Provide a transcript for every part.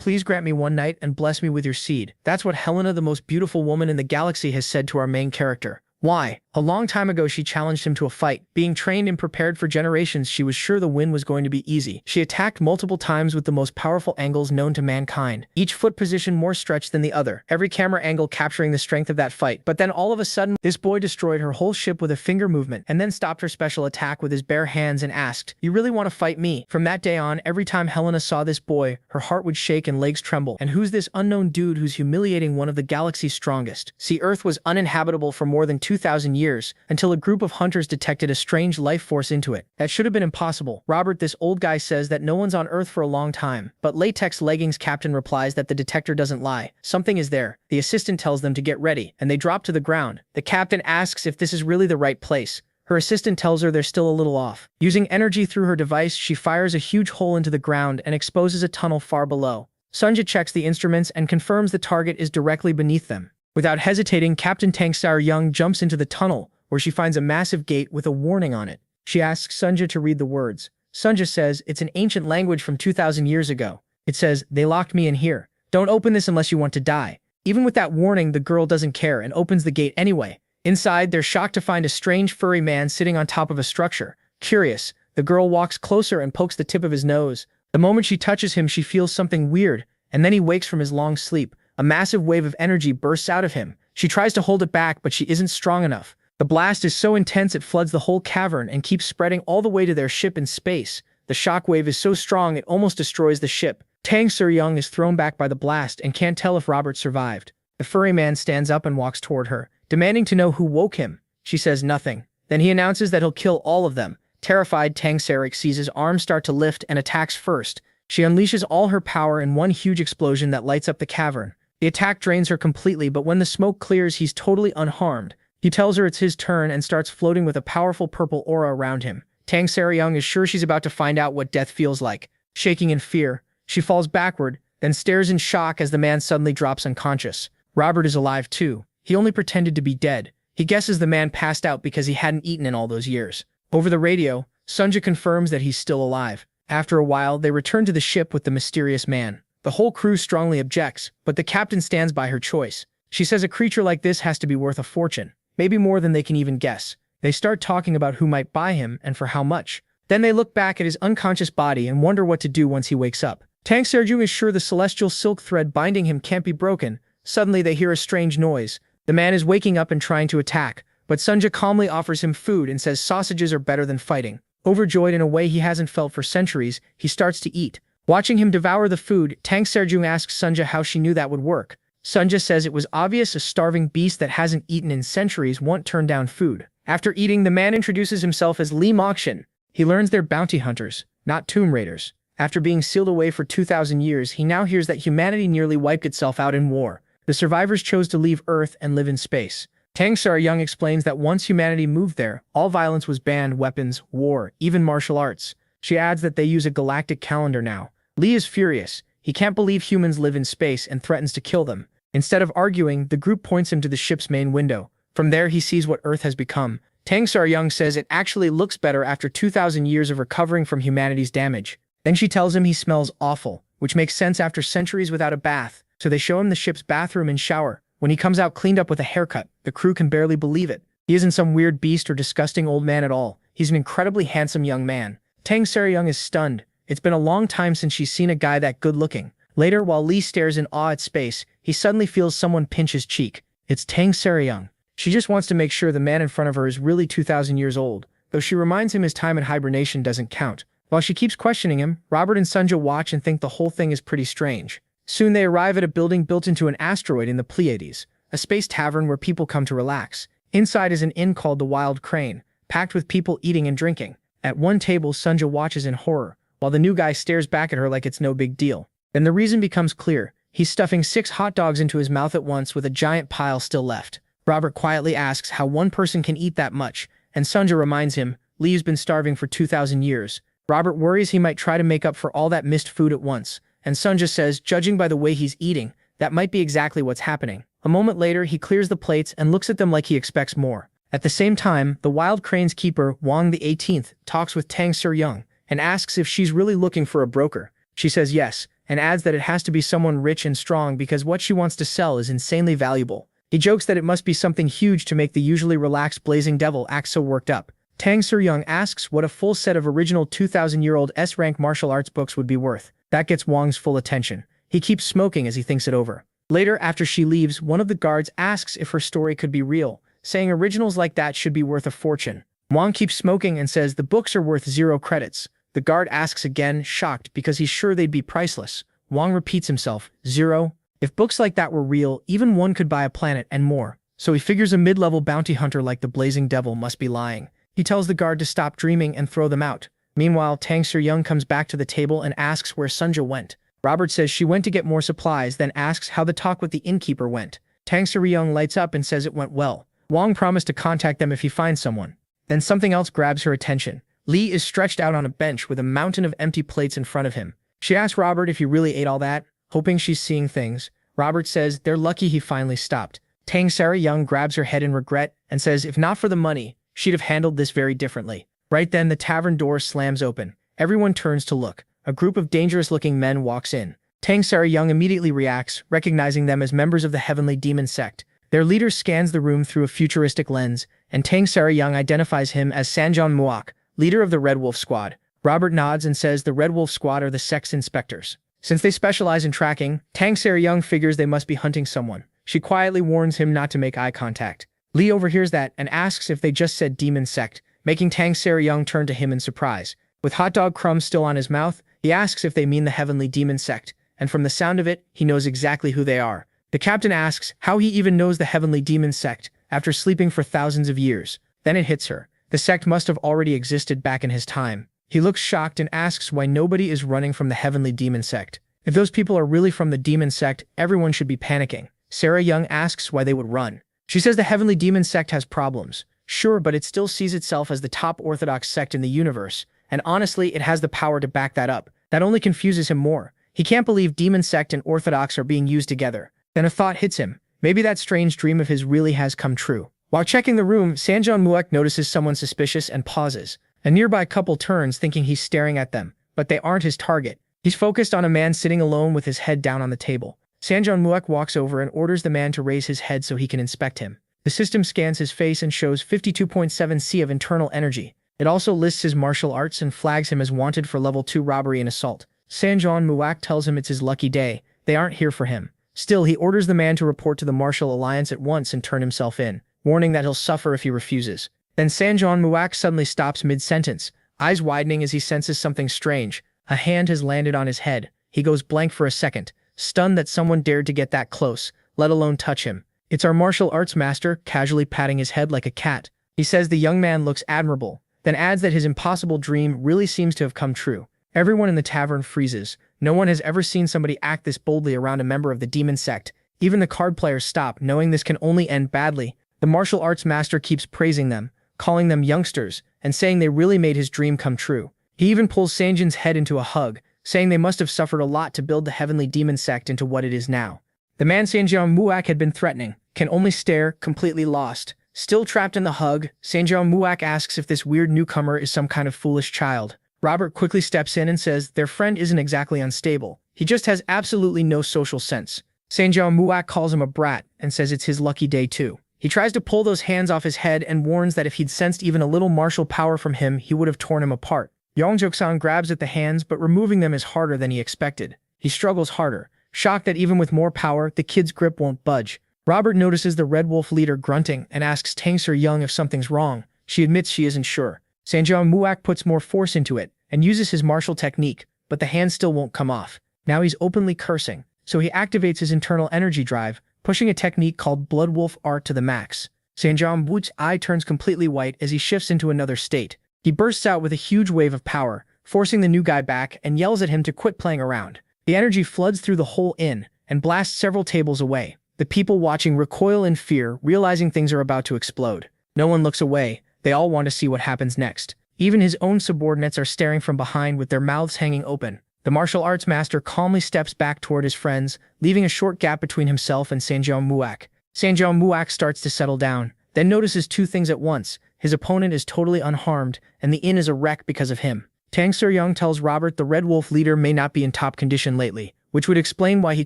please grant me one night and bless me with your seed? That's what Helena, the most beautiful woman in the galaxy, has said to our main character. Why? A long time ago she challenged him to a fight. Being trained and prepared for generations, she was sure the win was going to be easy. She attacked multiple times with the most powerful angles known to mankind, each foot position more stretched than the other, every camera angle capturing the strength of that fight. But then all of a sudden, this boy destroyed her whole ship with a finger movement, and then stopped her special attack with his bare hands and asked, "You really want to fight me?" From that day on, every time Helena saw this boy, her heart would shake and legs tremble. And who's this unknown dude who's humiliating one of the galaxy's strongest? See, Earth was uninhabitable for more than 2,000 years, until a group of hunters detected a strange life force into it. That should have been impossible. Robert, this old guy, says that no one's on Earth for a long time, but Latex Leggings Captain replies that the detector doesn't lie. Something is there. The assistant tells them to get ready, and they drop to the ground. The captain asks if this is really the right place. Her assistant tells her they're still a little off. Using energy through her device, she fires a huge hole into the ground and exposes a tunnel far below. Sunja checks the instruments and confirms the target is directly beneath them. Without hesitating, Captain Tang Sar-young jumps into the tunnel, where she finds a massive gate with a warning on it. She asks Sunja to read the words. Sunja says it's an ancient language from 2,000 years ago. It says, "They locked me in here. Don't open this unless you want to die." Even with that warning, the girl doesn't care and opens the gate anyway. Inside, they're shocked to find a strange furry man sitting on top of a structure. Curious, the girl walks closer and pokes the tip of his nose. The moment she touches him, she feels something weird, and then he wakes from his long sleep. A massive wave of energy bursts out of him. She tries to hold it back, but she isn't strong enough. The blast is so intense it floods the whole cavern and keeps spreading all the way to their ship in space. The shockwave is so strong it almost destroys the ship. Tang Sir-young is thrown back by the blast and can't tell if Robert survived. The furry man stands up and walks toward her, demanding to know who woke him. She says nothing. Then he announces that he'll kill all of them. Terrified, Tang Sar-young sees his arms start to lift and attacks first. She unleashes all her power in one huge explosion that lights up the cavern. The attack drains her completely, but when the smoke clears, he's totally unharmed. He tells her it's his turn and starts floating with a powerful purple aura around him. Tang Sar-young is sure she's about to find out what death feels like. Shaking in fear, she falls backward, then stares in shock as the man suddenly drops unconscious. Robert is alive too. He only pretended to be dead. He guesses the man passed out because he hadn't eaten in all those years. Over the radio, Sunja confirms that he's still alive. After a while, they return to the ship with the mysterious man. The whole crew strongly objects, but the captain stands by her choice. She says a creature like this has to be worth a fortune, maybe more than they can even guess. They start talking about who might buy him and for how much. Then they look back at his unconscious body and wonder what to do once he wakes up. Tang Sar-young is sure the celestial silk thread binding him can't be broken. Suddenly they hear a strange noise. The man is waking up and trying to attack, but Sunja calmly offers him food and says sausages are better than fighting. Overjoyed in a way he hasn't felt for centuries, he starts to eat. Watching him devour the food, Tang Sar-young asks Sunja how she knew that would work. Sunja says it was obvious a starving beast that hasn't eaten in centuries won't turn down food. After eating, the man introduces himself as Lee Mokshin. He learns they're bounty hunters, not tomb raiders. After being sealed away for 2,000 years, he now hears that humanity nearly wiped itself out in war. The survivors chose to leave Earth and live in space. Tang Sar-young explains that once humanity moved there, all violence was banned, weapons, war, even martial arts. She adds that they use a galactic calendar now. Lee is furious. He can't believe humans live in space and threatens to kill them. Instead of arguing, the group points him to the ship's main window. From there, he sees what Earth has become. Tang Sar-young says it actually looks better after 2,000 years of recovering from humanity's damage. Then she tells him he smells awful, which makes sense after centuries without a bath. So they show him the ship's bathroom and shower. When he comes out cleaned up with a haircut, the crew can barely believe it. He isn't some weird beast or disgusting old man at all. He's an incredibly handsome young man. Tang Sar-young is stunned. It's been a long time since she's seen a guy that good-looking. Later, while Lee stares in awe at space, he suddenly feels someone pinch his cheek. It's Tang Sar-young. She just wants to make sure the man in front of her is really 2,000 years old, though she reminds him his time in hibernation doesn't count. While she keeps questioning him, Robert and Sunja watch and think the whole thing is pretty strange. Soon they arrive at a building built into an asteroid in the Pleiades, a space tavern where people come to relax. Inside is an inn called the Wild Crane, packed with people eating and drinking. At one table, Sunja watches in horror, while the new guy stares back at her like it's no big deal. Then the reason becomes clear. He's stuffing 6 hot dogs into his mouth at once with a giant pile still left. Robert quietly asks how one person can eat that much, and Sunja reminds him, Lee's been starving for 2,000 years. Robert worries he might try to make up for all that missed food at once, and Sunja says, judging by the way he's eating, that might be exactly what's happening. A moment later, he clears the plates and looks at them like he expects more. At the same time, the Wild Crane's keeper, Wang the 18th, talks with Tang Sar-young and asks if she's really looking for a broker. She says yes, and adds that it has to be someone rich and strong because what she wants to sell is insanely valuable. He jokes that it must be something huge to make the usually relaxed Blazing Devil act so worked up. Tang Soo-young asks what a full set of original 2,000-year-old S-rank martial arts books would be worth. That gets Wong's full attention. He keeps smoking as he thinks it over. Later, after she leaves, one of the guards asks if her story could be real, saying originals like that should be worth a fortune. Wong keeps smoking and says the books are worth 0 credits. The guard asks again, shocked because he's sure they'd be priceless. Wong repeats himself, 0? If books like that were real, even one could buy a planet and more. So he figures a mid-level bounty hunter like the Blazing Devil must be lying. He tells the guard to stop dreaming and throw them out. Meanwhile, Tang Soo-young comes back to the table and asks where Sunja went. Robert says she went to get more supplies, then asks how the talk with the innkeeper went. Tang Soo-young lights up and says it went well. Wong promised to contact them if he finds someone. Then something else grabs her attention. Lee is stretched out on a bench with a mountain of empty plates in front of him. She asks Robert if he really ate all that, hoping she's seeing things. Robert says they're lucky he finally stopped. Tang Soo-young grabs her head in regret and says if not for the money, she'd have handled this very differently. Right then, the tavern door slams open. Everyone turns to look. A group of dangerous-looking men walks in. Tang Soo-young immediately reacts, recognizing them as members of the Heavenly Demon Sect. Their leader scans the room through a futuristic lens, and Tang Soo-young identifies him as Sanjeon Muak, leader of the Red Wolf Squad. Robert nods and says the Red Wolf Squad are the sect's inspectors. Since they specialize in tracking, Tang Soo-young figures they must be hunting someone. She quietly warns him not to make eye contact. Lee overhears that and asks if they just said Demon Sect, making Tang Soo-young turn to him in surprise. With hot dog crumbs still on his mouth, he asks if they mean the Heavenly Demon Sect, and from the sound of it, he knows exactly who they are. The captain asks how he even knows the Heavenly Demon Sect after sleeping for thousands of years. Then it hits her. The sect must have already existed back in his time. He looks shocked and asks why nobody is running from the Heavenly Demon Sect. If those people are really from the Demon Sect, everyone should be panicking. Sarah Young asks why they would run. She says the Heavenly Demon Sect has problems. Sure, but it still sees itself as the top orthodox sect in the universe, and honestly, it has the power to back that up. That only confuses him more. He can't believe Demon Sect and Orthodox are being used together. Then a thought hits him. Maybe that strange dream of his really has come true. While checking the room, Sanjeon Muak notices someone suspicious and pauses. A nearby couple turns thinking he's staring at them, but they aren't his target. He's focused on a man sitting alone with his head down on the table. Sanjeon Muak walks over and orders the man to raise his head so he can inspect him. The system scans his face and shows 52.7 C of internal energy. It also lists his martial arts and flags him as wanted for level 2 robbery and assault. Sanjeon Muak tells him it's his lucky day. They aren't here for him. Still, he orders the man to report to the Martial Alliance at once and turn himself in, warning that he'll suffer if he refuses. Then Sanjeon Muak suddenly stops mid-sentence, eyes widening as he senses something strange. A hand has landed on his head. He goes blank for a second, stunned that someone dared to get that close, let alone touch him. It's our martial arts master, casually patting his head like a cat. He says the young man looks admirable, then adds that his impossible dream really seems to have come true. Everyone in the tavern freezes. No one has ever seen somebody act this boldly around a member of the demon sect. Even the card players stop, knowing this can only end badly. The martial arts master keeps praising them, calling them youngsters, and saying they really made his dream come true. He even pulls Sanjin's head into a hug, saying they must have suffered a lot to build the heavenly demon sect into what it is now. The man Sanjeon Muak had been threatening can only stare, completely lost. Still trapped in the hug, Sanjeon Muak asks if this weird newcomer is some kind of foolish child. Robert quickly steps in and says their friend isn't exactly unstable. He just has absolutely no social sense. Sanjeon Muak calls him a brat and says it's his lucky day too. He tries to pull those hands off his head and warns that if he'd sensed even a little martial power from him, he would have torn him apart. Yongjok-san grabs at the hands, but removing them is harder than he expected. He struggles harder, shocked that even with more power, the kid's grip won't budge. Robert notices the Red Wolf leader grunting and asks Tang Soo-young if something's wrong. She admits she isn't sure. Sanjeon Muak puts more force into it and uses his martial technique, but the hands still won't come off. Now he's openly cursing, so he activates his internal energy drive, pushing a technique called Blood Wolf Art to the max. Sanjeon Muak's eye turns completely white as he shifts into another state. He bursts out with a huge wave of power, forcing the new guy back and yells at him to quit playing around. The energy floods through the whole inn and blasts several tables away. The people watching recoil in fear, realizing things are about to explode. No one looks away. They all want to see what happens next. Even his own subordinates are staring from behind with their mouths hanging open. The martial arts master calmly steps back toward his friends, leaving a short gap between himself and Sanjeon Muak. Sanjeon Muak starts to settle down, then notices two things at once. His opponent is totally unharmed, and the inn is a wreck because of him. Tang Soo-young tells Robert the Red Wolf leader may not be in top condition lately, which would explain why he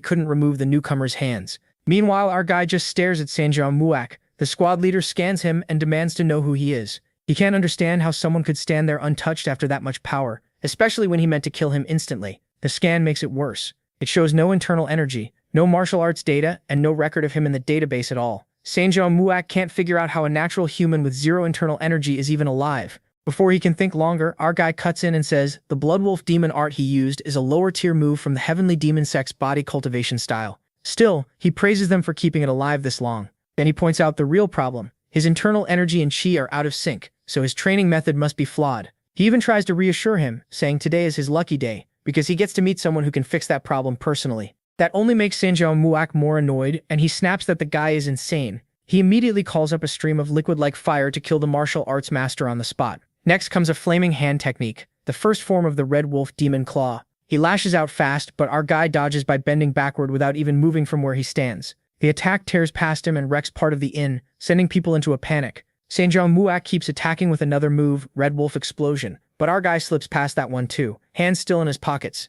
couldn't remove the newcomer's hands. Meanwhile, our guy just stares at Sanjeong Muak. The squad leader scans him and demands to know who he is. He can't understand how someone could stand there untouched after that much power, especially when he meant to kill him instantly. The scan makes it worse. It shows no internal energy, no martial arts data, and no record of him in the database at all. Sanjeong Muak can't figure out how a natural human with zero internal energy is even alive. Before he can think longer, our guy cuts in and says the Bloodwolf demon art he used is a lower-tier move from the heavenly demon sect's body cultivation style. Still, he praises them for keeping it alive this long. Then he points out the real problem. His internal energy and chi are out of sync, so his training method must be flawed. He even tries to reassure him, saying today is his lucky day, because he gets to meet someone who can fix that problem personally. That only makes Sanjeong Muak more annoyed, and he snaps that the guy is insane. He immediately calls up a stream of liquid-like fire to kill the martial arts master on the spot. Next comes a flaming hand technique, the first form of the Red Wolf Demon Claw. He lashes out fast, but our guy dodges by bending backward without even moving from where he stands. The attack tears past him and wrecks part of the inn, sending people into a panic. Sanjeong Muak keeps attacking with another move, Red Wolf Explosion, but our guy slips past that one too, hands still in his pockets.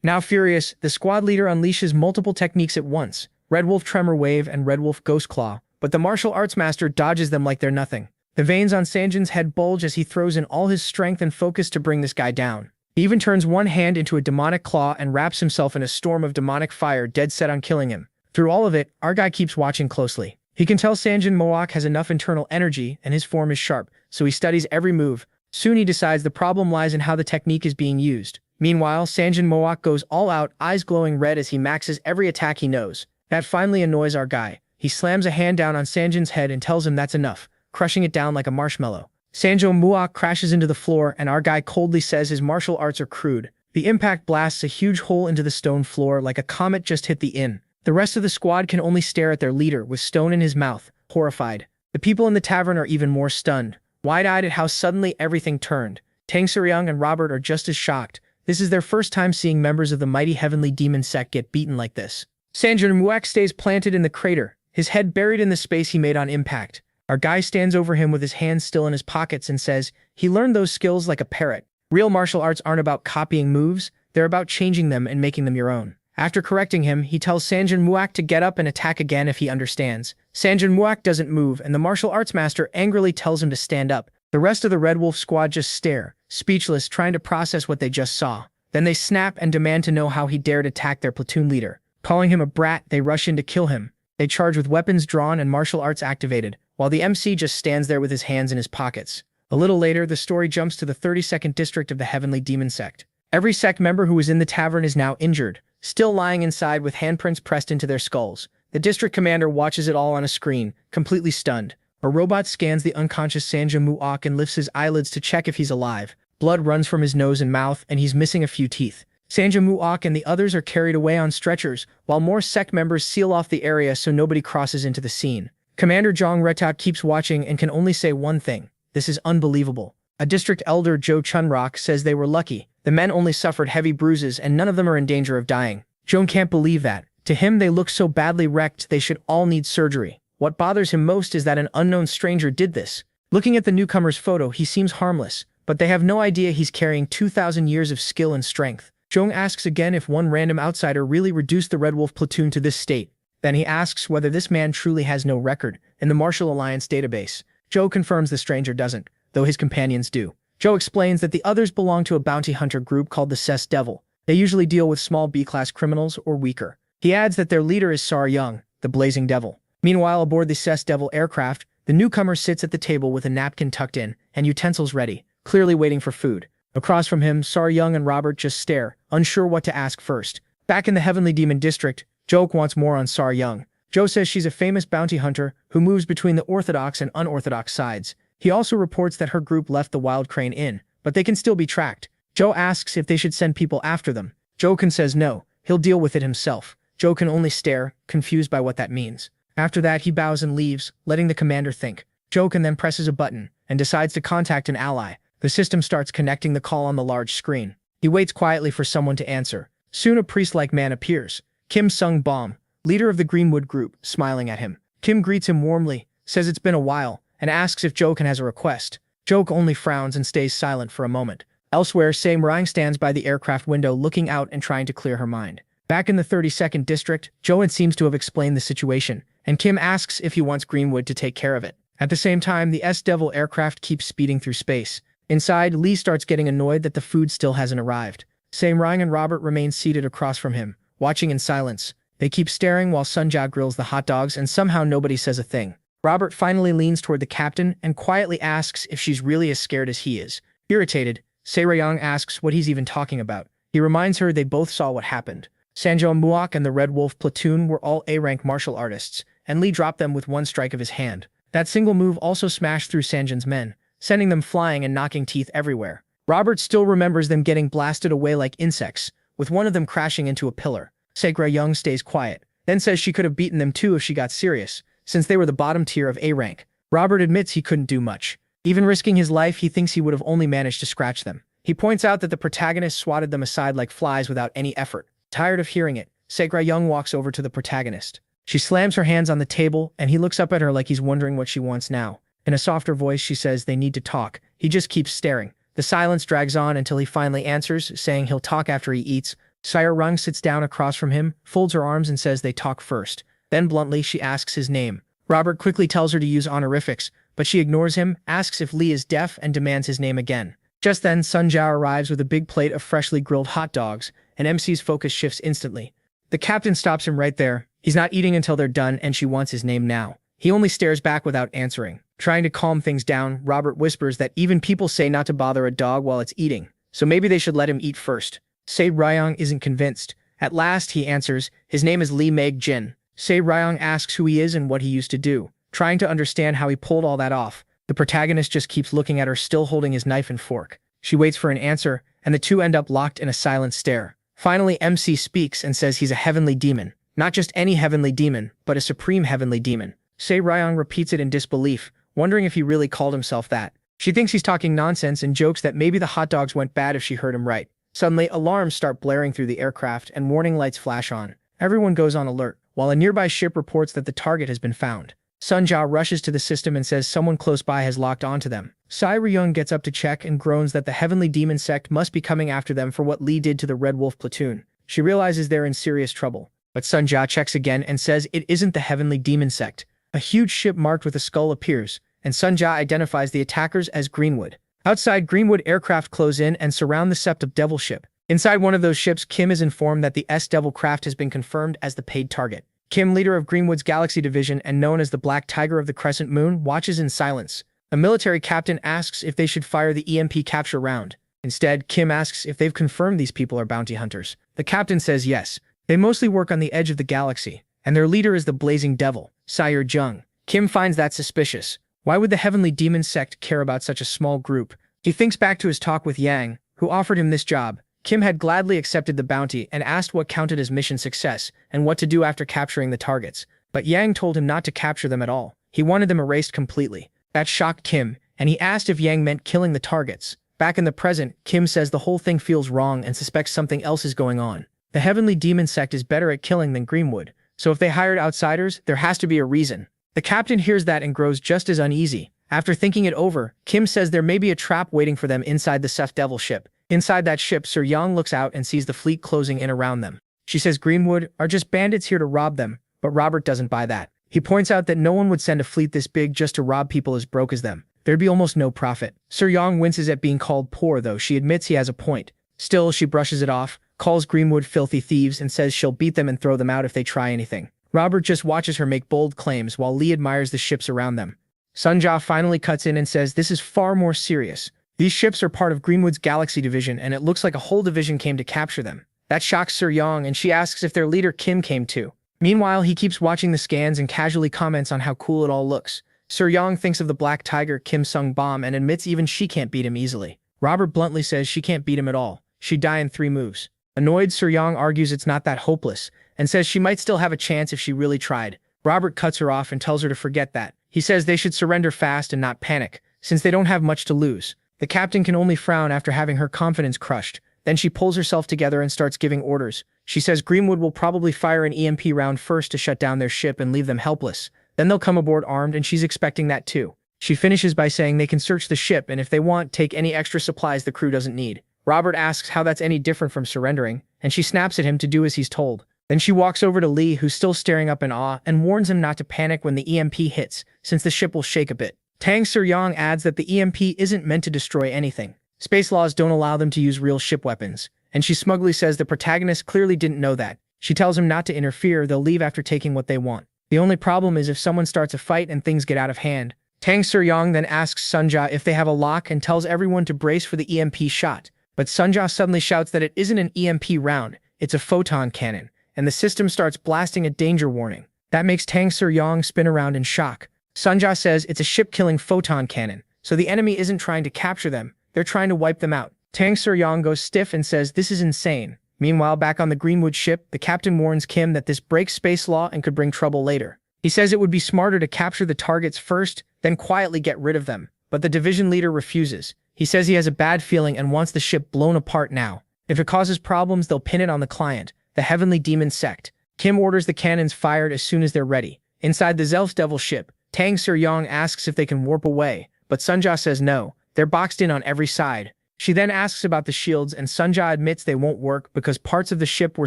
Now furious, the squad leader unleashes multiple techniques at once, Red Wolf Tremor Wave and Red Wolf Ghost Claw, but the martial arts master dodges them like they're nothing. The veins on Sanjin's head bulge as he throws in all his strength and focus to bring this guy down. He even turns one hand into a demonic claw and wraps himself in a storm of demonic fire, dead set on killing him. Through all of it, our guy keeps watching closely. He can tell Sanjin Moak has enough internal energy and his form is sharp, so he studies every move. Soon he decides the problem lies in how the technique is being used. Meanwhile, Sanjin Moak goes all out, eyes glowing red as he maxes every attack he knows. That finally annoys our guy. He slams a hand down on Sanjin's head and tells him that's enough, crushing it down like a marshmallow. Sanjeong Muak crashes into the floor and our guy coldly says his martial arts are crude. The impact blasts a huge hole into the stone floor like a comet just hit the inn. The rest of the squad can only stare at their leader with stone in his mouth, horrified. The people in the tavern are even more stunned, wide-eyed at how suddenly everything turned. Tang Suryang and Robert are just as shocked. This is their first time seeing members of the mighty heavenly demon sect get beaten like this. Sanjeong Muak stays planted in the crater, his head buried in the space he made on impact. Our guy stands over him with his hands still in his pockets and says, he learned those skills like a parrot. Real martial arts aren't about copying moves, they're about changing them and making them your own. After correcting him, he tells Sanjin Muak to get up and attack again if he understands. Sanjin Muak doesn't move, and the martial arts master angrily tells him to stand up. The rest of the Red Wolf squad just stare, speechless, trying to process what they just saw. Then they snap and demand to know how he dared attack their platoon leader. Calling him a brat, they rush in to kill him. They charge with weapons drawn and martial arts activated, while the MC just stands there with his hands in his pockets. A little later, the story jumps to the 32nd district of the Heavenly Demon Sect. Every sect member who was in the tavern is now injured, still lying inside with handprints pressed into their skulls. The district commander watches it all on a screen, completely stunned. A robot scans the unconscious Sanjeong Muak and lifts his eyelids to check if he's alive. Blood runs from his nose and mouth, and he's missing a few teeth. Sanjeong Muak and the others are carried away on stretchers, while more sect members seal off the area so nobody crosses into the scene. Commander Zhang Retat keeps watching and can only say one thing. This is unbelievable. A district elder, Zhou Chunrock, says they were lucky. The men only suffered heavy bruises and none of them are in danger of dying. Zhou can't believe that. To him, they look so badly wrecked they should all need surgery. What bothers him most is that an unknown stranger did this. Looking at the newcomer's photo, he seems harmless, but they have no idea he's carrying 2,000 years of skill and strength. Zhou asks again if one random outsider really reduced the Red Wolf platoon to this state. Then he asks whether this man truly has no record in the Martial Alliance database. Zhou confirms the stranger doesn't, though his companions do. Zhou explains that the others belong to a bounty hunter group called the Cess Devil. They usually deal with small B-class criminals or weaker. He adds that their leader is Sar Young, the Blazing Devil. Meanwhile, aboard the Cess Devil aircraft, the newcomer sits at the table with a napkin tucked in and utensils ready, clearly waiting for food. Across from him, Sar Young and Robert just stare, unsure what to ask first. Back in the Heavenly Demon District, Zhou wants more on Sar Young. Zhou says she's a famous bounty hunter who moves between the orthodox and unorthodox sides. He also reports that her group left the Wild Crane Inn, but they can still be tracked. Zhou asks if they should send people after them. Zhou says no, he'll deal with it himself. Zhou can only stare, confused by what that means. After that, he bows and leaves, letting the commander think. Zhou then presses a button and decides to contact an ally. The system starts connecting the call on the large screen. He waits quietly for someone to answer. Soon a priest-like man appears. Kim Sung-bom, leader of the Greenwood group, smiling at him. Kim greets him warmly, says it's been a while, and asks if Zhou has a request. Zhou only frowns and stays silent for a moment. Elsewhere, Sei Meringue stands by the aircraft window looking out and trying to clear her mind. Back in the 32nd District, Joan seems to have explained the situation, and Kim asks if he wants Greenwood to take care of it. At the same time, the S-Devil aircraft keeps speeding through space. Inside, Lee starts getting annoyed that the food still hasn't arrived. Ryan and Robert remain seated across from him, watching in silence. They keep staring while Sunja grills the hot dogs, and somehow nobody says a thing. Robert finally leans toward the captain and quietly asks if she's really as scared as he is. Irritated, Rayong asks what he's even talking about. He reminds her they both saw what happened. Sanjo Muok and the Red Wolf platoon were all A-rank martial artists, and Lee dropped them with one strike of his hand. That single move also smashed through Sanjin's men, sending them flying and knocking teeth everywhere. Robert still remembers them getting blasted away like insects, with one of them crashing into a pillar. Rayong stays quiet, then says she could have beaten them too if she got serious, since they were the bottom tier of A-rank. Robert admits he couldn't do much. Even risking his life, he thinks he would have only managed to scratch them. He points out that the protagonist swatted them aside like flies without any effort. Tired of hearing it, Rayong walks over to the protagonist. She slams her hands on the table, and he looks up at her like he's wondering what she wants now. In a softer voice, she says they need to talk. He just keeps staring. The silence drags on until he finally answers, saying he'll talk after he eats. Rung sits down across from him, folds her arms and says they talk first. Then bluntly, she asks his name. Robert quickly tells her to use honorifics, but she ignores him, asks if Lee is deaf, and demands his name again. Just then, Sun Jiao arrives with a big plate of freshly grilled hot dogs, and MC's focus shifts instantly. The captain stops him right there. He's not eating until they're done, and she wants his name now. He only stares back without answering. Trying to calm things down, Robert whispers that even people say not to bother a dog while it's eating, so maybe they should let him eat first. Rayong isn't convinced. At last, he answers, his name is Lee Meg Jin. Rayong asks who he is and what he used to do, trying to understand how he pulled all that off. The protagonist just keeps looking at her, still holding his knife and fork. She waits for an answer, and the two end up locked in a silent stare. Finally, MC speaks and says he's a heavenly demon. Not just any heavenly demon, but a supreme heavenly demon. Rayong repeats it in disbelief, wondering if he really called himself that. She thinks he's talking nonsense and jokes that maybe the hot dogs went bad if she heard him right. Suddenly, alarms start blaring through the aircraft and warning lights flash on. Everyone goes on alert, while a nearby ship reports that the target has been found. Sun Jiao rushes to the system and says someone close by has locked onto them. Rayong gets up to check and groans that the heavenly demon sect must be coming after them for what Lee did to the Red Wolf platoon. She realizes they're in serious trouble. But Sun Jiao checks again and says it isn't the heavenly demon sect. A huge ship marked with a skull appears, and Sun Jiao identifies the attackers as Greenwood. Outside, Greenwood aircraft close in and surround the Sept Devil ship. Inside one of those ships, Kim is informed that the S-Devil craft has been confirmed as the paid target. Kim, leader of Greenwood's Galaxy Division and known as the Black Tiger of the Crescent Moon, watches in silence. A military captain asks if they should fire the EMP capture round. Instead, Kim asks if they've confirmed these people are bounty hunters. The captain says yes. They mostly work on the edge of the galaxy, and their leader is the Blazing Devil, Sire Jung. Kim finds that suspicious. Why would the Heavenly Demon sect care about such a small group? He thinks back to his talk with Yang, who offered him this job. Kim had gladly accepted the bounty and asked what counted as mission success and what to do after capturing the targets. But Yang told him not to capture them at all. He wanted them erased completely. That shocked Kim, and he asked if Yang meant killing the targets. Back in the present, Kim says the whole thing feels wrong and suspects something else is going on. The Heavenly Demon sect is better at killing than Greenwood, so if they hired outsiders, there has to be a reason. The captain hears that and grows just as uneasy. After thinking it over, Kim says there may be a trap waiting for them inside the Sept Devil ship. Inside that ship, Sir Yang looks out and sees the fleet closing in around them. She says Greenwood are just bandits here to rob them, but Robert doesn't buy that. He points out that no one would send a fleet this big just to rob people as broke as them. There'd be almost no profit. Sir Yang winces at being called poor, though she admits he has a point. Still, she brushes it off, calls Greenwood filthy thieves, and says she'll beat them and throw them out if they try anything. Robert just watches her make bold claims while Lee admires the ships around them. Sun Jiao finally cuts in and says this is far more serious. These ships are part of Greenwood's Galaxy Division, and it looks like a whole division came to capture them. That shocks Sir Yang, and she asks if their leader Kim came too. Meanwhile, he keeps watching the scans and casually comments on how cool it all looks. Sir Yang thinks of the Black Tiger Kim Sung-bom and admits even she can't beat him easily. Robert bluntly says she can't beat him at all. She'd die in 3 moves. Annoyed, Sir Yang argues it's not that hopeless, and says she might still have a chance if she really tried. Robert cuts her off and tells her to forget that. He says they should surrender fast and not panic, since they don't have much to lose. The captain can only frown after having her confidence crushed. Then she pulls herself together and starts giving orders. She says Greenwood will probably fire an EMP round first to shut down their ship and leave them helpless. Then they'll come aboard armed, and she's expecting that too. She finishes by saying they can search the ship and if they want, take any extra supplies the crew doesn't need. Robert asks how that's any different from surrendering, and she snaps at him to do as he's told. Then she walks over to Lee, who's still staring up in awe, and warns him not to panic when the EMP hits, since the ship will shake a bit. Tang Suryong adds that the EMP isn't meant to destroy anything. Space laws don't allow them to use real ship weapons, and she smugly says the protagonist clearly didn't know that. She tells him not to interfere, they'll leave after taking what they want. The only problem is if someone starts a fight and things get out of hand. Tang Suryong then asks Sunja if they have a lock and tells everyone to brace for the EMP shot. But Sunja suddenly shouts that it isn't an EMP round, it's a photon cannon, and the system starts blasting a danger warning. That makes Tang Suryong spin around in shock. Sunja says it's a ship-killing photon cannon, so the enemy isn't trying to capture them, they're trying to wipe them out. Tang Suryong goes stiff and says this is insane. Meanwhile, back on the Greenwood ship, the captain warns Kim that this breaks space law and could bring trouble later. He says it would be smarter to capture the targets first, then quietly get rid of them. But the division leader refuses. He says he has a bad feeling and wants the ship blown apart now. If it causes problems, they'll pin it on the client, the Heavenly Demon Sect. Kim orders the cannons fired as soon as they're ready. Inside the Zelf's Devil ship, Tang Suryong asks if they can warp away, but Sunja says no, they're boxed in on every side. She then asks about the shields, and Sunja admits they won't work because parts of the ship were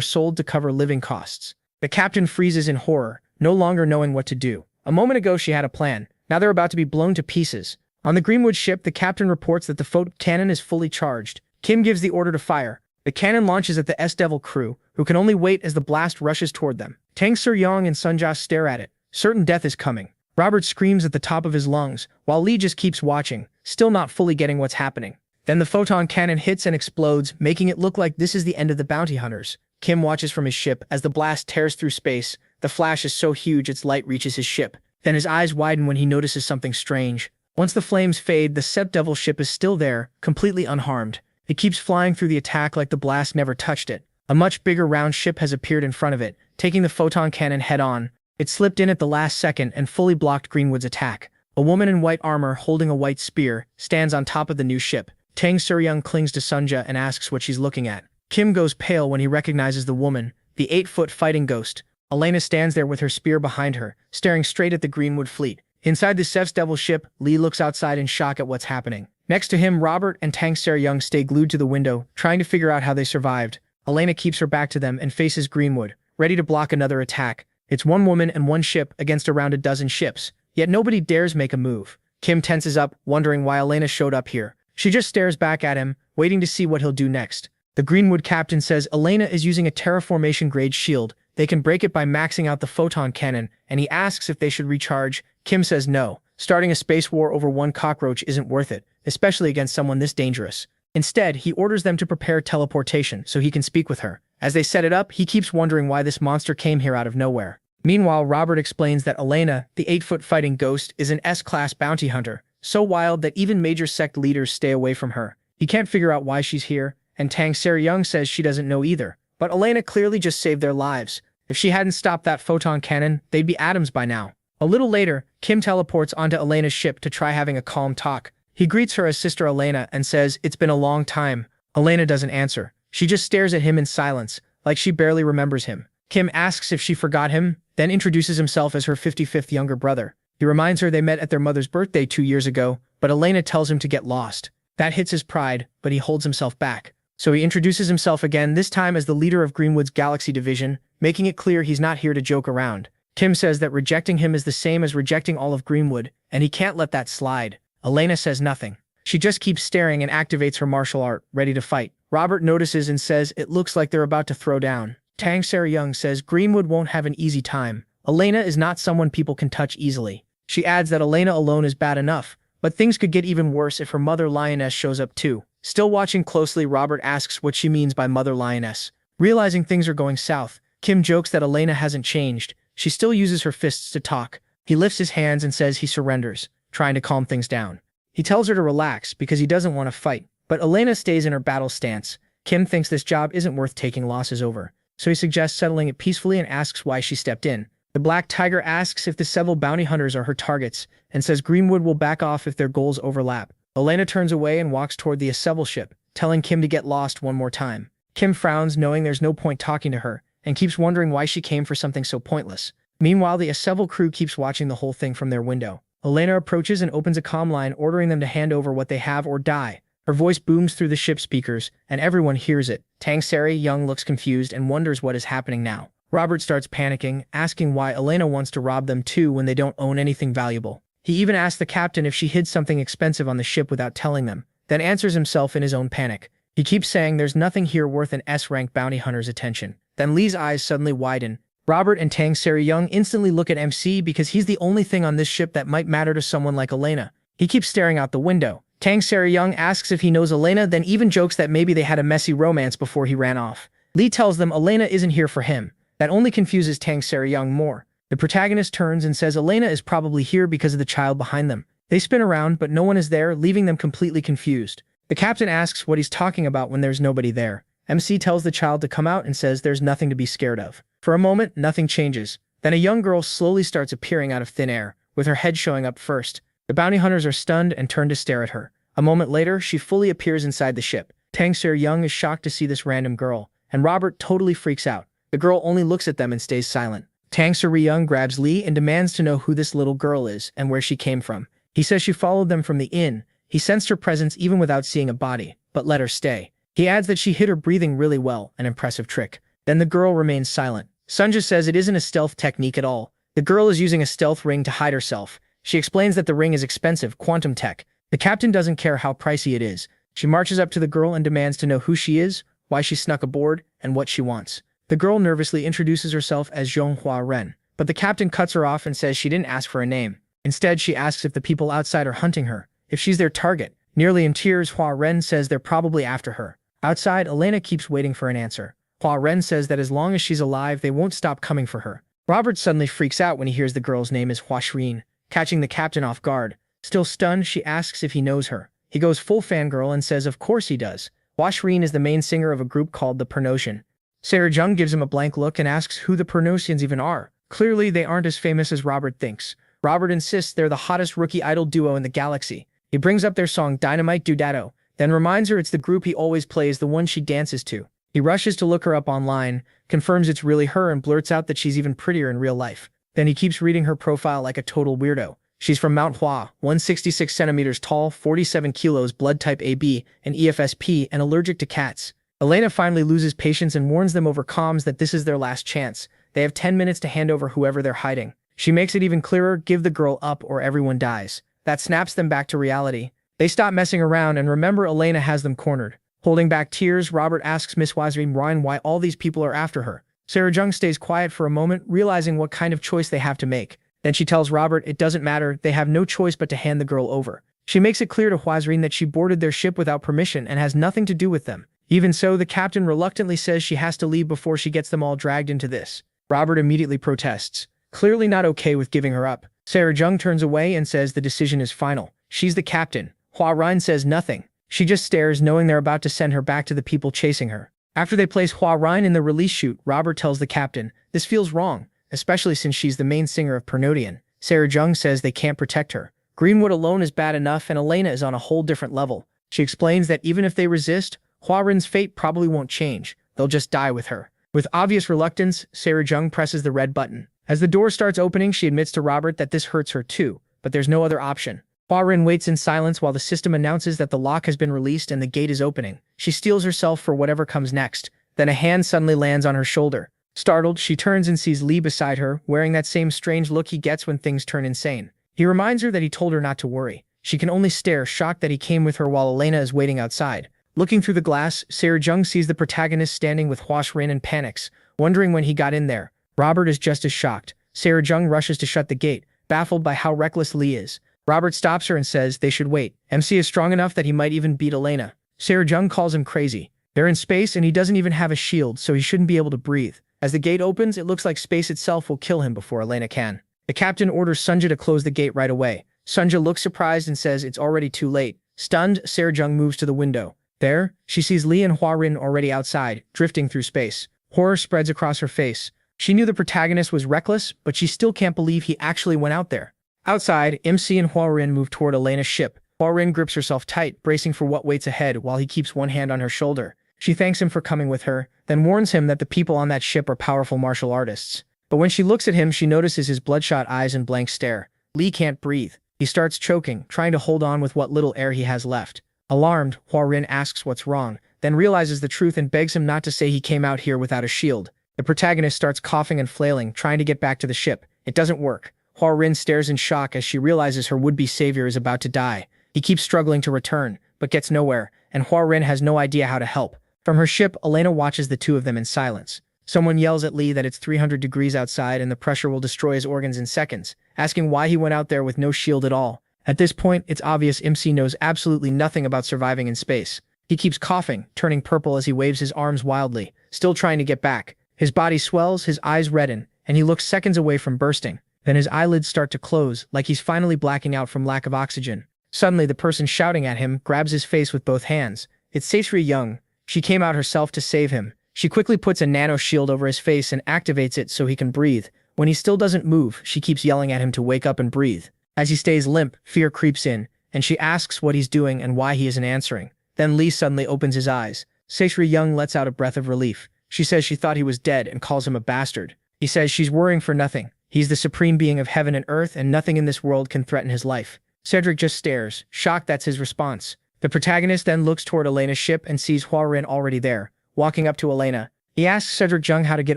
sold to cover living costs. The captain freezes in horror, no longer knowing what to do. A moment ago she had a plan, now they're about to be blown to pieces. On the Greenwood ship, the captain reports that the photon cannon is fully charged. Kim gives the order to fire. The cannon launches at the S-Devil crew, who can only wait as the blast rushes toward them. Tang Suryong and Sunja stare at it. Certain death is coming. Robert screams at the top of his lungs, while Lee just keeps watching, still not fully getting what's happening. Then the photon cannon hits and explodes, making it look like this is the end of the bounty hunters. Kim watches from his ship as the blast tears through space. The flash is so huge its light reaches his ship. Then his eyes widen when he notices something strange. Once the flames fade, the S-Devil ship is still there, completely unharmed. It keeps flying through the attack like the blast never touched it. A much bigger round ship has appeared in front of it, taking the photon cannon head-on. It slipped in at the last second and fully blocked Greenwood's attack. A woman in white armor holding a white spear stands on top of the new ship. Tang Suryong clings to Sunja and asks what she's looking at. Kim goes pale when he recognizes the woman, the 8-foot fighting ghost. Elena stands there with her spear behind her, staring straight at the Greenwood fleet. Inside the S-Devil ship, Lee looks outside in shock at what's happening. Next to him, Robert and Tang Suryong stay glued to the window, trying to figure out how they survived. Elena keeps her back to them and faces Greenwood, ready to block another attack. It's one woman and one ship against around a dozen ships, yet nobody dares make a move. Kim tenses up, wondering why Elena showed up here. She just stares back at him, waiting to see what he'll do next. The Greenwood captain says Elena is using a terraformation-grade shield. They can break it by maxing out the photon cannon, and he asks if they should recharge. Kim says no. Starting a space war over one cockroach isn't worth it, especially against someone this dangerous. Instead, he orders them to prepare teleportation so he can speak with her. As they set it up, he keeps wondering why this monster came here out of nowhere. Meanwhile, Robert explains that Elena, the 8-foot fighting ghost, is an S-class bounty hunter, so wild that even major sect leaders stay away from her. He can't figure out why she's here, and Tang Suryong says she doesn't know either. But Elena clearly just saved their lives. If she hadn't stopped that photon cannon, they'd be atoms by now. A little later, Kim teleports onto Elena's ship to try having a calm talk. He greets her as Sister Elena and says it's been a long time. Elena doesn't answer. She just stares at him in silence, like she barely remembers him. Kim asks if she forgot him, then introduces himself as her 55th younger brother. He reminds her they met at their mother's birthday 2 years ago, but Elena tells him to get lost. That hits his pride, but he holds himself back. So he introduces himself again, this time as the leader of Greenwood's Galaxy Division, making it clear he's not here to joke around. Kim says that rejecting him is the same as rejecting all of Greenwood, and he can't let that slide. Elena says nothing. She just keeps staring and activates her martial art, ready to fight. Robert notices and says it looks like they're about to throw down. Tang Suryong says Greenwood won't have an easy time. Elena is not someone people can touch easily. She adds that Elena alone is bad enough, but things could get even worse if her mother Lioness shows up too. Still watching closely, Robert asks what she means by Mother Lioness. Realizing things are going south, Kim jokes that Elena hasn't changed. She still uses her fists to talk. He lifts his hands and says he surrenders, trying to calm things down. He tells her to relax because he doesn't want to fight, but Elena stays in her battle stance. Kim thinks this job isn't worth taking losses over, so he suggests settling it peacefully and asks why she stepped in. The Black Tiger asks if the several bounty hunters are her targets, and says Greenwood will back off if their goals overlap. Elena turns away and walks toward the Asura ship, telling Kim to get lost one more time. Kim frowns, knowing there's no point talking to her, and keeps wondering why she came for something so pointless. Meanwhile, the Asura crew keeps watching the whole thing from their window. Elena approaches and opens a comm line, ordering them to hand over what they have or die. Her voice booms through the ship speakers, and everyone hears it. Tang Sari Young looks confused and wonders what is happening now. Robert starts panicking, asking why Elena wants to rob them too when they don't own anything valuable. He even asks the captain if she hid something expensive on the ship without telling them, then answers himself in his own panic. He keeps saying there's nothing here worth an S-rank bounty hunter's attention. Then Lee's eyes suddenly widen. Robert and Tang Sari Young instantly look at MC because he's the only thing on this ship that might matter to someone like Elena. He keeps staring out the window. Tang Sari Young asks if he knows Elena, then even jokes that maybe they had a messy romance before he ran off. Lee tells them Elena isn't here for him. That only confuses Tang Sari Young more. The protagonist turns and says Elena is probably here because of the child behind them. They spin around, but no one is there, leaving them completely confused. The captain asks what he's talking about when there's nobody there. MC tells the child to come out and says there's nothing to be scared of. For a moment, nothing changes. Then a young girl slowly starts appearing out of thin air, with her head showing up first. The bounty hunters are stunned and turn to stare at her. A moment later, she fully appears inside the ship. Tang Sari Young is shocked to see this random girl, and Robert totally freaks out. The girl only looks at them and stays silent. Tang Sari Young grabs Lee and demands to know who this little girl is and where she came from. He says she followed them from the inn. He sensed her presence even without seeing a body, but let her stay. He adds that she hid her breathing really well, an impressive trick. Then the girl remains silent. Sunja says it isn't a stealth technique at all. The girl is using a stealth ring to hide herself. She explains that the ring is expensive, quantum tech. The captain doesn't care how pricey it is. She marches up to the girl and demands to know who she is, why she snuck aboard, and what she wants. The girl nervously introduces herself as Zhonghua Ren, but the captain cuts her off and says she didn't ask for a name. Instead, she asks if the people outside are hunting her, if she's their target. Nearly in tears, Hua Ren says they're probably after her. Outside, Elena keeps waiting for an answer. Hua Ren says that as long as she's alive, they won't stop coming for her. Robert suddenly freaks out when he hears the girl's name is Hua Shrin, catching the captain off guard. Still stunned, she asks if he knows her. He goes full fangirl and says of course he does. Hua Shrin is the main singer of a group called the Pernosian. Sarah Jung gives him a blank look and asks who the Pernosians even are. Clearly, they aren't as famous as Robert thinks. Robert insists they're the hottest rookie idol duo in the galaxy. He brings up their song Dynamite Dudato, then reminds her it's the group he always plays, the one she dances to. He rushes to look her up online, confirms it's really her, and blurts out that she's even prettier in real life. Then he keeps reading her profile like a total weirdo. She's from Manhwa, 166 centimeters tall, 47 kilos, blood type AB, and EFSP, and allergic to cats. Elena finally loses patience and warns them over comms that this is their last chance. They have 10 minutes to hand over whoever they're hiding. She makes it even clearer, give the girl up or everyone dies. That snaps them back to reality. They stop messing around and remember Elena has them cornered. Holding back tears, Robert asks Miss Wazrin Ryan why all these people are after her. Sarah Jung stays quiet for a moment, realizing what kind of choice they have to make. Then she tells Robert it doesn't matter, they have no choice but to hand the girl over. She makes it clear to Wazrin that she boarded their ship without permission and has nothing to do with them. Even so, the captain reluctantly says she has to leave before she gets them all dragged into this. Robert immediately protests, clearly not okay with giving her up. Sarah Jung turns away and says the decision is final. She's the captain. Hua Ryan says nothing. She just stares, knowing they're about to send her back to the people chasing her. After they place Hua Ryan in the release chute, Robert tells the captain, this feels wrong, especially since she's the main singer of Pernodian. Sarah Jung says they can't protect her. Greenwood alone is bad enough, and Elena is on a whole different level. She explains that even if they resist, Hua Rin's fate probably won't change. They'll just die with her. With obvious reluctance, Sarah Jung presses the red button. As the door starts opening, she admits to Robert that this hurts her too, but there's no other option. Hua Rin waits in silence while the system announces that the lock has been released and the gate is opening. She steels herself for whatever comes next. Then a hand suddenly lands on her shoulder. Startled, she turns and sees Lee beside her, wearing that same strange look he gets when things turn insane. He reminds her that he told her not to worry. She can only stare, shocked that he came with her while Elena is waiting outside. Looking through the glass, Sarah Jung sees the protagonist standing with Hua Rin and panics, wondering when he got in there. Robert is just as shocked. Sarah Jung rushes to shut the gate, baffled by how reckless Lee is. Robert stops her and says they should wait. MC is strong enough that he might even beat Elena. Sarah Jung calls him crazy. They're in space and he doesn't even have a shield, so he shouldn't be able to breathe. As the gate opens, it looks like space itself will kill him before Elena can. The captain orders Sunja to close the gate right away. Sunja looks surprised and says it's already too late. Stunned, Sarah Jung moves to the window. There, she sees Lee and Hua Rin already outside, drifting through space. Horror spreads across her face. She knew the protagonist was reckless, but she still can't believe he actually went out there. Outside, MC and Hua Rin move toward Elena's ship. Hua Rin grips herself tight, bracing for what waits ahead while he keeps one hand on her shoulder. She thanks him for coming with her, then warns him that the people on that ship are powerful martial artists. But when she looks at him, she notices his bloodshot eyes and blank stare. Lee can't breathe. He starts choking, trying to hold on with what little air he has left. Alarmed, Hua Rin asks what's wrong, then realizes the truth and begs him not to say he came out here without a shield. The protagonist starts coughing and flailing, trying to get back to the ship. It doesn't work. Hua Rin stares in shock as she realizes her would-be savior is about to die. He keeps struggling to return, but gets nowhere, and Hua Rin has no idea how to help. From her ship, Elena watches the two of them in silence. Someone yells at Lee that it's 300 degrees outside and the pressure will destroy his organs in seconds, asking why he went out there with no shield at all. At this point, it's obvious MC knows absolutely nothing about surviving in space. He keeps coughing, turning purple as he waves his arms wildly, still trying to get back. His body swells, his eyes redden, and he looks seconds away from bursting. Then his eyelids start to close, like he's finally blacking out from lack of oxygen. Suddenly, the person shouting at him grabs his face with both hands. It's Seisri Young. She came out herself to save him. She quickly puts a nano shield over his face and activates it so he can breathe. When he still doesn't move, she keeps yelling at him to wake up and breathe. As he stays limp, fear creeps in, and she asks what he's doing and why he isn't answering. Then Lee suddenly opens his eyes. Seisri Young lets out a breath of relief. She says she thought he was dead and calls him a bastard. He says she's worrying for nothing. He's the supreme being of heaven and earth, and nothing in this world can threaten his life. Cedric just stares, shocked that's his response. The protagonist then looks toward Elena's ship and sees Hua Rin already there. Walking up to Elena, he asks Cedric Jung how to get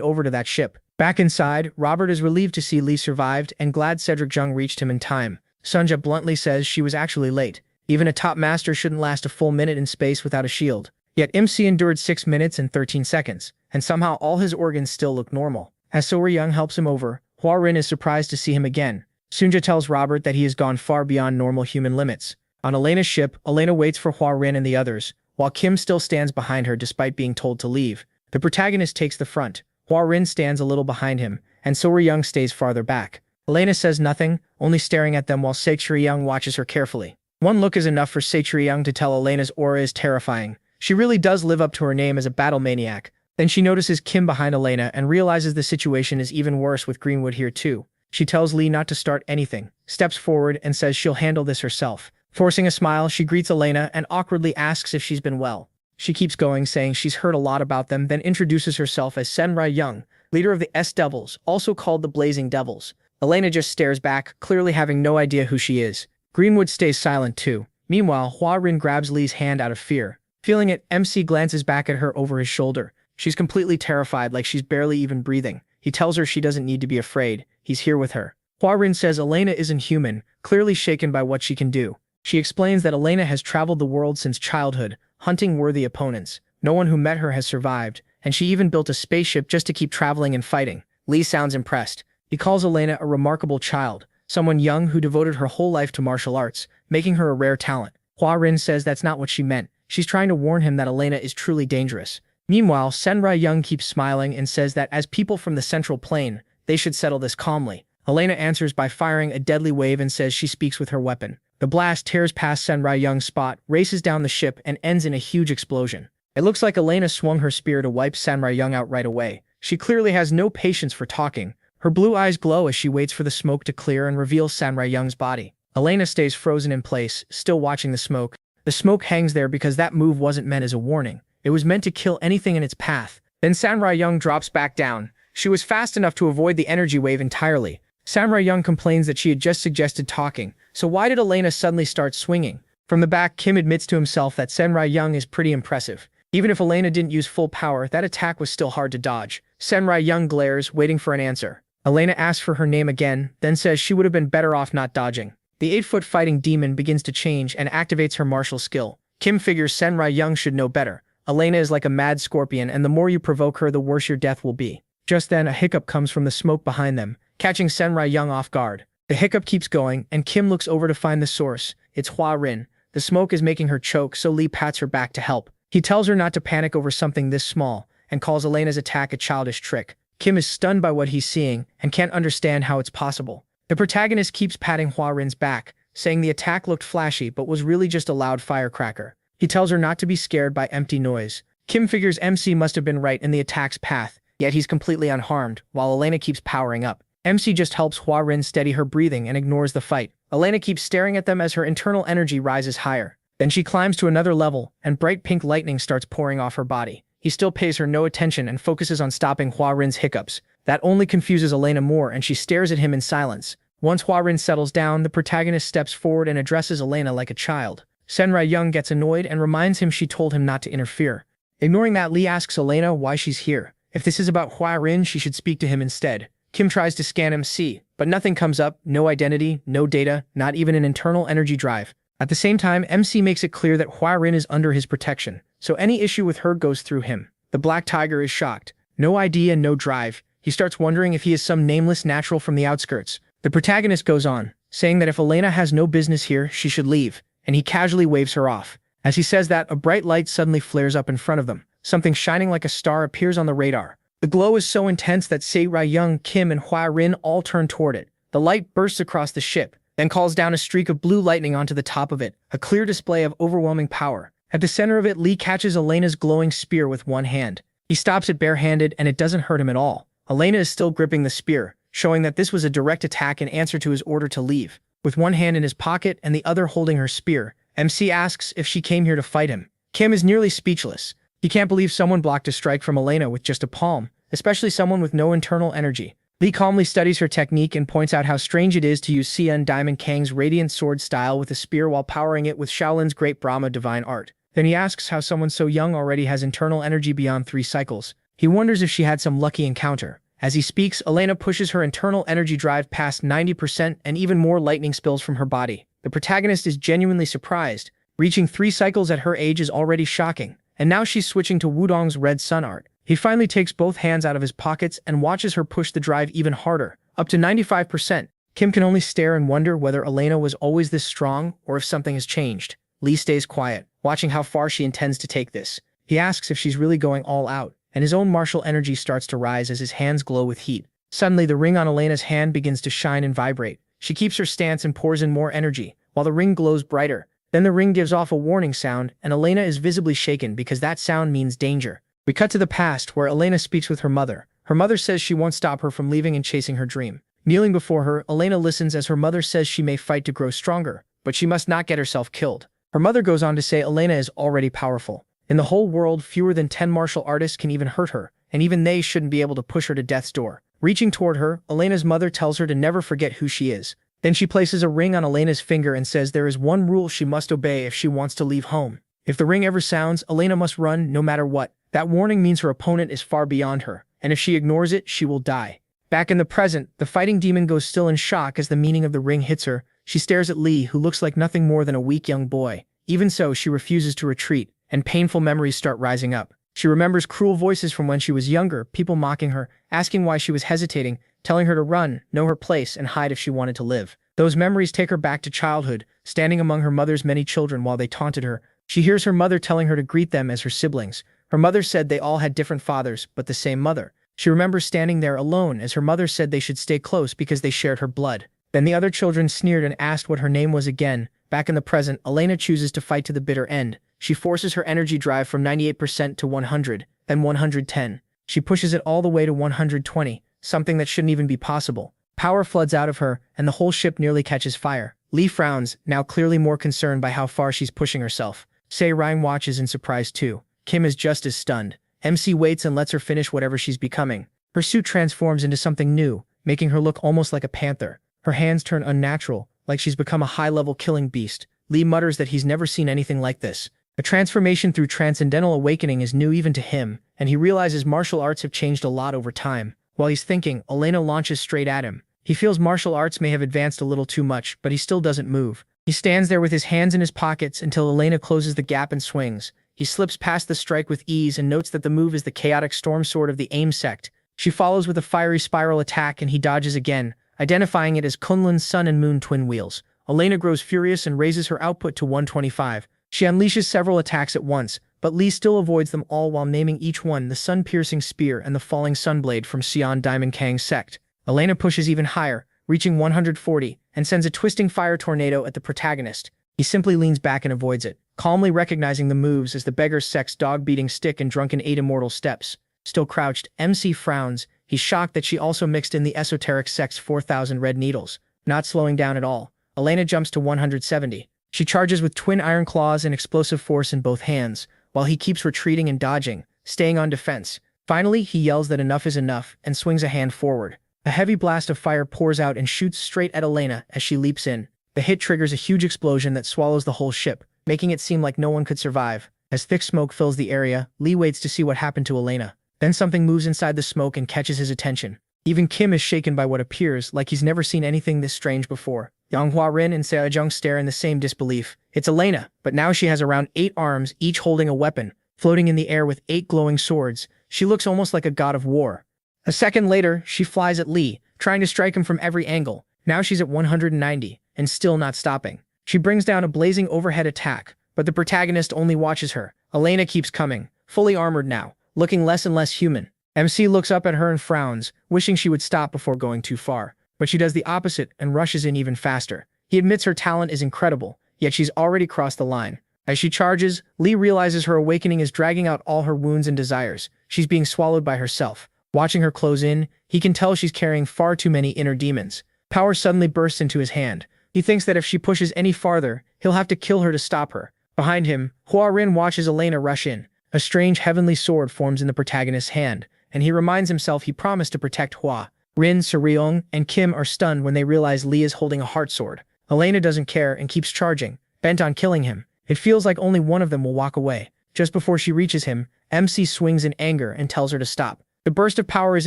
over to that ship. Back inside, Robert is relieved to see Lee survived and glad Cedric Jung reached him in time. Sunja bluntly says she was actually late. Even a top master shouldn't last a full minute in space without a shield. Yet MC endured 6 minutes and 13 seconds, and somehow all his organs still look normal. As Sora Young helps him over, Hua Rin is surprised to see him again. Sunja tells Robert that he has gone far beyond normal human limits. On Elena's ship, Elena waits for Hua Rin and the others, while Kim still stands behind her despite being told to leave. The protagonist takes the front. Hua Rin stands a little behind him, and Sora Young stays farther back. Elena says nothing, only staring at them while Seisri Young watches her carefully. One look is enough for Seisri Young to tell Elena's aura is terrifying. She really does live up to her name as a battle maniac. Then she notices Kim behind Elena and realizes the situation is even worse with Greenwood here too. She tells Lee not to start anything, steps forward and says she'll handle this herself. Forcing a smile, she greets Elena and awkwardly asks if she's been well. She keeps going, saying she's heard a lot about them, then introduces herself as Senrai Young, leader of the S-Devils, also called the Blazing Devils. Elena just stares back, clearly having no idea who she is. Greenwood stays silent too. Meanwhile, Hua Rin grabs Lee's hand out of fear. Feeling it, MC glances back at her over his shoulder. She's completely terrified, like she's barely even breathing. He tells her she doesn't need to be afraid. He's here with her. Hua Rin says Elena isn't human, clearly shaken by what she can do. She explains that Elena has traveled the world since childhood, hunting worthy opponents. No one who met her has survived, and she even built a spaceship just to keep traveling and fighting. Lee sounds impressed. He calls Elena a remarkable child, someone young who devoted her whole life to martial arts, making her a rare talent. Hua Rin says that's not what she meant. She's trying to warn him that Elena is truly dangerous. Meanwhile, Senrai Young keeps smiling and says that as people from the Central Plane, they should settle this calmly. Elena answers by firing a deadly wave and says she speaks with her weapon. The blast tears past Senrai Young's spot, races down the ship, and ends in a huge explosion. It looks like Elena swung her spear to wipe Senrai Young out right away. She clearly has no patience for talking. Her blue eyes glow as she waits for the smoke to clear and reveals Senrai Young's body. Elena stays frozen in place, still watching the smoke. The smoke hangs there because that move wasn't meant as a warning. It was meant to kill anything in its path. Then Senrai Young drops back down. She was fast enough to avoid the energy wave entirely. Senrai Young complains that she had just suggested talking, so why did Elena suddenly start swinging? From the back, Kim admits to himself that Senrai Young is pretty impressive. Even if Elena didn't use full power, that attack was still hard to dodge. Senrai Young glares, waiting for an answer. Elena asks for her name again, then says she would have been better off not dodging. The 8-foot fighting demon begins to change and activates her martial skill. Kim figures Senrai Young should know better. Elena is like a mad scorpion, and the more you provoke her, the worse your death will be. Just then, a hiccup comes from the smoke behind them, catching Senrai Young off guard. The hiccup keeps going, and Kim looks over to find the source. It's Hua Rin. The smoke is making her choke, so Lee pats her back to help. He tells her not to panic over something this small, and calls Elena's attack a childish trick. Kim is stunned by what he's seeing, and can't understand how it's possible. The protagonist keeps patting Hua Rin's back, saying the attack looked flashy but was really just a loud firecracker. He tells her not to be scared by empty noise. Kim figures MC must have been right in the attack's path, yet he's completely unharmed, while Elena keeps powering up. MC just helps Hua Rin steady her breathing and ignores the fight. Elena keeps staring at them as her internal energy rises higher. Then she climbs to another level, and bright pink lightning starts pouring off her body. He still pays her no attention and focuses on stopping Hua Rin's hiccups. That only confuses Elena more, and she stares at him in silence. Once Hua Rin settles down, the protagonist steps forward and addresses Elena like a child. Senrai Young gets annoyed and reminds him she told him not to interfere. Ignoring that, Lee asks Elena why she's here. If this is about Hua Rin, she should speak to him instead. Kim tries to scan MC, but nothing comes up, no identity, no data, not even an internal energy drive. At the same time, MC makes it clear that Hua Rin is under his protection, so any issue with her goes through him. The Black Tiger is shocked. No ID and no drive. He starts wondering if he is some nameless natural from the outskirts. The protagonist goes on, saying that if Elena has no business here, she should leave, and he casually waves her off. As he says that, a bright light suddenly flares up in front of them. Something shining like a star appears on the radar. The glow is so intense that Senrai Young, Kim, and Hua Rin all turn toward it. The light bursts across the ship, then calls down a streak of blue lightning onto the top of it, a clear display of overwhelming power. At the center of it, Lee catches Elena's glowing spear with one hand. He stops it barehanded, and it doesn't hurt him at all. Elena is still gripping the spear, showing that this was a direct attack in answer to his order to leave. With one hand in his pocket and the other holding her spear, MC asks if she came here to fight him. Kim is nearly speechless. He can't believe someone blocked a strike from Elena with just a palm, especially someone with no internal energy. Lee calmly studies her technique and points out how strange it is to use Xian Diamond Kang's radiant sword style with a spear while powering it with Shaolin's great Brahma divine art. Then he asks how someone so young already has internal energy beyond 3 cycles. He wonders if she had some lucky encounter. As he speaks, Elena pushes her internal energy drive past 90% and even more lightning spills from her body. The protagonist is genuinely surprised. Reaching 3 cycles at her age is already shocking, and now she's switching to Wudong's red sun art. He finally takes both hands out of his pockets and watches her push the drive even harder, up to 95%. Kim can only stare and wonder whether Elena was always this strong or if something has changed. Lee stays quiet, watching how far she intends to take this. He asks if she's really going all out, and his own martial energy starts to rise as his hands glow with heat. Suddenly, the ring on Elena's hand begins to shine and vibrate. She keeps her stance and pours in more energy, while the ring glows brighter. Then the ring gives off a warning sound, and Elena is visibly shaken because that sound means danger. We cut to the past, where Elena speaks with her mother. Her mother says she won't stop her from leaving and chasing her dream. Kneeling before her, Elena listens as her mother says she may fight to grow stronger, but she must not get herself killed. Her mother goes on to say Elena is already powerful. In the whole world, fewer than 10 martial artists can even hurt her, and even they shouldn't be able to push her to death's door. Reaching toward her, Elena's mother tells her to never forget who she is. Then she places a ring on Elena's finger and says there is one rule she must obey if she wants to leave home. If the ring ever sounds, Elena must run no matter what. That warning means her opponent is far beyond her, and if she ignores it, she will die. Back in the present, the fighting demon goes still in shock as the meaning of the ring hits her. She stares at Lee, who looks like nothing more than a weak young boy. Even so, she refuses to retreat, and painful memories start rising up. She remembers cruel voices from when she was younger, people mocking her, asking why she was hesitating, telling her to run, know her place, and hide if she wanted to live. Those memories take her back to childhood, standing among her mother's many children while they taunted her. She hears her mother telling her to greet them as her siblings. Her mother said they all had different fathers, but the same mother. She remembers standing there alone as her mother said they should stay close because they shared her blood. Then the other children sneered and asked what her name was again. Back in the present, Elena chooses to fight to the bitter end. She forces her energy drive from 98% to 100, then 110. She pushes it all the way to 120, something that shouldn't even be possible. Power floods out of her, and the whole ship nearly catches fire. Lee frowns, now clearly more concerned by how far she's pushing herself. Ryan watches in surprise too. Kim is just as stunned. MC waits and lets her finish whatever she's becoming. Her suit transforms into something new, making her look almost like a panther. Her hands turn unnatural, like she's become a high-level killing beast. Lee mutters that he's never seen anything like this. A transformation through transcendental awakening is new even to him, and he realizes martial arts have changed a lot over time. While he's thinking, Elena launches straight at him. He feels martial arts may have advanced a little too much, but he still doesn't move. He stands there with his hands in his pockets until Elena closes the gap and swings. He slips past the strike with ease and notes that the move is the chaotic storm sword of the AIM sect. She follows with a fiery spiral attack and he dodges again, identifying it as Kunlun's sun and moon twin wheels. Elena grows furious and raises her output to 125. She unleashes several attacks at once, but Lee still avoids them all while naming each one the sun-piercing spear and the falling sunblade from Xian Diamond Kang's sect. Elena pushes even higher, reaching 140, and sends a twisting fire tornado at the protagonist. He simply leans back and avoids it, calmly recognizing the moves as the beggar's sect's dog-beating stick and drunken 8 immortal steps. Still crouched, MC frowns. He's shocked that she also mixed in the esoteric sect's 4,000 red needles. Not slowing down at all, Elena jumps to 170. She charges with twin iron claws and explosive force in both hands, while he keeps retreating and dodging, staying on defense. Finally, he yells that enough is enough and swings a hand forward. A heavy blast of fire pours out and shoots straight at Elena as she leaps in. The hit triggers a huge explosion that swallows the whole ship. making it seem like no one could survive. As thick smoke fills the area, Lee waits to see what happened to Elena. Then something moves inside the smoke and catches his attention. Even Kim is shaken by what appears like he's never seen anything this strange before. Yanghua Rin and Seojung stare in the same disbelief. It's Elena, but now she has around 8 arms, each holding a weapon, floating in the air with 8 glowing swords. She looks almost like a god of war. A second later, she flies at Lee, trying to strike him from every angle. Now she's at 190, and still not stopping. She brings down a blazing overhead attack, but the protagonist only watches her. Elena keeps coming, fully armored now, looking less and less human. MC looks up at her and frowns, wishing she would stop before going too far. But she does the opposite and rushes in even faster. He admits her talent is incredible, yet she's already crossed the line. As she charges, Lee realizes her awakening is dragging out all her wounds and desires. She's being swallowed by herself. Watching her close in, he can tell she's carrying far too many inner demons. Power suddenly bursts into his hand. He thinks that if she pushes any farther, he'll have to kill her to stop her. Behind him, Hua Rin watches Elena rush in. A strange heavenly sword forms in the protagonist's hand, and he reminds himself he promised to protect Hua. Rin, Seryong, and Kim are stunned when they realize Lee is holding a heart sword. Elena doesn't care and keeps charging, bent on killing him. It feels like only one of them will walk away. Just before she reaches him, MC swings in anger and tells her to stop. The burst of power is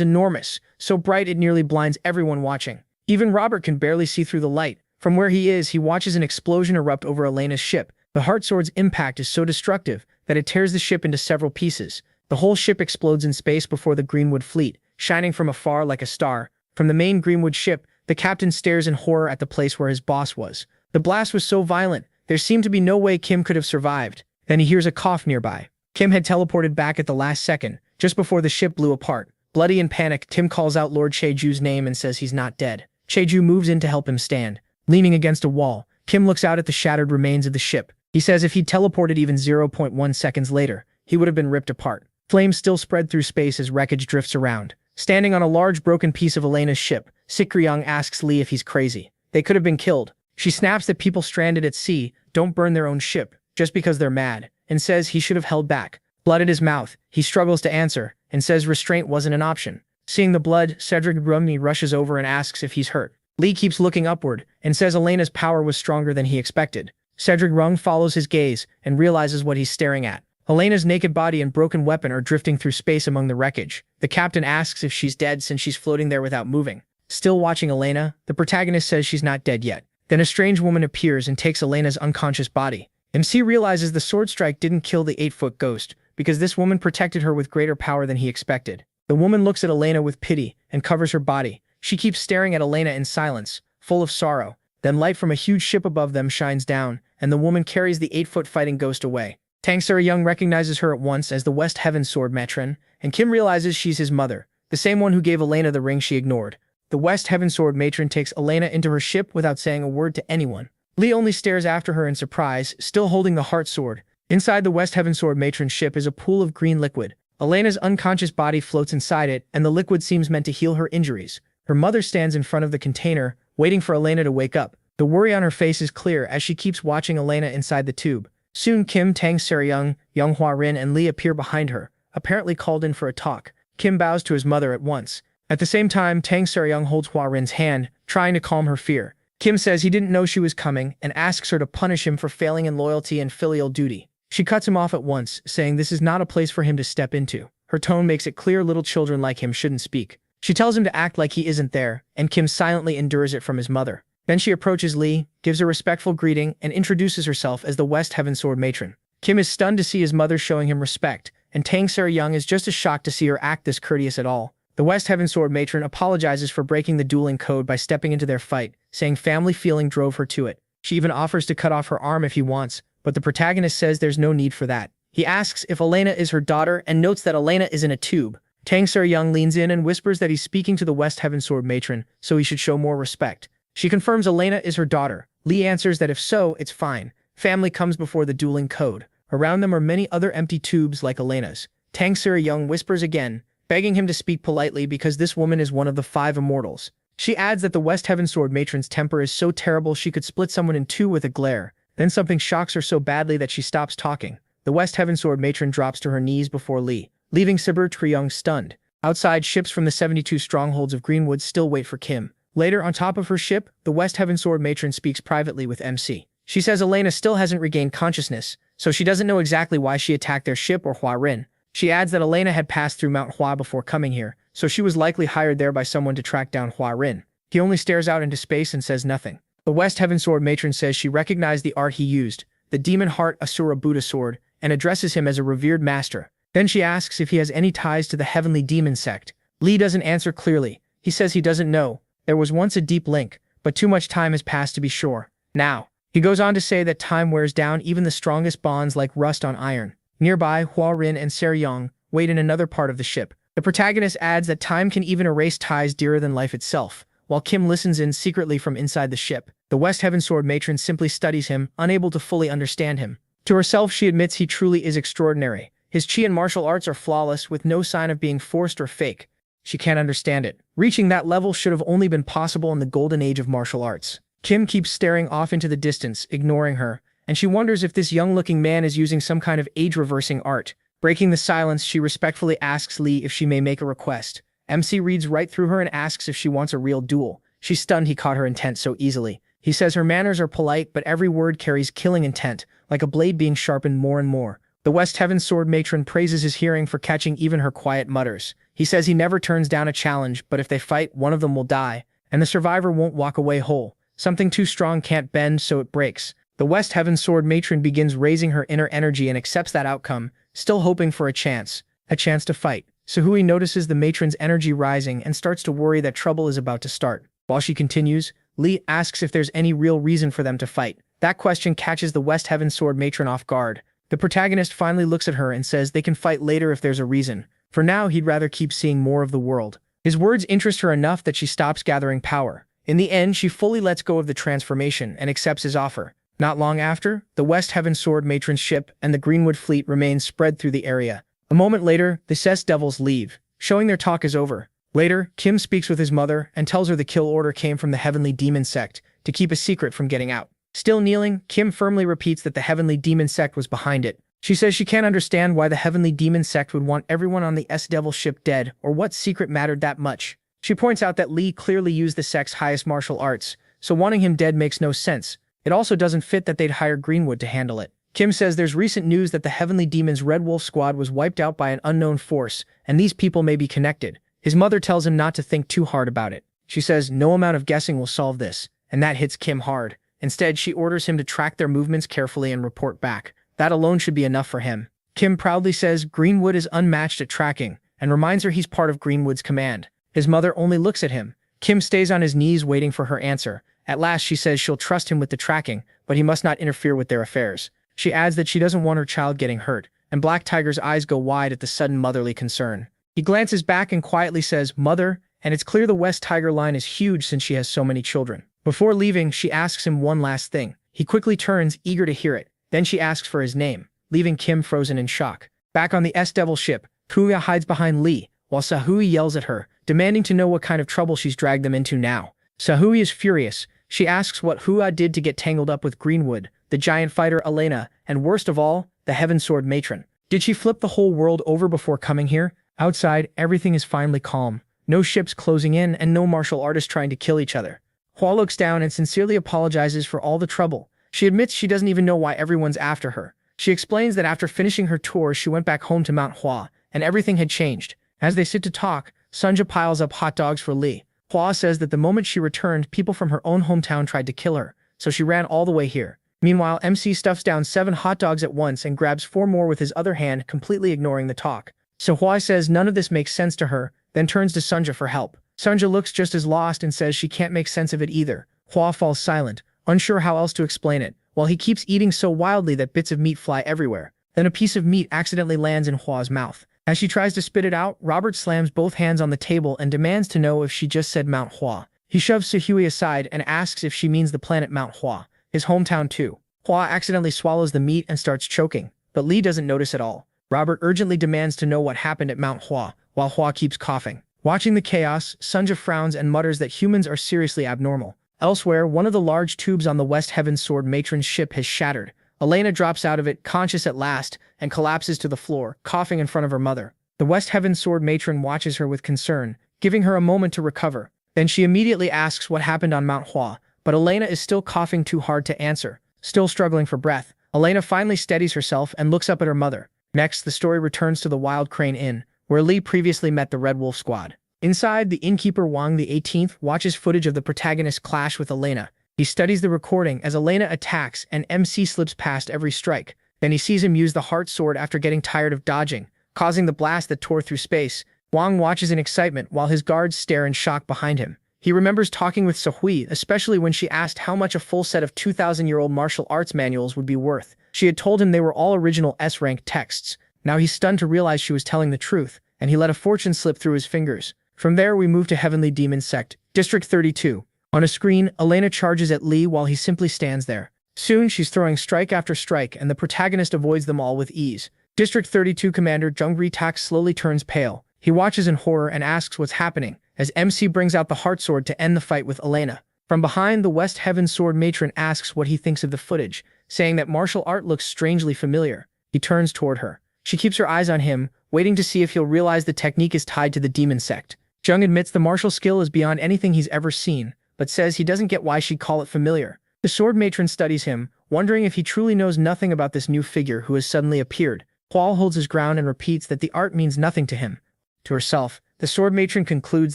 enormous, so bright it nearly blinds everyone watching. Even Robert can barely see through the light. From where he is, he watches an explosion erupt over Elena's ship. The heart sword's impact is so destructive that it tears the ship into several pieces. The whole ship explodes in space before the Greenwood fleet, shining from afar like a star. From the main Greenwood ship, the captain stares in horror at the place where his boss was. The blast was so violent, there seemed to be no way Kim could have survived. Then he hears a cough nearby. Kim had teleported back at the last second, just before the ship blew apart. Bloody and panicked, Tim calls out Lord Cheju's name and says he's not dead. Cheju moves in to help him stand. Leaning against a wall, Kim looks out at the shattered remains of the ship. He says if he'd teleported even 0.1 seconds later, he would have been ripped apart. Flames still spread through space as wreckage drifts around. Standing on a large broken piece of Elena's ship, Sikryong asks Lee if he's crazy. They could have been killed. She snaps that people stranded at sea don't burn their own ship just because they're mad, and says he should have held back. Blood at his mouth, he struggles to answer, and says restraint wasn't an option. Seeing the blood, Cedric Rumney rushes over and asks if he's hurt. Lee keeps looking upward, and says Elena's power was stronger than he expected. Cedric Rung follows his gaze, and realizes what he's staring at. Elena's naked body and broken weapon are drifting through space among the wreckage. The captain asks if she's dead since she's floating there without moving. Still watching Elena, the protagonist says she's not dead yet. Then a strange woman appears and takes Elena's unconscious body. MC realizes the sword strike didn't kill the 8-foot ghost, because this woman protected her with greater power than he expected. The woman looks at Elena with pity and covers her body. She keeps staring at Elena in silence, full of sorrow. Then light from a huge ship above them shines down, and the woman carries the 8-foot fighting ghost away. Tang Suri-young recognizes her at once as the West Heaven Sword matron, and Kim realizes she's his mother, the same one who gave Elena the ring she ignored. The West Heaven Sword matron takes Elena into her ship without saying a word to anyone. Lee only stares after her in surprise, still holding the heart sword. Inside the West Heaven Sword matron's ship is a pool of green liquid. Elena's unconscious body floats inside it, and the liquid seems meant to heal her injuries. Her mother stands in front of the container, waiting for Elena to wake up. The worry on her face is clear as she keeps watching Elena inside the tube. Soon Kim, Tang Suri-young, Yanghua Rin, and Lee appear behind her, apparently called in for a talk. Kim bows to his mother at once. At the same time, Tang Suri-young holds Hua Rin's hand, trying to calm her fear. Kim says he didn't know she was coming and asks her to punish him for failing in loyalty and filial duty. She cuts him off at once, saying this is not a place for him to step into. Her tone makes it clear little children like him shouldn't speak. She tells him to act like he isn't there, and Kim silently endures it from his mother. Then she approaches Lee, gives a respectful greeting, and introduces herself as the West Heaven Sword matron. Kim is stunned to see his mother showing him respect, and Tang Suri-young is just as shocked to see her act this courteous at all. The West Heaven Sword matron apologizes for breaking the dueling code by stepping into their fight, saying family feeling drove her to it. She even offers to cut off her arm if he wants, but the protagonist says there's no need for that. He asks if Elena is her daughter and notes that Elena is in a tube. Tang Suri-young leans in and whispers that he's speaking to the West Heaven Sword matron, so he should show more respect. She confirms Elena is her daughter. Lee answers that if so, it's fine. Family comes before the dueling code. Around them are many other empty tubes like Elena's. Tang Suri-young whispers again, begging him to speak politely because this woman is one of the 5 immortals. She adds that the West Heaven Sword matron's temper is so terrible she could split someone in 2 with a glare. Then something shocks her so badly that she stops talking. The West Heaven Sword matron drops to her knees before Lee, leaving Sibir Triyong stunned. Outside, ships from the 72 strongholds of Greenwood still wait for Kim. Later, on top of her ship, the West Heaven Sword matron speaks privately with MC. She says Elena still hasn't regained consciousness, so she doesn't know exactly why she attacked their ship or Hua Rin. She adds that Elena had passed through Mount Hua before coming here, so she was likely hired there by someone to track down Hua Rin. He only stares out into space and says nothing. The West Heaven Sword matron says she recognized the art he used, the Demon Heart Asura Buddha sword, and addresses him as a revered master. Then she asks if he has any ties to the Heavenly Demon sect. Lee doesn't answer clearly. He says he doesn't know. There was once a deep link, but too much time has passed to be sure. Now, he goes on to say that time wears down even the strongest bonds like rust on iron. Nearby, Hua Rin and Seryong wait in another part of the ship. The protagonist adds that time can even erase ties dearer than life itself, while Kim listens in secretly from inside the ship. The West Heaven Sword matron simply studies him, unable to fully understand him. To herself, she admits he truly is extraordinary. His chi and martial arts are flawless, with no sign of being forced or fake. She can't understand it. Reaching that level should have only been possible in the golden age of martial arts. Kim keeps staring off into the distance, ignoring her, and she wonders if this young-looking man is using some kind of age-reversing art. Breaking the silence, she respectfully asks Lee if she may make a request. MC reads right through her and asks if she wants a real duel. She's stunned he caught her intent so easily. He says her manners are polite, but every word carries killing intent, like a blade being sharpened more and more. The West Heaven Sword matron praises his hearing for catching even her quiet mutters. He says he never turns down a challenge, but if they fight, one of them will die, and the survivor won't walk away whole. Something too strong can't bend, so it breaks. The West Heaven Sword matron begins raising her inner energy and accepts that outcome, still hoping for a chance to fight. Suhui notices the matron's energy rising and starts to worry that trouble is about to start. While she continues, Lee asks if there's any real reason for them to fight. That question catches the West Heaven Sword matron off guard. The protagonist finally looks at her and says they can fight later if there's a reason. For now, he'd rather keep seeing more of the world. His words interest her enough that she stops gathering power. In the end, she fully lets go of the transformation and accepts his offer. Not long after, the West Heaven Sword matron's ship and the Greenwood fleet remain spread through the area. A moment later, the Cess Devils leave, showing their talk is over. Later, Kim speaks with his mother and tells her the kill order came from the Heavenly Demon sect to keep a secret from getting out. Still kneeling, Kim firmly repeats that the Heavenly Demon sect was behind it. She says she can't understand why the Heavenly Demon sect would want everyone on the S-Devil ship dead, or what secret mattered that much. She points out that Lee clearly used the sect's highest martial arts, so wanting him dead makes no sense. It also doesn't fit that they'd hire Greenwood to handle it. Kim says there's recent news that the Heavenly Demon's Red Wolf squad was wiped out by an unknown force, and these people may be connected. His mother tells him not to think too hard about it. She says no amount of guessing will solve this, and that hits Kim hard. Instead, she orders him to track their movements carefully and report back. That alone should be enough for him. Kim proudly says Greenwood is unmatched at tracking, and reminds her he's part of Greenwood's command. His mother only looks at him. Kim stays on his knees waiting for her answer. At last, she says she'll trust him with the tracking, but he must not interfere with their affairs. She adds that she doesn't want her child getting hurt, and Black Tiger's eyes go wide at the sudden motherly concern. He glances back and quietly says, "Mother," and it's clear the West Tiger line is huge since she has so many children. Before leaving, she asks him one last thing. He quickly turns, eager to hear it. Then she asks for his name, leaving Kim frozen in shock. Back on the S-Devil ship, Kuya hides behind Lee, while Sahui yells at her, demanding to know what kind of trouble she's dragged them into now. Sahui is furious. She asks what Hua did to get tangled up with Greenwood, the giant fighter Elena, and worst of all, the Heaven Sword matron. Did she flip the whole world over before coming here? Outside, everything is finally calm. No ships closing in and no martial artists trying to kill each other. Hua looks down and sincerely apologizes for all the trouble. She admits she doesn't even know why everyone's after her. She explains that after finishing her tour, she went back home to Mount Hua, and everything had changed. As they sit to talk, Sunja piles up hot dogs for Lee. Hua says that the moment she returned, people from her own hometown tried to kill her, so she ran all the way here. Meanwhile, MC stuffs down 7 hot dogs at once and grabs 4 more with his other hand, completely ignoring the talk. So Hua says none of this makes sense to her, then turns to Sunja for help. Sunja looks just as lost and says she can't make sense of it either. Hua falls silent, unsure how else to explain it, while he keeps eating so wildly that bits of meat fly everywhere. Then a piece of meat accidentally lands in Hua's mouth. As she tries to spit it out, Robert slams both hands on the table and demands to know if she just said Mount Hua. He shoves Suhui aside and asks if she means the planet Mount Hua, his hometown too. Hua accidentally swallows the meat and starts choking, but Lee doesn't notice at all. Robert urgently demands to know what happened at Mount Hua, while Hua keeps coughing. Watching the chaos, Sunja frowns and mutters that humans are seriously abnormal. Elsewhere, one of the large tubes on the West Heaven Sword matron's ship has shattered. Elena drops out of it, conscious at last, and collapses to the floor, coughing in front of her mother. The West Heaven Sword matron watches her with concern, giving her a moment to recover. Then she immediately asks what happened on Mount Hua, but Elena is still coughing too hard to answer, Still struggling for breath, Elena finally steadies herself and looks up at her mother. Next, the story returns to the Wild Crane Inn, where Lee previously met the Red Wolf Squad. Inside, the innkeeper Wang the 18th watches footage of the protagonist clash with Elena. He studies the recording as Elena attacks and MC slips past every strike. Then he sees him use the heart sword after getting tired of dodging, causing the blast that tore through space. Wang watches in excitement while his guards stare in shock behind him. He remembers talking with Sohui, especially when she asked how much a full set of 2,000-year-old martial arts manuals would be worth. She had told him they were all original S-rank texts. Now he's stunned to realize she was telling the truth, and he let a fortune slip through his fingers. From there, we move to Heavenly Demon Sect, District 32. On a screen, Elena charges at Lee while he simply stands there. Soon, she's throwing strike after strike, and the protagonist avoids them all with ease. District 32 Commander Jung Ri-tak slowly turns pale. He watches in horror and asks what's happening, as MC brings out the heart sword to end the fight with Elena. From behind, the West Heaven Sword Matron asks what he thinks of the footage, saying that martial art looks strangely familiar. He turns toward her. She keeps her eyes on him, waiting to see if he'll realize the technique is tied to the demon sect. Jung admits the martial skill is beyond anything he's ever seen, but says he doesn't get why she'd call it familiar. The sword matron studies him, wondering if he truly knows nothing about this new figure who has suddenly appeared. Hual holds his ground and repeats that the art means nothing to him. To herself, the sword matron concludes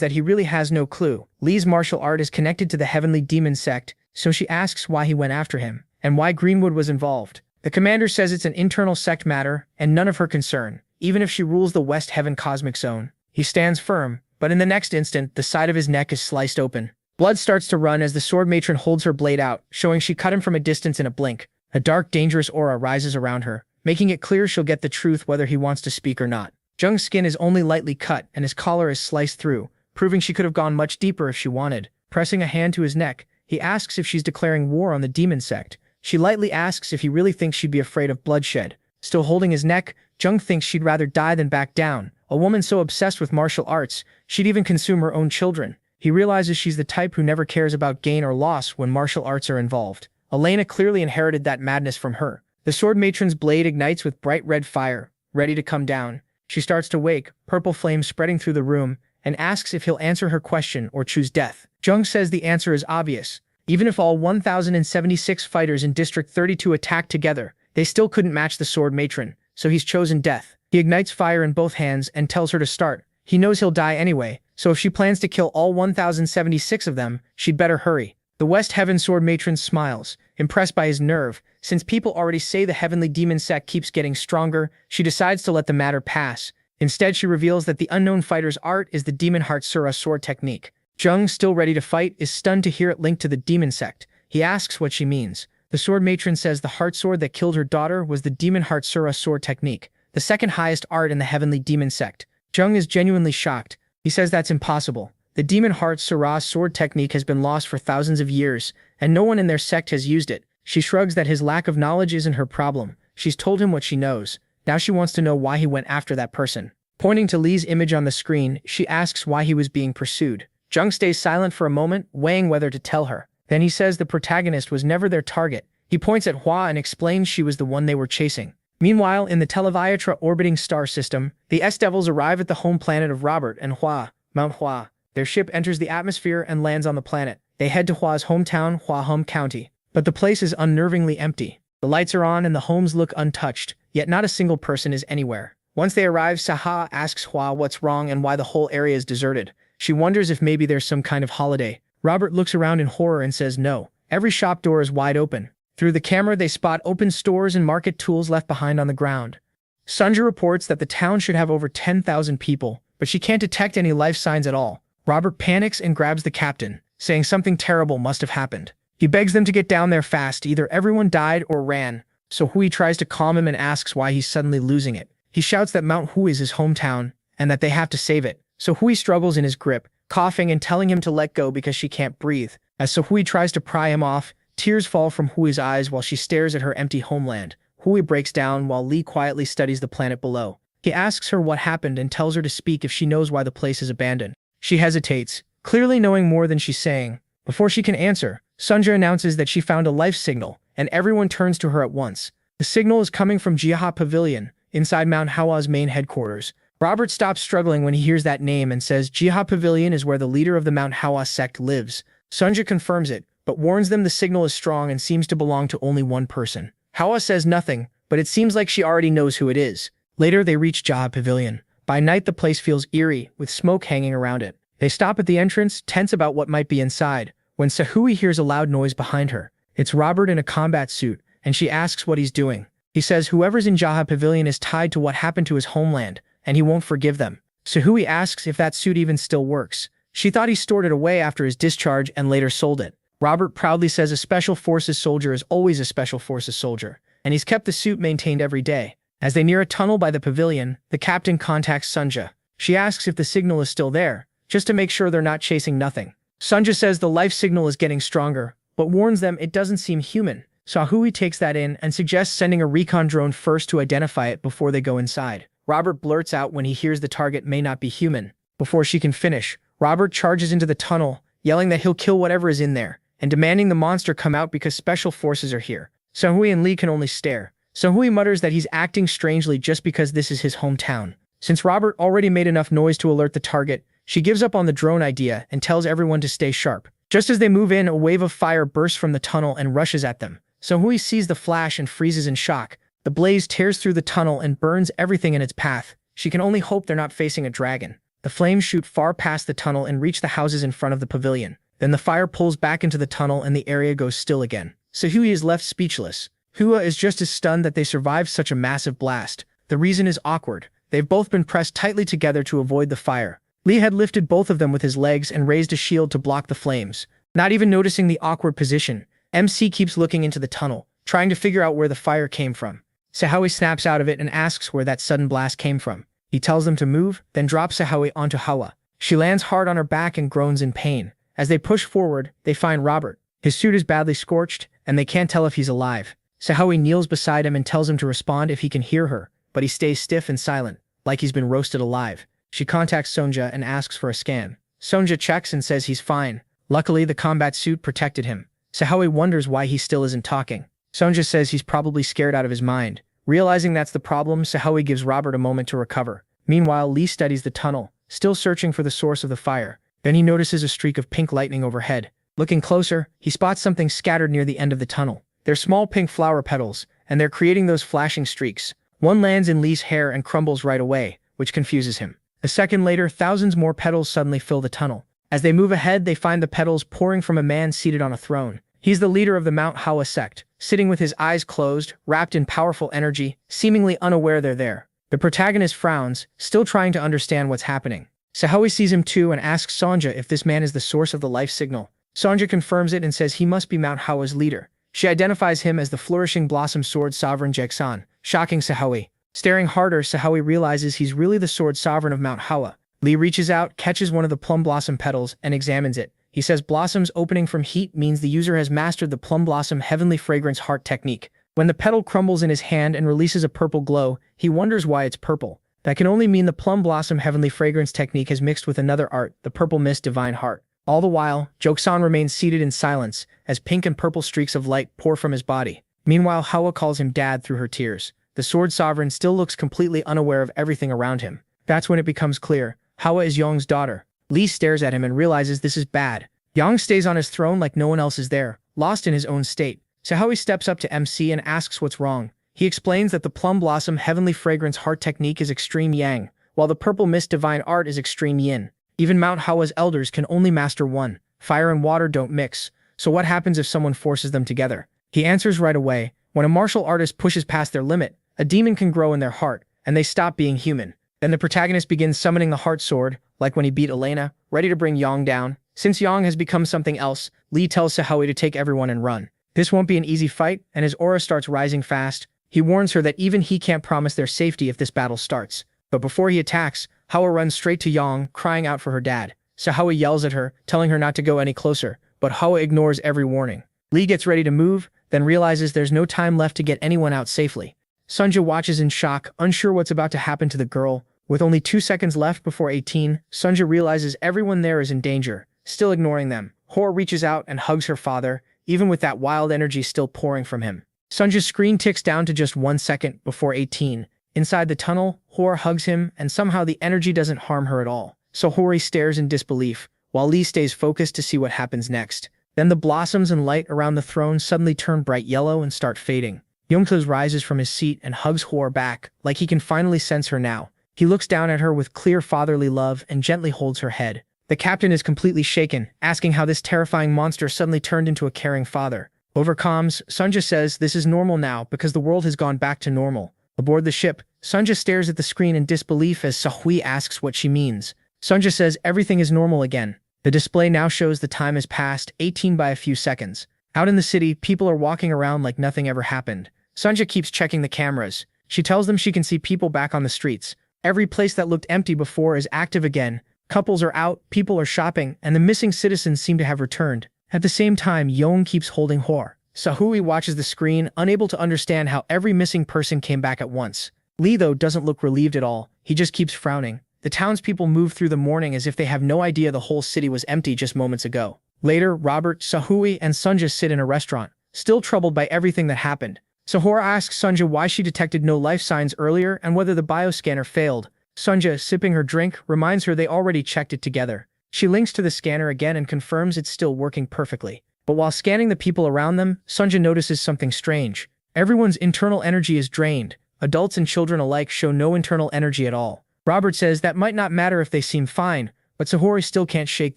that he really has no clue. Lee's martial art is connected to the Heavenly Demon Sect, so she asks why he went after him, and why Greenwood was involved. The commander says it's an internal sect matter, and none of her concern, even if she rules the West Heaven Cosmic Zone. He stands firm, but in the next instant, the side of his neck is sliced open. Blood starts to run as the sword matron holds her blade out, showing she cut him from a distance in a blink. A dark, dangerous aura rises around her, making it clear she'll get the truth whether he wants to speak or not. Jung's skin is only lightly cut, and his collar is sliced through, proving she could have gone much deeper if she wanted. Pressing a hand to his neck, he asks if she's declaring war on the demon sect. She lightly asks if he really thinks she'd be afraid of bloodshed. Still holding his neck, Jung thinks she'd rather die than back down. A woman so obsessed with martial arts, she'd even consume her own children. He realizes she's the type who never cares about gain or loss when martial arts are involved. Elena clearly inherited that madness from her. The sword matron's blade ignites with bright red fire, ready to come down. She starts to wake, purple flames spreading through the room, and asks if he'll answer her question or choose death. Jung says the answer is obvious. Even if all 1,076 fighters in District 32 attacked together, they still couldn't match the sword matron, so he's chosen death. He ignites fire in both hands and tells her to start. He knows he'll die anyway, so if she plans to kill all 1,076 of them, she'd better hurry. The West Heaven Sword Matron smiles, impressed by his nerve. Since people already say the Heavenly Demon Sect keeps getting stronger, she decides to let the matter pass. Instead, she reveals that the unknown fighter's art is the Demon Heart Sura sword technique. Jung, still ready to fight, is stunned to hear it linked to the demon sect. He asks what she means. The sword matron says the heart sword that killed her daughter was the Demon Heart Sura sword technique, the second highest art in the Heavenly Demon Sect. Jung is genuinely shocked. He says that's impossible. The Demon Heart Sura sword technique has been lost for thousands of years, and no one in their sect has used it. She shrugs that his lack of knowledge isn't her problem. She's told him what she knows. Now she wants to know why he went after that person. Pointing to Lee's image on the screen, she asks why he was being pursued. Jung stays silent for a moment, weighing whether to tell her. Then he says the protagonist was never their target. He points at Hua and explains she was the one they were chasing. Meanwhile, in the Televiatra orbiting star system, the S-Devils arrive at the home planet of Robert and Hua, Mount Hua. Their ship enters the atmosphere and lands on the planet. They head to Hua's hometown, Huahum County. But the place is unnervingly empty. The lights are on and the homes look untouched, yet not a single person is anywhere. Once they arrive, Saha asks Hua what's wrong and why the whole area is deserted. She wonders if maybe there's some kind of holiday. Robert looks around in horror and says no. Every shop door is wide open. Through the camera, they spot open stores and market tools left behind on the ground. Sunja reports that the town should have over 10,000 people, but she can't detect any life signs at all. Robert panics and grabs the captain, saying something terrible must have happened. He begs them to get down there fast, either everyone died or ran, so Hui tries to calm him and asks why he's suddenly losing it. He shouts that Mount Hui is his hometown, and that they have to save it. So Hui struggles in his grip, coughing and telling him to let go because she can't breathe. As Hui tries to pry him off, tears fall from Hui's eyes while she stares at her empty homeland. Hui breaks down while Lee quietly studies the planet below. He asks her what happened and tells her to speak if she knows why the place is abandoned. She hesitates, clearly knowing more than she's saying. Before she can answer, Sunja announces that she found a life signal, and everyone turns to her at once. The signal is coming from Jiha Pavilion, inside Mount Hawa's main headquarters. Robert stops struggling when he hears that name and says Jiha Pavilion is where the leader of the Mount Hawa sect lives. Sunja confirms it, but warns them the signal is strong and seems to belong to only one person. Hawa says nothing, but it seems like she already knows who it is. Later, they reach Jaha Pavilion. By night, the place feels eerie, with smoke hanging around it. They stop at the entrance, tense about what might be inside, when Sahui hears a loud noise behind her. It's Robert in a combat suit, and she asks what he's doing. He says whoever's in Jaha Pavilion is tied to what happened to his homeland, and he won't forgive them. Sahui asks if that suit even still works. She thought he stored it away after his discharge and later sold it. Robert proudly says a Special Forces soldier is always a Special Forces soldier, and he's kept the suit maintained every day. As they near a tunnel by the pavilion, the captain contacts Sunja. She asks if the signal is still there, just to make sure they're not chasing nothing. Sunja says the life signal is getting stronger, but warns them it doesn't seem human. Sahui takes that in and suggests sending a recon drone first to identify it before they go inside. Robert blurts out when he hears the target may not be human. Before she can finish, Robert charges into the tunnel, yelling that he'll kill whatever is in there, and demanding the monster come out because special forces are here. Sahui and Lee can only stare. Sahui mutters that he's acting strangely just because this is his hometown. Since Robert already made enough noise to alert the target, she gives up on the drone idea and tells everyone to stay sharp. Just as they move in, a wave of fire bursts from the tunnel and rushes at them. Sahui sees the flash and freezes in shock. The blaze tears through the tunnel and burns everything in its path. She can only hope they're not facing a dragon. The flames shoot far past the tunnel and reach the houses in front of the pavilion. Then the fire pulls back into the tunnel and the area goes still again. Sahui is left speechless. Hua is just as stunned that they survived such a massive blast. The reason is awkward. They've both been pressed tightly together to avoid the fire. Lee had lifted both of them with his legs and raised a shield to block the flames. Not even noticing the awkward position, MC keeps looking into the tunnel, trying to figure out where the fire came from. Sahui snaps out of it and asks where that sudden blast came from. He tells them to move, then drops Sahui onto Hawa. She lands hard on her back and groans in pain. As they push forward, they find Robert. His suit is badly scorched, and they can't tell if he's alive. Sahui kneels beside him and tells him to respond if he can hear her, but he stays stiff and silent, like he's been roasted alive. She contacts Sonja and asks for a scan. Sonja checks and says he's fine. Luckily, the combat suit protected him. Sahui wonders why he still isn't talking. Sonja says he's probably scared out of his mind. Realizing that's the problem, Sahui gives Robert a moment to recover. Meanwhile, Lee studies the tunnel, still searching for the source of the fire. Then he notices a streak of pink lightning overhead. Looking closer, he spots something scattered near the end of the tunnel. They're small pink flower petals, and they're creating those flashing streaks. One lands in Lee's hair and crumbles right away, which confuses him. A second later, thousands more petals suddenly fill the tunnel. As they move ahead, they find the petals pouring from a man seated on a throne. He's the leader of the Mount Hawa sect, sitting with his eyes closed, wrapped in powerful energy, seemingly unaware they're there. The protagonist frowns, still trying to understand what's happening. Sahui sees him too and asks Sonja if this man is the source of the life signal. Sonja confirms it and says he must be Mount Hawa's leader. She identifies him as the flourishing blossom sword sovereign Jeksan, shocking Sahui. Staring harder, Sahui realizes he's really the sword sovereign of Mount Hawa. Lee reaches out, catches one of the plum blossom petals, and examines it. He says blossoms opening from heat means the user has mastered the plum blossom heavenly fragrance heart technique. When the petal crumbles in his hand and releases a purple glow, he wonders why it's purple. That can only mean the plum blossom heavenly fragrance technique has mixed with another art, the purple mist divine heart. All the while, Joksan remains seated in silence, as pink and purple streaks of light pour from his body. Meanwhile, Hawa calls him dad through her tears. The sword sovereign still looks completely unaware of everything around him. That's when it becomes clear. Hawa is Yong's daughter. Lee stares at him and realizes this is bad. Yang stays on his throne like no one else is there, lost in his own state. Sahui steps up to MC and asks what's wrong. He explains that the plum blossom heavenly fragrance heart technique is extreme yang, while the purple mist divine art is extreme yin. Even Mount Hawa's elders can only master one. Fire and water don't mix, so what happens if someone forces them together? He answers right away. When a martial artist pushes past their limit, a demon can grow in their heart, and they stop being human. Then the protagonist begins summoning the heart sword, like when he beat Elena, ready to bring Yang down. Since Yang has become something else, Lee tells Sahui to take everyone and run. This won't be an easy fight, and his aura starts rising fast. He warns her that even he can't promise their safety if this battle starts. But before he attacks, Hawa runs straight to Yang, crying out for her dad. Sahui yells at her, telling her not to go any closer, but Hawa ignores every warning. Lee gets ready to move, then realizes there's no time left to get anyone out safely. Sunja watches in shock, unsure what's about to happen to the girl. With only 2 seconds left before 18, Sunja realizes everyone there is in danger, still ignoring them. Hor reaches out and hugs her father, even with that wild energy still pouring from him. Sunja's screen ticks down to just 1 second before 18. Inside the tunnel, Hor hugs him, and somehow the energy doesn't harm her at all. So Hori stares in disbelief, while Lee stays focused to see what happens next. Then the blossoms and light around the throne suddenly turn bright yellow and start fading. Yongtuz rises from his seat and hugs Hor back, like he can finally sense her now. He looks down at her with clear fatherly love and gently holds her head. The captain is completely shaken, asking how this terrifying monster suddenly turned into a caring father. Over comms, Sunja says this is normal now because the world has gone back to normal. Aboard the ship, Sunja stares at the screen in disbelief as Sahui asks what she means. Sunja says everything is normal again. The display now shows the time has passed, 18 by a few seconds. Out in the city, people are walking around like nothing ever happened. Sunja keeps checking the cameras. She tells them she can see people back on the streets. Every place that looked empty before is active again. Couples are out, people are shopping, and the missing citizens seem to have returned. At the same time, Yong keeps holding Hor. Sahui watches the screen, unable to understand how every missing person came back at once. Lee, though, doesn't look relieved at all. He just keeps frowning. The townspeople move through the morning as if they have no idea the whole city was empty just moments ago. Later, Robert, Sahui, and Sunja sit in a restaurant, still troubled by everything that happened. Sahora asks Sunja why she detected no life signs earlier and whether the bioscanner failed. Sunja, sipping her drink, reminds her they already checked it together. She links to the scanner again and confirms it's still working perfectly. But while scanning the people around them, Sunja notices something strange. Everyone's internal energy is drained. Adults and children alike show no internal energy at all. Robert says that might not matter if they seem fine, but Sahori still can't shake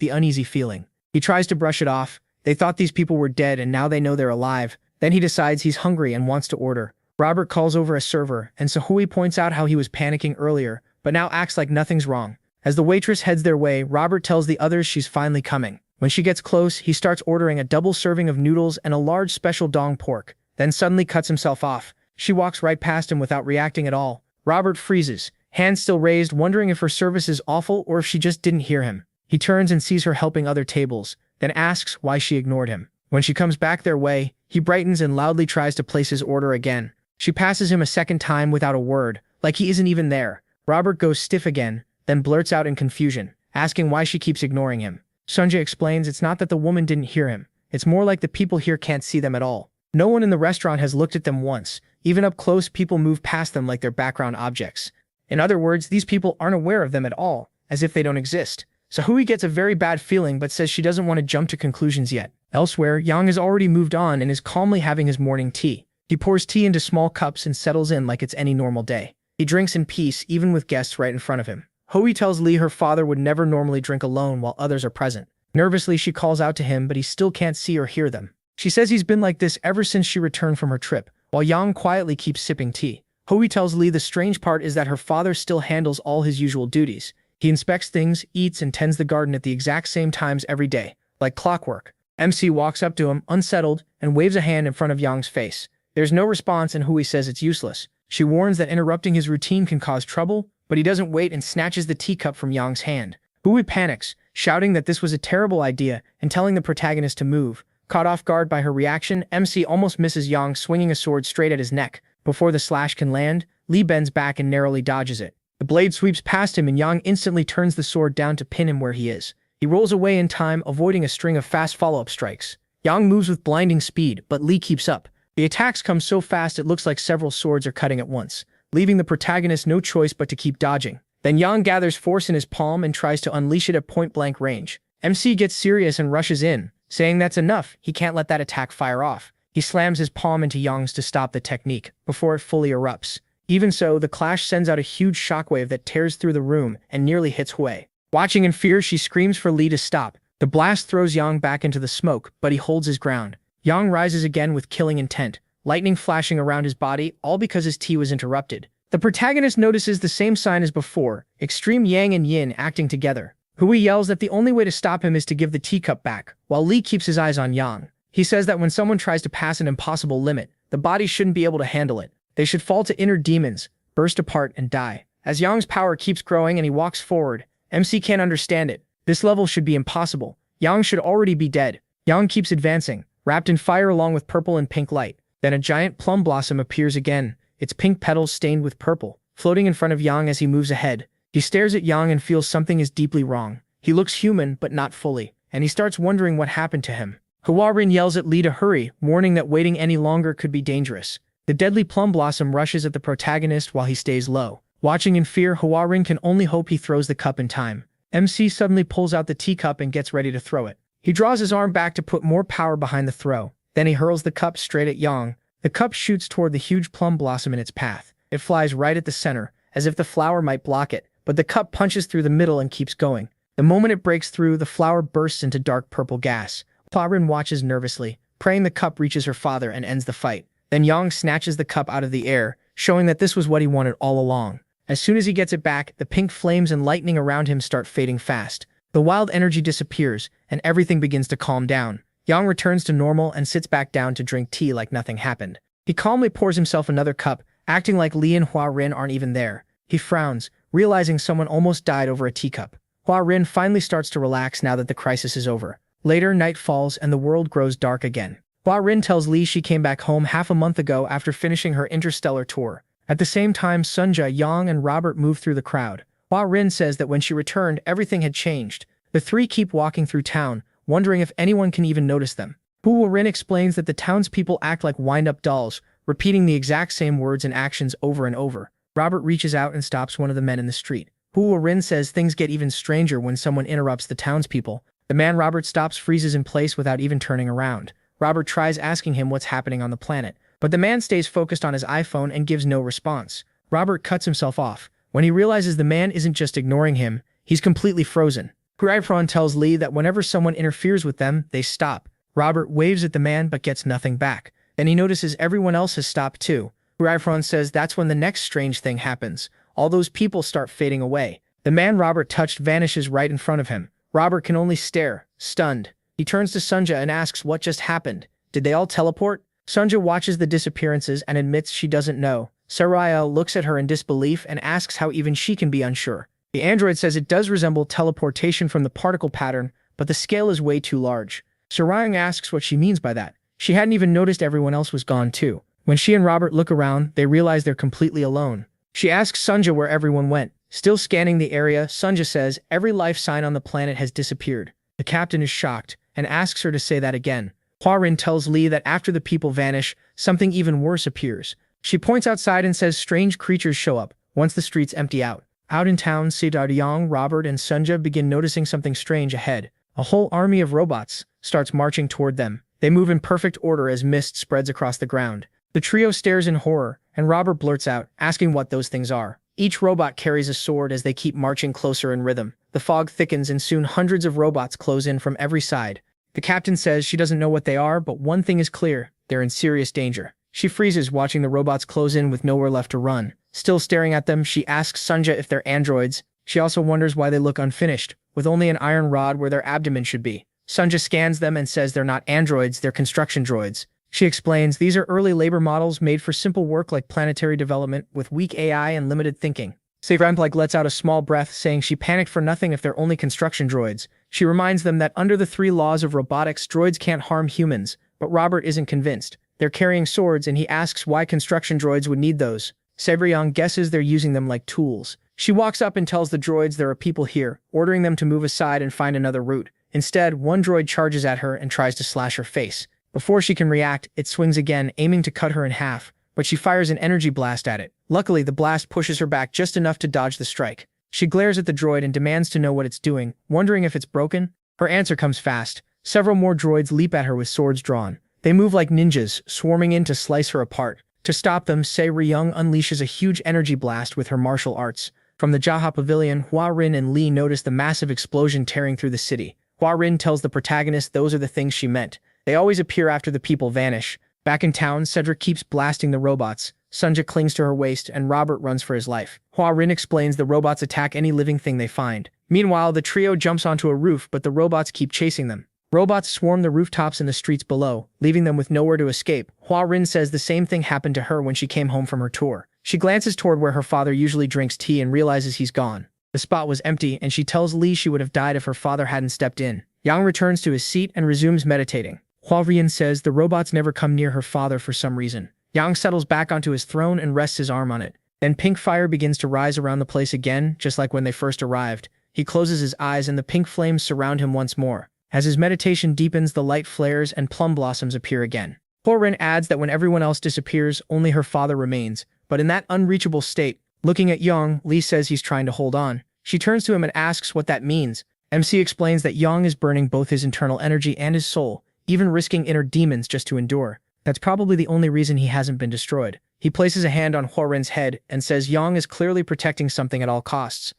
the uneasy feeling. He tries to brush it off. They thought these people were dead and now they know they're alive. Then he decides he's hungry and wants to order. Robert calls over a server, and Sahui points out how he was panicking earlier, but now acts like nothing's wrong. As the waitress heads their way, Robert tells the others she's finally coming. When she gets close, he starts ordering a double serving of noodles and a large special dong pork, then suddenly cuts himself off. She walks right past him without reacting at all. Robert freezes, hands still raised, wondering if her service is awful or if she just didn't hear him. He turns and sees her helping other tables, then asks why she ignored him. When she comes back their way, he brightens and loudly tries to place his order again. She passes him a second time without a word, like he isn't even there. Robert goes stiff again, then blurts out in confusion, asking why she keeps ignoring him. Sunja explains it's not that the woman didn't hear him. It's more like the people here can't see them at all. No one in the restaurant has looked at them once. Even up close, people move past them like they're background objects. In other words, these people aren't aware of them at all, as if they don't exist. Sahui gets a very bad feeling but says she doesn't want to jump to conclusions yet. Elsewhere, Yang has already moved on and is calmly having his morning tea. He pours tea into small cups and settles in like it's any normal day. He drinks in peace, even with guests right in front of him. Hui tells Lee her father would never normally drink alone while others are present. Nervously, she calls out to him, but he still can't see or hear them. She says he's been like this ever since she returned from her trip, while Yang quietly keeps sipping tea. Hui tells Lee the strange part is that her father still handles all his usual duties. He inspects things, eats, and tends the garden at the exact same times every day, like clockwork. MC walks up to him, unsettled, and waves a hand in front of Yang's face. There's no response and Hui says it's useless. She warns that interrupting his routine can cause trouble, but he doesn't wait and snatches the teacup from Yang's hand. Hui panics, shouting that this was a terrible idea and telling the protagonist to move. Caught off guard by her reaction, MC almost misses Yang swinging a sword straight at his neck. Before the slash can land, Lee bends back and narrowly dodges it. The blade sweeps past him and Yang instantly turns the sword down to pin him where he is. He rolls away in time, avoiding a string of fast follow-up strikes. Yang moves with blinding speed, but Lee keeps up. The attacks come so fast it looks like several swords are cutting at once, leaving the protagonist no choice but to keep dodging. Then Yang gathers force in his palm and tries to unleash it at point-blank range. MC gets serious and rushes in, saying that's enough, he can't let that attack fire off. He slams his palm into Yang's to stop the technique, before it fully erupts. Even so, the clash sends out a huge shockwave that tears through the room and nearly hits Hui. Watching in fear, she screams for Lee to stop. The blast throws Yang back into the smoke, but he holds his ground. Yang rises again with killing intent, lightning flashing around his body, all because his tea was interrupted. The protagonist notices the same sign as before, extreme yang and yin acting together. Hui yells that the only way to stop him is to give the teacup back, while Lee keeps his eyes on Yang. He says that when someone tries to pass an impossible limit, the body shouldn't be able to handle it. They should fall to inner demons, burst apart, and die. As Yang's power keeps growing and he walks forward, MC can't understand it. This level should be impossible. Yang should already be dead. Yang keeps advancing, wrapped in fire along with purple and pink light. Then a giant plum blossom appears again, its pink petals stained with purple, floating in front of Yang as he moves ahead. He stares at Yang and feels something is deeply wrong. He looks human, but not fully, and he starts wondering what happened to him. Huarin yells at Lee to hurry, warning that waiting any longer could be dangerous. The deadly plum blossom rushes at the protagonist while he stays low. Watching in fear, Huarin can only hope he throws the cup in time. MC suddenly pulls out the teacup and gets ready to throw it. He draws his arm back to put more power behind the throw. Then he hurls the cup straight at Yang. The cup shoots toward the huge plum blossom in its path. It flies right at the center, as if the flower might block it, but the cup punches through the middle and keeps going. The moment it breaks through, the flower bursts into dark purple gas. Hua Rin watches nervously, praying the cup reaches her father and ends the fight. Then Yang snatches the cup out of the air, showing that this was what he wanted all along. As soon as he gets it back, the pink flames and lightning around him start fading fast. The wild energy disappears, and everything begins to calm down. Yang returns to normal and sits back down to drink tea like nothing happened. He calmly pours himself another cup, acting like Li and Hua Rin aren't even there. He frowns, realizing someone almost died over a teacup. Hua Rin finally starts to relax now that the crisis is over. Later, night falls and the world grows dark again. Hua Rin tells Li she came back home half a month ago after finishing her interstellar tour. At the same time, Sunja, Yang, and Robert move through the crowd. Hua Rin says that when she returned, everything had changed. The three keep walking through town, wondering if anyone can even notice them. Hua Rin explains that the townspeople act like wind-up dolls, repeating the exact same words and actions over and over. Robert reaches out and stops one of the men in the street. Hua Rin says things get even stranger when someone interrupts the townspeople. The man Robert stops freezes in place without even turning around. Robert tries asking him what's happening on the planet, but the man stays focused on his iPhone and gives no response. Robert cuts himself off. When he realizes the man isn't just ignoring him, he's completely frozen. Huifron tells Li that whenever someone interferes with them, they stop. Robert waves at the man but gets nothing back. Then he notices everyone else has stopped too. Huifron says that's when the next strange thing happens. All those people start fading away. The man Robert touched vanishes right in front of him. Robert can only stare, stunned. He turns to Sunja and asks what just happened. Did they all teleport? Sunja watches the disappearances and admits she doesn't know. Saraya looks at her in disbelief and asks how even she can be unsure. The android says it does resemble teleportation from the particle pattern, but the scale is way too large. Saraya asks what she means by that. She hadn't even noticed everyone else was gone too. When she and Robert look around, they realize they're completely alone. She asks Sunja where everyone went. Still scanning the area, Sunja says every life sign on the planet has disappeared. The captain is shocked and asks her to say that again. Hua Rin tells Li that after the people vanish, something even worse appears. She points outside and says strange creatures show up once the streets empty out. Out in town, Sidar Yang, Robert, and Sunja begin noticing something strange ahead. A whole army of robots starts marching toward them. They move in perfect order as mist spreads across the ground. The trio stares in horror, and Robert blurts out, asking what those things are. Each robot carries a sword as they keep marching closer in rhythm. The fog thickens and soon hundreds of robots close in from every side. The captain says she doesn't know what they are, but one thing is clear. They're in serious danger. She freezes watching the robots close in with nowhere left to run. Still staring at them, she asks Sunja if they're androids. She also wonders why they look unfinished, with only an iron rod where their abdomen should be. Sunja scans them and says they're not androids, they're construction droids. She explains these are early labor models made for simple work like planetary development with weak AI and limited thinking. Savramp lets out a small breath, saying she panicked for nothing if they're only construction droids. She reminds them that under the 3 laws of robotics, droids can't harm humans, but Robert isn't convinced. They're carrying swords and he asks why construction droids would need those. Sebriang guesses they're using them like tools. She walks up and tells the droids there are people here, ordering them to move aside and find another route. Instead, one droid charges at her and tries to slash her face. Before she can react, it swings again, aiming to cut her in half, but she fires an energy blast at it. Luckily, the blast pushes her back just enough to dodge the strike. She glares at the droid and demands to know what it's doing, wondering if it's broken. Her answer comes fast. Several more droids leap at her with swords drawn. They move like ninjas, swarming in to slice her apart. To stop them, Se Ryung unleashes a huge energy blast with her martial arts. From the Jaha Pavilion, Hua Rin and Li notice the massive explosion tearing through the city. Hua Rin tells the protagonist those are the things she meant. They always appear after the people vanish. Back in town, Cedric keeps blasting the robots. Sunja clings to her waist and Robert runs for his life. Hua Rin explains the robots attack any living thing they find. Meanwhile, the trio jumps onto a roof, but the robots keep chasing them. Robots swarm the rooftops and the streets below, leaving them with nowhere to escape. Hua Rin says the same thing happened to her when she came home from her tour. She glances toward where her father usually drinks tea and realizes he's gone. The spot was empty, and she tells Li she would have died if her father hadn't stepped in. Yang returns to his seat and resumes meditating. Hua Rin says the robots never come near her father for some reason. Yang settles back onto his throne and rests his arm on it. Then pink fire begins to rise around the place again, just like when they first arrived. He closes his eyes and the pink flames surround him once more. As his meditation deepens, the light flares and plum blossoms appear again. Hua Rin adds that when everyone else disappears, only her father remains. But in that unreachable state, looking at Yang, Li says he's trying to hold on. She turns to him and asks what that means. MC explains that Yang is burning both his internal energy and his soul, even risking inner demons just to endure. That's probably the only reason he hasn't been destroyed. He places a hand on Hua-Ren's head and says Yang is clearly protecting something at all costs.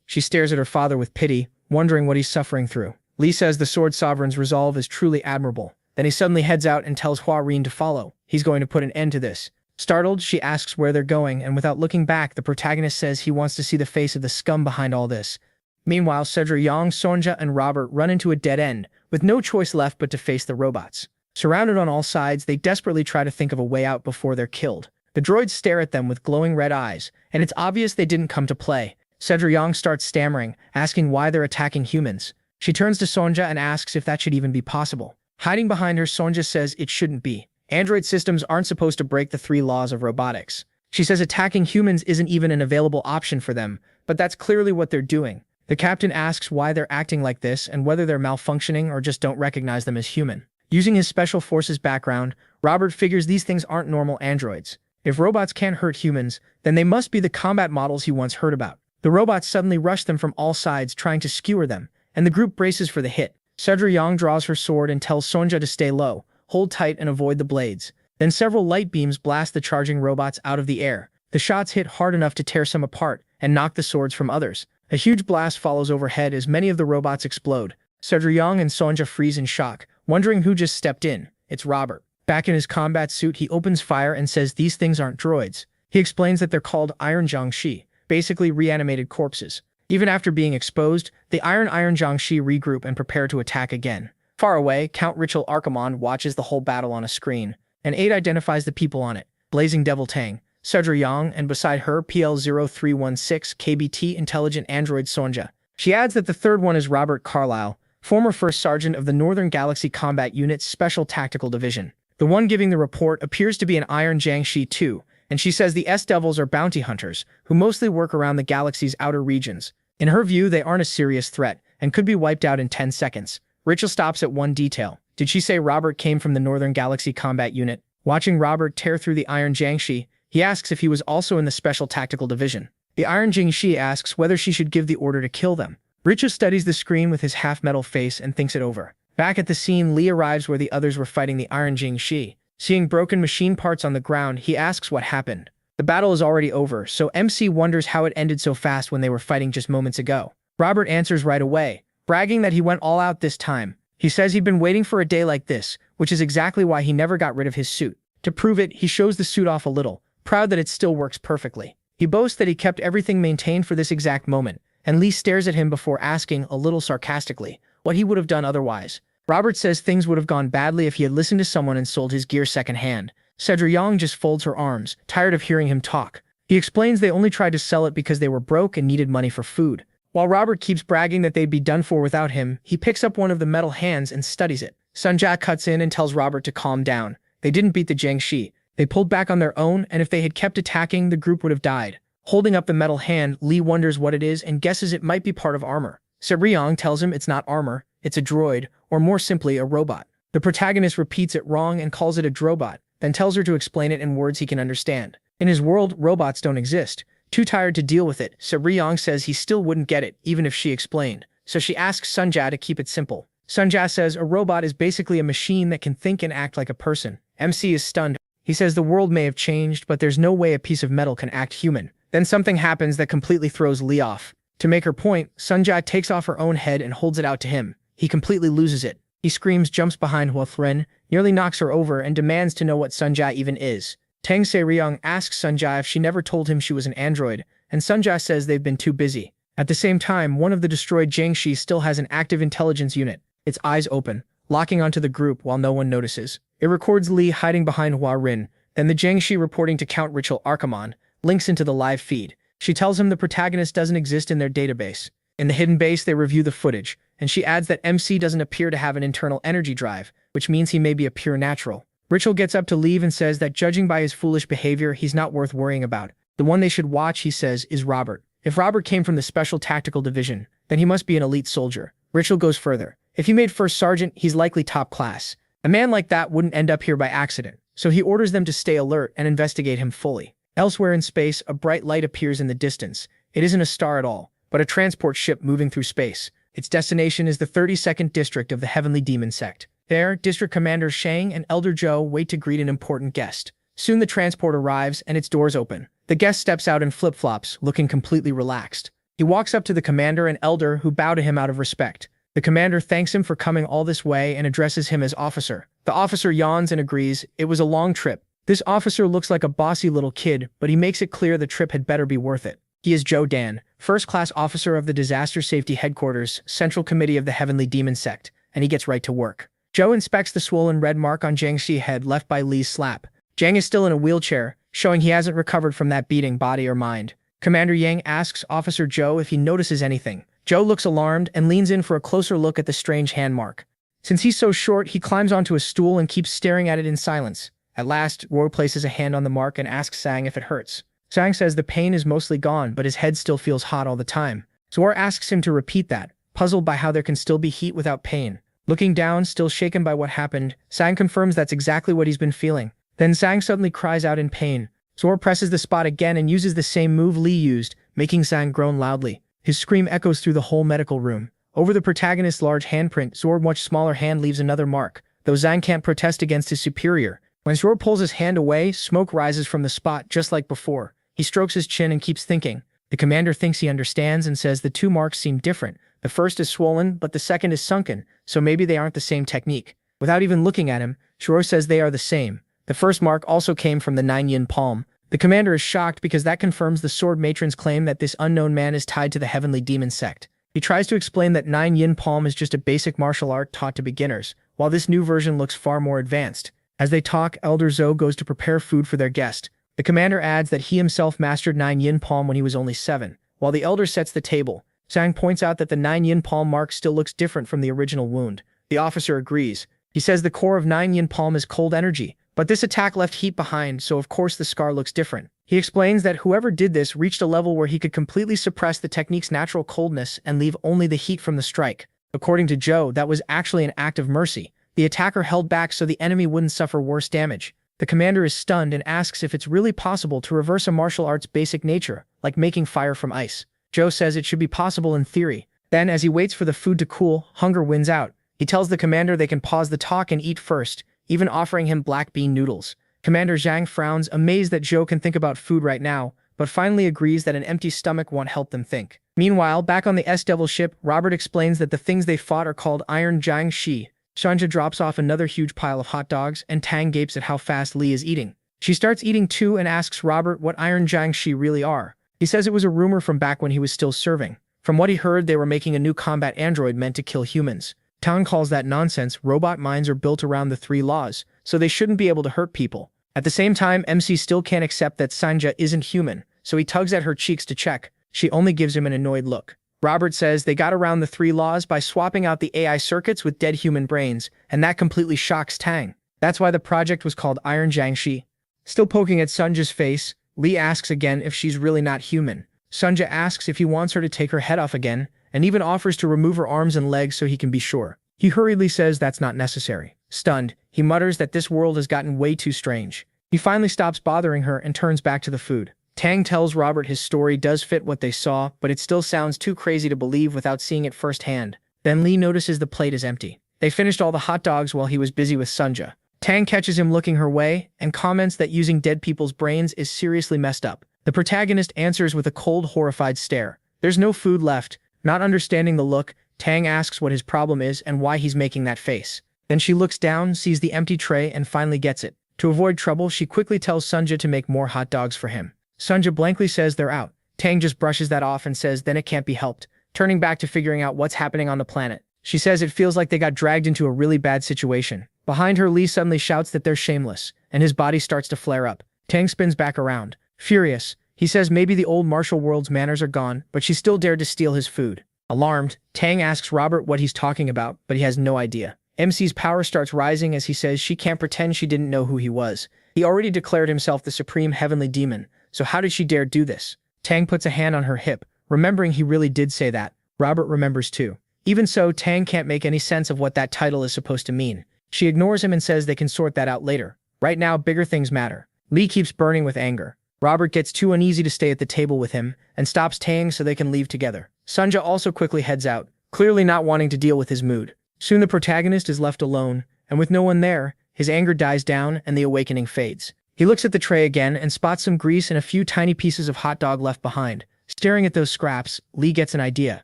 She stares at her father with pity, wondering what he's suffering through. Lee says the Sword Sovereign's resolve is truly admirable. Then he suddenly heads out and tells Hua-Ren to follow. He's going to put an end to this. Startled, she asks where they're going, and without looking back, the protagonist says he wants to see the face of the scum behind all this. Meanwhile, Cedra Yang, Sonja, and Robert run into a dead end, with no choice left but to face the robots. Surrounded on all sides, they desperately try to think of a way out before they're killed. The droids stare at them with glowing red eyes, and it's obvious they didn't come to play. Cedra Yang starts stammering, asking why they're attacking humans. She turns to Sonja and asks if that should even be possible. Hiding behind her, Sonja says it shouldn't be. Android systems aren't supposed to break the 3 laws of robotics. She says attacking humans isn't even an available option for them, but that's clearly what they're doing. The captain asks why they're acting like this and whether they're malfunctioning or just don't recognize them as human. Using his special forces background, Robert figures these things aren't normal androids. If robots can't hurt humans, then they must be the combat models he once heard about. The robots suddenly rush them from all sides, trying to skewer them, and the group braces for the hit. Cedra Yang draws her sword and tells Sonja to stay low, hold tight and avoid the blades. Then several light beams blast the charging robots out of the air. The shots hit hard enough to tear some apart and knock the swords from others. A huge blast follows overhead as many of the robots explode. Cedra Yang and Sonja freeze in shock, wondering who just stepped in. It's Robert. Back in his combat suit, he opens fire and says these things aren't droids. He explains that they're called Iron Jiangshi, basically reanimated corpses. Even after being exposed, the Iron Jiangshi regroup and prepare to attack again. Far away, Count Richel Archimon watches the whole battle on a screen. An aide identifies the people on it: Blazing Devil Tang, Cedra Yang, and beside her, PL-0316 KBT Intelligent Android Sonja. She adds that the third one is Robert Carlyle, former First Sergeant of the Northern Galaxy Combat Unit's Special Tactical Division. The one giving the report appears to be an Iron Jiangshi too, and she says the S-Devils are bounty hunters, who mostly work around the galaxy's outer regions. In her view, they aren't a serious threat, and could be wiped out in 10 seconds. Richel stops at one detail. Did she say Robert came from the Northern Galaxy Combat Unit? Watching Robert tear through the Iron Jiangshi, he asks if he was also in the Special Tactical Division. The Iron Jiangshi asks whether she should give the order to kill them. Richel studies the screen with his half-metal face and thinks it over. Back at the scene, Lee arrives where the others were fighting the Iron Jiangshi. Seeing broken machine parts on the ground, he asks what happened. The battle is already over, so MC wonders how it ended so fast when they were fighting just moments ago. Robert answers right away, bragging that he went all out this time. He says he'd been waiting for a day like this, which is exactly why he never got rid of his suit. To prove it, he shows the suit off a little, proud that it still works perfectly. He boasts that he kept everything maintained for this exact moment, and Lee stares at him before asking, a little sarcastically, what he would have done otherwise. Robert says things would have gone badly if he had listened to someone and sold his gear secondhand. Cedra Yang just folds her arms, tired of hearing him talk. He explains they only tried to sell it because they were broke and needed money for food. While Robert keeps bragging that they'd be done for without him, he picks up one of the metal hands and studies it. Sonja cuts in and tells Robert to calm down. They didn't beat the Jiangshi. They pulled back on their own, and if they had kept attacking, the group would have died. Holding up the metal hand, Lee wonders what it is and guesses it might be part of armor. Cedra Yang tells him it's not armor, it's a droid, or more simply, a robot. The protagonist repeats it wrong and calls it a drobot, then tells her to explain it in words he can understand. In his world, robots don't exist. Too tired to deal with it, Cedra Yang says he still wouldn't get it, even if she explained. So she asks Sonja to keep it simple. Sonja says a robot is basically a machine that can think and act like a person. MC is stunned. He says the world may have changed, but there's no way a piece of metal can act human. Then something happens that completely throws Lee off. To make her point, Sonja takes off her own head and holds it out to him. He completely loses it. He screams, jumps behind Hua-Ren, nearly knocks her over, and demands to know what Sonja even is. Tang Se-ryung asks Sonja if she never told him she was an android, and Sonja says they've been too busy. At the same time, one of the destroyed Jiangshi still has an active intelligence unit, its eyes open, locking onto the group while no one notices. It records Lee hiding behind Hua-Ren, then the Jiangshi reporting to Count Richel Archimon, links into the live feed. She tells him the protagonist doesn't exist in their database. In the hidden base, they review the footage, and she adds that MC doesn't appear to have an internal energy drive, which means he may be a pure natural. Richel gets up to leave and says that judging by his foolish behavior, he's not worth worrying about. The one they should watch, he says, is Robert. If Robert came from the Special Tactical Division, then he must be an elite soldier. Richel goes further. If he made first sergeant, he's likely top class. A man like that wouldn't end up here by accident, so he orders them to stay alert and investigate him fully. Elsewhere in space, a bright light appears in the distance. It isn't a star at all, but a transport ship moving through space. Its destination is the 32nd district of the Heavenly Demon Sect. There, District Commanders Shang and Elder Joe wait to greet an important guest. Soon the transport arrives and its doors open. The guest steps out in flip-flops, looking completely relaxed. He walks up to the commander and elder who bow to him out of respect. The commander thanks him for coming all this way and addresses him as officer. The officer yawns and agrees. It was a long trip. This officer looks like a bossy little kid, but he makes it clear the trip had better be worth it. He is Joe Dan, first-class officer of the Disaster Safety Headquarters, Central Committee of the Heavenly Demon Sect, and he gets right to work. Joe inspects the swollen red mark on Jiang's head left by Li's slap. Jiang is still in a wheelchair, showing he hasn't recovered from that beating body or mind. Commander Yang asks Officer Joe if he notices anything. Joe looks alarmed and leans in for a closer look at the strange hand mark. Since he's so short, he climbs onto a stool and keeps staring at it in silence. At last, Roy places a hand on the mark and asks Sang if it hurts. Sang says the pain is mostly gone, but his head still feels hot all the time. Zor asks him to repeat that, puzzled by how there can still be heat without pain. Looking down, still shaken by what happened, Sang confirms that's exactly what he's been feeling. Then Sang suddenly cries out in pain. Zor presses the spot again and uses the same move Li used, making Sang groan loudly. His scream echoes through the whole medical room. Over the protagonist's large handprint, Zor's much smaller hand leaves another mark, though Zhang can't protest against his superior. When Zor pulls his hand away, smoke rises from the spot just like before. He strokes his chin and keeps thinking. The commander thinks he understands and says the two marks seem different. The first is swollen, but the second is sunken, so maybe they aren't the same technique. Without even looking at him, Zor says they are the same. The first mark also came from the 9-yin palm. The commander is shocked because that confirms the sword matron's claim that this unknown man is tied to the Heavenly Demon Sect. He tries to explain that 9-yin palm is just a basic martial art taught to beginners, while this new version looks far more advanced. As they talk, Elder Zhou goes to prepare food for their guest. The commander adds that he himself mastered 9-yin palm when he was only 7. While the elder sets the table, Sang points out that the 9-yin palm mark still looks different from the original wound. The officer agrees. He says the core of 9-yin palm is cold energy, but this attack left heat behind, so of course the scar looks different. He explains that whoever did this reached a level where he could completely suppress the technique's natural coldness and leave only the heat from the strike. According to Joe, that was actually an act of mercy. The attacker held back so the enemy wouldn't suffer worse damage. The commander is stunned and asks if it's really possible to reverse a martial art's basic nature, like making fire from ice. Joe says it should be possible in theory. Then, as he waits for the food to cool, hunger wins out. He tells the commander they can pause the talk and eat first, even offering him black bean noodles. Commander Zhang frowns, amazed that Joe can think about food right now, but finally agrees that an empty stomach won't help them think. Meanwhile, back on the S-Devil ship, Robert explains that the things they fought are called Iron Jiang Shi. Shanja drops off another huge pile of hot dogs, and Tang gapes at how fast Li is eating. She starts eating too and asks Robert what Iron Jiang Shi really are. He says it was a rumor from back when he was still serving. From what he heard, they were making a new combat android meant to kill humans. Tang calls that nonsense. Robot minds are built around the 3 laws, so they shouldn't be able to hurt people. At the same time, MC still can't accept that Sanja isn't human, so he tugs at her cheeks to check. She only gives him an annoyed look. Robert says they got around the 3 laws by swapping out the AI circuits with dead human brains, and that completely shocks Tang. That's why the project was called Iron Jiangxi. Still poking at Sunja's face, Li asks again if she's really not human. Sunja asks if he wants her to take her head off again, and even offers to remove her arms and legs so he can be sure. He hurriedly says that's not necessary. Stunned, he mutters that this world has gotten way too strange. He finally stops bothering her and turns back to the food. Tang tells Robert his story does fit what they saw, but it still sounds too crazy to believe without seeing it firsthand. Then Li notices the plate is empty. They finished all the hot dogs while he was busy with Sunja. Tang catches him looking her way and comments that using dead people's brains is seriously messed up. The protagonist answers with a cold, horrified stare. There's no food left. Not understanding the look, Tang asks what his problem is and why he's making that face. Then she looks down, sees the empty tray, and finally gets it. To avoid trouble, she quickly tells Sunja to make more hot dogs for him. Sunja blankly says they're out. Tang just brushes that off and says then it can't be helped, turning back to figuring out what's happening on the planet. She says it feels like they got dragged into a really bad situation. Behind her, Li suddenly shouts that they're shameless, and his body starts to flare up. Tang spins back around. Furious, he says maybe the old martial world's manners are gone, but she still dared to steal his food. Alarmed, Tang asks Robert what he's talking about, but he has no idea. MC's power starts rising as he says she can't pretend she didn't know who he was. He already declared himself the supreme heavenly demon, so how did she dare do this? Tang puts a hand on her hip, remembering he really did say that. Robert remembers too. Even so, Tang can't make any sense of what that title is supposed to mean. She ignores him and says they can sort that out later. Right now, bigger things matter. Li keeps burning with anger. Robert gets too uneasy to stay at the table with him and stops Tang so they can leave together. Sunja also quickly heads out, clearly not wanting to deal with his mood. Soon the protagonist is left alone, and with no one there, his anger dies down and the awakening fades. He looks at the tray again and spots some grease and a few tiny pieces of hot dog left behind. Staring at those scraps, Lee gets an idea.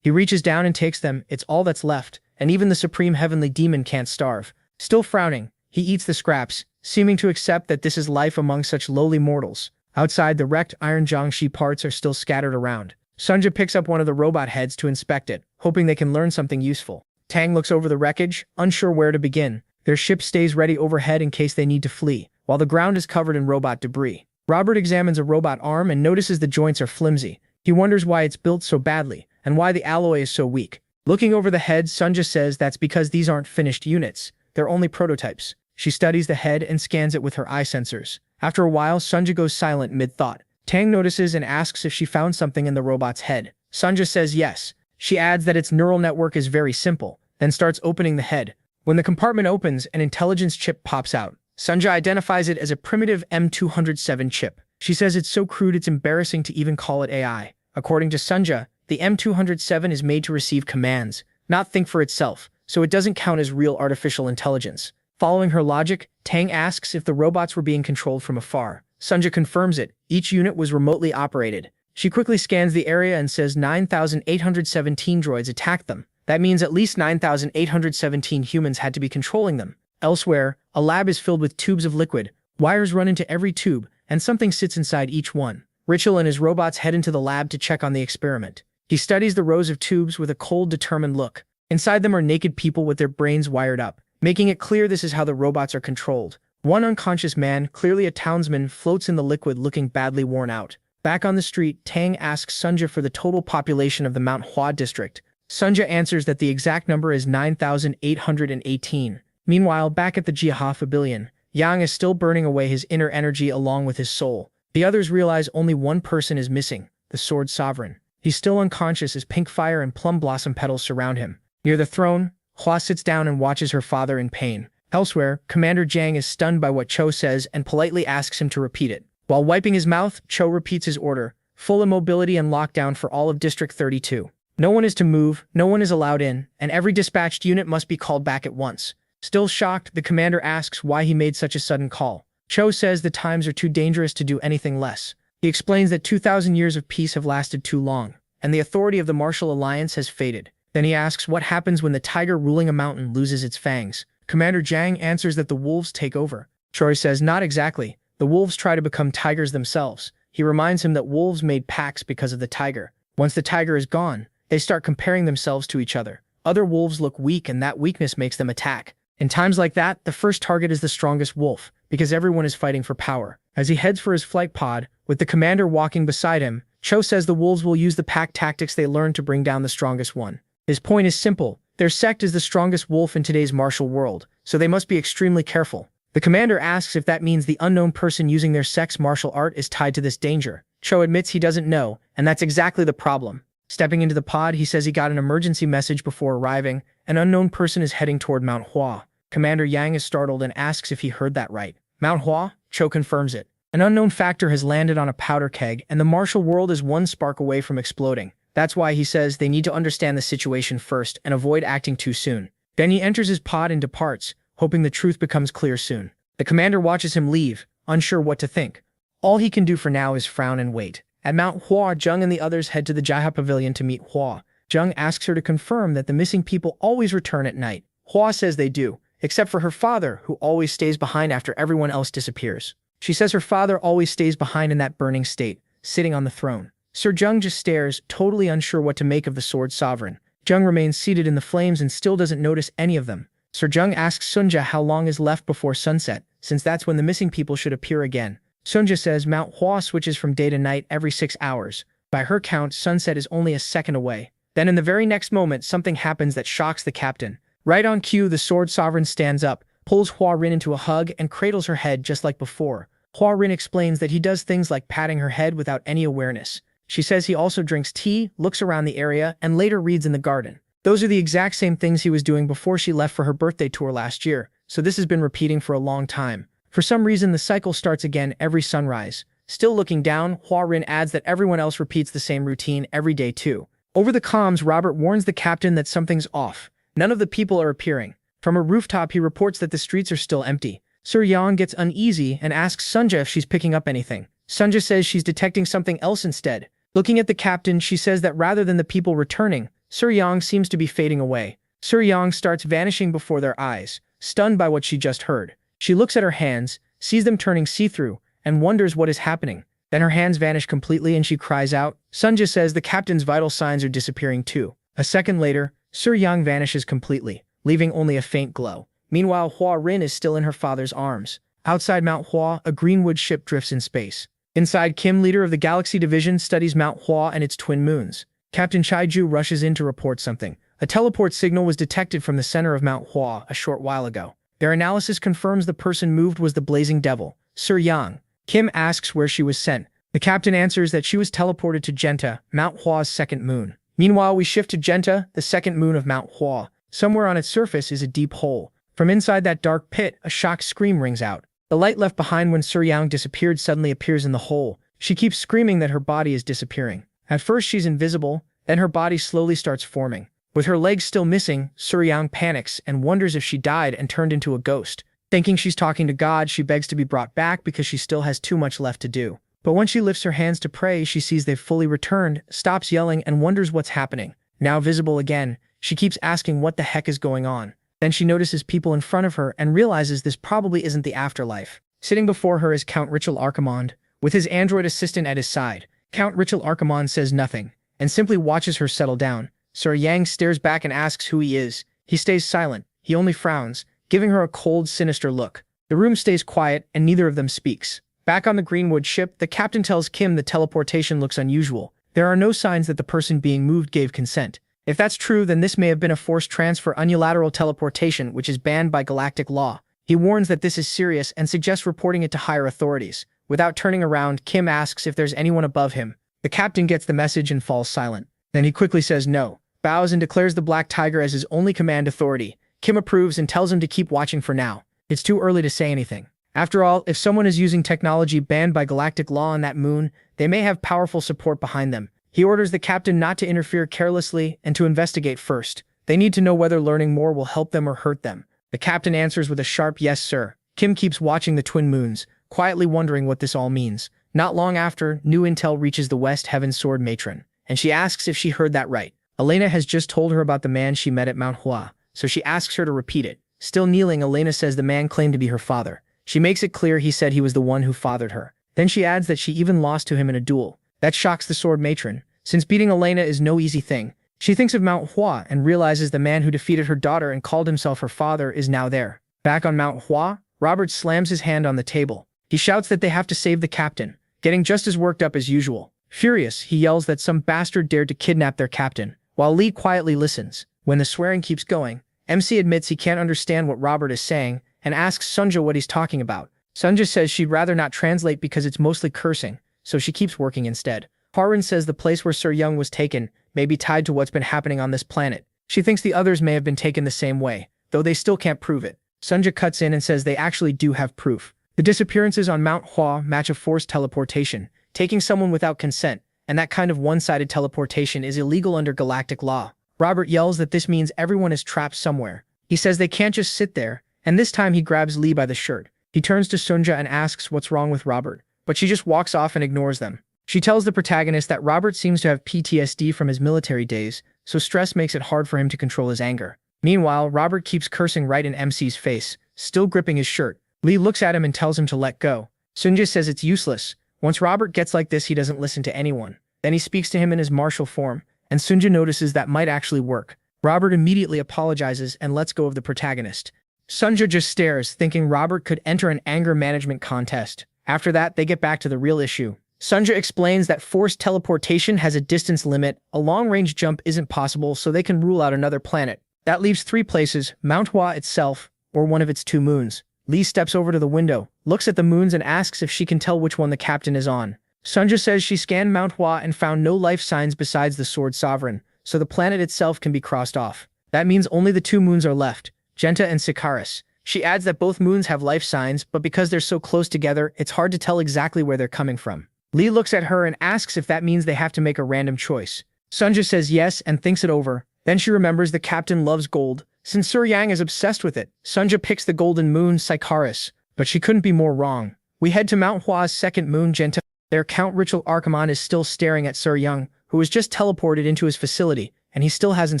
He reaches down and takes them, it's all that's left, and even the supreme heavenly demon can't starve. Still frowning, he eats the scraps, seeming to accept that this is life among such lowly mortals. Outside, the wrecked iron Jiangshi parts are still scattered around. Sunja picks up one of the robot heads to inspect it, hoping they can learn something useful. Tang looks over the wreckage, unsure where to begin. Their ship stays ready overhead in case they need to flee, while the ground is covered in robot debris. Robert examines a robot arm and notices the joints are flimsy. He wonders why it's built so badly, and why the alloy is so weak. Looking over the head, Sunja says that's because these aren't finished units. They're only prototypes. She studies the head and scans it with her eye sensors. After a while, Sunja goes silent mid-thought. Tang notices and asks if she found something in the robot's head. Sunja says yes. She adds that its neural network is very simple, then starts opening the head. When the compartment opens, an intelligence chip pops out. Sunja identifies it as a primitive M207 chip. She says it's so crude it's embarrassing to even call it AI. According to Sunja, the M207 is made to receive commands, not think for itself, so it doesn't count as real artificial intelligence. Following her logic, Tang asks if the robots were being controlled from afar. Sunja confirms it. Each unit was remotely operated. She quickly scans the area and says 9,817 droids attacked them. That means at least 9,817 humans had to be controlling them. Elsewhere, a lab is filled with tubes of liquid. Wires run into every tube, and something sits inside each one. Richel and his robots head into the lab to check on the experiment. He studies the rows of tubes with a cold, determined look. Inside them are naked people with their brains wired up, making it clear this is how the robots are controlled. One unconscious man, clearly a townsman, floats in the liquid looking badly worn out. Back on the street, Tang asks Sunja for the total population of the Manhwa district. Sunja answers that the exact number is 9,818. Meanwhile, back at the Jiaha Pavilion, Yang is still burning away his inner energy along with his soul. The others realize only one person is missing, the Sword Sovereign. He's still unconscious as pink fire and plum blossom petals surround him. Near the throne, Hua sits down and watches her father in pain. Elsewhere, Commander Jiang is stunned by what Cho says and politely asks him to repeat it. While wiping his mouth, Cho repeats his order: full immobility and lockdown for all of District 32. No one is to move, no one is allowed in, and every dispatched unit must be called back at once. Still shocked, the commander asks why he made such a sudden call. Cho says the times are too dangerous to do anything less. He explains that 2,000 years of peace have lasted too long, and the authority of the martial alliance has faded. Then he asks what happens when the tiger ruling a mountain loses its fangs. Commander Jiang answers that the wolves take over. Choi says not exactly. The wolves try to become tigers themselves. He reminds him that wolves made packs because of the tiger. Once the tiger is gone, they start comparing themselves to each other. Other wolves look weak and that weakness makes them attack. In times like that, the first target is the strongest wolf, because everyone is fighting for power. As he heads for his flight pod, with the commander walking beside him, Cho says the wolves will use the pack tactics they learned to bring down the strongest one. His point is simple. Their sect is the strongest wolf in today's martial world, so they must be extremely careful. The commander asks if that means the unknown person using their sect's martial art is tied to this danger. Cho admits he doesn't know, and that's exactly the problem. Stepping into the pod, he says he got an emergency message before arriving. An unknown person is heading toward Mount Hua. Commander Yang is startled and asks if he heard that right. Mount Hua? Cho confirms it. An unknown factor has landed on a powder keg, and the martial world is one spark away from exploding. That's why he says they need to understand the situation first and avoid acting too soon. Then he enters his pod and departs, hoping the truth becomes clear soon. The commander watches him leave, unsure what to think. All he can do for now is frown and wait. At Mount Hua, Zheng and the others head to the Jiaha Pavilion to meet Hua. Zheng asks her to confirm that the missing people always return at night. Hua says they do, except for her father, who always stays behind after everyone else disappears. She says her father always stays behind in that burning state, sitting on the throne. Sir Zheng just stares, totally unsure what to make of the Sword Sovereign. Zheng remains seated in the flames and still doesn't notice any of them. Sir Zheng asks Sunja how long is left before sunset, since that's when the missing people should appear again. Sunja says Mount Hua switches from day to night every 6 hours. By her count, sunset is only a second away. Then in the very next moment, something happens that shocks the captain. Right on cue, the Sword Sovereign stands up, pulls Hua Rin into a hug, and cradles her head just like before. Hua Rin explains that he does things like patting her head without any awareness. She says he also drinks tea, looks around the area, and later reads in the garden. Those are the exact same things he was doing before she left for her birthday tour last year, so this has been repeating for a long time. For some reason, the cycle starts again every sunrise. Still looking down, Hua Rin adds that everyone else repeats the same routine every day too. Over the comms, Robert warns the captain that something's off. None of the people are appearing. From a rooftop, he reports that the streets are still empty. Yang gets uneasy and asks Sunja if she's picking up anything. Sunja says she's detecting something else instead. Looking at the captain, she says that rather than the people returning, Yang seems to be fading away. Yang starts vanishing before their eyes, stunned by what she just heard. She looks at her hands, sees them turning see-through, and wonders what is happening. Then her hands vanish completely and she cries out. Sunja says the captain's vital signs are disappearing too. A second later, Yang vanishes completely, leaving only a faint glow. Meanwhile, Hua Rin is still in her father's arms. Outside Mount Hua, a Greenwood ship drifts in space. Inside, Kim, leader of the Galaxy Division, studies Mount Hua and its twin moons. Captain Chaiju rushes in to report something. A teleport signal was detected from the center of Mount Hua a short while ago. Their analysis confirms the person moved was the Blazing Devil, Yang. Kim asks where she was sent. The captain answers that she was teleported to Genta, Mount Hua's second moon. Meanwhile, we shift to Genta, the second moon of Mount Hua. Somewhere on its surface is a deep hole. From inside that dark pit, a shocked scream rings out. The light left behind when Yang disappeared suddenly appears in the hole. She keeps screaming that her body is disappearing. At first she's invisible, then her body slowly starts forming. With her legs still missing, Yang panics and wonders if she died and turned into a ghost. Thinking she's talking to God, she begs to be brought back because she still has too much left to do. But when she lifts her hands to pray, she sees they've fully returned, stops yelling, and wonders what's happening. Now visible again, she keeps asking what the heck is going on. Then she notices people in front of her and realizes this probably isn't the afterlife. Sitting before her is Count Richel Archimond, with his android assistant at his side. Count Richel Archimond says nothing, and simply watches her settle down. Yang stares back and asks who he is. He stays silent. He only frowns, giving her a cold, sinister look. The room stays quiet, and neither of them speaks. Back on the Greenwood ship, the captain tells Kim the teleportation looks unusual. There are no signs that the person being moved gave consent. If that's true, then this may have been a forced transfer unilateral teleportation, which is banned by galactic law. He warns that this is serious and suggests reporting it to higher authorities. Without turning around, Kim asks if there's anyone above him. The captain gets the message and falls silent. Then he quickly says no, bows and declares the Black Tiger as his only command authority. Kim approves and tells him to keep watching for now. It's too early to say anything. After all, if someone is using technology banned by galactic law on that moon, they may have powerful support behind them. He orders the captain not to interfere carelessly and to investigate first. They need to know whether learning more will help them or hurt them. The captain answers with a sharp yes, sir. Kim keeps watching the twin moons, quietly wondering what this all means. Not long after, new intel reaches the West Heaven Sword matron, and she asks if she heard that right. Elena has just told her about the man she met at Mount Hua, so she asks her to repeat it. Still kneeling, Elena says the man claimed to be her father. She makes it clear he said he was the one who fathered her. Then she adds that she even lost to him in a duel. That shocks the sword matron. Since beating Elena is no easy thing, she thinks of Mount Hua and realizes the man who defeated her daughter and called himself her father is now there. Back on Mount Hua, Robert slams his hand on the table. He shouts that they have to save the captain, getting just as worked up as usual. Furious, he yells that some bastard dared to kidnap their captain, while Lee quietly listens. When the swearing keeps going, MC admits he can't understand what Robert is saying and asks Sunja what he's talking about. Sunja says she'd rather not translate because it's mostly cursing, so she keeps working instead. Harin says the place where Young was taken may be tied to what's been happening on this planet. She thinks the others may have been taken the same way, though they still can't prove it. Sunja cuts in and says they actually do have proof. The disappearances on Mount Hua match a forced teleportation, taking someone without consent, and that kind of one-sided teleportation is illegal under galactic law. Robert yells that this means everyone is trapped somewhere. He says they can't just sit there, and this time he grabs Lee by the shirt. He turns to Sunja and asks what's wrong with Robert, but she just walks off and ignores them. She tells the protagonist that Robert seems to have PTSD from his military days, so stress makes it hard for him to control his anger. Meanwhile, Robert keeps cursing right in MC's face, still gripping his shirt. Lee looks at him and tells him to let go. Sunja says it's useless. Once Robert gets like this, he doesn't listen to anyone. Then he speaks to him in his martial form, and Sunja notices that might actually work. Robert immediately apologizes and lets go of the protagonist. Sunja just stares, thinking Robert could enter an anger management contest. After that, they get back to the real issue. Sunja explains that forced teleportation has a distance limit, a long-range jump isn't possible, so they can rule out another planet. That leaves 3 places, Mount Hua itself, or one of its 2 moons. Lee steps over to the window, looks at the moons and asks if she can tell which one the captain is on. Sunja says she scanned Mount Hua and found no life signs besides the Sword Sovereign, so the planet itself can be crossed off. That means only the 2 moons are left, Genta and Sikaris. She adds that both moons have life signs, but because they're so close together, it's hard to tell exactly where they're coming from. Lee looks at her and asks if that means they have to make a random choice. Sunja says yes and thinks it over. Then she remembers the captain loves gold. Since Sur Yang is obsessed with it, Sunja picks the golden moon Sycharis, but she couldn't be more wrong. We head to Mount Hua's second moon Genta. There Count Ritual Archimon is still staring at Sur Yang, who was just teleported into his facility, and he still hasn't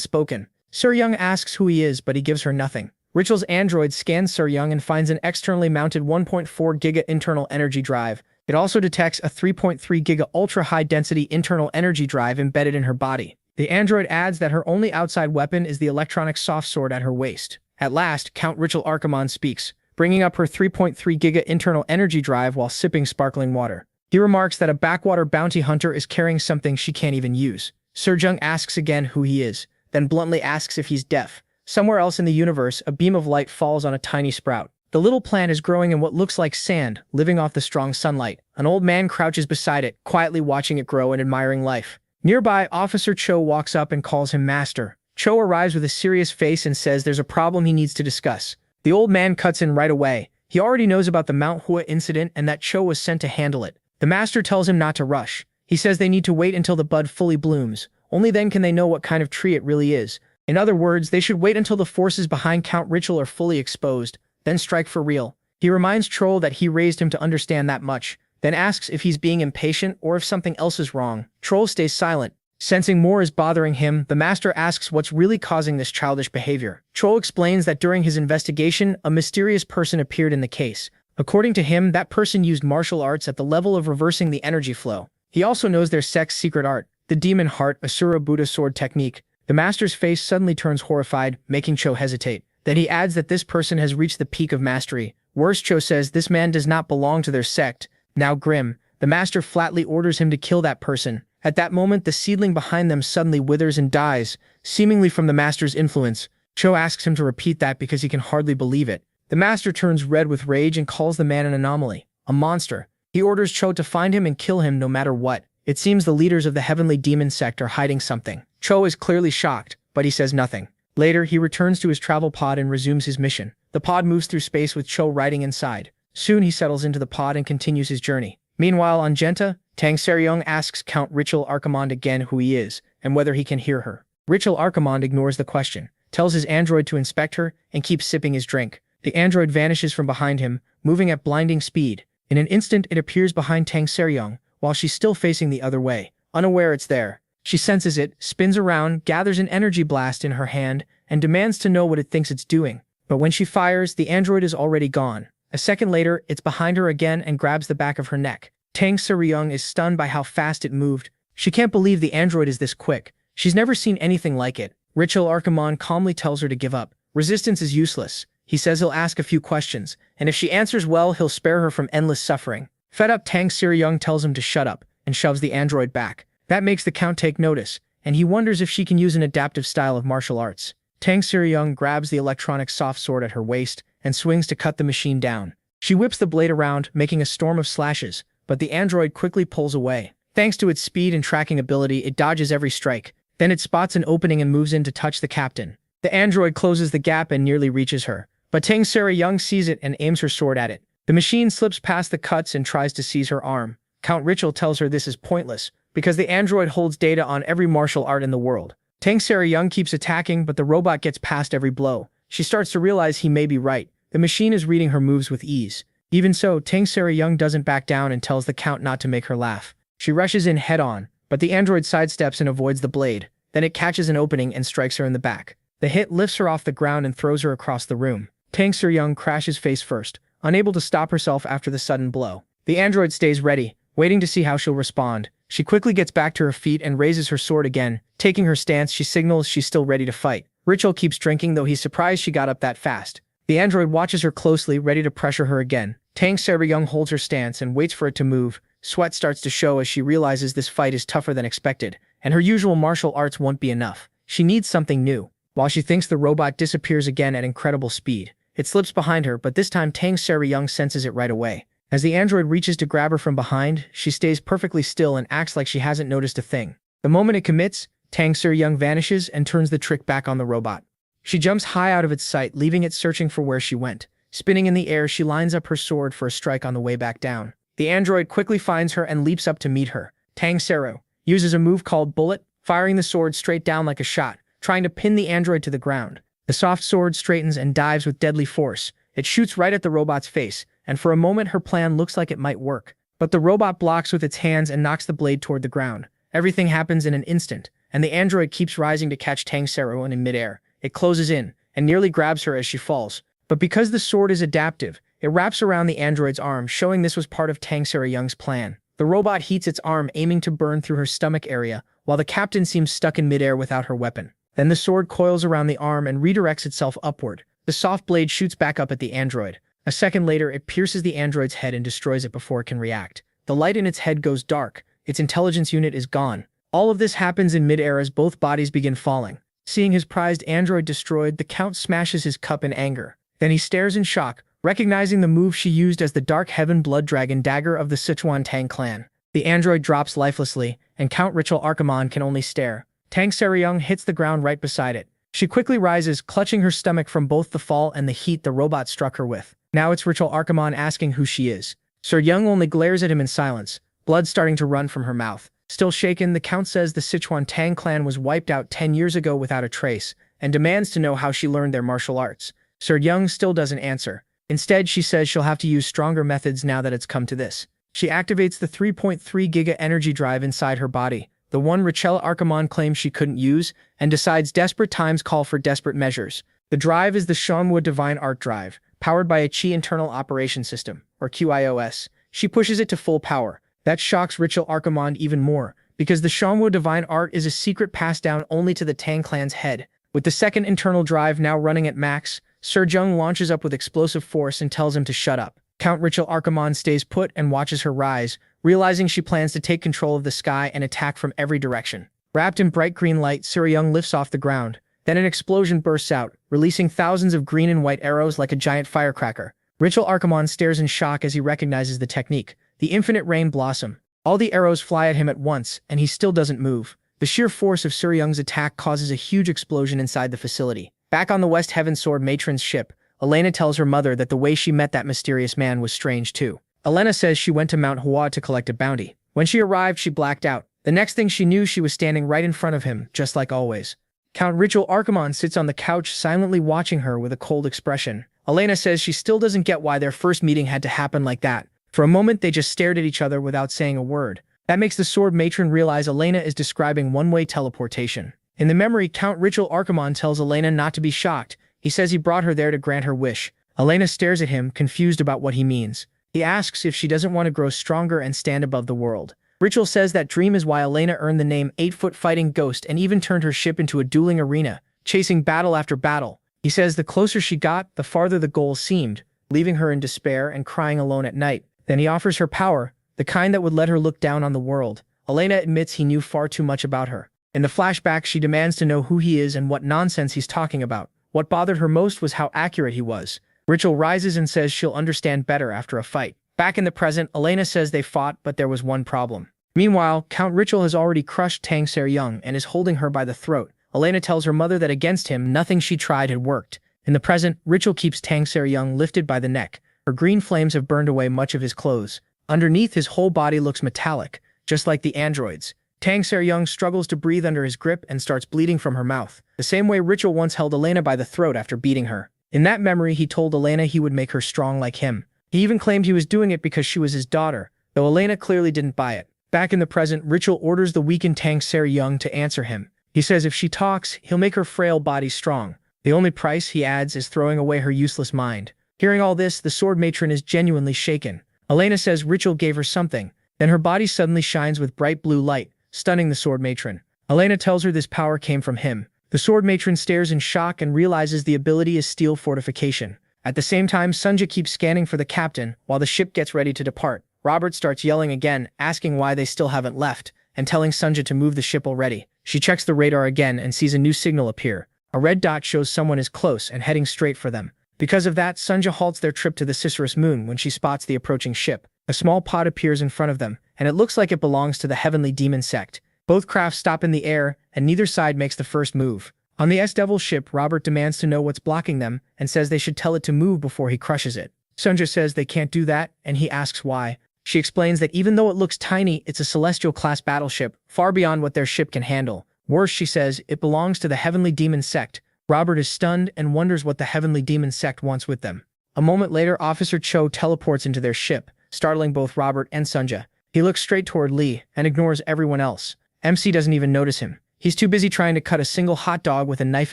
spoken. Sur Yang asks who he is, but he gives her nothing. Ritual's android scans Sur Yang and finds an externally mounted 1.4 giga internal energy drive. It also detects a 3.3 giga ultra-high-density internal energy drive embedded in her body. The android adds that her only outside weapon is the electronic soft sword at her waist. At last, Count Ritual Archimon speaks, bringing up her 3.3 giga internal energy drive while sipping sparkling water. He remarks that a backwater bounty hunter is carrying something she can't even use. Sur Yang asks again who he is, then bluntly asks if he's deaf. Somewhere else in the universe, a beam of light falls on a tiny sprout. The little plant is growing in what looks like sand, living off the strong sunlight. An old man crouches beside it, quietly watching it grow and admiring life. Nearby, Officer Cho walks up and calls him Master. Cho arrives with a serious face and says there's a problem he needs to discuss. The old man cuts in right away. He already knows about the Mount Hua incident and that Cho was sent to handle it. The Master tells him not to rush. He says they need to wait until the bud fully blooms. Only then can they know what kind of tree it really is. In other words, they should wait until the forces behind Count Ritual are fully exposed, then strike for real. He reminds Troll that he raised him to understand that much, then asks if he's being impatient or if something else is wrong. Troll stays silent. Sensing more is bothering him, the Master asks what's really causing this childish behavior. Troll explains that during his investigation, a mysterious person appeared in the case. According to him, that person used martial arts at the level of reversing the energy flow. He also knows their sect's secret art, the Demon Heart Asura Buddha sword technique. The Master's face suddenly turns horrified, making Cho hesitate. Then he adds that this person has reached the peak of mastery. Worse, Cho says this man does not belong to their sect. Now grim, the Master flatly orders him to kill that person. At that moment, the seedling behind them suddenly withers and dies, seemingly from the Master's influence. Cho asks him to repeat that because he can hardly believe it. The Master turns red with rage and calls the man an anomaly, a monster. He orders Cho to find him and kill him no matter what. It seems the leaders of the Heavenly Demon sect are hiding something. Cho is clearly shocked, but he says nothing. Later, he returns to his travel pod and resumes his mission. The pod moves through space with Cho riding inside. Soon he settles into the pod and continues his journey. Meanwhile, on Genta, Tang Seryong asks Count Ritual Archimon again who he is, and whether he can hear her. Ritual Archimon ignores the question, tells his android to inspect her, and keeps sipping his drink. The android vanishes from behind him, moving at blinding speed. In an instant, it appears behind Tang Seryong, while she's still facing the other way. Unaware it's there, she senses it, spins around, gathers an energy blast in her hand, and demands to know what it thinks it's doing. But when she fires, the android is already gone. A second later, it's behind her again and grabs the back of her neck. Tang Seryong is stunned by how fast it moved. She can't believe the android is this quick. She's never seen anything like it. Ritual Archimon calmly tells her to give up. Resistance is useless. He says he'll ask a few questions, and if she answers well, he'll spare her from endless suffering. Fed up, Tang Seryong tells him to shut up, and shoves the android back. That makes the Count take notice, and he wonders if she can use an adaptive style of martial arts. Tang Seryong grabs the electronic soft sword at her waist and swings to cut the machine down. She whips the blade around, making a storm of slashes, but the android quickly pulls away. Thanks to its speed and tracking ability, it dodges every strike. Then it spots an opening and moves in to touch the captain. The android closes the gap and nearly reaches her, but Tang Seryong sees it and aims her sword at it. The machine slips past the cuts and tries to seize her arm. Count Ritual tells her this is pointless, because the android holds data on every martial art in the world. Tang Seryong keeps attacking, but the robot gets past every blow. She starts to realize he may be right. The machine is reading her moves with ease. Even so, Tang Seryong doesn't back down and tells the Count not to make her laugh. She rushes in head-on, but the android sidesteps and avoids the blade. Then it catches an opening and strikes her in the back. The hit lifts her off the ground and throws her across the room. Tang Seryong crashes face first, unable to stop herself after the sudden blow. The android stays ready, waiting to see how she'll respond. She quickly gets back to her feet and raises her sword again. Taking her stance, she signals she's still ready to fight. Ritual keeps drinking, though he's surprised she got up that fast. The android watches her closely, ready to pressure her again. Tang Seryong holds her stance and waits for it to move. Sweat starts to show as she realizes this fight is tougher than expected, and her usual martial arts won't be enough. She needs something new. While she thinks, the robot disappears again at incredible speed. It slips behind her, but this time Tang Seryong senses it right away. As the android reaches to grab her from behind, she stays perfectly still and acts like she hasn't noticed a thing. The moment it commits, Tang Seryong vanishes and turns the trick back on the robot. She jumps high out of its sight, leaving it searching for where she went. Spinning in the air, she lines up her sword for a strike on the way back down. The android quickly finds her and leaps up to meet her. Tang Seryong uses a move called Bullet, firing the sword straight down like a shot, trying to pin the android to the ground. The soft sword straightens and dives with deadly force. It shoots right at the robot's face, and for a moment her plan looks like it might work. But the robot blocks with its hands and knocks the blade toward the ground. Everything happens in an instant, and the android keeps rising to catch Tang Sero in midair. It closes in, and nearly grabs her as she falls. But because the sword is adaptive, it wraps around the android's arm, showing this was part of Tang Sero-young's plan. The robot heats its arm, aiming to burn through her stomach area, while the captain seems stuck in midair without her weapon. Then the sword coils around the arm and redirects itself upward. The soft blade shoots back up at the android. A second later, it pierces the android's head and destroys it before it can react. The light in its head goes dark. Its intelligence unit is gone. All of this happens in midair as both bodies begin falling. Seeing his prized android destroyed, the Count smashes his cup in anger. Then he stares in shock, recognizing the move she used as the Dark Heaven Blood Dragon dagger of the Sichuan Tang clan. The android drops lifelessly, and Count Richel Archimon can only stare. Tang Sero-young hits the ground right beside it. She quickly rises, clutching her stomach from both the fall and the heat the robot struck her with. Now it's Richel Archimon asking who she is. Sir Young only glares at him in silence, blood starting to run from her mouth. Still shaken, the Count says the Sichuan Tang clan was wiped out 10 years ago without a trace, and demands to know how she learned their martial arts. Sir Young still doesn't answer. Instead, she says she'll have to use stronger methods now that it's come to this. She activates the 3.3 Giga energy drive inside her body, the one Richel Archimon claims she couldn't use, and decides desperate times call for desperate measures. The drive is the Shanhua Divine Art Drive, powered by a Qi Internal Operation System, or QIOS. She pushes it to full power. That shocks Richel Archimon even more, because the Shanhua Divine Art is a secret passed down only to the Tang clan's head. With the second internal drive now running at max, Sir Jung launches up with explosive force and tells him to shut up. Count Richel Archimon stays put and watches her rise, realizing she plans to take control of the sky and attack from every direction. Wrapped in bright green light, Sir Young lifts off the ground. Then an explosion bursts out, releasing thousands of green and white arrows like a giant firecracker. Richel Archimon stares in shock as he recognizes the technique, the infinite rain blossom. All the arrows fly at him at once, and he still doesn't move. The sheer force of Sir Young's attack causes a huge explosion inside the facility. Back on the West Heaven Sword matron's ship, Elena tells her mother that the way she met that mysterious man was strange too. Elena says she went to Manhwa to collect a bounty. When she arrived, she blacked out. The next thing she knew, she was standing right in front of him, just like always. Count Richel Archimon sits on the couch silently watching her with a cold expression. Elena says she still doesn't get why their first meeting had to happen like that. For a moment, they just stared at each other without saying a word. That makes the sword matron realize Elena is describing one-way teleportation. In the memory, Count Richel Archimon tells Elena not to be shocked. He says he brought her there to grant her wish. Elena stares at him, confused about what he means. He asks if she doesn't want to grow stronger and stand above the world. Richel says that dream is why Elena earned the name 8-foot fighting ghost and even turned her ship into a dueling arena, chasing battle after battle. He says the closer she got, the farther the goal seemed, leaving her in despair and crying alone at night. Then he offers her power, the kind that would let her look down on the world. Elena admits he knew far too much about her. In the flashback, she demands to know who he is and what nonsense he's talking about. What bothered her most was how accurate he was. Richel rises and says she'll understand better after a fight. Back in the present, Elena says they fought, but there was one problem. Meanwhile, Count Richel has already crushed Tang Sero-young and is holding her by the throat. Elena tells her mother that against him, nothing she tried had worked. In the present, Richel keeps Tang Sero-young lifted by the neck. Her green flames have burned away much of his clothes. Underneath, his whole body looks metallic, just like the androids. Tang Sero-young struggles to breathe under his grip and starts bleeding from her mouth, the same way Richel once held Elena by the throat after beating her. In that memory, he told Elena he would make her strong like him. He even claimed he was doing it because she was his daughter, though Elena clearly didn't buy it. Back in the present, Richel orders the weakened Tang Sero-young to answer him. He says if she talks, he'll make her frail body strong. The only price, he adds, is throwing away her useless mind. Hearing all this, the sword matron is genuinely shaken. Elena says Richel gave her something. Then her body suddenly shines with bright blue light, stunning the sword matron. Elena tells her this power came from him. The sword matron stares in shock and realizes the ability is steel fortification. At the same time, Sunja keeps scanning for the captain while the ship gets ready to depart. Robert starts yelling again, asking why they still haven't left, and telling Sunja to move the ship already. She checks the radar again and sees a new signal appear. A red dot shows someone is close and heading straight for them. Because of that, Sunja halts their trip to the Cicerus moon when she spots the approaching ship. A small pod appears in front of them, and it looks like it belongs to the Heavenly Demon sect. Both crafts stop in the air, and neither side makes the first move. On the S-Devil ship, Robert demands to know what's blocking them and says they should tell it to move before he crushes it. Sunja says they can't do that, and he asks why. She explains that even though it looks tiny, it's a Celestial-class battleship, far beyond what their ship can handle. Worse, she says, it belongs to the Heavenly Demon Sect. Robert is stunned and wonders what the Heavenly Demon Sect wants with them. A moment later, Officer Cho teleports into their ship, startling both Robert and Sunja. He looks straight toward Lee and ignores everyone else. MC doesn't even notice him. He's too busy trying to cut a single hot dog with a knife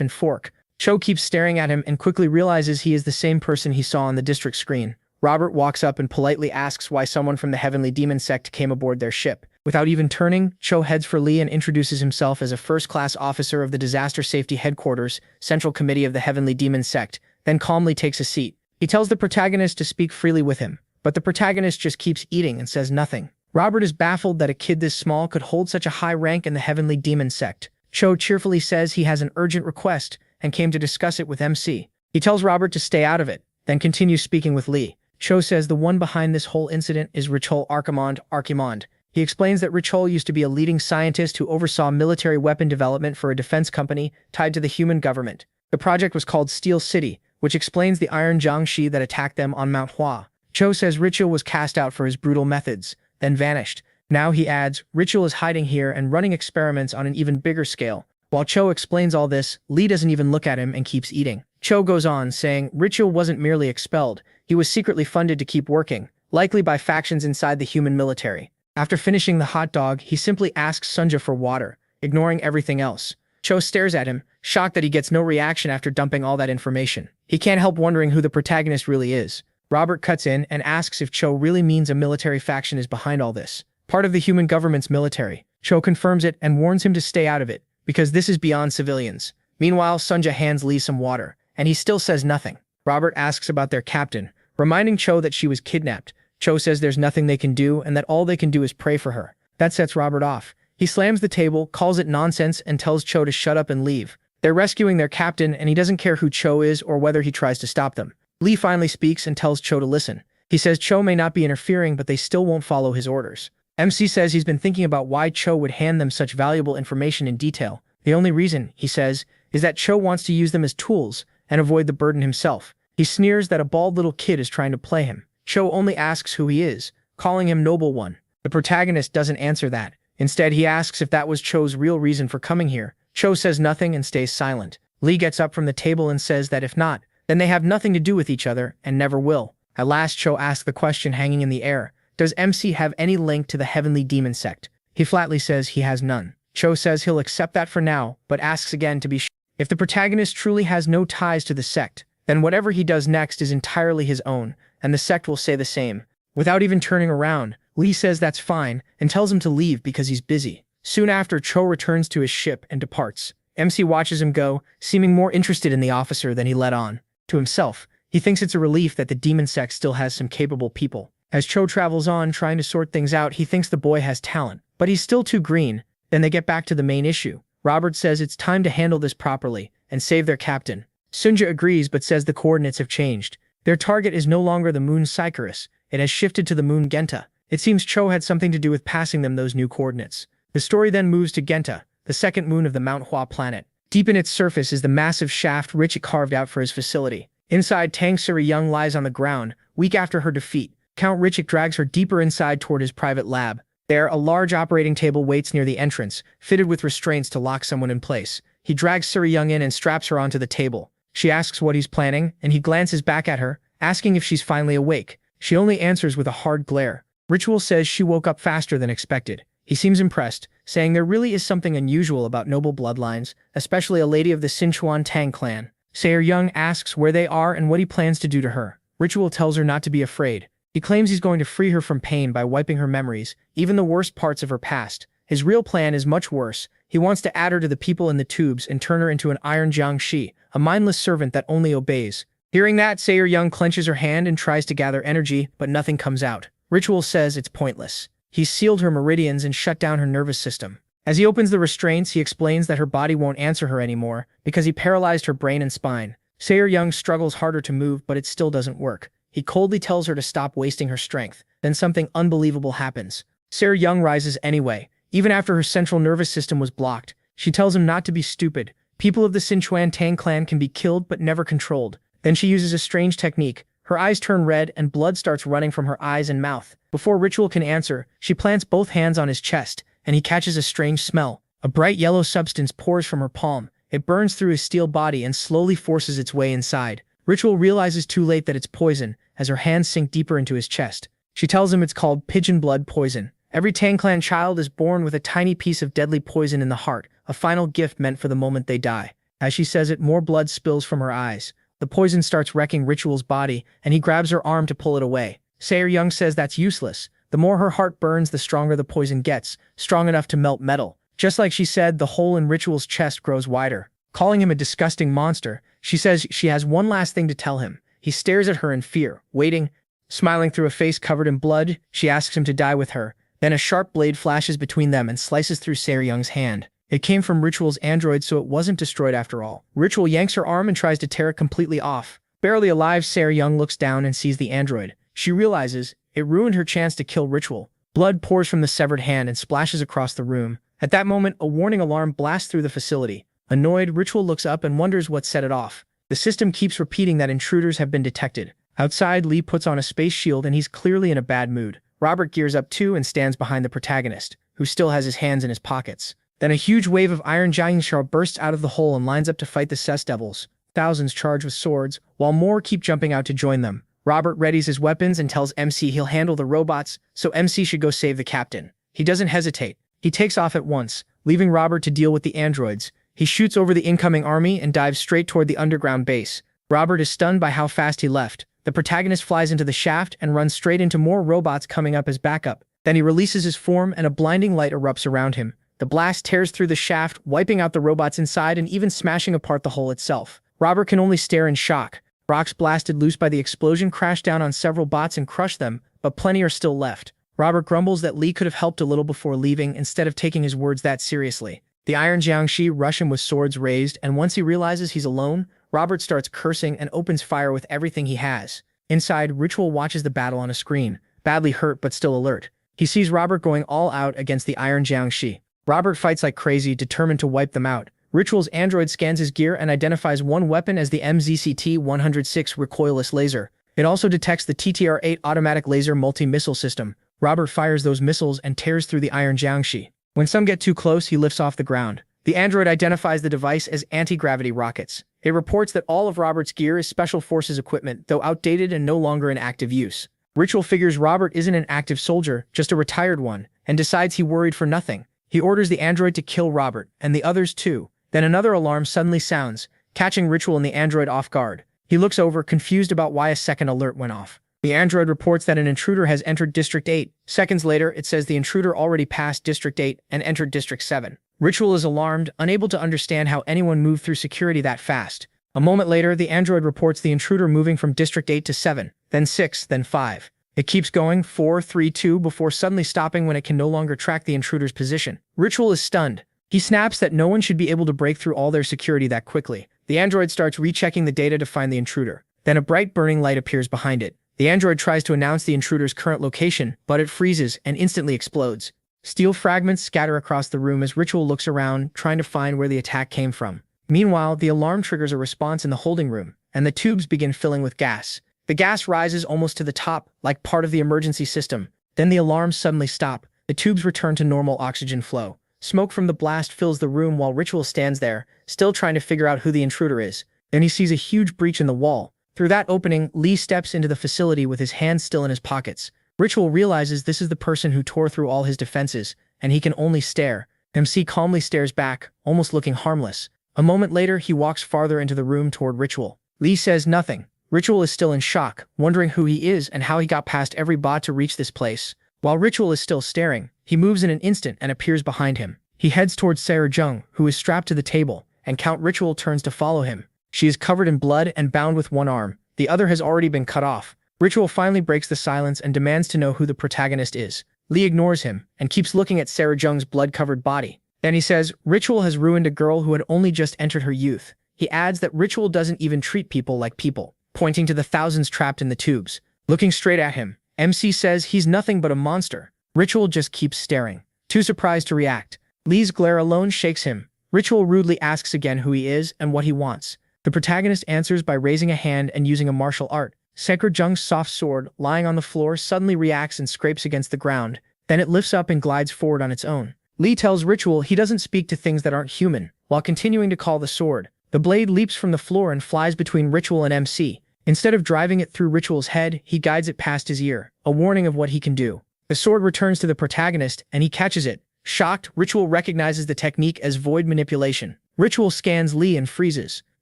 and fork. Cho keeps staring at him and quickly realizes he is the same person he saw on the district screen. Robert walks up and politely asks why someone from the Heavenly Demon Sect came aboard their ship. Without even turning, Cho heads for Lee and introduces himself as a first-class officer of the Disaster Safety Headquarters, Central Committee of the Heavenly Demon Sect, then calmly takes a seat. He tells the protagonist to speak freely with him, but the protagonist just keeps eating and says nothing. Robert is baffled that a kid this small could hold such a high rank in the Heavenly Demon Sect. Cho cheerfully says he has an urgent request and came to discuss it with MC. He tells Robert to stay out of it, then continues speaking with Lee. Cho says the one behind this whole incident is Richol Archimond. He explains that Richol used to be a leading scientist who oversaw military weapon development for a defense company tied to the human government. The project was called Steel City, which explains the Iron Jiangshi that attacked them on Manhwa. Cho says Richol was cast out for his brutal methods, then vanished. Now he adds, Richol is hiding here and running experiments on an even bigger scale. While Cho explains all this, Lee doesn't even look at him and keeps eating. Cho goes on, saying Richol wasn't merely expelled, he was secretly funded to keep working, likely by factions inside the human military. After finishing the hot dog, he simply asks Sunja for water, ignoring everything else. Cho stares at him, shocked that he gets no reaction after dumping all that information. He can't help wondering who the protagonist really is. Robert cuts in and asks if Cho really means a military faction is behind all this. Part of the human government's military. Cho confirms it and warns him to stay out of it, because this is beyond civilians. Meanwhile, Sunja hands Lee some water, and he still says nothing. Robert asks about their captain, reminding Cho that she was kidnapped. Cho says there's nothing they can do and that all they can do is pray for her. That sets Robert off. He slams the table, calls it nonsense, and tells Cho to shut up and leave. They're rescuing their captain, and he doesn't care who Cho is or whether he tries to stop them. Lee finally speaks and tells Cho to listen. He says Cho may not be interfering, but they still won't follow his orders. MC says he's been thinking about why Cho would hand them such valuable information in detail. The only reason, he says, is that Cho wants to use them as tools and avoid the burden himself. He sneers that a bald little kid is trying to play him. Cho only asks who he is, calling him Noble One. The protagonist doesn't answer that. Instead, he asks if that was Cho's real reason for coming here. Cho says nothing and stays silent. Lee gets up from the table and says that if not, then they have nothing to do with each other and never will. At last, Cho asks the question hanging in the air. Does MC have any link to the Heavenly Demon Sect? He flatly says he has none. Cho says he'll accept that for now, but asks again to be sure. If the protagonist truly has no ties to the sect, then whatever he does next is entirely his own, and the sect will say the same. Without even turning around, Lee says that's fine and tells him to leave because he's busy. Soon after, Cho returns to his ship and departs. MC watches him go, seeming more interested in the officer than he let on. To himself, he thinks it's a relief that the demon sect still has some capable people. As Cho travels on trying to sort things out, he thinks the boy has talent, but he's still too green. Then they get back to the main issue. Robert says it's time to handle this properly and save their captain. Sunja agrees but says the coordinates have changed. Their target is no longer the moon Sycharis, it has shifted to the moon Genta. It seems Cho had something to do with passing them those new coordinates. The story then moves to Genta, the second moon of the Manhwa planet. Deep in its surface is the massive shaft Richie carved out for his facility. Inside, Tang Suri Young lies on the ground, weak after her defeat. Count Richik drags her deeper inside toward his private lab. There, a large operating table waits near the entrance, fitted with restraints to lock someone in place. He drags Suri Young in and straps her onto the table. She asks what he's planning, and he glances back at her, asking if she's finally awake. She only answers with a hard glare. Ritual says she woke up faster than expected. He seems impressed, saying there really is something unusual about noble bloodlines, especially a lady of the Sichuan Tang clan. Sayer Young asks where they are and what he plans to do to her. Ritual tells her not to be afraid. He claims he's going to free her from pain by wiping her memories, even the worst parts of her past. His real plan is much worse. He wants to add her to the people in the tubes and turn her into an iron Jiangshi, a mindless servant that only obeys. Hearing that, Sayer Young clenches her hand and tries to gather energy, but nothing comes out. Ritual says it's pointless. He's sealed her meridians and shut down her nervous system. As he opens the restraints, he explains that her body won't answer her anymore because he paralyzed her brain and spine. Sayer Young struggles harder to move, but it still doesn't work. He coldly tells her to stop wasting her strength. Then something unbelievable happens. Sayer Young rises anyway, even after her central nervous system was blocked. She tells him not to be stupid. People of the Sichuan Tang clan can be killed but never controlled. Then she uses a strange technique. Her eyes turn red and blood starts running from her eyes and mouth. Before Ritual can answer, she plants both hands on his chest, and he catches a strange smell. A bright yellow substance pours from her palm. It burns through his steel body and slowly forces its way inside. Ritual realizes too late that it's poison, as her hands sink deeper into his chest. She tells him it's called pigeon blood poison. Every Tang Clan child is born with a tiny piece of deadly poison in the heart, a final gift meant for the moment they die. As she says it, more blood spills from her eyes. The poison starts wrecking Ritual's body, and he grabs her arm to pull it away. Sae-Young says that's useless. The more her heart burns, the stronger the poison gets, strong enough to melt metal. Just like she said, the hole in Ritual's chest grows wider. Calling him a disgusting monster, she says she has one last thing to tell him. He stares at her in fear, waiting. Smiling through a face covered in blood, she asks him to die with her. Then a sharp blade flashes between them and slices through Sae-Young's hand. It came from Ritual's android, so it wasn't destroyed after all. Ritual yanks her arm and tries to tear it completely off. Barely alive, Sae-Young looks down and sees the android. She realizes it ruined her chance to kill Ritual. Blood pours from the severed hand and splashes across the room. At that moment, a warning alarm blasts through the facility. Annoyed, Ritual looks up and wonders what set it off. The system keeps repeating that intruders have been detected. Outside, Lee puts on a space shield and he's clearly in a bad mood. Robert gears up too and stands behind the protagonist, who still has his hands in his pockets. Then a huge wave of iron Jiangshar bursts out of the hole and lines up to fight the Cess Devils. Thousands charge with swords, while more keep jumping out to join them. Robert readies his weapons and tells MC he'll handle the robots, so MC should go save the captain. He doesn't hesitate. He takes off at once, leaving Robert to deal with the androids. He shoots over the incoming army and dives straight toward the underground base. Robert is stunned by how fast he left. The protagonist flies into the shaft and runs straight into more robots coming up as backup. Then he releases his form and a blinding light erupts around him. The blast tears through the shaft, wiping out the robots inside and even smashing apart the hole itself. Robert can only stare in shock. Rocks blasted loose by the explosion crash down on several bots and crush them, but plenty are still left. Robert grumbles that Lee could have helped a little before leaving instead of taking his words that seriously. The Iron Jiangshi rush him with swords raised, and once he realizes he's alone, Robert starts cursing and opens fire with everything he has. Inside, Ritual watches the battle on a screen, badly hurt but still alert. He sees Robert going all out against the Iron Jiangshi. Robert fights like crazy, determined to wipe them out. Ritual's android scans his gear and identifies one weapon as the MZCT-106 recoilless laser. It also detects the TTR-8 automatic laser multi-missile system. Robert fires those missiles and tears through the Iron Jiangshi. When some get too close, he lifts off the ground. The android identifies the device as anti-gravity rockets. It reports that all of Robert's gear is Special Forces equipment, though outdated and no longer in active use. Ritual figures Robert isn't an active soldier, just a retired one, and decides he worried for nothing. He orders the android to kill Robert, and the others too. Then another alarm suddenly sounds, catching Ritual and the android off guard. He looks over, confused about why a second alert went off. The android reports that an intruder has entered District 8. Seconds later, it says the intruder already passed District 8 and entered District 7. Ritual is alarmed, unable to understand how anyone moved through security that fast. A moment later, the android reports the intruder moving from District 8 to 7, then 6, then 5. It keeps going, 4, 3, 2, before suddenly stopping when it can no longer track the intruder's position. Ritual is stunned. He snaps that no one should be able to break through all their security that quickly. The android starts rechecking the data to find the intruder. Then a bright burning light appears behind it. The android tries to announce the intruder's current location, but it freezes and instantly explodes. Steel fragments scatter across the room as Ritual looks around, trying to find where the attack came from. Meanwhile, the alarm triggers a response in the holding room, and the tubes begin filling with gas. The gas rises almost to the top, like part of the emergency system. Then the alarms suddenly stop. The tubes return to normal oxygen flow. Smoke from the blast fills the room while Ritual stands there, still trying to figure out who the intruder is. Then he sees a huge breach in the wall. Through that opening, Lee steps into the facility with his hands still in his pockets. Ritual realizes this is the person who tore through all his defenses, and he can only stare. MC calmly stares back, almost looking harmless. A moment later, he walks farther into the room toward Ritual. Lee says nothing. Ritual is still in shock, wondering who he is and how he got past every bot to reach this place. While Ritual is still staring, he moves in an instant and appears behind him. He heads towards Sarah Jung, who is strapped to the table, and Count Ritual turns to follow him. She is covered in blood and bound with one arm. The other has already been cut off. Ritual finally breaks the silence and demands to know who the protagonist is. Lee ignores him and keeps looking at Sarah Jung's blood-covered body. Then he says, Ritual has ruined a girl who had only just entered her youth. He adds that Ritual doesn't even treat people like people, pointing to the thousands trapped in the tubes. Looking straight at him, MC says he's nothing but a monster. Ritual just keeps staring, too surprised to react. Lee's glare alone shakes him. Ritual rudely asks again who he is and what he wants. The protagonist answers by raising a hand and using a martial art. Sarah Jung's soft sword, lying on the floor, suddenly reacts and scrapes against the ground. Then it lifts up and glides forward on its own. Lee tells Ritual he doesn't speak to things that aren't human, while continuing to call the sword. The blade leaps from the floor and flies between Ritual and MC. Instead of driving it through Ritual's head, he guides it past his ear, a warning of what he can do. The sword returns to the protagonist, and he catches it. Shocked, Ritual recognizes the technique as void manipulation. Ritual scans Lee and freezes.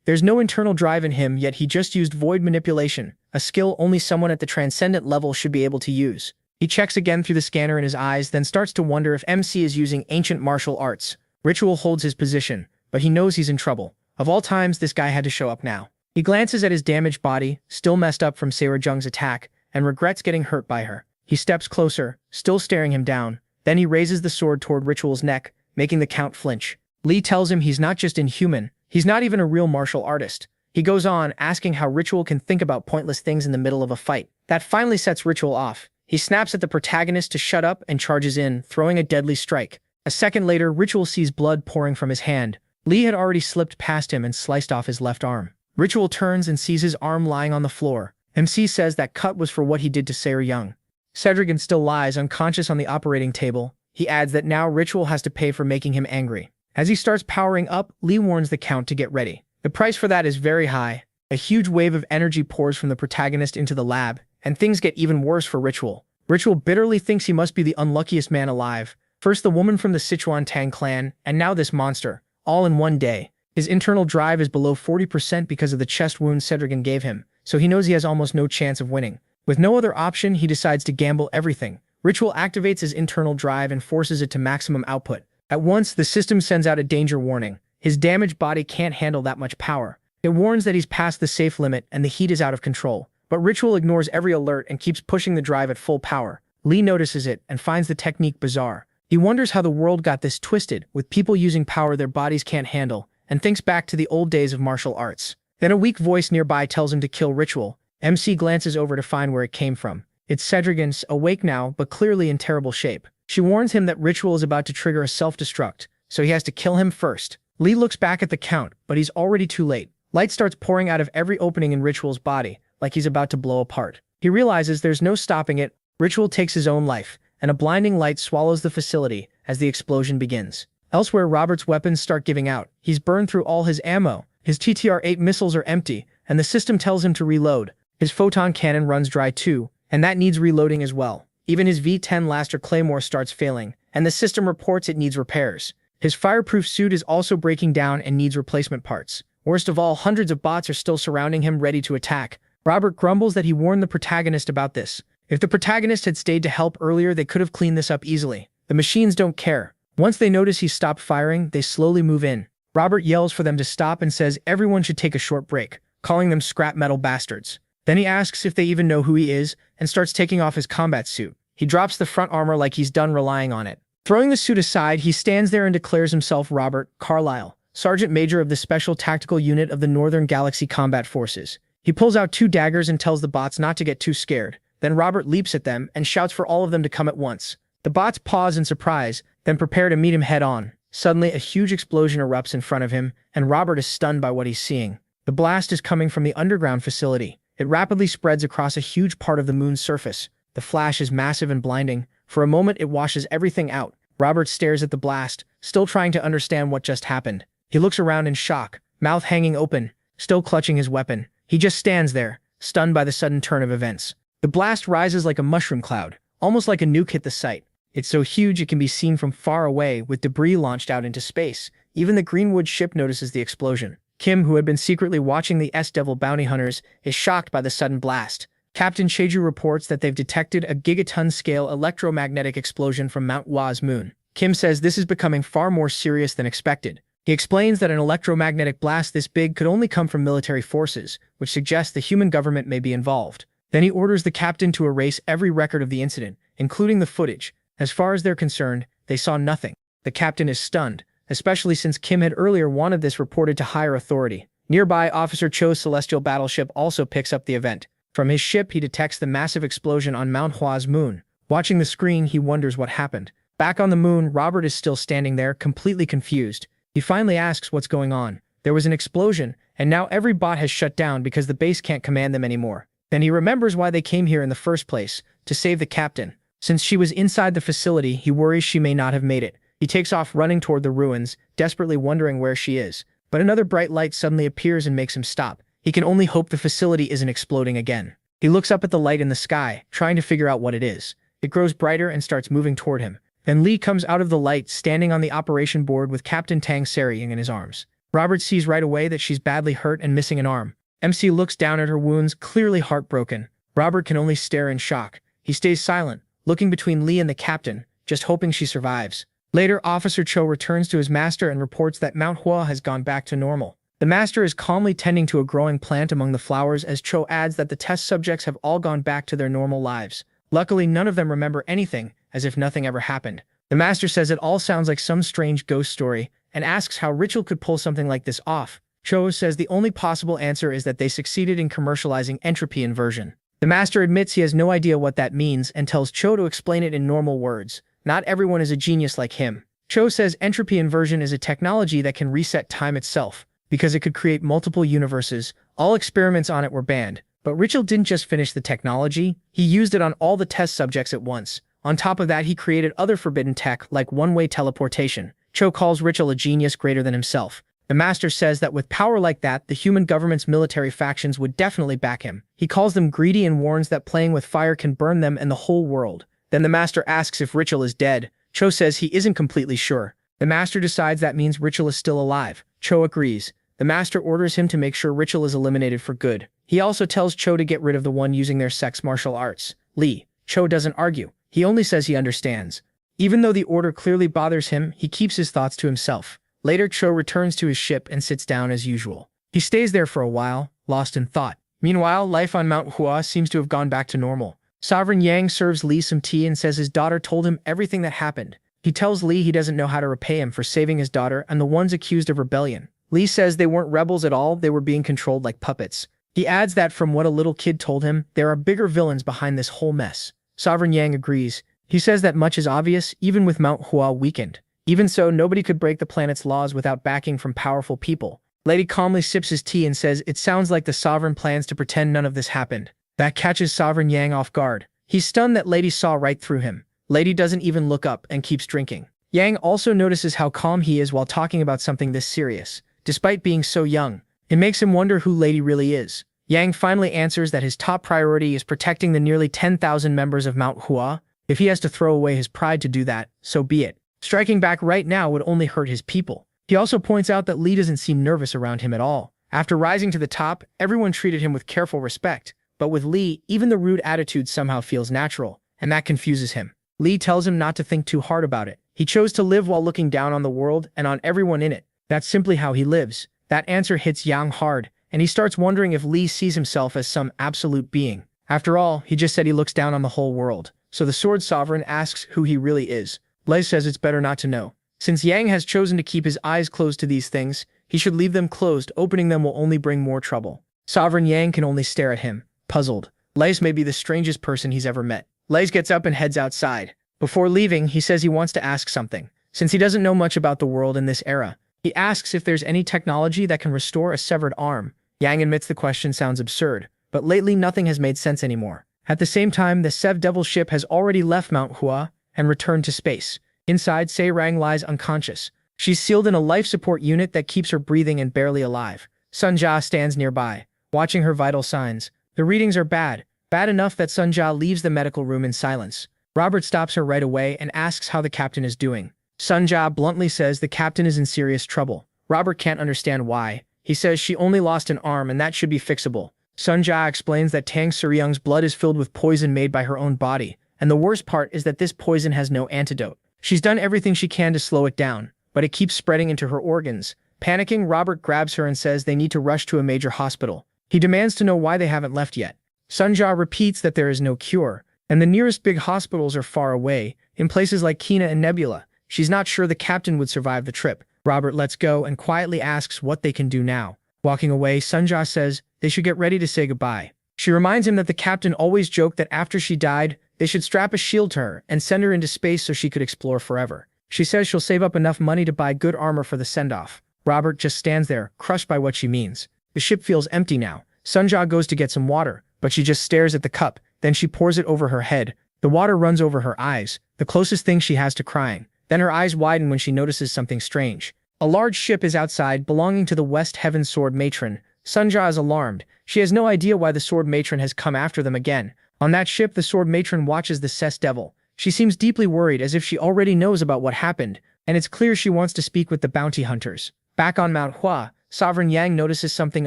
There's no internal drive in him, yet he just used void manipulation, a skill only someone at the transcendent level should be able to use. He checks again through the scanner in his eyes, then starts to wonder if MC is using ancient martial arts. Ritual holds his position, but he knows he's in trouble. Of all times, this guy had to show up now. He glances at his damaged body, still messed up from Sejong's attack, and regrets getting hurt by her. He steps closer, still staring him down. Then he raises the sword toward Ritual's neck, making the Count flinch. Lee tells him he's not just inhuman, he's not even a real martial artist. He goes on, asking how Ritual can think about pointless things in the middle of a fight. That finally sets Ritual off. He snaps at the protagonist to shut up and charges in, throwing a deadly strike. A second later, Ritual sees blood pouring from his hand. Lee had already slipped past him and sliced off his left arm. Ritual turns and sees his arm lying on the floor. MC says that cut was for what he did to Sejong. Sejong still lies unconscious on the operating table. He adds that now Ritual has to pay for making him angry. As he starts powering up, Lee warns the Count to get ready. The price for that is very high. A huge wave of energy pours from the protagonist into the lab, and things get even worse for Ritual. Ritual bitterly thinks he must be the unluckiest man alive. First the woman from the Sichuan Tang clan, and now this monster, all in one day. His internal drive is below 40% because of the chest wound Sejong gave him, so he knows he has almost no chance of winning. With no other option, he decides to gamble everything. Ritual activates his internal drive and forces it to maximum output. At once, the system sends out a danger warning. His damaged body can't handle that much power. It warns that he's past the safe limit and the heat is out of control. But Ritual ignores every alert and keeps pushing the drive at full power. Lee notices it and finds the technique bizarre. He wonders how the world got this twisted, with people using power their bodies can't handle, and thinks back to the old days of martial arts. Then a weak voice nearby tells him to kill Ritual. MC glances over to find where it came from. It's Sejong, awake now, but clearly in terrible shape. She warns him that Ritual is about to trigger a self-destruct, so he has to kill him first. Lee looks back at the Count, but he's already too late. Light starts pouring out of every opening in Ritual's body, like he's about to blow apart. He realizes there's no stopping it. Ritual takes his own life, and a blinding light swallows the facility as the explosion begins. Elsewhere, Robert's weapons start giving out. He's burned through all his ammo. His TTR-8 missiles are empty, and the system tells him to reload. His photon cannon runs dry too, and that needs reloading as well. Even his V-10 Laster Claymore starts failing, and the system reports it needs repairs. His fireproof suit is also breaking down and needs replacement parts. Worst of all, hundreds of bots are still surrounding him, ready to attack. Robert grumbles that he warned the protagonist about this. If the protagonist had stayed to help earlier, they could have cleaned this up easily. The machines don't care. Once they notice he stopped firing, they slowly move in. Robert yells for them to stop and says everyone should take a short break, calling them scrap metal bastards. Then he asks if they even know who he is and starts taking off his combat suit. He drops the front armor like he's done relying on it. Throwing the suit aside, he stands there and declares himself Robert Carlyle, Sergeant Major of the Special Tactical Unit of the Northern Galaxy Combat Forces. He pulls out 2 daggers and tells the bots not to get too scared. Then Robert leaps at them and shouts for all of them to come at once. The bots pause in surprise, then prepare to meet him head-on. Suddenly, a huge explosion erupts in front of him, and Robert is stunned by what he's seeing. The blast is coming from the underground facility. It rapidly spreads across a huge part of the moon's surface. The flash is massive and blinding. For a moment, it washes everything out. Robert stares at the blast, still trying to understand what just happened. He looks around in shock, mouth hanging open, still clutching his weapon. He just stands there, stunned by the sudden turn of events. The blast rises like a mushroom cloud, almost like a nuke hit the site. It's so huge it can be seen from far away, with debris launched out into space. Even the Greenwood ship notices the explosion. Kim, who had been secretly watching the S-Devil bounty hunters, is shocked by the sudden blast. Captain Cheju reports that they've detected a gigaton-scale electromagnetic explosion from Mount Hwa's moon. Kim says this is becoming far more serious than expected. He explains that an electromagnetic blast this big could only come from military forces, which suggests the human government may be involved. Then he orders the captain to erase every record of the incident, including the footage. As far as they're concerned, they saw nothing. The captain is stunned, especially since Kim had earlier wanted this reported to higher authority. Nearby, Officer Cho's celestial battleship also picks up the event. From his ship, he detects the massive explosion on Mount Hwa's moon. Watching the screen, he wonders what happened. Back on the moon, Robert is still standing there, completely confused. He finally asks what's going on. There was an explosion, and now every bot has shut down because the base can't command them anymore. Then he remembers why they came here in the first place, to save the captain. Since she was inside the facility, he worries she may not have made it. He takes off running toward the ruins, desperately wondering where she is. But another bright light suddenly appears and makes him stop. He can only hope the facility isn't exploding again. He looks up at the light in the sky, trying to figure out what it is. It grows brighter and starts moving toward him. Then Lee comes out of the light, standing on the operation board with Captain Tang Seri in his arms. Robert sees right away that she's badly hurt and missing an arm. MC looks down at her wounds, clearly heartbroken. Robert can only stare in shock. He stays silent, looking between Lee and the captain, just hoping she survives. Later, Officer Cho returns to his master and reports that Manhwa has gone back to normal. The master is calmly tending to a growing plant among the flowers as Cho adds that the test subjects have all gone back to their normal lives. Luckily, none of them remember anything, as if nothing ever happened. The master says it all sounds like some strange ghost story, and asks how Ritual could pull something like this off. Cho says the only possible answer is that they succeeded in commercializing entropy inversion. The master admits he has no idea what that means and tells Cho to explain it in normal words. Not everyone is a genius like him. Cho says entropy inversion is a technology that can reset time itself, because it could create multiple universes. All experiments on it were banned. But Ritual didn't just finish the technology, he used it on all the test subjects at once. On top of that, he created other forbidden tech like one-way teleportation. Cho calls Ritual a genius greater than himself. The master says that with power like that, the human government's military factions would definitely back him. He calls them greedy and warns that playing with fire can burn them and the whole world. Then the master asks if Ritual is dead. Cho says he isn't completely sure. The master decides that means Ritual is still alive. Cho agrees. The master orders him to make sure Ritual is eliminated for good. He also tells Cho to get rid of the one using their sex martial arts, Lee. Cho doesn't argue. He only says he understands. Even though the order clearly bothers him, he keeps his thoughts to himself. Later, Cho returns to his ship and sits down as usual. He stays there for a while, lost in thought. Meanwhile, life on Mount Hua seems to have gone back to normal. Sovereign Yang serves Lee some tea and says his daughter told him everything that happened. He tells Lee he doesn't know how to repay him for saving his daughter and the ones accused of rebellion. Lee says they weren't rebels at all, they were being controlled like puppets. He adds that from what a little kid told him, there are bigger villains behind this whole mess. Sovereign Yang agrees. He says that much is obvious, even with Mount Hua weakened. Even so, nobody could break the planet's laws without backing from powerful people. Lady calmly sips his tea and says it sounds like the Sovereign plans to pretend none of this happened. That catches Sovereign Yang off guard. He's stunned that Lady saw right through him. Lady doesn't even look up and keeps drinking. Yang also notices how calm he is while talking about something this serious. Despite being so young, it makes him wonder who Lady really is. Yang finally answers that his top priority is protecting the nearly 10,000 members of Mount Hua. If he has to throw away his pride to do that, so be it. Striking back right now would only hurt his people. He also points out that Lee doesn't seem nervous around him at all. After rising to the top, everyone treated him with careful respect. But with Lee, even the rude attitude somehow feels natural, and that confuses him. Lee tells him not to think too hard about it. He chose to live while looking down on the world and on everyone in it. That's simply how he lives. That answer hits Yang hard, and he starts wondering if Lee sees himself as some absolute being. After all, he just said he looks down on the whole world. So the Sword Sovereign asks who he really is. Lee says it's better not to know. Since Yang has chosen to keep his eyes closed to these things, he should leave them closed. Opening them will only bring more trouble. Sovereign Yang can only stare at him, puzzled. Lee may be the strangest person he's ever met. Lee gets up and heads outside. Before leaving, he says he wants to ask something. Since he doesn't know much about the world in this era, he asks if there's any technology that can restore a severed arm. Yang admits the question sounds absurd, but lately nothing has made sense anymore. At the same time, the Sev Devil ship has already left Mount Hua and returned to space. Inside, Se Rang lies unconscious. She's sealed in a life support unit that keeps her breathing and barely alive. Sun Jia stands nearby, watching her vital signs. The readings are bad enough that Sun Jia leaves the medical room in silence. Robert stops her right away and asks how the captain is doing. Sun Jia bluntly says the captain is in serious trouble. Robert can't understand why. He says she only lost an arm and that should be fixable. Sun Jia explains that Tang Suryung's blood is filled with poison made by her own body, and the worst part is that this poison has no antidote. She's done everything she can to slow it down, but it keeps spreading into her organs. Panicking, Robert grabs her and says they need to rush to a major hospital. He demands to know why they haven't left yet. Sun Jia repeats that there is no cure, and the nearest big hospitals are far away, in places like Kina and Nebula. She's not sure the captain would survive the trip. Robert lets go and quietly asks what they can do now. Walking away, Sun Jia says they should get ready to say goodbye. She reminds him that the captain always joked that after she died, they should strap a shield to her and send her into space so she could explore forever. She says she'll save up enough money to buy good armor for the send-off. Robert just stands there, crushed by what she means. The ship feels empty now. Sun Jia goes to get some water, but she just stares at the cup, then she pours it over her head. The water runs over her eyes, the closest thing she has to crying. Then her eyes widen when she notices something strange. A large ship is outside, belonging to the West Heaven Sword Matron. Sunja is alarmed. She has no idea why the Sword Matron has come after them again. On that ship, the Sword Matron watches the Cess Devil. She seems deeply worried, as if she already knows about what happened, and it's clear she wants to speak with the bounty hunters. Back on Manhwa, Sovereign Yang notices something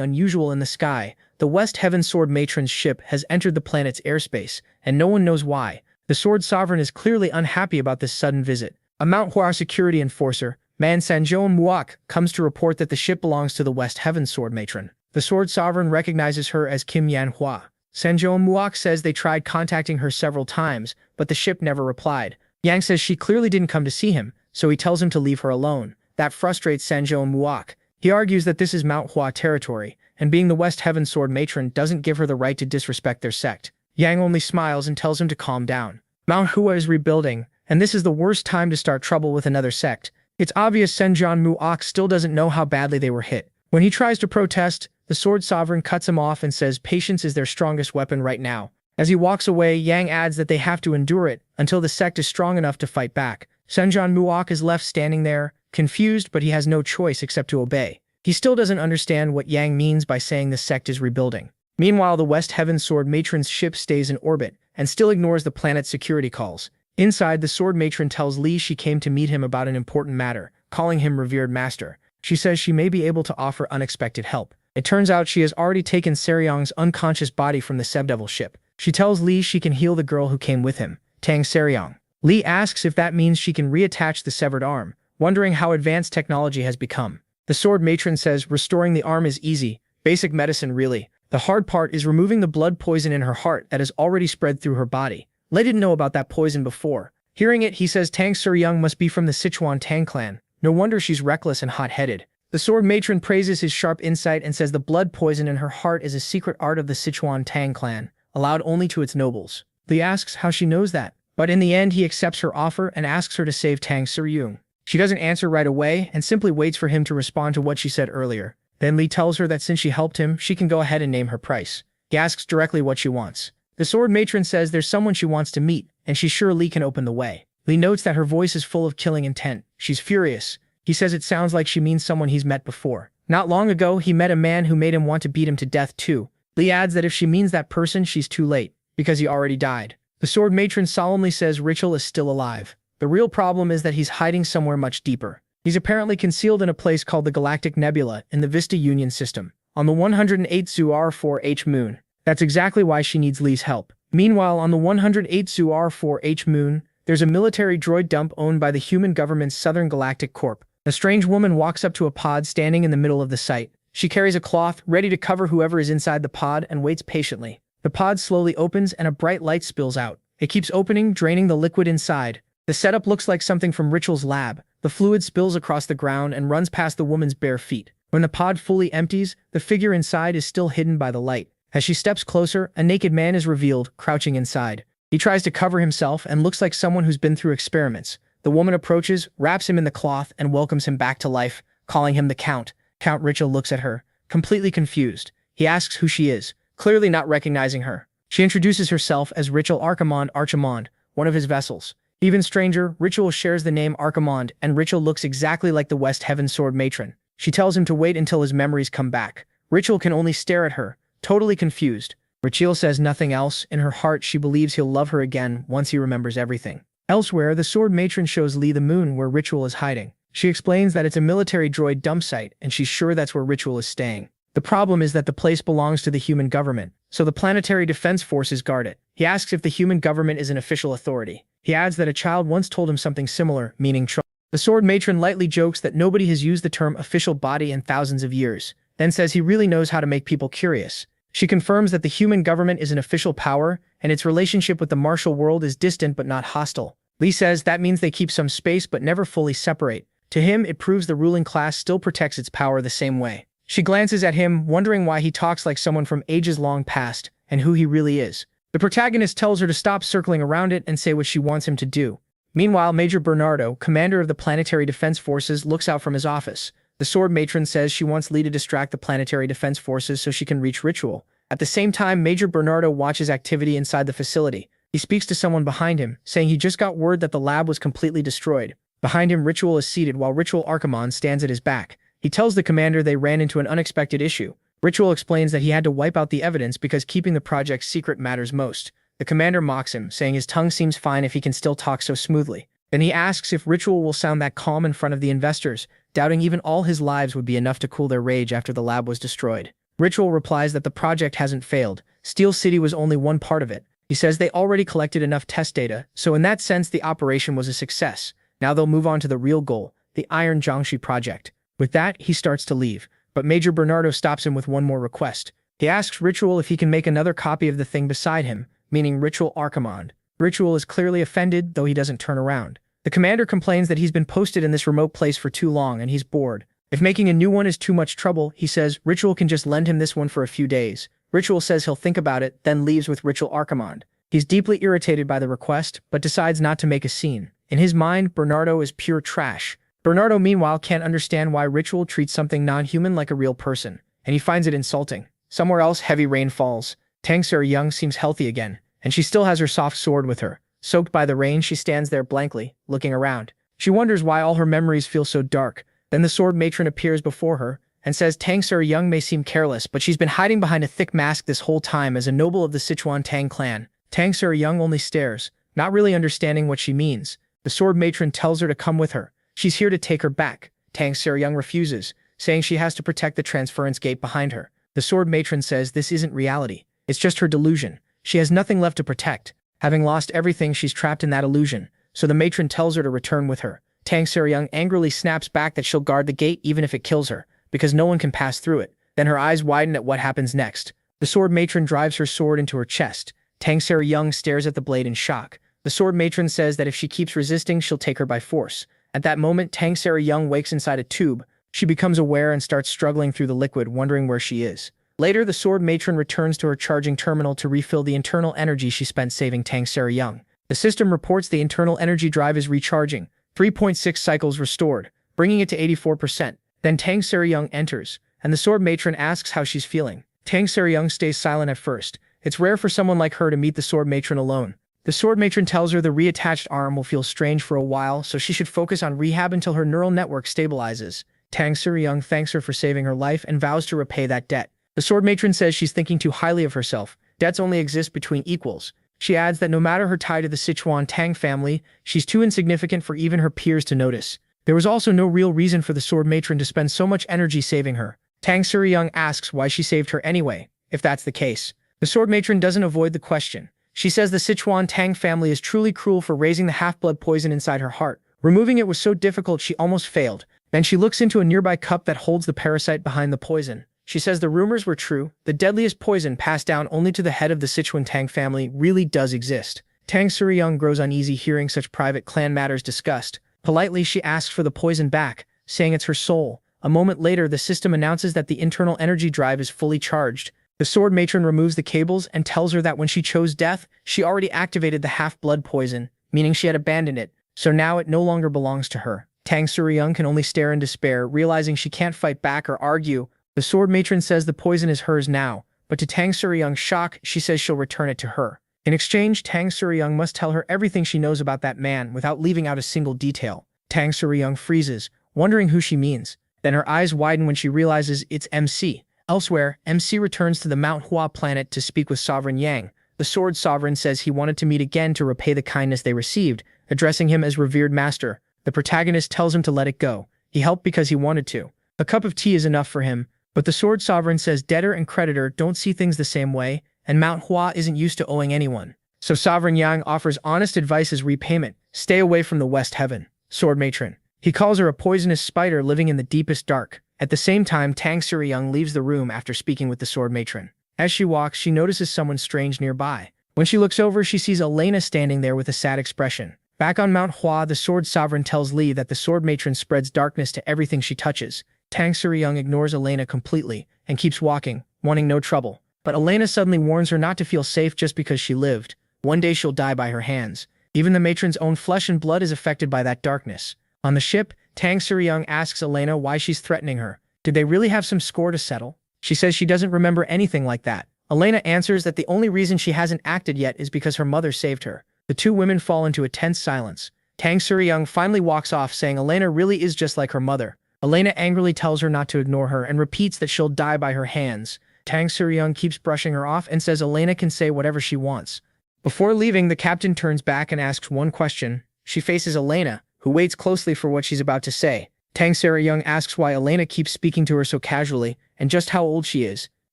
unusual in the sky. The West Heaven Sword Matron's ship has entered the planet's airspace, and no one knows why. The Sword Sovereign is clearly unhappy about this sudden visit. A Manhwa security enforcer, Man Sanjo Muak, comes to report that the ship belongs to the West Heaven Sword Matron. The Sword Sovereign recognizes her as Kim Yanhua. Sanjo Muak says they tried contacting her several times, but the ship never replied. Yang says she clearly didn't come to see him, so he tells him to leave her alone. That frustrates Sanjo Muak. He argues that this is Manhwa territory, and being the West Heaven Sword Matron doesn't give her the right to disrespect their sect. Yang only smiles and tells him to calm down. Manhwa is rebuilding, and this is the worst time to start trouble with another sect. It's obvious Sanjo Muak still doesn't know how badly they were hit. When he tries to protest, the Sword Sovereign cuts him off and says patience is their strongest weapon right now. As he walks away, Yang adds that they have to endure it until the sect is strong enough to fight back. Sanjo Muak is left standing there, confused, but he has no choice except to obey. He still doesn't understand what Yang means by saying the sect is rebuilding. Meanwhile, the West Heaven Sword Matron's ship stays in orbit and still ignores the planet's security calls. Inside, the Sword Matron tells Li she came to meet him about an important matter, calling him revered master. She says she may be able to offer unexpected help. It turns out she has already taken Seryong's unconscious body from the Sebdevil ship. She tells Li she can heal the girl who came with him, Tang Seryong. Li asks if that means she can reattach the severed arm, wondering how advanced technology has become. The Sword Matron says restoring the arm is easy, basic medicine really. The hard part is removing the blood poison in her heart that has already spread through her body. Lei didn't know about that poison before. Hearing it, he says Tang Seryong must be from the Sichuan Tang clan. No wonder she's reckless and hot-headed. The Sword Matron praises his sharp insight and says the blood poison in her heart is a secret art of the Sichuan Tang clan, allowed only to its nobles. Li asks how she knows that, but in the end he accepts her offer and asks her to save Tang Seryong. She doesn't answer right away and simply waits for him to respond to what she said earlier. Then Li tells her that since she helped him, she can go ahead and name her price. He asks directly what she wants. The Sword Matron says there's someone she wants to meet, and she's sure Li can open the way. Li notes that her voice is full of killing intent. She's furious. He says it sounds like she means someone he's met before. Not long ago, he met a man who made him want to beat him to death too. Li adds that if she means that person, she's too late, because he already died. The Sword Matron solemnly says Ritual is still alive. The real problem is that he's hiding somewhere much deeper. He's apparently concealed in a place called the Galactic Nebula in the Vista Union system, on the 108 Zur-4H moon. That's exactly why she needs Li's help. Meanwhile, on the 108 Zur-4H moon, there's a military droid dump owned by the human government's Southern Galactic Corp. A strange woman walks up to a pod standing in the middle of the site. She carries a cloth, ready to cover whoever is inside the pod, and waits patiently. The pod slowly opens and a bright light spills out. It keeps opening, draining the liquid inside. The setup looks like something from Ritual's lab. The fluid spills across the ground and runs past the woman's bare feet. When the pod fully empties, the figure inside is still hidden by the light. As she steps closer, a naked man is revealed, crouching inside. He tries to cover himself and looks like someone who's been through experiments. The woman approaches, wraps him in the cloth, and welcomes him back to life, calling him the Count. Count Ritual looks at her, completely confused. He asks who she is, clearly not recognizing her. She introduces herself as Ritual Archimond, one of his vessels. Even stranger, Ritual shares the name Archimond, and Ritual looks exactly like the West Heaven Sword Matron. She tells him to wait until his memories come back. Ritual can only stare at her, totally confused. Ritual says nothing else. In her heart, she believes he'll love her again once he remembers everything. Elsewhere, the Sword Matron shows Li the moon where Ritual is hiding. She explains that it's a military droid dump site, and she's sure that's where Ritual is staying. The problem is that the place belongs to the human government, so the planetary defense forces guard it. He asks if the human government is an official authority. He adds that a child once told him something similar, meaning trouble. The Sword Matron lightly jokes that nobody has used the term official body in thousands of years, then says he really knows how to make people curious. She confirms that the human government is an official power, and its relationship with the martial world is distant but not hostile. Li says that means they keep some space but never fully separate. To him, it proves the ruling class still protects its power the same way. She glances at him, wondering why he talks like someone from ages long past, and who he really is. The protagonist tells her to stop circling around it and say what she wants him to do. Meanwhile, Major Bernardo, commander of the Planetary Defense Forces, looks out from his office. The Sword Matron says she wants Li to distract the Planetary Defense Forces so she can reach Ritual. At the same time, Major Bernardo watches activity inside the facility. He speaks to someone behind him, saying he just got word that the lab was completely destroyed. Behind him, Ritual is seated while Ritual Archimon stands at his back. He tells the commander they ran into an unexpected issue. Ritual explains that he had to wipe out the evidence because keeping the project secret matters most. The commander mocks him, saying his tongue seems fine if he can still talk so smoothly. Then he asks if Ritual will sound that calm in front of the investors, doubting even all his lives would be enough to cool their rage after the lab was destroyed. Ritual replies that the project hasn't failed. Steel City was only one part of it. He says they already collected enough test data, so in that sense the operation was a success. Now they'll move on to the real goal, the Iron Jiangshi project. With that, he starts to leave, but Major Bernardo stops him with one more request. He asks Ritual if he can make another copy of the thing beside him, meaning Ritual Archimon. Ritual is clearly offended, though he doesn't turn around. The commander complains that he's been posted in this remote place for too long and he's bored. If making a new one is too much trouble, he says Ritual can just lend him this one for a few days. Ritual says he'll think about it, then leaves with Ritual Archimon. He's deeply irritated by the request, but decides not to make a scene. In his mind, Bernardo is pure trash. Bernardo, meanwhile, can't understand why Ritual treats something non-human like a real person, and he finds it insulting. Somewhere else, heavy rain falls. Tang Young seems healthy again, and she still has her soft sword with her. Soaked by the rain, she stands there blankly, looking around. She wonders why all her memories feel so dark. Then the sword matron appears before her and says Tang Young may seem careless, but she's been hiding behind a thick mask this whole time as a noble of the Sichuan Tang clan. Tang Young only stares, not really understanding what she means. The sword matron tells her to come with her. She's here to take her back. Tang Young refuses, saying she has to protect the transference gate behind her. The sword matron says this isn't reality. It's just her delusion. She has nothing left to protect. Having lost everything, she's trapped in that illusion. So the matron tells her to return with her. Tang Young angrily snaps back that she'll guard the gate even if it kills her, because no one can pass through it. Then her eyes widen at what happens next. The sword matron drives her sword into her chest. Tang Young stares at the blade in shock. The sword matron says that if she keeps resisting, she'll take her by force. At that moment, Tang Young wakes inside a tube. She becomes aware and starts struggling through the liquid, wondering where she is. Later, the sword matron returns to her charging terminal to refill the internal energy she spent saving Tang Young. The system reports the internal energy drive is recharging. 3.6 cycles restored, bringing it to 84%. Then Tang Young enters, and the sword matron asks how she's feeling. Tang Young stays silent at first. It's rare for someone like her to meet the sword matron alone. The sword matron tells her the reattached arm will feel strange for a while, so she should focus on rehab until her neural network stabilizes. Tang Young thanks her for saving her life and vows to repay that debt. The sword matron says she's thinking too highly of herself. Debts only exist between equals. She adds that no matter her tie to the Sichuan Tang family, she's too insignificant for even her peers to notice. There was also no real reason for the sword matron to spend so much energy saving her. Tang Young asks why she saved her anyway, if that's the case. The sword matron doesn't avoid the question. She says the Sichuan Tang family is truly cruel for raising the half-blood poison inside her heart. Removing it was so difficult she almost failed. Then she looks into a nearby cup that holds the parasite behind the poison. She says the rumors were true. The deadliest poison passed down only to the head of the Sichuan Tang family really does exist. Tang Young grows uneasy hearing such private clan matters discussed. Politely, she asks for the poison back, saying it's her soul. A moment later, the system announces that the internal energy drive is fully charged. The sword matron removes the cables and tells her that when she chose death, she already activated the half-blood poison, meaning she had abandoned it, so now it no longer belongs to her. Tang Young can only stare in despair, realizing she can't fight back or argue. The sword matron says the poison is hers now, but to Tang Young's shock, she says she'll return it to her. In exchange, Tang Young must tell her everything she knows about that man without leaving out a single detail. Tang Young freezes, wondering who she means. Then her eyes widen when she realizes it's MC. Elsewhere, MC returns to the Manhwa planet to speak with Sovereign Yang. The Sword Sovereign says he wanted to meet again to repay the kindness they received, addressing him as revered master. The protagonist tells him to let it go. He helped because he wanted to. A cup of tea is enough for him, but the Sword Sovereign says debtor and creditor don't see things the same way, and Manhwa isn't used to owing anyone. So Sovereign Yang offers honest advice as repayment. Stay away from the West Heaven. Sword Matron. He calls her a poisonous spider living in the deepest dark. At the same time, Tang Young leaves the room after speaking with the sword matron. As she walks, she notices someone strange nearby. When she looks over, she sees Elena standing there with a sad expression. Back on Mount Hua, the sword sovereign tells Li that the sword matron spreads darkness to everything she touches. Tang Young ignores Elena completely and keeps walking, wanting no trouble. But Elena suddenly warns her not to feel safe just because she lived. One day she'll die by her hands. Even the matron's own flesh and blood is affected by that darkness. On the ship, Tang Young asks Elena why she's threatening her. Did they really have some score to settle? She says she doesn't remember anything like that. Elena answers that the only reason she hasn't acted yet is because her mother saved her. The two women fall into a tense silence. Tang Suryoung finally walks off saying Elena really is just like her mother. Elena angrily tells her not to ignore her and repeats that she'll die by her hands. Tang Suryoung keeps brushing her off and says Elena can say whatever she wants. Before leaving, the captain turns back and asks one question. She faces Elena, who waits closely for what she's about to say. Tang Suryoung asks why Elena keeps speaking to her so casually and just how old she is.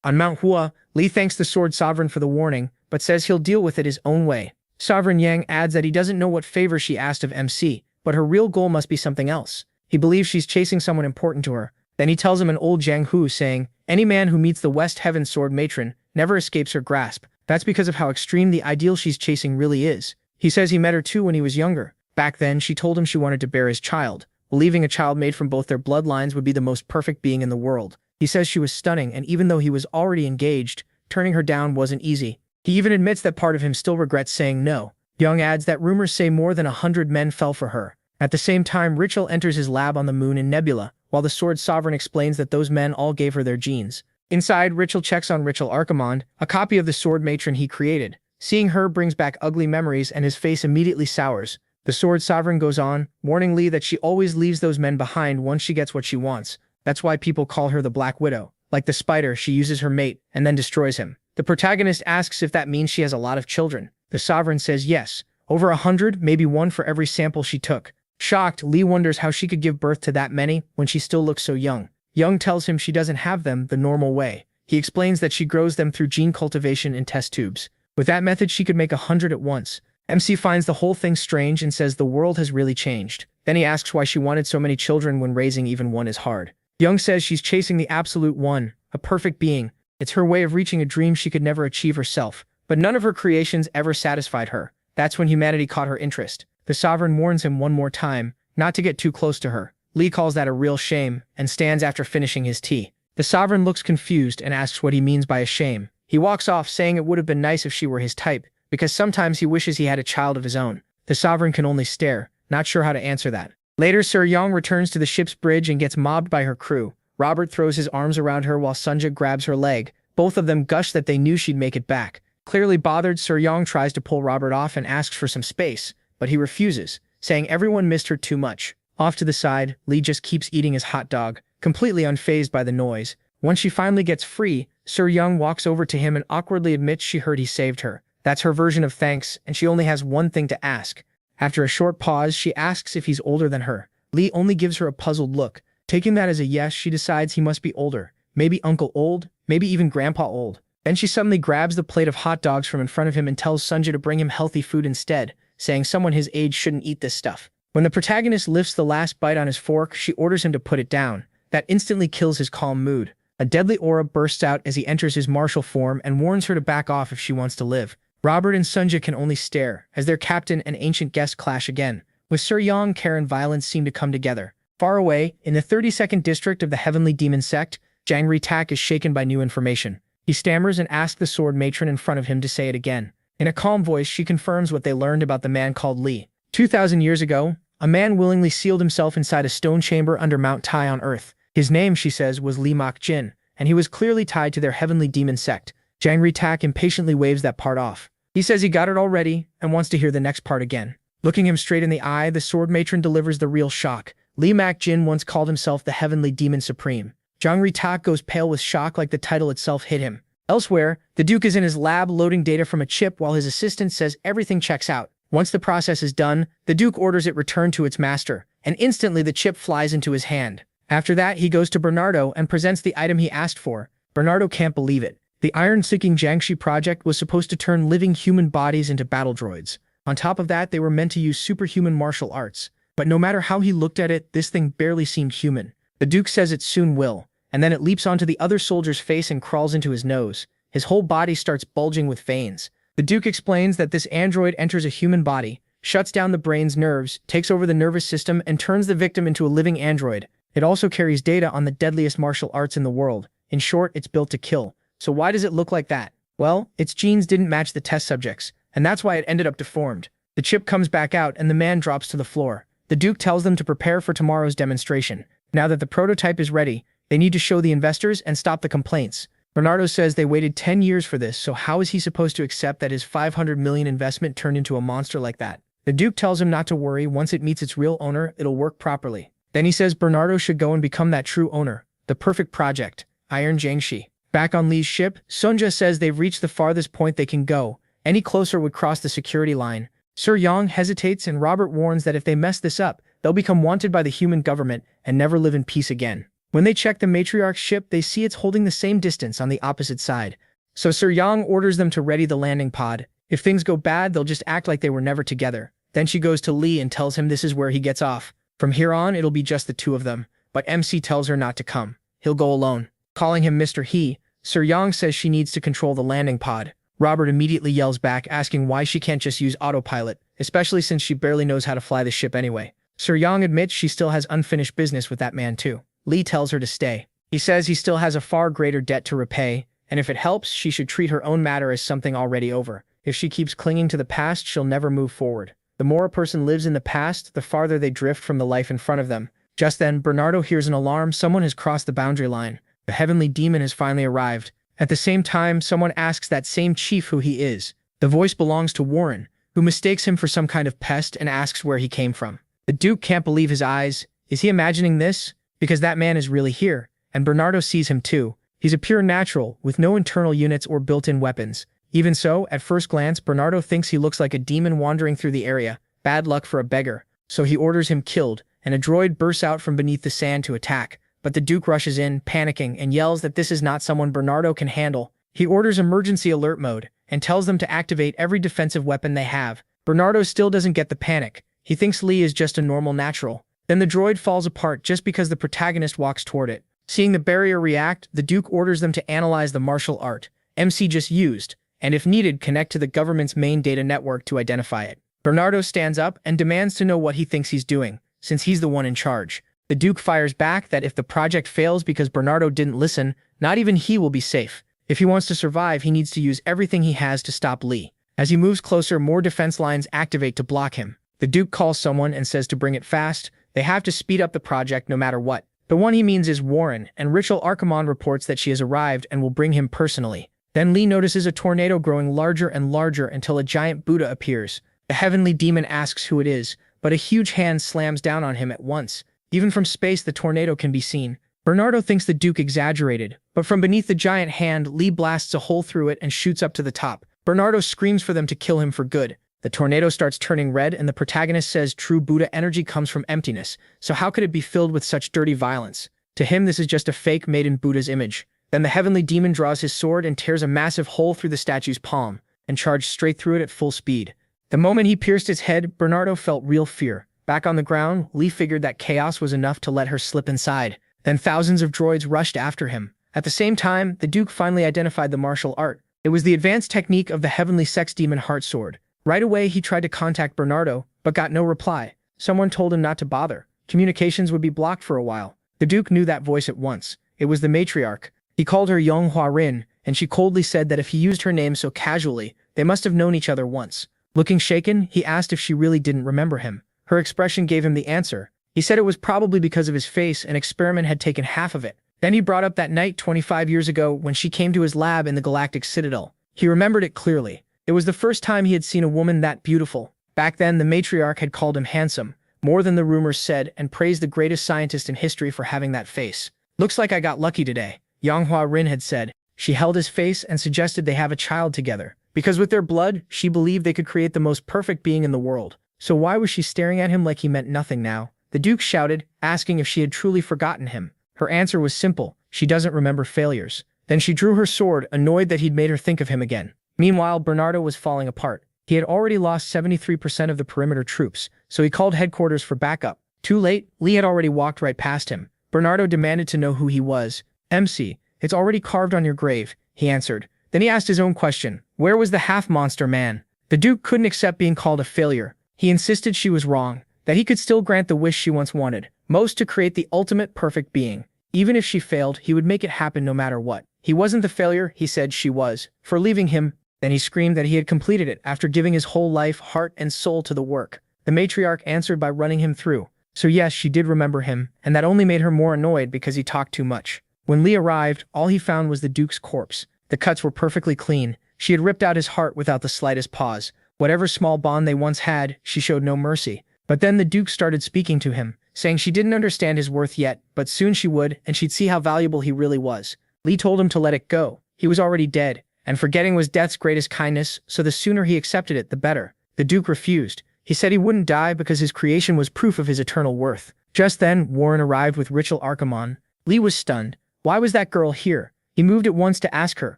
On Mount Hua, Li thanks the Sword Sovereign for the warning, but says he'll deal with it his own way. Sovereign Yang adds that he doesn't know what favor she asked of MC, but her real goal must be something else. He believes she's chasing someone important to her. Then he tells him an old Jiang Hu saying, any man who meets the West Heaven Sword Matron never escapes her grasp. That's because of how extreme the ideal she's chasing really is. He says he met her too when he was younger. Back then, she told him she wanted to bear his child, believing a child made from both their bloodlines would be the most perfect being in the world. He says she was stunning, and even though he was already engaged, turning her down wasn't easy. He even admits that part of him still regrets saying no. Young adds that rumors say more than 100 men fell for her. At the same time, Richel enters his lab on the moon in Nebula, while the Sword Sovereign explains that those men all gave her their genes. Inside, Richel checks on Richel Archimond, a copy of the Sword Matron he created. Seeing her brings back ugly memories and his face immediately sours. The Sword Sovereign goes on, warning Li that she always leaves those men behind once she gets what she wants. That's why people call her the Black Widow. Like the spider, she uses her mate and then destroys him. The protagonist asks if that means she has a lot of children. The Sovereign says yes, over 100, maybe one for every sample she took. Shocked, Li wonders how she could give birth to that many when she still looks so young. Young tells him she doesn't have them the normal way. He explains that she grows them through gene cultivation in test tubes. With that method, she could make 100 at once. MC finds the whole thing strange and says the world has really changed. Then he asks why she wanted so many children when raising even one is hard. Young says she's chasing the absolute one, a perfect being. It's her way of reaching a dream she could never achieve herself. But none of her creations ever satisfied her. That's when humanity caught her interest. The Sovereign warns him one more time not to get too close to her. Li calls that a real shame and stands after finishing his tea. The Sovereign looks confused and asks what he means by a shame. He walks off saying it would have been nice if she were his type, because sometimes he wishes he had a child of his own. The Sovereign can only stare, not sure how to answer that. Later, Sir Yong returns to the ship's bridge and gets mobbed by her crew. Robert throws his arms around her while Sunja grabs her leg. Both of them gush that they knew she'd make it back. Clearly bothered, Sir Yong tries to pull Robert off and asks for some space, but he refuses, saying everyone missed her too much. Off to the side, Li just keeps eating his hot dog, completely unfazed by the noise. Once she finally gets free, Sir Young walks over to him and awkwardly admits she heard he saved her. That's her version of thanks, and she only has one thing to ask. After a short pause, she asks if he's older than her. Li only gives her a puzzled look. Taking that as a yes, she decides he must be older. Maybe Uncle old, maybe even Grandpa old. Then she suddenly grabs the plate of hot dogs from in front of him and tells Sunja to bring him healthy food instead, saying someone his age shouldn't eat this stuff. When the protagonist lifts the last bite on his fork, she orders him to put it down. That instantly kills his calm mood. A deadly aura bursts out as he enters his martial form and warns her to back off if she wants to live. Robert and Sunja can only stare, as their captain and ancient guest clash again. With Sir Yang, care and violence seem to come together. Far away, in the 32nd district of the Heavenly Demon Sect, Jang Ri-tak is shaken by new information. He stammers and asks the sword matron in front of him to say it again. In a calm voice, she confirms what they learned about the man called Li. 2,000 years ago, a man willingly sealed himself inside a stone chamber under Mount Tai on Earth. His name, she says, was Li Mak Jin, and he was clearly tied to their Heavenly Demon Sect. Jang Ri-tak impatiently waves that part off. He says he got it already and wants to hear the next part again. Looking him straight in the eye, the sword matron delivers the real shock. Li Mak Jin once called himself the Heavenly Demon Supreme. Jang Ri-tak goes pale with shock like the title itself hit him. Elsewhere, the Duke is in his lab loading data from a chip while his assistant says everything checks out. Once the process is done, the Duke orders it returned to its master, and instantly the chip flies into his hand. After that, he goes to Bernardo and presents the item he asked for. Bernardo can't believe it. The iron-seeking Jiangxi project was supposed to turn living human bodies into battle droids. On top of that, they were meant to use superhuman martial arts. But no matter how he looked at it, this thing barely seemed human. The Duke says it soon will, and then it leaps onto the other soldier's face and crawls into his nose. His whole body starts bulging with veins. The Duke explains that this android enters a human body, shuts down the brain's nerves, takes over the nervous system, and turns the victim into a living android. It also carries data on the deadliest martial arts in the world. In short, it's built to kill. So why does it look like that? Well, its genes didn't match the test subjects, and that's why it ended up deformed. The chip comes back out and the man drops to the floor. The Duke tells them to prepare for tomorrow's demonstration. Now that the prototype is ready, they need to show the investors and stop the complaints. Bernardo says they waited 10 years for this, so how is he supposed to accept that his $500 million investment turned into a monster like that? The Duke tells him not to worry, once it meets its real owner, it'll work properly. Then he says Bernardo should go and become that true owner. The perfect project. Iron Jiangxi. Back on Li's ship, Sunja says they've reached the farthest point they can go. Any closer would cross the security line. Sir Yang hesitates and Robert warns that if they mess this up, they'll become wanted by the human government and never live in peace again. When they check the matriarch's ship, they see it's holding the same distance on the opposite side. So Sir Yang orders them to ready the landing pod. If things go bad, they'll just act like they were never together. Then she goes to Li and tells him this is where he gets off. From here on, it'll be just the two of them. But MC tells her not to come. He'll go alone. Calling him Mr. He, Sir Yang says she needs to control the landing pod. Robert immediately yells back, asking why she can't just use autopilot, especially since she barely knows how to fly the ship anyway. Sir Yang admits she still has unfinished business with that man too. Li tells her to stay. He says he still has a far greater debt to repay, and if it helps, she should treat her own matter as something already over. If she keeps clinging to the past, she'll never move forward. The more a person lives in the past, the farther they drift from the life in front of them. Just then, Bernardo hears an alarm. Someone has crossed the boundary line. The heavenly demon has finally arrived. At the same time, someone asks that same chief who he is. The voice belongs to Warren, who mistakes him for some kind of pest and asks where he came from. The Duke can't believe his eyes. Is he imagining this? Because that man is really here, and Bernardo sees him too. He's a pure natural, with no internal units or built-in weapons. Even so, at first glance, Bernardo thinks he looks like a demon wandering through the area. Bad luck for a beggar. So he orders him killed, and a droid bursts out from beneath the sand to attack. But the Duke rushes in, panicking, and yells that this is not someone Bernardo can handle. He orders emergency alert mode, and tells them to activate every defensive weapon they have. Bernardo still doesn't get the panic. He thinks Li is just a normal natural. Then the droid falls apart just because the protagonist walks toward it. Seeing the barrier react, the Duke orders them to analyze the martial art MC just used, and if needed, connect to the government's main data network to identify it. Bernardo stands up and demands to know what he thinks he's doing, since he's the one in charge. The Duke fires back that if the project fails because Bernardo didn't listen, not even he will be safe. If he wants to survive, he needs to use everything he has to stop Li. As he moves closer, more defense lines activate to block him. The Duke calls someone and says to bring it fast. They have to speed up the project no matter what. The one he means is Warren, and Rachel Archimon reports that she has arrived and will bring him personally. Then Li notices a tornado growing larger and larger until a giant Buddha appears. The heavenly demon asks who it is, but a huge hand slams down on him at once. Even from space, the tornado can be seen. Bernardo thinks the Duke exaggerated, but from beneath the giant hand, Li blasts a hole through it and shoots up to the top. Bernardo screams for them to kill him for good. The tornado starts turning red, and the protagonist says true Buddha energy comes from emptiness, so how could it be filled with such dirty violence? To him, this is just a fake made in Buddha's image. Then the heavenly demon draws his sword and tears a massive hole through the statue's palm, and charged straight through it at full speed. The moment he pierced its head, Bernardo felt real fear. Back on the ground, Li figured that chaos was enough to let her slip inside. Then thousands of droids rushed after him. At the same time, the Duke finally identified the martial art. It was the advanced technique of the heavenly sex demon heart sword. Right away, he tried to contact Bernardo, but got no reply. Someone told him not to bother. Communications would be blocked for a while. The Duke knew that voice at once. It was the matriarch. He called her Yonghua Rin, and she coldly said that if he used her name so casually, they must have known each other once. Looking shaken, he asked if she really didn't remember him. Her expression gave him the answer. He said it was probably because of his face. An experiment had taken half of it. Then he brought up that night 25 years ago when she came to his lab in the Galactic Citadel. He remembered it clearly. It was the first time he had seen a woman that beautiful. Back then, the matriarch had called him handsome, more than the rumors said, and praised the greatest scientist in history for having that face. Looks like I got lucky today, Yonghua Rin had said. She held his face and suggested they have a child together. Because with their blood, she believed they could create the most perfect being in the world. So why was she staring at him like he meant nothing now? The Duke shouted, asking if she had truly forgotten him. Her answer was simple. She doesn't remember failures. Then she drew her sword, annoyed that he'd made her think of him again. Meanwhile, Bernardo was falling apart. He had already lost 73% of the perimeter troops, so he called headquarters for backup. Too late, Li had already walked right past him. Bernardo demanded to know who he was. MC, it's already carved on your grave, he answered. Then he asked his own question. Where was the half-monster man? The Duke couldn't accept being called a failure. He insisted she was wrong, that he could still grant the wish she once wanted, most to create the ultimate perfect being. Even if she failed, he would make it happen no matter what. He wasn't the failure, he said she was, for leaving him. Then he screamed that he had completed it after giving his whole life, heart, and soul to the work. The matriarch answered by running him through. So yes, she did remember him, and that only made her more annoyed because he talked too much. When Li arrived, all he found was the Duke's corpse. The cuts were perfectly clean. She had ripped out his heart without the slightest pause. Whatever small bond they once had, she showed no mercy. But then the Duke started speaking to him, saying she didn't understand his worth yet, but soon she would, and she'd see how valuable he really was. Lee told him to let it go. He was already dead, and forgetting was death's greatest kindness, so the sooner he accepted it, the better. The Duke refused. He said he wouldn't die because his creation was proof of his eternal worth. Just then, Warren arrived with Rachel Arkamon. Lee was stunned. Why was that girl here? He moved at once to ask her,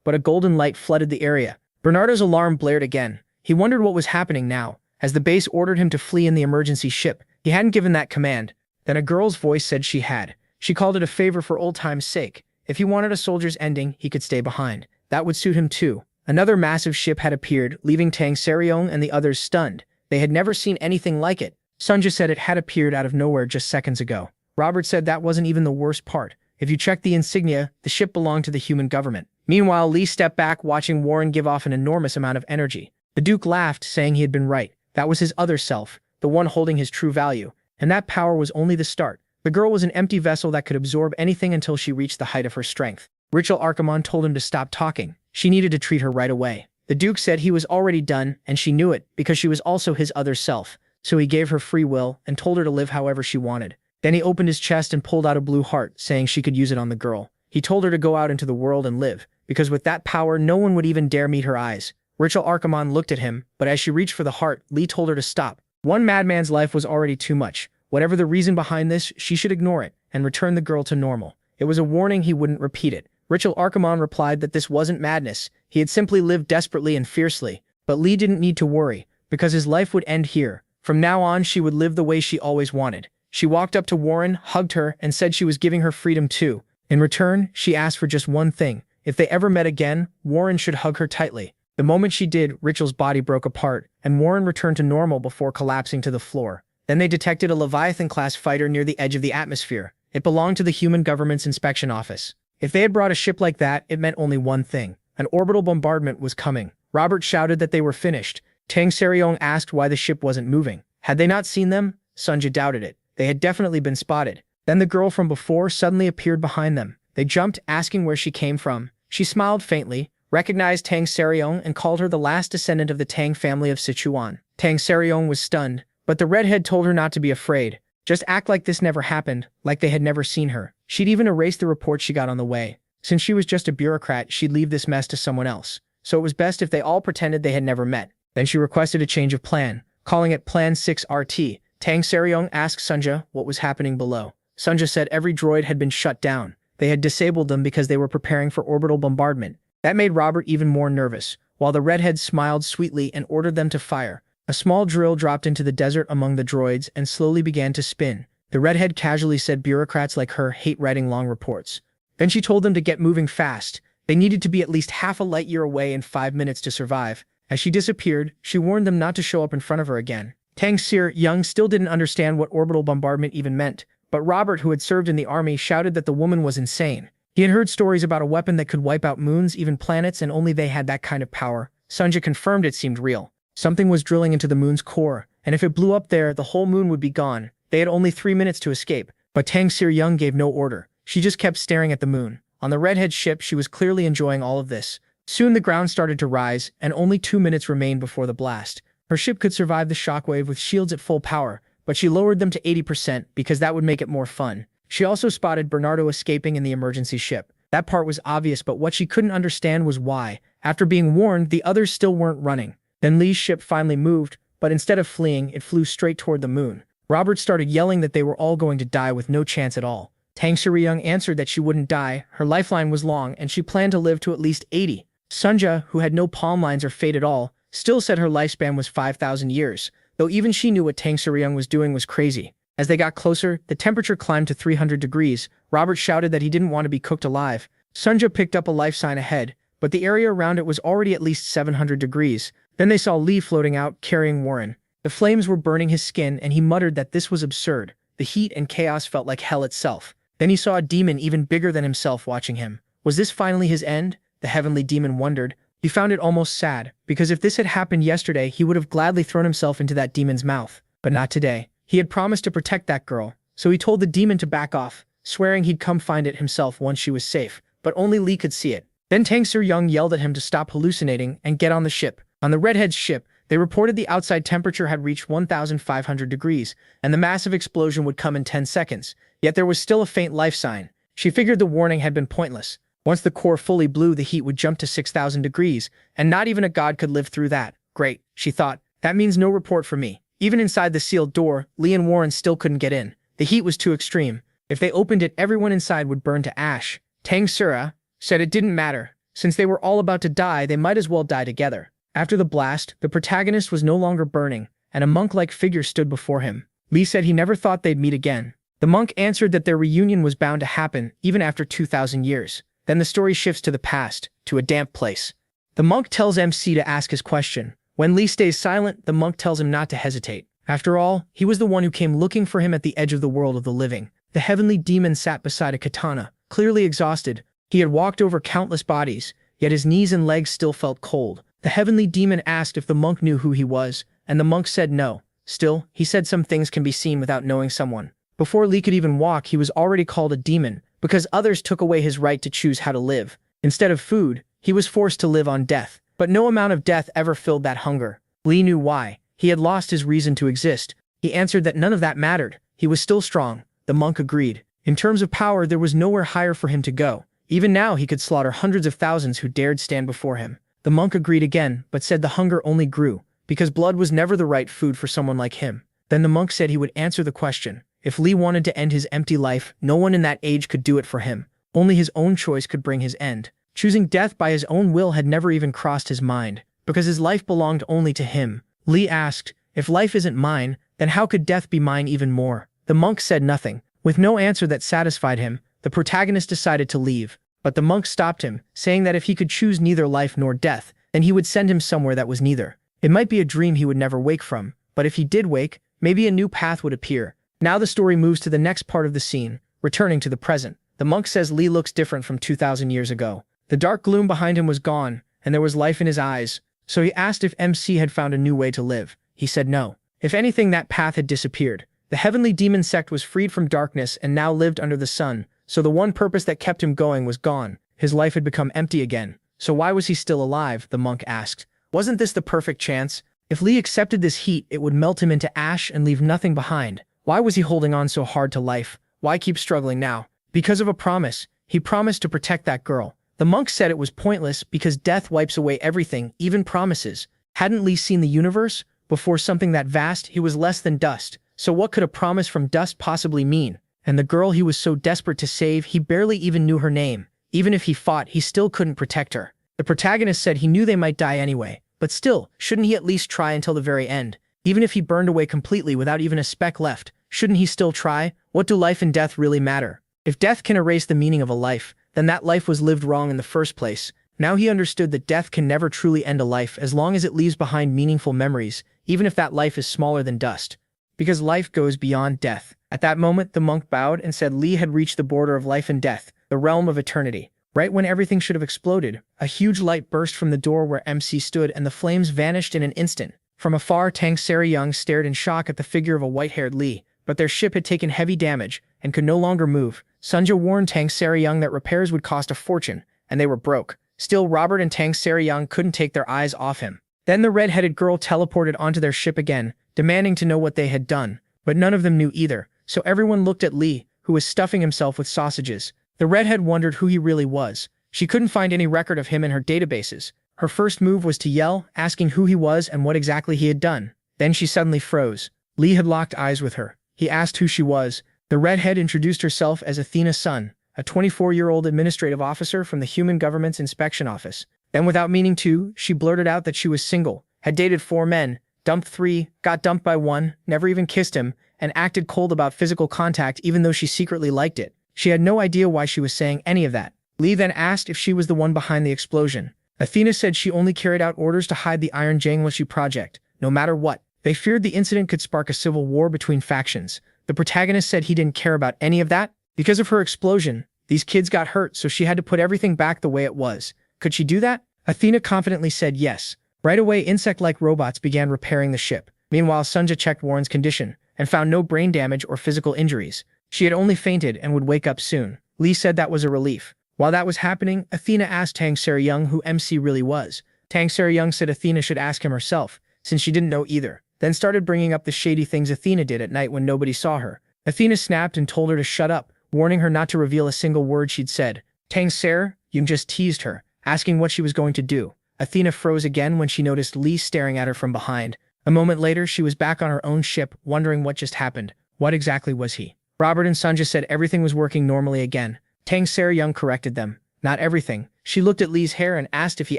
but a golden light flooded the area. Bernardo's alarm blared again. He wondered what was happening now. As the base ordered him to flee in the emergency ship, he hadn't given that command. Then a girl's voice said she had. She called it a favor for old time's sake. If he wanted a soldier's ending, he could stay behind. That would suit him too. Another massive ship had appeared, leaving Tang Seryong and the others stunned. They had never seen anything like it. Sunja said it had appeared out of nowhere just seconds ago. Robert said that wasn't even the worst part. If you check the insignia, the ship belonged to the human government. Meanwhile, Lee stepped back, watching Warren give off an enormous amount of energy. The Duke laughed, saying he had been right. That was his other self, the one holding his true value. And that power was only the start. The girl was an empty vessel that could absorb anything until she reached the height of her strength. Rachel Arkamon told him to stop talking. She needed to treat her right away. The Duke said he was already done, and she knew it, because she was also his other self. So he gave her free will and told her to live however she wanted. Then he opened his chest and pulled out a blue heart, saying she could use it on the girl. He told her to go out into the world and live, because with that power no one would even dare meet her eyes. Rachel Arkamon looked at him, but as she reached for the heart, Lee told her to stop. One madman's life was already too much. Whatever the reason behind this, she should ignore it and return the girl to normal. It was a warning he wouldn't repeat it. Rachel Arkamon replied that this wasn't madness. He had simply lived desperately and fiercely. But Lee didn't need to worry, because his life would end here. From now on, she would live the way she always wanted. She walked up to Warren, hugged her, and said she was giving her freedom too. In return, she asked for just one thing. If they ever met again, Warren should hug her tightly. The moment she did, Rachel's body broke apart, and Warren returned to normal before collapsing to the floor. Then they detected a Leviathan-class fighter near the edge of the atmosphere. It belonged to the human government's inspection office. If they had brought a ship like that, it meant only one thing. An orbital bombardment was coming. Robert shouted that they were finished. Tang Seryong asked why the ship wasn't moving. Had they not seen them? Sunja doubted it. They had definitely been spotted. Then the girl from before suddenly appeared behind them. They jumped, asking where she came from. She smiled faintly, recognized Tang Seryong, and called her the last descendant of the Tang family of Sichuan. Tang Seryong was stunned, but the redhead told her not to be afraid. Just act like this never happened, like they had never seen her. She'd even erased the report she got on the way. Since she was just a bureaucrat, she'd leave this mess to someone else. So it was best if they all pretended they had never met. Then she requested a change of plan, calling it Plan 6RT. Tang Seryong asked Sunja what was happening below. Sunja said every droid had been shut down. They had disabled them because they were preparing for orbital bombardment. That made Robert even more nervous, while the redhead smiled sweetly and ordered them to fire. A small drill dropped into the desert among the droids and slowly began to spin. The redhead casually said bureaucrats like her hate writing long reports. Then she told them to get moving fast. They needed to be at least half a light year away in 5 minutes to survive. As she disappeared, she warned them not to show up in front of her again. Tang Seryong still didn't understand what orbital bombardment even meant, but Robert, who had served in the army, shouted that the woman was insane. He had heard stories about a weapon that could wipe out moons, even planets, and only they had that kind of power. Sunja confirmed it seemed real. Something was drilling into the moon's core, and if it blew up there, the whole moon would be gone. They had only 3 minutes to escape, but Tang Seryong gave no order. She just kept staring at the moon. On the redhead's ship, she was clearly enjoying all of this. Soon the ground started to rise, and only 2 minutes remained before the blast. Her ship could survive the shockwave with shields at full power, but she lowered them to 80% because that would make it more fun. She also spotted Bernardo escaping in the emergency ship. That part was obvious, but what she couldn't understand was why. After being warned, the others still weren't running. Then Lee's ship finally moved, but instead of fleeing, it flew straight toward the moon. Robert started yelling that they were all going to die with no chance at all. Tang Seryong answered that she wouldn't die, her lifeline was long, and she planned to live to at least 80. Sunja, who had no palm lines or fate at all, still said her lifespan was 5,000 years, though even she knew what Tang Seryong was doing was crazy. As they got closer, the temperature climbed to 300 degrees. Robert shouted that he didn't want to be cooked alive. Sunja picked up a life sign ahead, but the area around it was already at least 700 degrees. Then they saw Lee floating out, carrying Warren. The flames were burning his skin, and he muttered that this was absurd. The heat and chaos felt like hell itself. Then he saw a demon even bigger than himself watching him. Was this finally his end? The heavenly demon wondered. He found it almost sad, because if this had happened yesterday, he would have gladly thrown himself into that demon's mouth. But not today. He had promised to protect that girl, so he told the demon to back off, swearing he'd come find it himself once she was safe, but only Lee could see it. Then Tang Seryong yelled at him to stop hallucinating and get on the ship. On the redhead's ship, They reported the outside temperature had reached 1,500 degrees, and the massive explosion would come in 10 seconds. Yet there was still a faint life sign. She figured the warning had been pointless. Once the core fully blew, the heat would jump to 6,000 degrees, and not even a god could live through that. Great, she thought. That means no report for me. Even inside the sealed door, Lee and Warren still couldn't get in. The heat was too extreme. If they opened it, everyone inside would burn to ash. Tang Sura said it didn't matter. Since they were all about to die, they might as well die together. After the blast, the protagonist was no longer burning, and a monk-like figure stood before him. Lee said he never thought they'd meet again. The monk answered that their reunion was bound to happen, even after 2,000 years. Then the story shifts to the past, to a damp place. The monk tells MC to ask his question. When Lee stays silent, the monk tells him not to hesitate. After all, he was the one who came looking for him at the edge of the world of the living. The heavenly demon sat beside a katana, clearly exhausted. He had walked over countless bodies, yet his knees and legs still felt cold. The heavenly demon asked if the monk knew who he was, and the monk said no. Still, he said some things can be seen without knowing someone. Before Lee could even walk, he was already called a demon, because others took away his right to choose how to live. Instead of food, he was forced to live on death. But no amount of death ever filled that hunger. Lee knew why. He had lost his reason to exist. He answered that none of that mattered. He was still strong. The monk agreed. In terms of power, there was nowhere higher for him to go. Even now, he could slaughter hundreds of thousands who dared stand before him. The monk agreed again, but said the hunger only grew, because blood was never the right food for someone like him. Then the monk said he would answer the question. If Lee wanted to end his empty life, no one in that age could do it for him. Only his own choice could bring his end. Choosing death by his own will had never even crossed his mind, because his life belonged only to him. Lee asked, if life isn't mine, then how could death be mine even more? The monk said nothing. With no answer that satisfied him, the protagonist decided to leave. But the monk stopped him, saying that if he could choose neither life nor death, then he would send him somewhere that was neither. It might be a dream he would never wake from, but if he did wake, maybe a new path would appear. Now the story moves to the next part of the scene, returning to the present. The monk says Lee looks different from 2,000 years ago. The dark gloom behind him was gone, and there was life in his eyes. So he asked if MC had found a new way to live. He said no. If anything, that path had disappeared. The heavenly demon sect was freed from darkness and now lived under the sun, so the one purpose that kept him going was gone. His life had become empty again. So why was he still alive? The monk asked. Wasn't this the perfect chance? If Lee accepted this heat, it would melt him into ash and leave nothing behind. Why was he holding on so hard to life? Why keep struggling now? Because of a promise. He promised to protect that girl. The monk said it was pointless because death wipes away everything, even promises. Hadn't Lee seen the universe? Before something that vast, he was less than dust. So what could a promise from dust possibly mean? And the girl he was so desperate to save, he barely even knew her name. Even if he fought, he still couldn't protect her. The protagonist said he knew they might die anyway. But still, shouldn't he at least try until the very end? Even if he burned away completely without even a speck left, shouldn't he still try? What do life and death really matter? If death can erase the meaning of a life, then that life was lived wrong in the first place. Now he understood that death can never truly end a life as long as it leaves behind meaningful memories, even if that life is smaller than dust. Because life goes beyond death. At that moment, the monk bowed and said Lee had reached the border of life and death, the realm of eternity. Right when everything should have exploded, a huge light burst from the door where MC stood and the flames vanished in an instant. From afar, Tang Sari-young stared in shock at the figure of a white-haired Lee, but their ship had taken heavy damage and could no longer move. Sunja warned Tang Sari-young that repairs would cost a fortune, and they were broke. Still, Robert and Tang Sari-young couldn't take their eyes off him. Then the red-headed girl teleported onto their ship again, demanding to know what they had done, but none of them knew either, so everyone looked at Lee, who was stuffing himself with sausages. The redhead wondered who he really was. She couldn't find any record of him in her databases. Her first move was to yell, asking who he was and what exactly he had done. Then she suddenly froze. Lee had locked eyes with her. He asked who she was. The redhead introduced herself as Athena Sun, a 24-year-old administrative officer from the Human Government's Inspection Office. Then without meaning to, she blurted out that she was single, had dated 4 men, dumped 3, got dumped by 1, never even kissed him, and acted cold about physical contact even though she secretly liked it. She had no idea why she was saying any of that. Lee then asked if she was the one behind the explosion. Athena said she only carried out orders to hide the Iron Jangwashi project, no matter what. They feared the incident could spark a civil war between factions. The protagonist said he didn't care about any of that. Because of her explosion, these kids got hurt, so she had to put everything back the way it was. Could she do that? Athena confidently said yes. Right away, insect-like robots began repairing the ship. Meanwhile, Sunja checked Warren's condition and found no brain damage or physical injuries. She had only fainted and would wake up soon. Lee said that was a relief. While that was happening, Athena asked Tang Sari-young who MC really was. Tang Sari-young said Athena should ask him herself, since she didn't know either, then started bringing up the shady things Athena did at night when nobody saw her. Athena snapped and told her to shut up, warning her not to reveal a single word she'd said. Tang Ser, Yung just teased her, asking what she was going to do. Athena froze again when she noticed Lee staring at her from behind. A moment later, she was back on her own ship, wondering what just happened. What exactly was he? Robert and Sanja said everything was working normally again. Tang Ser-young corrected them. Not everything. She looked at Lee's hair and asked if he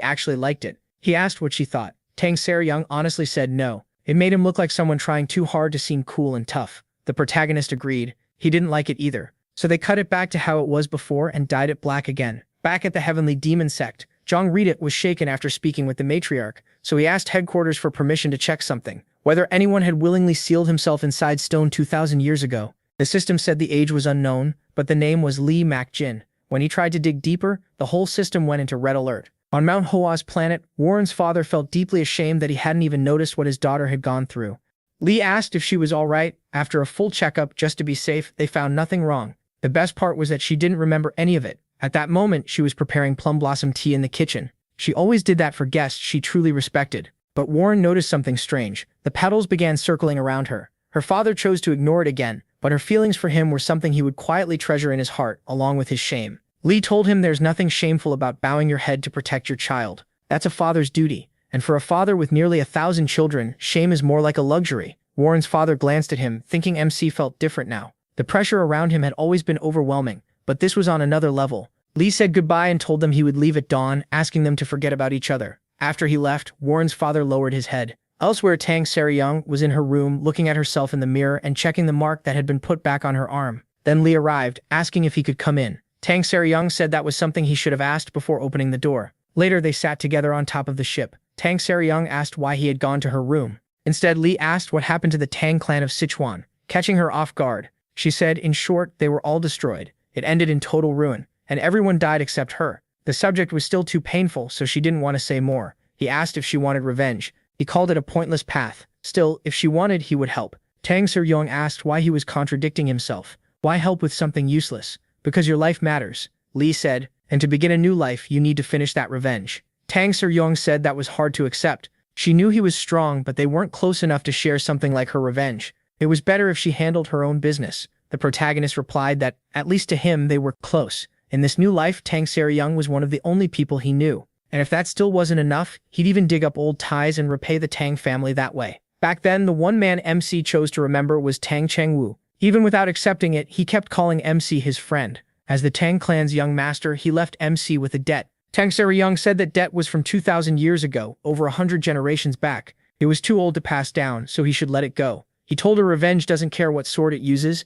actually liked it. He asked what she thought. Tang Ser-young honestly said no. It made him look like someone trying too hard to seem cool and tough. The protagonist agreed. He didn't like it either. So they cut it back to how it was before and dyed it black again. Back at the Heavenly Demon Sect, Zhang Rita was shaken after speaking with the matriarch, so he asked headquarters for permission to check something. Whether anyone had willingly sealed himself inside stone 2,000 years ago. The system said the age was unknown, but the name was Li Mak Jin. When he tried to dig deeper, the whole system went into red alert. On Mount Hoa's planet, Warren's father felt deeply ashamed that he hadn't even noticed what his daughter had gone through. Lee asked if she was all right. After a full checkup just to be safe, they found nothing wrong. The best part was that she didn't remember any of it. At that moment, she was preparing plum blossom tea in the kitchen. She always did that for guests she truly respected. But Warren noticed something strange. The petals began circling around her. Her father chose to ignore it again, but her feelings for him were something he would quietly treasure in his heart, along with his shame. Lee told him there's nothing shameful about bowing your head to protect your child. That's a father's duty. And for a father with nearly 1,000 children, shame is more like a luxury. Warren's father glanced at him, thinking MC felt different now. The pressure around him had always been overwhelming, but this was on another level. Lee said goodbye and told them he would leave at dawn, asking them to forget about each other. After he left, Warren's father lowered his head. Elsewhere, Tang Ser-young was in her room, looking at herself in the mirror and checking the mark that had been put back on her arm. Then Lee arrived, asking if he could come in. Tang Ser-young said that was something he should have asked before opening the door. Later, they sat together on top of the ship. Tang Ser-young asked why he had gone to her room. Instead, Lee asked what happened to the Tang clan of Sichuan, catching her off guard. She said, in short, they were all destroyed. It ended in total ruin, and everyone died except her. The subject was still too painful, so she didn't want to say more. He asked if she wanted revenge. He called it a pointless path. Still, if she wanted, he would help. Tang Ser-young asked why he was contradicting himself. Why help with something useless? Because your life matters, Lee said, and to begin a new life, you need to finish that revenge. Tang Ser-young said that was hard to accept. She knew he was strong, but they weren't close enough to share something like her revenge. It was better if she handled her own business. The protagonist replied that, at least to him, they were close. In this new life, Tang Ser-young was one of the only people he knew. And if that still wasn't enough, he'd even dig up old ties and repay the Tang family that way. Back then, the one man MC chose to remember was Tang Chengwu. Even without accepting it, he kept calling MC his friend. As the Tang clan's young master, he left MC with a debt. Tang Ser-young said that debt was from 2,000 years ago, over 100 generations back. It was too old to pass down, so he should let it go. He told her revenge doesn't care what sword it uses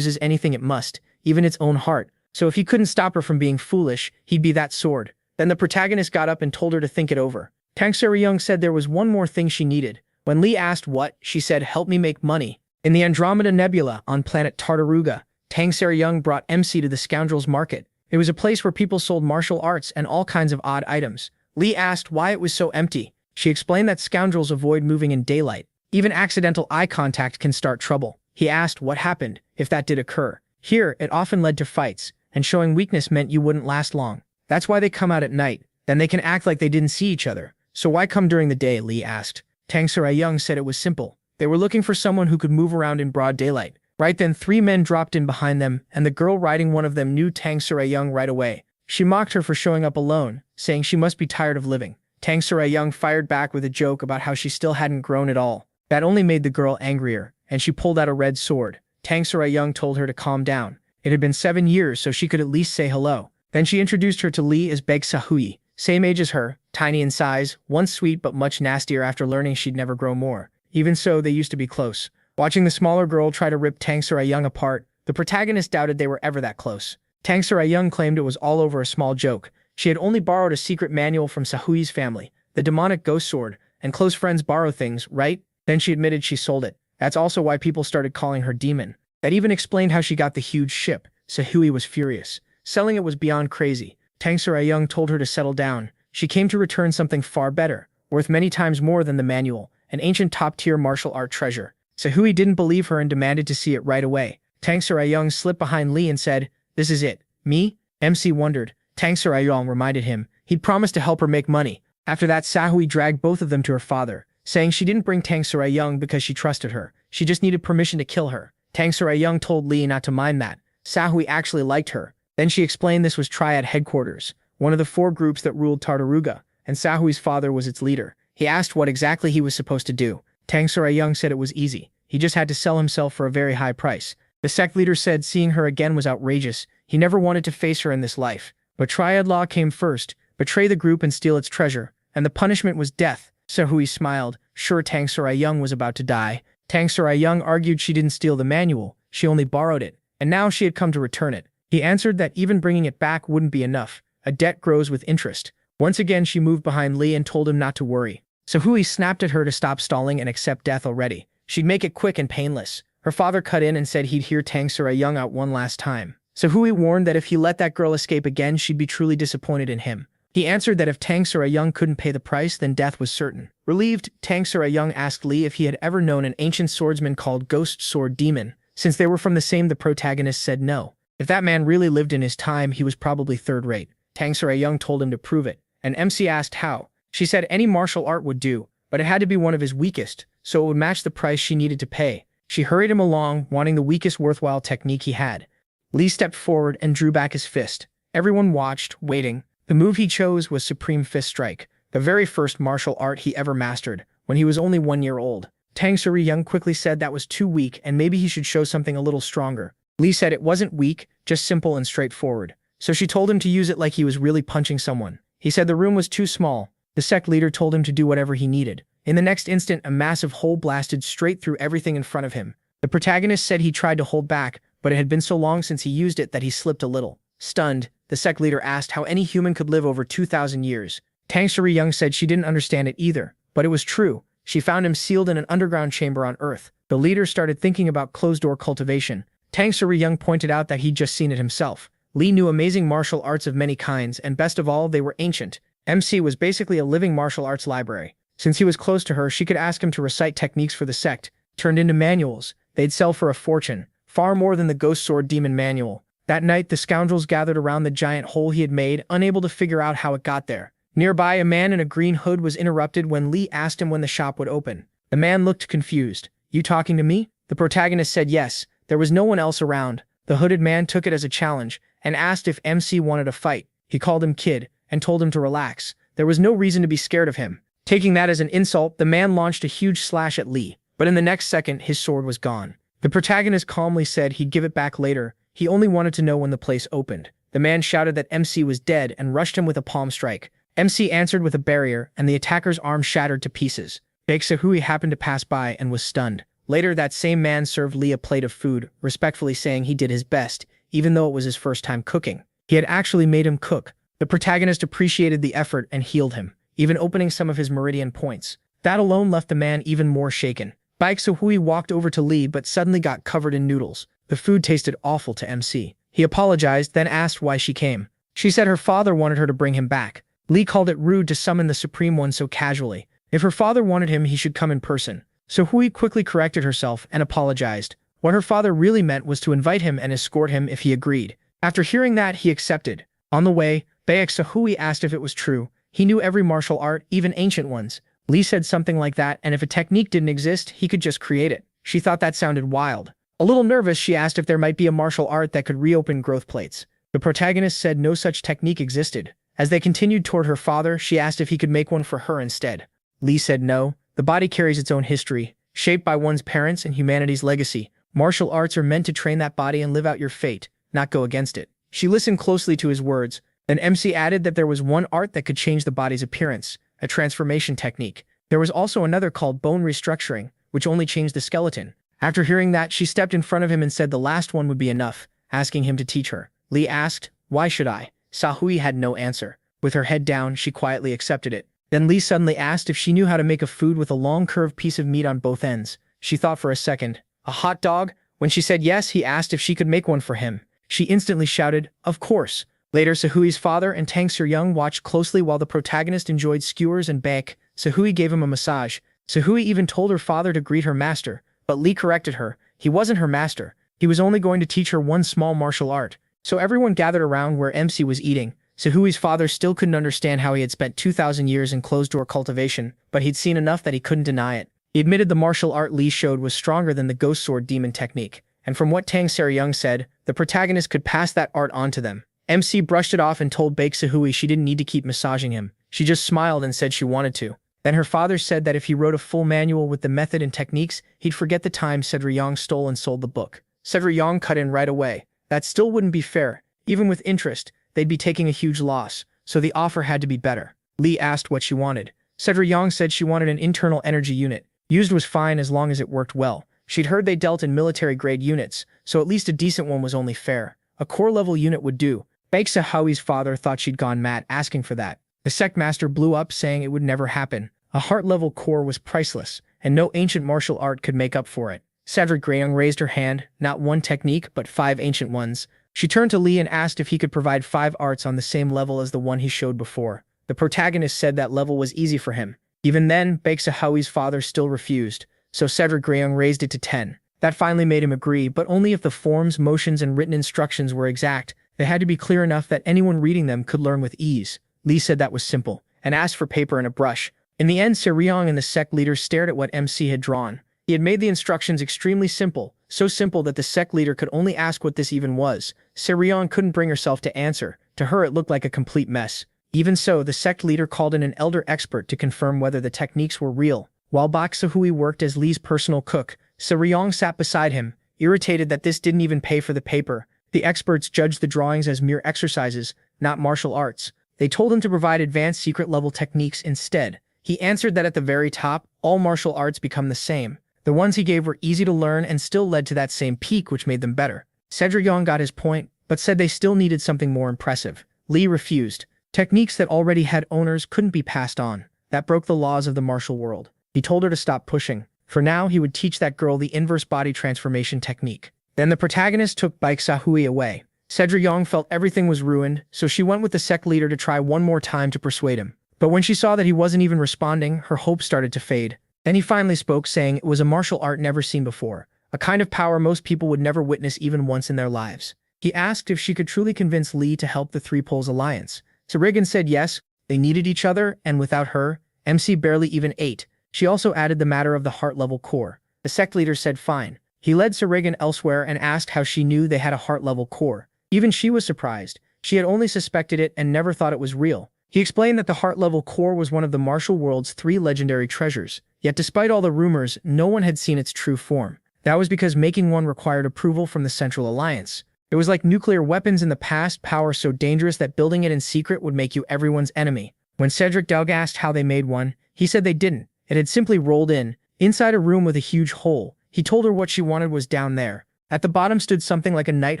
anything it must, even its own heart. So if he couldn't stop her from being foolish, he'd be that sword. Then the protagonist got up and told her to think it over. Tang Ser-young said there was one more thing she needed. When Lee asked what, she said, help me make money. In the Andromeda Nebula on planet Tartaruga, Tang Ser-young brought MC to the Scoundrels Market. It was a place where people sold martial arts and all kinds of odd items. Lee asked why it was so empty. She explained that scoundrels avoid moving in daylight. Even accidental eye contact can start trouble. He asked what happened if that did occur. Here, it often led to fights, and showing weakness meant you wouldn't last long. That's why they come out at night. Then they can act like they didn't see each other. So why come during the day, Lee asked. Tang Ser-young said it was simple. They were looking for someone who could move around in broad daylight. Right then, 3 men dropped in behind them, and the girl riding one of them knew Tang Ser-young right away. She mocked her for showing up alone, saying she must be tired of living. Tang Ser-young fired back with a joke about how she still hadn't grown at all. That only made the girl angrier, and she pulled out a red sword. Tang Ser-young told her to calm down. It had been 7 years, so she could at least say hello. Then she introduced her to Lee as Beg Sahui, same age as her, tiny in size, once sweet but much nastier after learning she'd never grow more. Even so, they used to be close. Watching the smaller girl try to rip Tang Ser-young apart, the protagonist doubted they were ever that close. Tang Ser-young claimed it was all over a small joke. She had only borrowed a secret manual from Sahui's family, the demonic ghost sword, and close friends borrow things, right? Then she admitted she sold it. That's also why people started calling her demon. That even explained how she got the huge ship. Sahui was furious. Selling it was beyond crazy. Tang Ser-young told her to settle down. She came to return something far better, worth many times more than the manual, an ancient top-tier martial art treasure. Sahui didn't believe her and demanded to see it right away. Tang Ser-young slipped behind Lee and said, this is it. Me? MC wondered. Tang Ser-young reminded him. He'd promised to help her make money. After that, Sahui dragged both of them to her father. saying she didn't bring Tang Young because she trusted her. She just needed permission to kill her. Tang Young told Lee not to mind that. Sahui actually liked her. Then she explained this was Triad Headquarters, one of the 4 groups that ruled Tartaruga, and Sahui's father was its leader. He asked what exactly he was supposed to do. Tang Young said it was easy. He just had to sell himself for a very high price. The sect leader said seeing her again was outrageous. He never wanted to face her in this life. But Triad Law came first, betray the group and steal its treasure, and the punishment was death. Sahui smiled, sure Tang Young was about to die. Tang Young argued she didn't steal the manual, she only borrowed it, and now she had come to return it. He answered that even bringing it back wouldn't be enough. A debt grows with interest. Once again she moved behind Lee and told him not to worry. Sahui snapped at her to stop stalling and accept death already. She'd make it quick and painless. Her father cut in and said he'd hear Tang Young out one last time. Sahui warned that if he let that girl escape again she'd be truly disappointed in him. He answered that if Tang Young couldn't pay the price then death was certain. Relieved, Tang Young asked Lee if he had ever known an ancient swordsman called Ghost Sword Demon. Since they were from the same, the protagonist said no. If that man really lived in his time he was probably third-rate. Tang Young told him to prove it. And MC asked how. She said any martial art would do, but it had to be one of his weakest, so it would match the price she needed to pay. She hurried him along, wanting the weakest worthwhile technique he had. Lee stepped forward and drew back his fist. Everyone watched, waiting. The move he chose was Supreme Fist Strike, the very first martial art he ever mastered, when he was only 1 year old. Tang Young quickly said that was too weak and maybe he should show something a little stronger. Lee said it wasn't weak, just simple and straightforward. So she told him to use it like he was really punching someone. He said the room was too small. The sect leader told him to do whatever he needed. In the next instant, a massive hole blasted straight through everything in front of him. The protagonist said he tried to hold back, but it had been so long since he used it that he slipped a little. Stunned, the sect leader asked how any human could live over 2,000 years. Tang Young said she didn't understand it either, but it was true. She found him sealed in an underground chamber on Earth. The leader started thinking about closed-door cultivation. Tang Young pointed out that he'd just seen it himself. Lee knew amazing martial arts of many kinds, and best of all, they were ancient. MC was basically a living martial arts library. Since he was close to her, she could ask him to recite techniques for the sect, turned into manuals. They'd sell for a fortune, far more than the Ghost Sword Demon manual. That night, the scoundrels gathered around the giant hole he had made, unable to figure out how it got there. Nearby, a man in a green hood was interrupted when Lee asked him when the shop would open. The man looked confused. You talking to me? The protagonist said yes. There was no one else around. The hooded man took it as a challenge and asked if MC wanted a fight. He called him kid and told him to relax. There was no reason to be scared of him. Taking that as an insult, the man launched a huge slash at Lee, but in the next second, his sword was gone. The protagonist calmly said he'd give it back later. He only wanted to know when the place opened. The man shouted that MC was dead and rushed him with a palm strike. MC answered with a barrier, and the attacker's arm shattered to pieces. Baek Sahui happened to pass by and was stunned. Later, that same man served Lee a plate of food, respectfully saying he did his best, even though it was his first time cooking. He had actually made him cook. The protagonist appreciated the effort and healed him, even opening some of his meridian points. That alone left the man even more shaken. Baek Sahui walked over to Lee but suddenly got covered in noodles. The food tasted awful to MC. He apologized, then asked why she came. She said her father wanted her to bring him back. Lee called it rude to summon the Supreme One so casually. If her father wanted him, he should come in person. Sahui quickly corrected herself and apologized. What her father really meant was to invite him and escort him if he agreed. After hearing that, he accepted. On the way, Baek Sahui asked if it was true. He knew every martial art, even ancient ones. Lee said something like that, and if a technique didn't exist, he could just create it. She thought that sounded wild. A little nervous, she asked if there might be a martial art that could reopen growth plates. The protagonist said no such technique existed. As they continued toward her father, she asked if he could make one for her instead. Lee said no. The body carries its own history, shaped by one's parents and humanity's legacy. Martial arts are meant to train that body and live out your fate, not go against it. She listened closely to his words. Then MC added that there was one art that could change the body's appearance, a transformation technique. There was also another called bone restructuring, which only changed the skeleton. After hearing that, she stepped in front of him and said the last one would be enough, asking him to teach her. Lee asked, "Why should I?" Sahui had no answer. With her head down, she quietly accepted it. Then Lee suddenly asked if she knew how to make a food with a long curved piece of meat on both ends. She thought for a second. A hot dog? When she said yes, he asked if she could make one for him. She instantly shouted, "Of course." Later, Sahui's father and Tang Young watched closely while the protagonist enjoyed skewers and bake. Sahui gave him a massage. Sahui even told her father to greet her master, but Lee corrected her. He wasn't her master. He was only going to teach her one small martial art. So everyone gathered around where MC was eating. Sehui's father still couldn't understand how he had spent 2,000 years in closed-door cultivation, but he'd seen enough that he couldn't deny it. He admitted the martial art Lee showed was stronger than the ghost sword demon technique, and from what Tang Seryong said, the protagonist could pass that art on to them. MC brushed it off and told Baek Sehui she didn't need to keep massaging him. She just smiled and said she wanted to. Then her father said that if he wrote a full manual with the method and techniques, he'd forget the time Seryong stole and sold the book. Seryong cut in right away. That still wouldn't be fair. Even with interest, they'd be taking a huge loss, so the offer had to be better. Lee asked what she wanted. Seryong said she wanted an internal energy unit. Used was fine as long as it worked well. She'd heard they dealt in military-grade units, so at least a decent one was only fair. A core-level unit would do. Baek Sehui's father thought she'd gone mad asking for that. The sect master blew up saying it would never happen. A heart-level core was priceless, and no ancient martial art could make up for it. Cedric Grayung raised her hand, not one technique, but 5 ancient ones. She turned to Lee and asked if he could provide 5 arts on the same level as the one he showed before. The protagonist said that level was easy for him. Even then, Baek Sehui's father still refused, so Cedric Grayung raised it to 10. That finally made him agree, but only if the forms, motions, and written instructions were exact. They had to be clear enough that anyone reading them could learn with ease. Lee said that was simple, and asked for paper and a brush. In the end, Seryong and the sect leader stared at what MC had drawn. He had made the instructions extremely simple, so simple that the sect leader could only ask what this even was. Seryong couldn't bring herself to answer. To her it looked like a complete mess. Even so, the sect leader called in an elder expert to confirm whether the techniques were real. While Baek Sehui worked as Lee's personal cook, Seryong sat beside him, irritated that this didn't even pay for the paper. The experts judged the drawings as mere exercises, not martial arts. They told him to provide advanced secret-level techniques instead. He answered that at the very top, all martial arts become the same. The ones he gave were easy to learn and still led to that same peak which made them better. Seryong got his point, but said they still needed something more impressive. Lee refused. Techniques that already had owners couldn't be passed on. That broke the laws of the martial world. He told her to stop pushing. For now, he would teach that girl the inverse body transformation technique. Then the protagonist took Baek Sehui away. Seryong felt everything was ruined, so she went with the sect leader to try one more time to persuade him. But when she saw that he wasn't even responding, her hope started to fade. Then he finally spoke, saying it was a martial art never seen before, a kind of power most people would never witness even once in their lives. He asked if she could truly convince Lee to help the Three Poles Alliance. Serigan said yes, they needed each other, and without her, MC barely even ate. She also added the matter of the heart-level core. The sect leader said fine. He led Serigan elsewhere and asked how she knew they had a heart-level core. Even she was surprised. She had only suspected it and never thought it was real. He explained that the heart-level core was one of the martial world's 3 legendary treasures. Yet despite all the rumors, no one had seen its true form. That was because making one required approval from the Central Alliance. It was like nuclear weapons in the past, power so dangerous that building it in secret would make you everyone's enemy. When Cedric Doug asked how they made one, he said they didn't. It had simply rolled in, inside a room with a huge hole. He told her what she wanted was down there. At the bottom stood something like a knight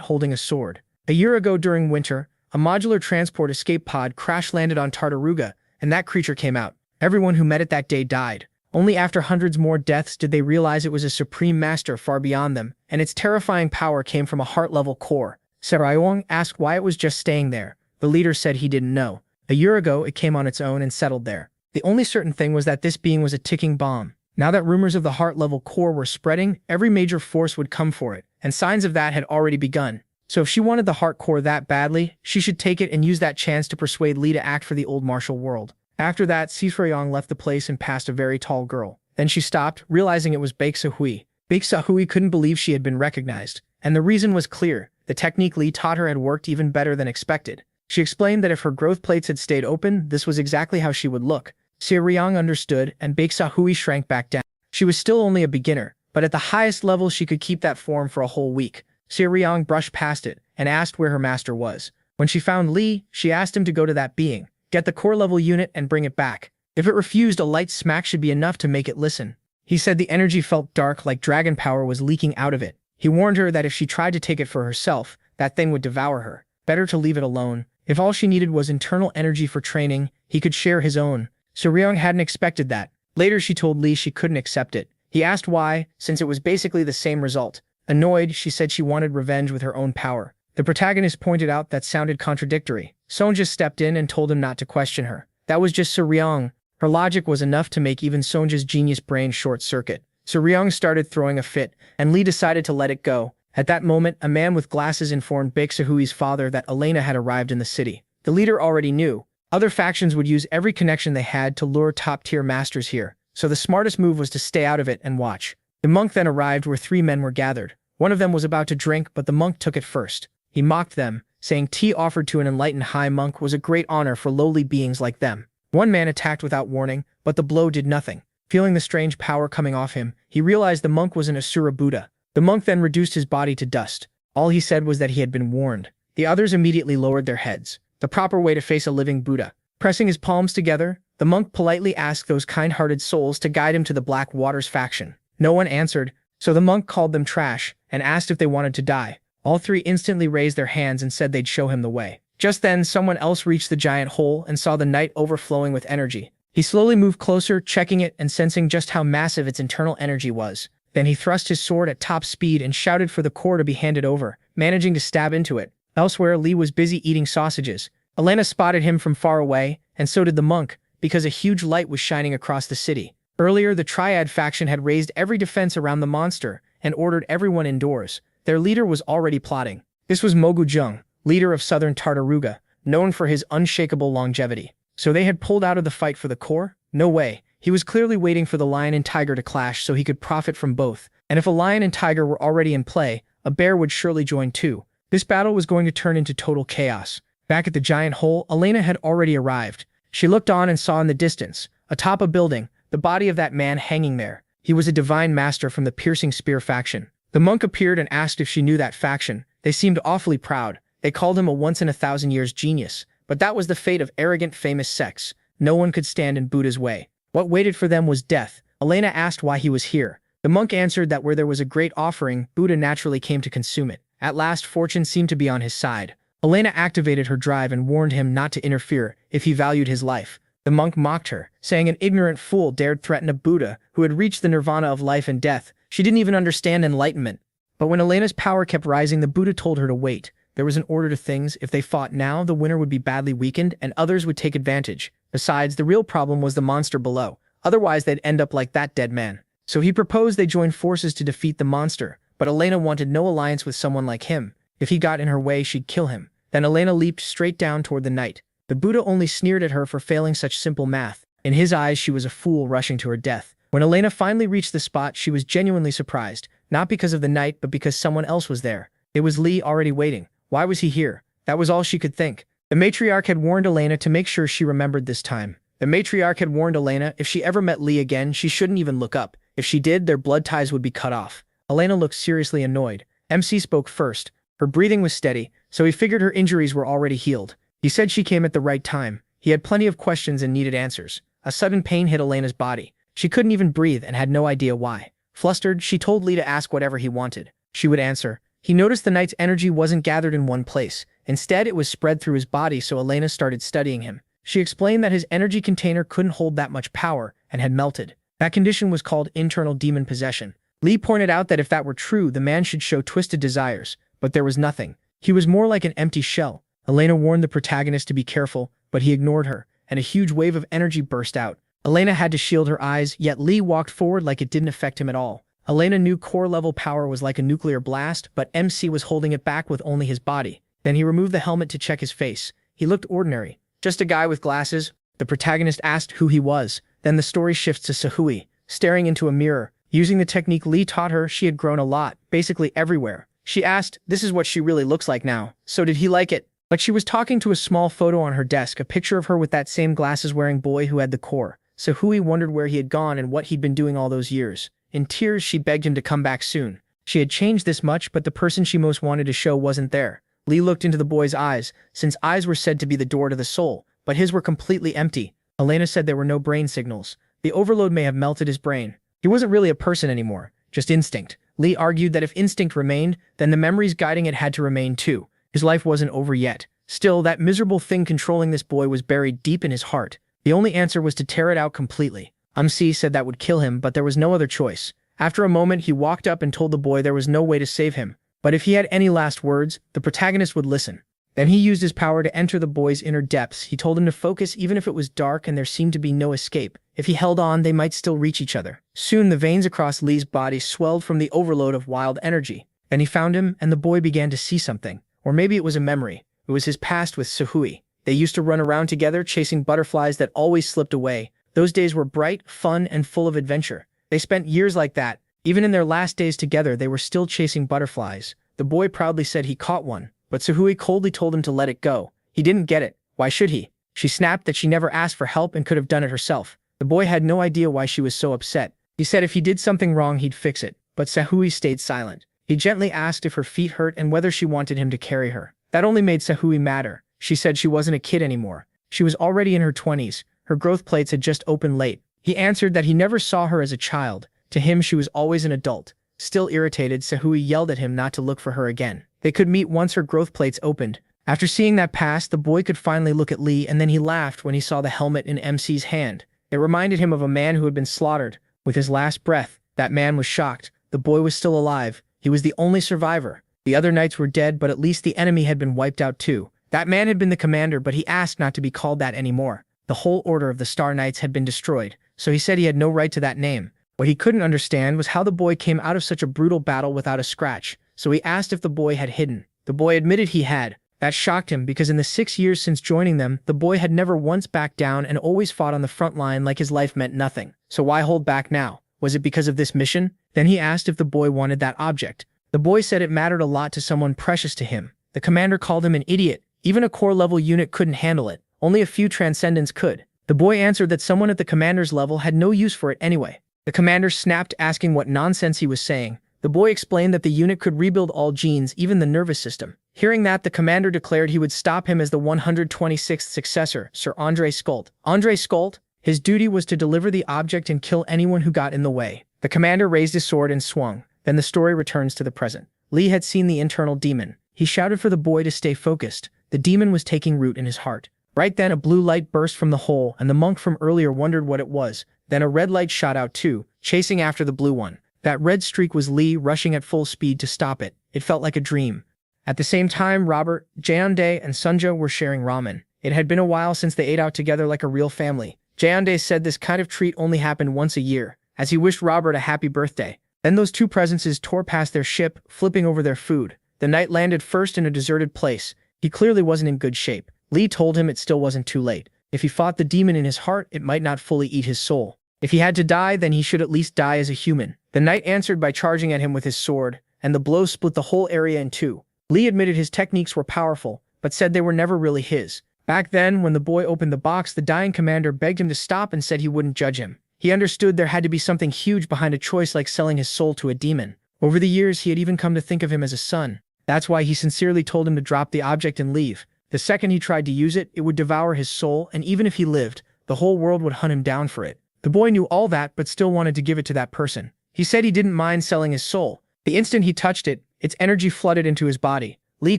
holding a sword. A year ago during winter, a modular transport escape pod crash-landed on Tartaruga, and that creature came out. Everyone who met it that day died. Only after hundreds more deaths did they realize it was a supreme master far beyond them, and its terrifying power came from a heart-level core. Seryong asked why it was just staying there. The leader said he didn't know. A year ago, it came on its own and settled there. The only certain thing was that this being was a ticking bomb. Now that rumors of the heart-level core were spreading, every major force would come for it, and signs of that had already begun. So if she wanted the heart core that badly, she should take it and use that chance to persuade Lee to act for the old martial world. After that, Seryong left the place and passed a very tall girl. Then she stopped, realizing it was Baek Sehui. Baek Sehui couldn't believe she had been recognized, and the reason was clear. The technique Lee taught her had worked even better than expected. She explained that if her growth plates had stayed open, this was exactly how she would look. Seryong understood, and Baek Sehui shrank back down. She was still only a beginner, but at the highest level she could keep that form for a whole week. Seryong brushed past it, and asked where her master was. When she found Lee, she asked him to go to that being, get the core-level unit and bring it back. If it refused, a light smack should be enough to make it listen. He said the energy felt dark, like dragon power was leaking out of it. He warned her that if she tried to take it for herself, that thing would devour her. Better to leave it alone. If all she needed was internal energy for training, he could share his own. Seryong hadn't expected that. Later she told Lee she couldn't accept it. He asked why, since it was basically the same result. Annoyed, she said she wanted revenge with her own power. The protagonist pointed out that sounded contradictory. Sonja stepped in and told him not to question her. That was just Seryong. Her logic was enough to make even Sonja's genius brain short-circuit. Seryong started throwing a fit, and Lee decided to let it go. At that moment, a man with glasses informed Baek Sehui's father that Elena had arrived in the city. The leader already knew. Other factions would use every connection they had to lure top-tier masters here, so the smartest move was to stay out of it and watch. The monk then arrived where 3 men were gathered. One of them was about to drink, but the monk took it first. He mocked them, saying tea offered to an enlightened high monk was a great honor for lowly beings like them. One man attacked without warning, but the blow did nothing. Feeling the strange power coming off him, he realized the monk was an Asura Buddha. The monk then reduced his body to dust. All he said was that he had been warned. The others immediately lowered their heads. The proper way to face a living Buddha. Pressing his palms together, the monk politely asked those kind-hearted souls to guide him to the Black Waters faction. No one answered, so the monk called them trash and asked if they wanted to die. All 3 instantly raised their hands and said they'd show him the way. Just then, someone else reached the giant hole and saw the night overflowing with energy. He slowly moved closer, checking it and sensing just how massive its internal energy was. Then he thrust his sword at top speed and shouted for the core to be handed over, managing to stab into it. Elsewhere, Lee was busy eating sausages. Elena spotted him from far away, and so did the monk, because a huge light was shining across the city. Earlier, the Triad faction had raised every defense around the monster and ordered everyone indoors. Their leader was already plotting. This was Mogu Jung, leader of southern Tartaruga, known for his unshakable longevity. So they had pulled out of the fight for the core? No way. He was clearly waiting for the lion and tiger to clash so he could profit from both. And if a lion and tiger were already in play, a bear would surely join too. This battle was going to turn into total chaos. Back at the giant hole, Elena had already arrived. She looked on and saw in the distance, atop a building, the body of that man hanging there. He was a divine master from the Piercing Spear faction. The monk appeared and asked if she knew that faction. They seemed awfully proud. They called him a once-in-a-thousand-years genius. But that was the fate of arrogant famous sects. No one could stand in Buddha's way. What waited for them was death. Elena asked why he was here. The monk answered that where there was a great offering, Buddha naturally came to consume it. At last, fortune seemed to be on his side. Elena activated her drive and warned him not to interfere if he valued his life. The monk mocked her, saying an ignorant fool dared threaten a Buddha who had reached the nirvana of life and death. She didn't even understand enlightenment. But when Elena's power kept rising, the Buddha told her to wait. There was an order to things. If they fought now, the winner would be badly weakened and others would take advantage. Besides, the real problem was the monster below. Otherwise, they'd end up like that dead man. So he proposed they join forces to defeat the monster. But Elena wanted no alliance with someone like him. If he got in her way, she'd kill him. Then Elena leaped straight down toward the knight. The Buddha only sneered at her for failing such simple math. In his eyes, she was a fool rushing to her death. When Elena finally reached the spot, she was genuinely surprised. Not because of the knight, but because someone else was there. It was Lee already waiting. Why was he here? That was all she could think. The matriarch had warned Elena to make sure she remembered this time. The matriarch had warned Elena if she ever met Lee again, she shouldn't even look up. If she did, their blood ties would be cut off. Elena looked seriously annoyed. MC spoke first. Her breathing was steady, so he figured her injuries were already healed. He said she came at the right time. He had plenty of questions and needed answers. A sudden pain hit Elena's body. She couldn't even breathe and had no idea why. Flustered, she told Lee to ask whatever he wanted. She would answer. He noticed the knight's energy wasn't gathered in one place. Instead, it was spread through his body, so Elena started studying him. She explained that his energy container couldn't hold that much power and had melted. That condition was called internal demon possession. Lee pointed out that if that were true, the man should show twisted desires, but there was nothing. He was more like an empty shell. Elena warned the protagonist to be careful, but he ignored her, and a huge wave of energy burst out. Elena had to shield her eyes, yet Lee walked forward like it didn't affect him at all. Elena knew core-level power was like a nuclear blast, but MC was holding it back with only his body. Then he removed the helmet to check his face. He looked ordinary. Just a guy with glasses. The protagonist asked who he was. Then the story shifts to Sahui, staring into a mirror. Using the technique Lee taught her, she had grown a lot, basically everywhere. She asked, this is what she really looks like now. So did he like it? Like she was talking to a small photo on her desk, a picture of her with that same glasses-wearing boy who had the core. Sahui wondered where he had gone and what he'd been doing all those years. In tears, she begged him to come back soon. She had changed this much, but the person she most wanted to show wasn't there. Lee looked into the boy's eyes, since eyes were said to be the door to the soul, but his were completely empty. Elena said there were no brain signals. The overload may have melted his brain. He wasn't really a person anymore, just instinct. Lee argued that if instinct remained, then the memories guiding it had to remain too. His life wasn't over yet. Still, that miserable thing controlling this boy was buried deep in his heart. The only answer was to tear it out completely. MC said that would kill him, but there was no other choice. After a moment, he walked up and told the boy there was no way to save him. But if he had any last words, the protagonist would listen. Then he used his power to enter the boy's inner depths. He told him to focus even if it was dark and there seemed to be no escape. If he held on, they might still reach each other. Soon the veins across Lee's body swelled from the overload of wild energy. Then he found him, and the boy began to see something. Or maybe it was a memory. It was his past with Sahui. They used to run around together chasing butterflies that always slipped away. Those days were bright, fun, and full of adventure. They spent years like that. Even in their last days together, they were still chasing butterflies. The boy proudly said he caught one, but Sahui coldly told him to let it go. He didn't get it. Why should he? She snapped that she never asked for help and could have done it herself. The boy had no idea why she was so upset. He said if he did something wrong, he'd fix it. But Sahui stayed silent. He gently asked if her feet hurt and whether she wanted him to carry her. That only made Sahui madder. She said she wasn't a kid anymore. She was already in her 20s. Her growth plates had just opened late. He answered that he never saw her as a child. To him, she was always an adult. Still irritated, Sahui yelled at him not to look for her again. They could meet once her growth plates opened. After seeing that pass, the boy could finally look at Lee, and then he laughed when he saw the helmet in MC's hand. It reminded him of a man who had been slaughtered. With his last breath, that man was shocked. The boy was still alive. He was the only survivor. The other knights were dead, but at least the enemy had been wiped out too. That man had been the commander, but he asked not to be called that anymore. The whole order of the Star Knights had been destroyed, so he said he had no right to that name. What he couldn't understand was how the boy came out of such a brutal battle without a scratch, so he asked if the boy had hidden. The boy admitted he had. That shocked him because in the 6 years since joining them, the boy had never once backed down and always fought on the front line like his life meant nothing. So why hold back now? Was it because of this mission? Then he asked if the boy wanted that object. The boy said it mattered a lot to someone precious to him. The commander called him an idiot. Even a core-level unit couldn't handle it. Only a few transcendents could. The boy answered that someone at the commander's level had no use for it anyway. The commander snapped, asking what nonsense he was saying. The boy explained that the unit could rebuild all genes, even the nervous system. Hearing that, the commander declared he would stop him as the 126th successor, Sir Andre Skolt. Andre Skolt? His duty was to deliver the object and kill anyone who got in the way. The commander raised his sword and swung. Then the story returns to the present. Lee had seen the internal demon. He shouted for the boy to stay focused. The demon was taking root in his heart. Right then, a blue light burst from the hole, and the monk from earlier wondered what it was. Then a red light shot out too, chasing after the blue one. That red streak was Lee rushing at full speed to stop it. It felt like a dream. At the same time, Robert, Jaeondae, and Sunja were sharing ramen. It had been a while since they ate out together like a real family. Jaeondae said this kind of treat only happened once a year, as he wished Robert a happy birthday. Then those two presences tore past their ship, flipping over their food. The knight landed first in a deserted place. He clearly wasn't in good shape. Lee told him it still wasn't too late. If he fought the demon in his heart, it might not fully eat his soul. If he had to die, then he should at least die as a human. The knight answered by charging at him with his sword, and the blow split the whole area in two. Lee admitted his techniques were powerful, but said they were never really his. Back then, when the boy opened the box, the dying commander begged him to stop and said he wouldn't judge him. He understood there had to be something huge behind a choice like selling his soul to a demon. Over the years, he had even come to think of him as a son. That's why he sincerely told him to drop the object and leave. The second he tried to use it, it would devour his soul, and even if he lived, the whole world would hunt him down for it. The boy knew all that, but still wanted to give it to that person. He said he didn't mind selling his soul. The instant he touched it, its energy flooded into his body. Lee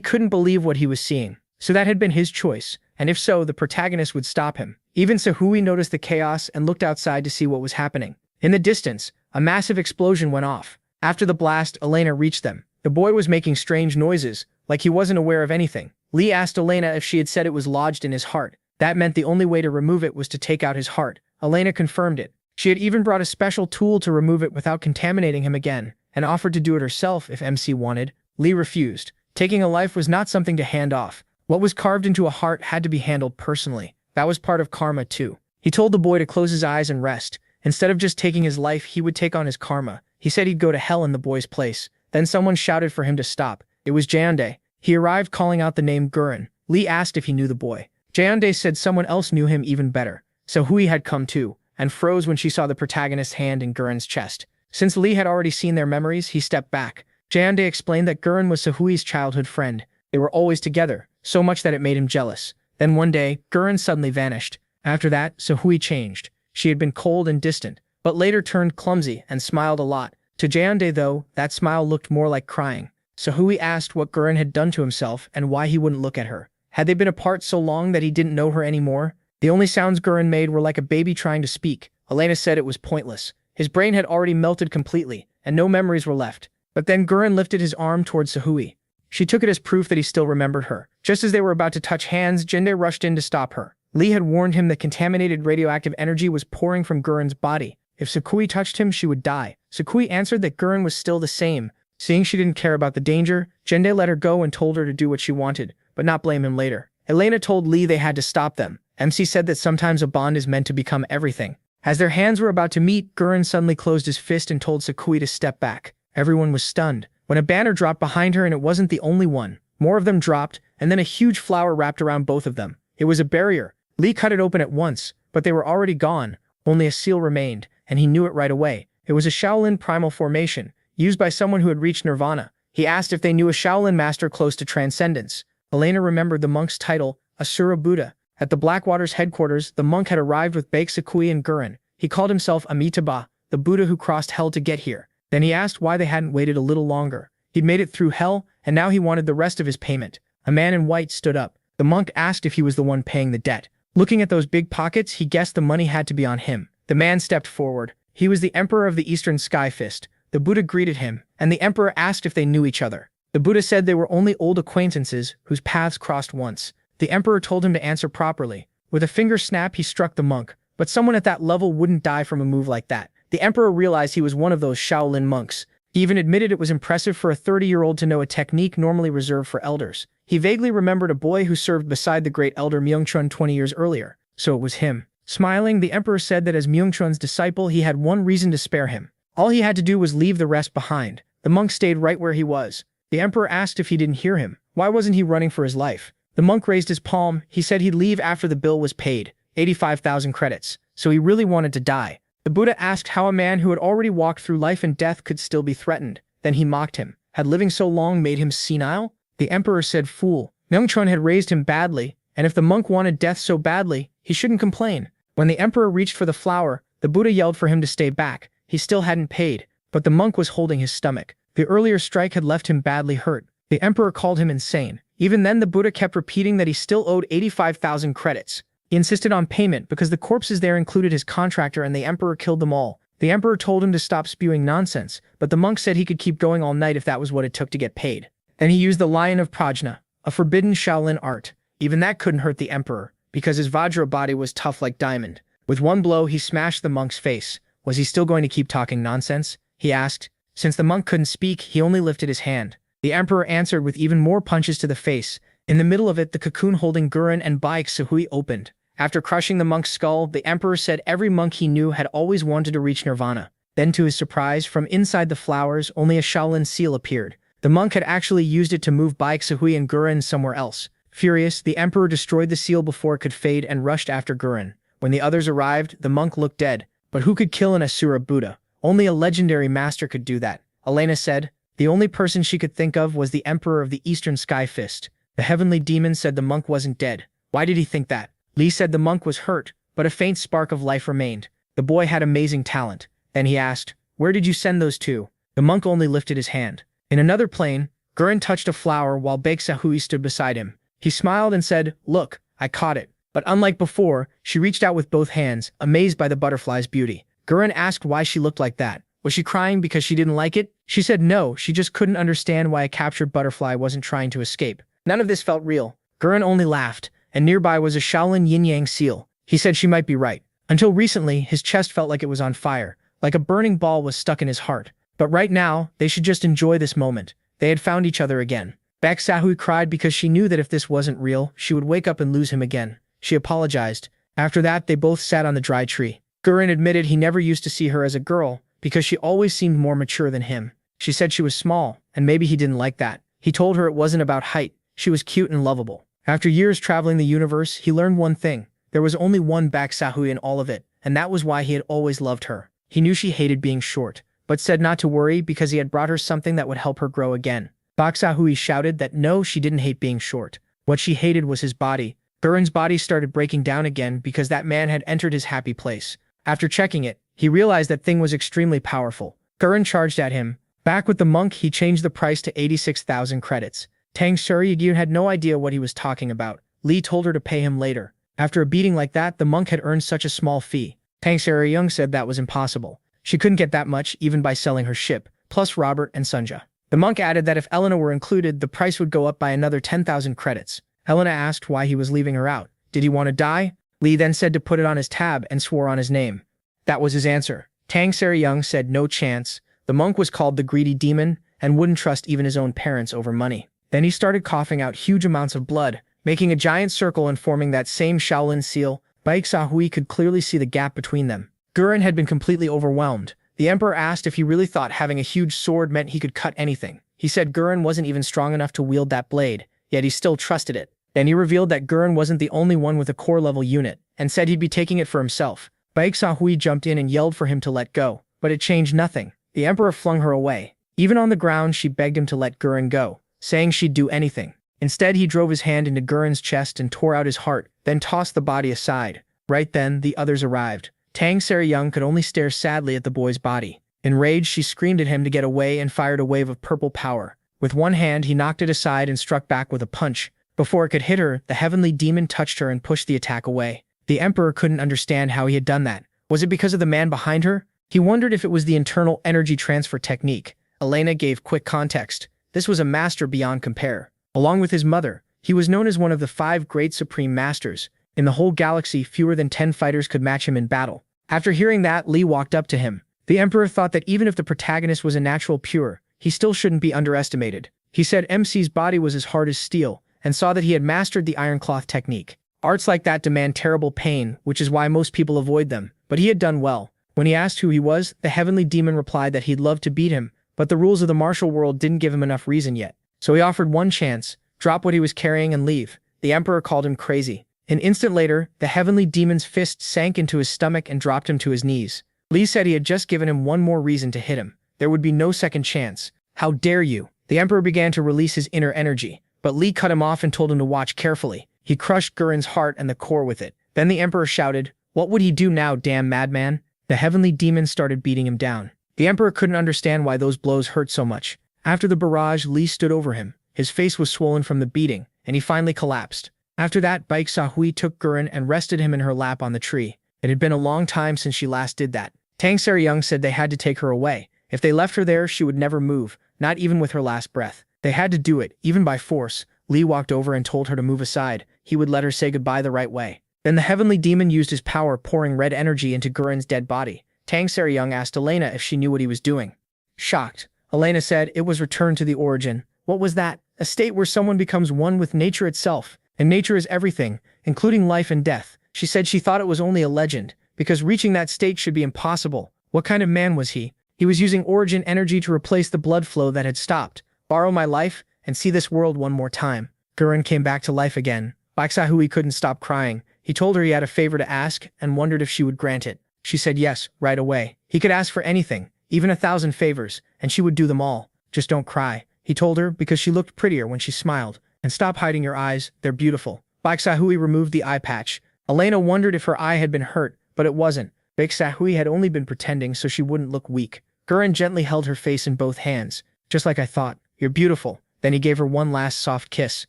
couldn't believe what he was seeing. So that had been his choice, and if so, the protagonist would stop him. Even Sahui noticed the chaos and looked outside to see what was happening. In the distance, a massive explosion went off. After the blast, Elena reached them. The boy was making strange noises, like he wasn't aware of anything. Lee asked Elena if she had said it was lodged in his heart. That meant the only way to remove it was to take out his heart. Elena confirmed it. She had even brought a special tool to remove it without contaminating him again, and offered to do it herself if MC wanted. Lee refused. Taking a life was not something to hand off. What was carved into a heart had to be handled personally. That was part of karma too. He told the boy to close his eyes and rest. Instead of just taking his life, he would take on his karma. He said he'd go to hell in the boy's place. Then someone shouted for him to stop. It was Jaeondae. He arrived calling out the name Gurren. Lee asked if he knew the boy. Jaeondae said someone else knew him even better. So Hui had come too, and froze when she saw the protagonist's hand in Gurren's chest. Since Lee had already seen their memories, he stepped back. Jaeondae explained that Gurren was Sahui's childhood friend. They were always together, so much that it made him jealous. Then one day, Gurren suddenly vanished. After that, Sahui changed. She had been cold and distant, but later turned clumsy and smiled a lot. To Jaeondae though, that smile looked more like crying. Sahui asked what Gurren had done to himself and why he wouldn't look at her. Had they been apart so long that he didn't know her anymore? The only sounds Gurren made were like a baby trying to speak. Elena said it was pointless. His brain had already melted completely, and no memories were left. But then Gurren lifted his arm towards Sahui. She took it as proof that he still remembered her. Just as they were about to touch hands, Jaeondae rushed in to stop her. Lee had warned him that contaminated radioactive energy was pouring from Gurren's body. If Sahui touched him, she would die. Sahui answered that Gurren was still the same. Seeing she didn't care about the danger, Jaeondae let her go and told her to do what she wanted, but not blame him later. Elena told Lee they had to stop them. MC said that sometimes a bond is meant to become everything. As their hands were about to meet, Gurren suddenly closed his fist and told Sakui to step back. Everyone was stunned. When a banner dropped behind her, and it wasn't the only one. More of them dropped, and then a huge flower wrapped around both of them. It was a barrier. Lee cut it open at once, but they were already gone. Only a seal remained, and he knew it right away. It was a Shaolin primal formation, used by someone who had reached nirvana. He asked if they knew a Shaolin master close to transcendence. Elena remembered the monk's title, Asura Buddha. At the Blackwater's headquarters, the monk had arrived with Bake Sakui and Gurren. He called himself Amitabha, the Buddha who crossed hell to get here. Then he asked why they hadn't waited a little longer. He'd made it through hell, and now he wanted the rest of his payment. A man in white stood up. The monk asked if he was the one paying the debt. Looking at those big pockets, he guessed the money had to be on him. The man stepped forward. He was the Emperor of the Eastern Sky Fist. The Buddha greeted him, and the Emperor asked if they knew each other. The Buddha said they were only old acquaintances whose paths crossed once. The Emperor told him to answer properly. With a finger snap, he struck the monk, but someone at that level wouldn't die from a move like that. The Emperor realized he was one of those Shaolin monks. He even admitted it was impressive for a 30-year-old to know a technique normally reserved for elders. He vaguely remembered a boy who served beside the great elder Myungchun 20 years earlier, so it was him. Smiling, the Emperor said that as Myungchun's disciple, he had one reason to spare him. All he had to do was leave the rest behind. The monk stayed right where he was. The Emperor asked if he didn't hear him. Why wasn't he running for his life? The monk raised his palm. He said he'd leave after the bill was paid, 85,000 credits, so he really wanted to die. The Buddha asked how a man who had already walked through life and death could still be threatened. Then he mocked him. Had living so long made him senile? The Emperor said, "Fool. Myungchun had raised him badly, and if the monk wanted death so badly, he shouldn't complain." When the Emperor reached for the flower, the Buddha yelled for him to stay back. He still hadn't paid, but the monk was holding his stomach. The earlier strike had left him badly hurt. The Emperor called him insane. Even then, the Buddha kept repeating that he still owed 85,000 credits. He insisted on payment because the corpses there included his contractor, and the Emperor killed them all. The Emperor told him to stop spewing nonsense, but the monk said he could keep going all night if that was what it took to get paid. Then he used the Lion of Prajna, a forbidden Shaolin art. Even that couldn't hurt the Emperor, because his Vajra body was tough like diamond. With one blow, he smashed the monk's face. Was he still going to keep talking nonsense? He asked. Since the monk couldn't speak, he only lifted his hand. The Emperor answered with even more punches to the face. In the middle of it, the cocoon holding Gurren and Baek Sahui opened. After crushing the monk's skull, the Emperor said every monk he knew had always wanted to reach nirvana. Then, to his surprise, from inside the flowers, only a Shaolin seal appeared. The monk had actually used it to move Baek Sahui and Gurren somewhere else. Furious, the Emperor destroyed the seal before it could fade and rushed after Gurren. When the others arrived, the monk looked dead. But who could kill an Asura Buddha? Only a legendary master could do that. Elena said. The only person she could think of was the Emperor of the Eastern Sky Fist. The heavenly demon said the monk wasn't dead. Why did he think that? Lee said the monk was hurt, but a faint spark of life remained. The boy had amazing talent. Then he asked, "Where did you send those to?" The monk only lifted his hand. In another plane, Gurren touched a flower while Baek Sahui stood beside him. He smiled and said, "Look, I caught it." But unlike before, she reached out with both hands, amazed by the butterfly's beauty. Gurren asked why she looked like that. Was she crying because she didn't like it? She said no, she just couldn't understand why a captured butterfly wasn't trying to escape. None of this felt real. Gurren only laughed, and nearby was a Shaolin yin-yang seal. He said she might be right. Until recently, his chest felt like it was on fire, like a burning ball was stuck in his heart. But right now, they should just enjoy this moment. They had found each other again. Baek Sahui cried because she knew that if this wasn't real, she would wake up and lose him again. She apologized. After that, they both sat on the dry tree. Gurren admitted he never used to see her as a girl, because she always seemed more mature than him. She said she was small, and maybe he didn't like that. He told her it wasn't about height. She was cute and lovable. After years traveling the universe, he learned one thing. There was only one Baek Sahui in all of it, and that was why he had always loved her. He knew she hated being short, but said not to worry because he had brought her something that would help her grow again. Baek Sahui shouted that no, she didn't hate being short. What she hated was his body. Gurren's body started breaking down again because that man had entered his happy place. After checking it, he realized that thing was extremely powerful. Gurren charged at him. Back with the monk, he changed the price to 86,000 credits. Tang Suryagyu had no idea what he was talking about. Lee told her to pay him later. After a beating like that, the monk had earned such a small fee. Tang Suryagyu said that was impossible. She couldn't get that much even by selling her ship, plus Robert and Sunja. The monk added that if Elena were included, the price would go up by another 10,000 credits. Helena asked why he was leaving her out. Did he want to die? Lee then said to put it on his tab and swore on his name. That was his answer. Tang Suryagyu said no chance. The monk was called the greedy demon and wouldn't trust even his own parents over money. Then he started coughing out huge amounts of blood. making a giant circle and forming that same Shaolin seal. Baeksahui could clearly see the gap between them. Gurren had been completely overwhelmed. The emperor asked if he really thought having a huge sword meant he could cut anything. He said Gurren wasn't even strong enough to wield that blade, yet he still trusted it. Then he revealed that Gurren wasn't the only one with a core-level unit, and said he'd be taking it for himself. Baeksahui jumped in and yelled for him to let go, but it changed nothing. The emperor flung her away. Even on the ground, she begged him to let Gurren go, saying she'd do anything. Instead, he drove his hand into Gurren's chest and tore out his heart, then tossed the body aside. Right then, the others arrived. Tang Seri-young could only stare sadly at the boy's body. Enraged, she screamed at him to get away and fired a wave of purple power. With one hand, he knocked it aside and struck back with a punch. Before it could hit her, the heavenly demon touched her and pushed the attack away. The emperor couldn't understand how he had done that. Was it because of the man behind her? He wondered if it was the internal energy transfer technique. Elena gave quick context. This was a master beyond compare. Along with his mother, he was known as one of the 5 great supreme masters. In the whole galaxy, fewer than 10 fighters could match him in battle. After hearing that, Lee walked up to him. The emperor thought that even if the protagonist was a natural pure, he still shouldn't be underestimated. He said MC's body was as hard as steel, and saw that he had mastered the iron cloth technique. Arts like that demand terrible pain, which is why most people avoid them, but he had done well. When he asked who he was, the heavenly demon replied that he'd love to beat him, but the rules of the martial world didn't give him enough reason yet. So he offered one chance, drop what he was carrying and leave. The emperor called him crazy. An instant later, the heavenly demon's fist sank into his stomach and dropped him to his knees. Lee said he had just given him one more reason to hit him. There would be no second chance. How dare you? The emperor began to release his inner energy, but Lee cut him off and told him to watch carefully. He crushed Gurren's heart and the core with it. Then the emperor shouted, "What would he do now, damn madman?" The heavenly demon started beating him down. The emperor couldn't understand why those blows hurt so much. After the barrage, Lee stood over him. His face was swollen from the beating, and he finally collapsed. After that, Baeksahui took Gurren and rested him in her lap on the tree. It had been a long time since she last did that. Tang Seri-young said they had to take her away. If they left her there, she would never move, not even with her last breath. They had to do it, even by force. Lee walked over and told her to move aside. He would let her say goodbye the right way. Then the heavenly demon used his power, pouring red energy into Gurren's dead body. Tang Seri-young asked Elena if she knew what he was doing. Shocked, Elena said it was return to the origin. What was that? A state where someone becomes one with nature itself. And nature is everything, including life and death. She said she thought it was only a legend, because reaching that state should be impossible. What kind of man was he? He was using origin energy to replace the blood flow that had stopped. Borrow my life, and see this world one more time. Gurren came back to life again. Baeksahui couldn't stop crying. He told her he had a favor to ask, and wondered if she would grant it. She said yes, right away. He could ask for anything, even 1,000 favors, and she would do them all. Just don't cry, he told her, because she looked prettier when she smiled. And stop hiding your eyes, they're beautiful. Baeksahui removed the eye patch. Elena wondered if her eye had been hurt, but it wasn't. Baeksahui had only been pretending so she wouldn't look weak. Gurren gently held her face in both hands. Just like I thought, you're beautiful. Then he gave her one last soft kiss.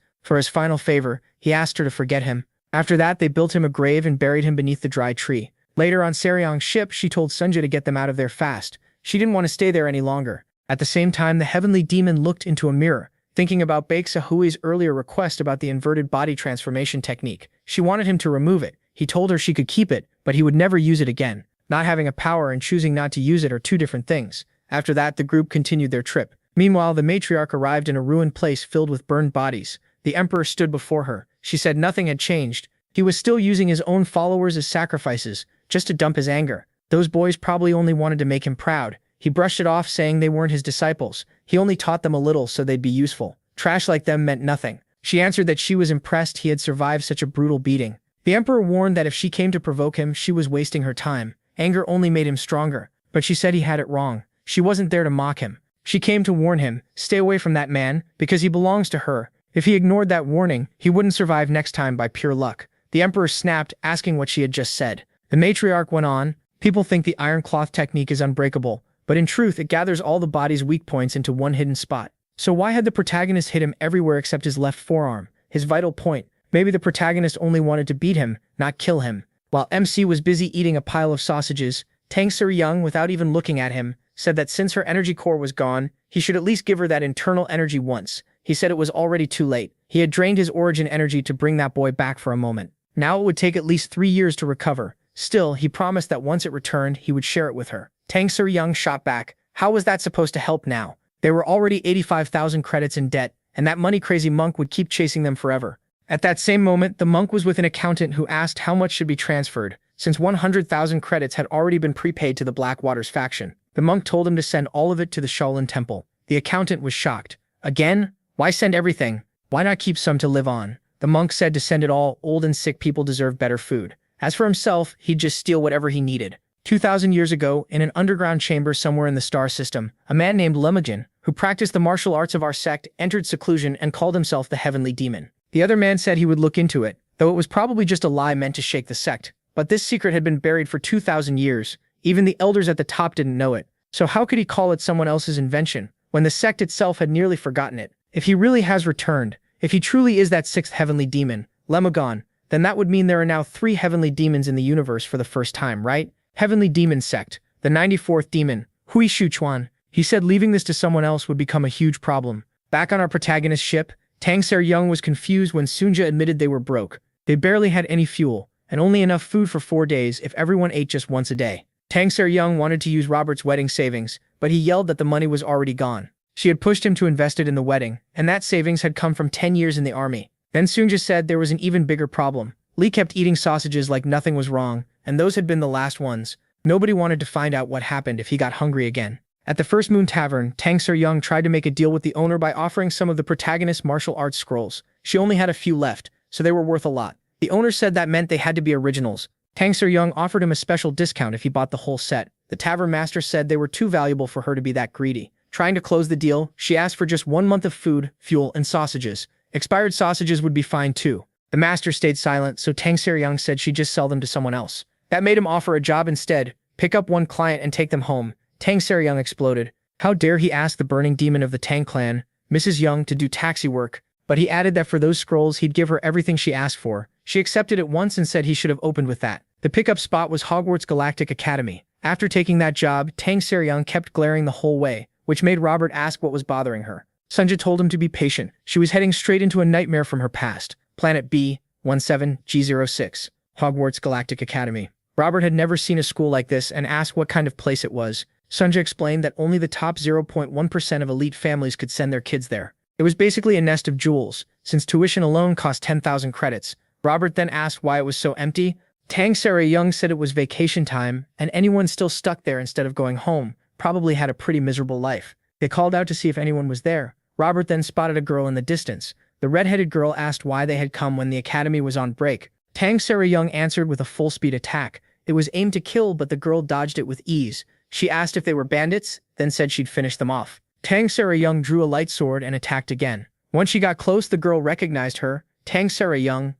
For his final favor, he asked her to forget him. After that, they built him a grave and buried him beneath the dry tree. Later on Seri-young's ship, she told Sunja to get them out of there fast. She didn't want to stay there any longer. At the same time, the heavenly demon looked into a mirror, thinking about Baeksahui's earlier request about the inverted body transformation technique. She wanted him to remove it. He told her she could keep it, but he would never use it again. Not having a power and choosing not to use it are two different things. After that, the group continued their trip. Meanwhile, the matriarch arrived in a ruined place filled with burned bodies. The emperor stood before her. She said nothing had changed. He was still using his own followers as sacrifices, just to dump his anger. Those boys probably only wanted to make him proud. He brushed it off, saying they weren't his disciples. He only taught them a little so they'd be useful. Trash like them meant nothing. She answered that she was impressed he had survived such a brutal beating. The emperor warned that if she came to provoke him, she was wasting her time. Anger only made him stronger, but she said he had it wrong. She wasn't there to mock him. She came to warn him, stay away from that man, because he belongs to her. If he ignored that warning, he wouldn't survive next time by pure luck. The emperor snapped, asking what she had just said. The matriarch went on, people think the iron cloth technique is unbreakable, but in truth it gathers all the body's weak points into one hidden spot. So why had the protagonist hit him everywhere except his left forearm, his vital point? Maybe the protagonist only wanted to beat him, not kill him. While MC was busy eating a pile of sausages, Tang Seri-young, without even looking at him, said that since her energy core was gone, he should at least give her that internal energy once. He said it was already too late. He had drained his origin energy to bring that boy back for a moment. Now it would take at least 3 years to recover. Still, he promised that once it returned, he would share it with her. Tang Seri-young shot back. How was that supposed to help now? They were already 85,000 credits in debt, and that money-crazy monk would keep chasing them forever. At that same moment, the monk was with an accountant who asked how much should be transferred, since 100,000 credits had already been prepaid to the Black Waters faction. The monk told him to send all of it to the Shaolin Temple. The accountant was shocked. Again? Why send everything? Why not keep some to live on? The monk said to send it all. Old and sick people deserve better food. As for himself, he'd just steal whatever he needed. 2,000 years ago, in an underground chamber somewhere in the star system, a man named Lemujin, who practiced the martial arts of our sect, entered seclusion and called himself the Heavenly Demon. The other man said he would look into it, though it was probably just a lie meant to shake the sect. But this secret had been buried for 2,000 years. Even the elders at the top didn't know it. So how could he call it someone else's invention, when the sect itself had nearly forgotten it? If he really has returned, if he truly is that sixth heavenly demon, Lemujin, then that would mean there are now 3 heavenly demons in the universe for the first time, right? Heavenly Demon Sect, the 94th demon, Hui Shuchuan. He said leaving this to someone else would become a huge problem. Back on our protagonist's ship, Tang Ser-young was confused when Sunja admitted they were broke. They barely had any fuel, and only enough food for 4 days if everyone ate just once a day. Tang Ser-young wanted to use Robert's wedding savings, but he yelled that the money was already gone. She had pushed him to invest it in the wedding, and that savings had come from 10 years in the army. Then Sunja said there was an even bigger problem. Lee kept eating sausages like nothing was wrong, and those had been the last ones. Nobody wanted to find out what happened if he got hungry again. At the First Moon Tavern, Tang Ser-young tried to make a deal with the owner by offering some of the protagonist's martial arts scrolls. She only had a few left, so they were worth a lot. The owner said that meant they had to be originals. Tang Ser-young offered him a special discount if he bought the whole set. The tavern master said they were too valuable for her to be that greedy. Trying to close the deal, she asked for just 1 month of food, fuel, and sausages. Expired sausages would be fine too. The master stayed silent, so Tang Ser-young said she'd just sell them to someone else. That made him offer a job instead, pick up 1 client and take them home. Tang Ser-young exploded. How dare he ask the burning demon of the Tang clan, Mrs. Young, to do taxi work, but he added that for those scrolls he'd give her everything she asked for. She accepted it once and said he should have opened with that. The pickup spot was Hogwarts Galactic Academy. After taking that job, Tang Ser-young kept glaring the whole way, which made Robert ask what was bothering her. Sunja told him to be patient. She was heading straight into a nightmare from her past. Planet B-17G06, Hogwarts Galactic Academy. Robert had never seen a school like this and asked what kind of place it was. Sunja explained that only the top 0.1% of elite families could send their kids there. It was basically a nest of jewels, since tuition alone cost 10,000 credits. Robert then asked why it was so empty. Tang Ser-young said it was vacation time, and anyone still stuck there instead of going home probably had a pretty miserable life. They called out to see if anyone was there. Robert then spotted a girl in the distance. The red-headed girl asked why they had come when the academy was on break. Tang Ser-young answered with a full-speed attack. It was aimed to kill, but the girl dodged it with ease. She asked if they were bandits, then said she'd finish them off. Tang Ser-young drew a light sword and attacked again. Once she got close, the girl recognized her. Tang Ser-young